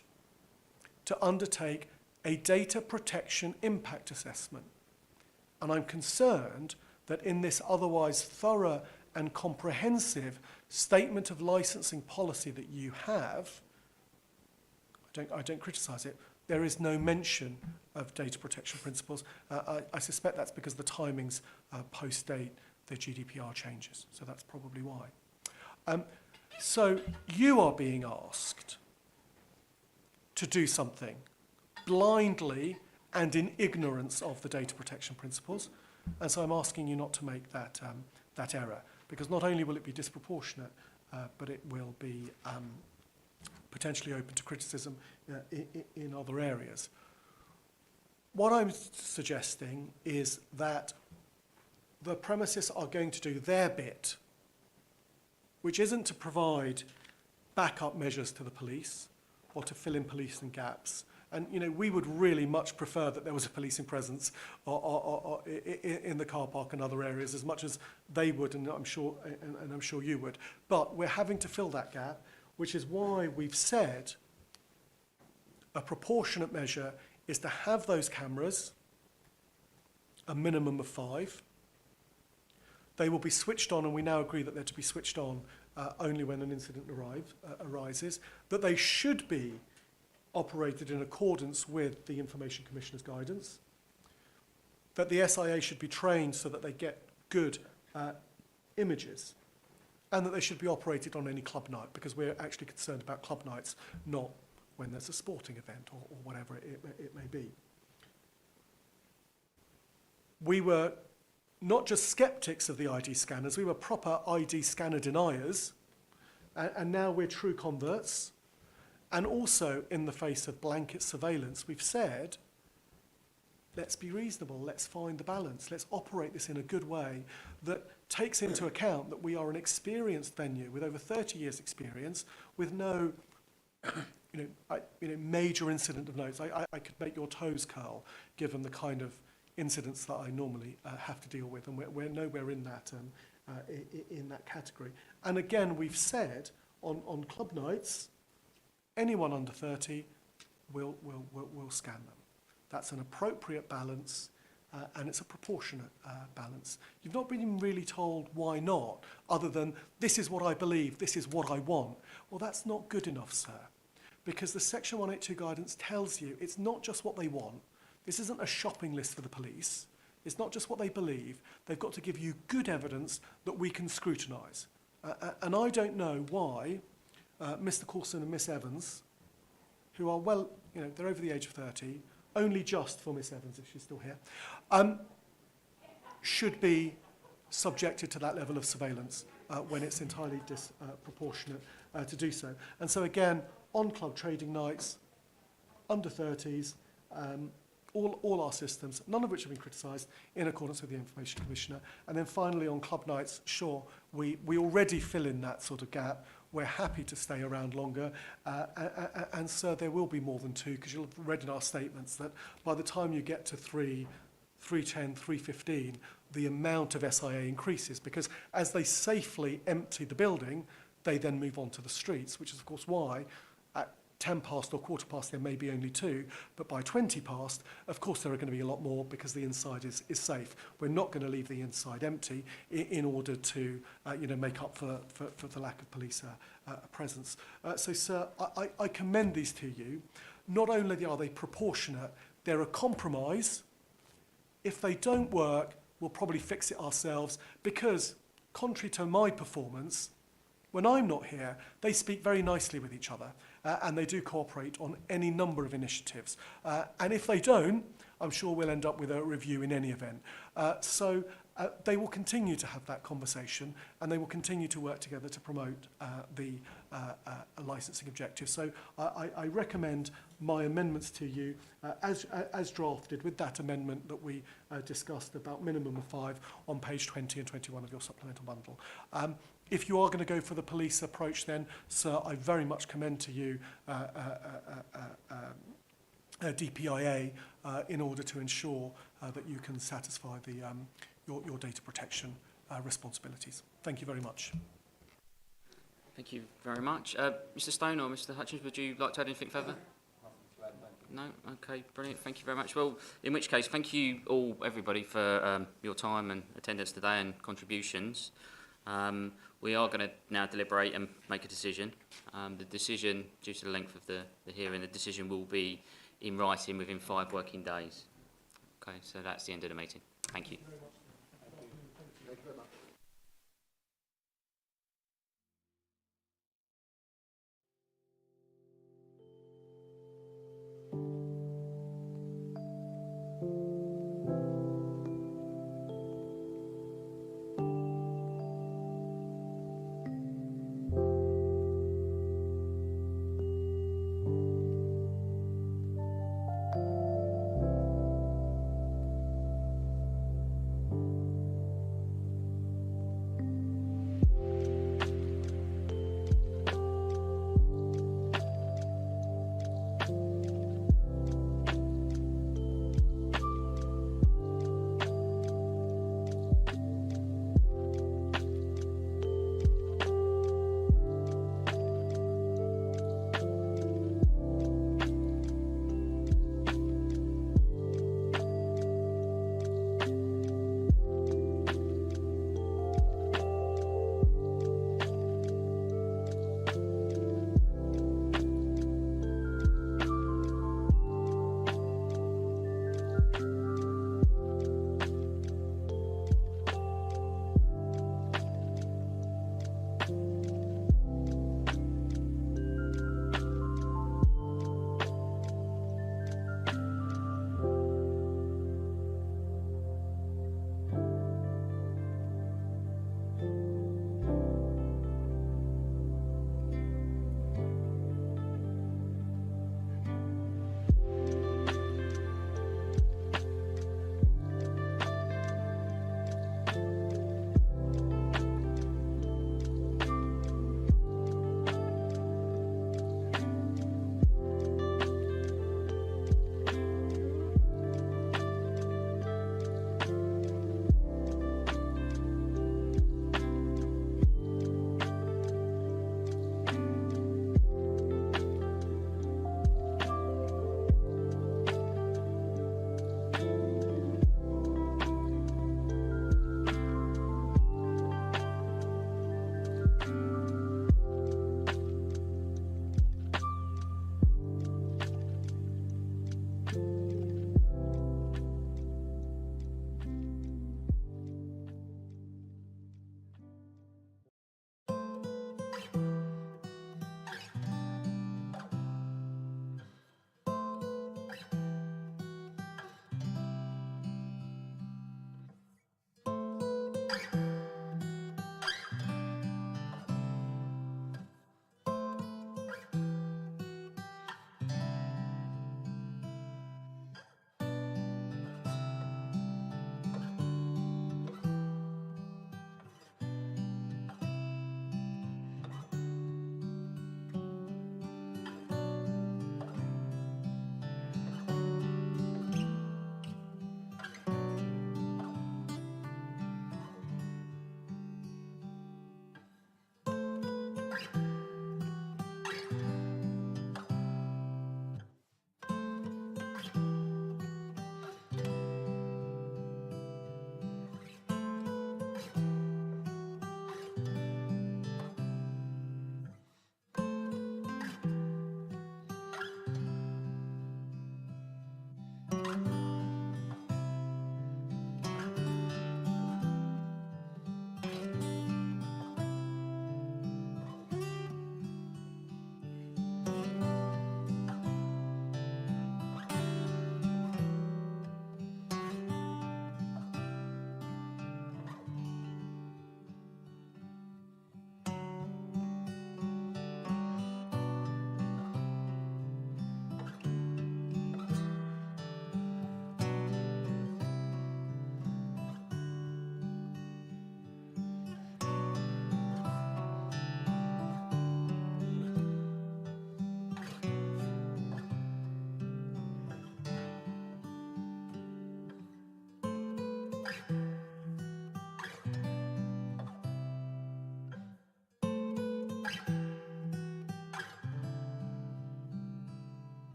to undertake a data protection impact assessment. And I'm concerned that in this otherwise thorough and comprehensive statement of licensing policy that you have, I don't criticise it, there is no mention of data protection principles. I suspect that's because the timings post-date the GDPR changes, so that's probably why. So you are being asked to do something blindly and in ignorance of the data protection principles, and so I'm asking you not to make that error, because not only will it be disproportionate, but it will be potentially open to criticism in other areas. What I'm suggesting is that the premises are going to do their bit, which isn't to provide backup measures to the police or to fill in policing gaps. And, you know, we would really much prefer that there was a policing presence or in the car park and other areas as much as they would, and I'm sure you would. But we're having to fill that gap, which is why we've said a proportionate measure is to have those cameras, a minimum of 5. They will be switched on, and we now agree that they're to be switched on only when an incident arises, that they should be operated in accordance with the Information Commissioner's guidance, that the SIA should be trained so that they get good images, and that they should be operated on any club night, because we're actually concerned about club nights, not when there's a sporting event or whatever it may be. We were not just skeptics of the ID scanners, we were proper ID scanner deniers, and now we're true converts. And also, in the face of blanket surveillance, we've said, let's be reasonable, let's find the balance, let's operate this in a good way that takes into account that we are an experienced venue with over 30 years' experience, with no major incident of note. I could make your toes curl, given the kind of incidents that I normally have to deal with, and we're nowhere in that category. And again, we've said on club nights, anyone under 30 will scan them. That's an appropriate balance, and it's a proportionate balance. You've not been really told why not, other than this is what I believe, this is what I want. Well, that's not good enough, sir, because the Section 182 guidance tells you it's not just what they want. This isn't a shopping list for the police. It's not just what they believe. They've got to give you good evidence that we can scrutinise. And I don't know why Mr. Coulson and Miss Evans, who are they're over the age of 30, only just for Miss Evans, if she's still here, should be subjected to that level of surveillance when it's entirely disproportionate to do so. And so again, on club trading nights, under 30s, all our systems, none of which have been criticised, in accordance with the Information Commissioner. And then finally, on club nights, sure, we already fill in that sort of gap. We're happy to stay around longer, and so there will be more than 2, because you'll have read in our statements that by the time you get to 3, 3:10, 3:15, the amount of SIA increases, because as they safely empty the building, they then move on to the streets, which is of course why at 10 past or quarter past there may be only 2, but by 20 past, of course there are going to be a lot more, because the inside is safe. We're not going to leave the inside empty in order to make up for the lack of police presence. So, sir, I commend these to you. Not only are they proportionate, they're a compromise. If they don't work, we'll probably fix it ourselves, because contrary to my performance, when I'm not here, they speak very nicely with each other, and they do cooperate on any number of initiatives. And if they don't, I'm sure we'll end up with a review in any event. So they will continue to have that conversation, and they will continue to work together to promote the licensing objectives. So I recommend my amendments to you as drafted, with that amendment that we discussed about minimum of 5 on page 20 and 21 of your supplemental bundle. If you are going to go for the police approach, then, sir, I very much commend to you DPIA in order to ensure that you can satisfy your data protection responsibilities. Thank you very much. Thank you very much. Mr. Stone or Mr. Hutchins, would you like to add anything further? No? Okay, brilliant. Thank you very much. Well, in which case, thank you all, everybody, for your time and attendance today and contributions. We are going to now deliberate and make a decision. The decision, due to the length of the hearing, the decision will be in writing within 5 working days. Okay, so that's the end of the meeting. Thank you. you.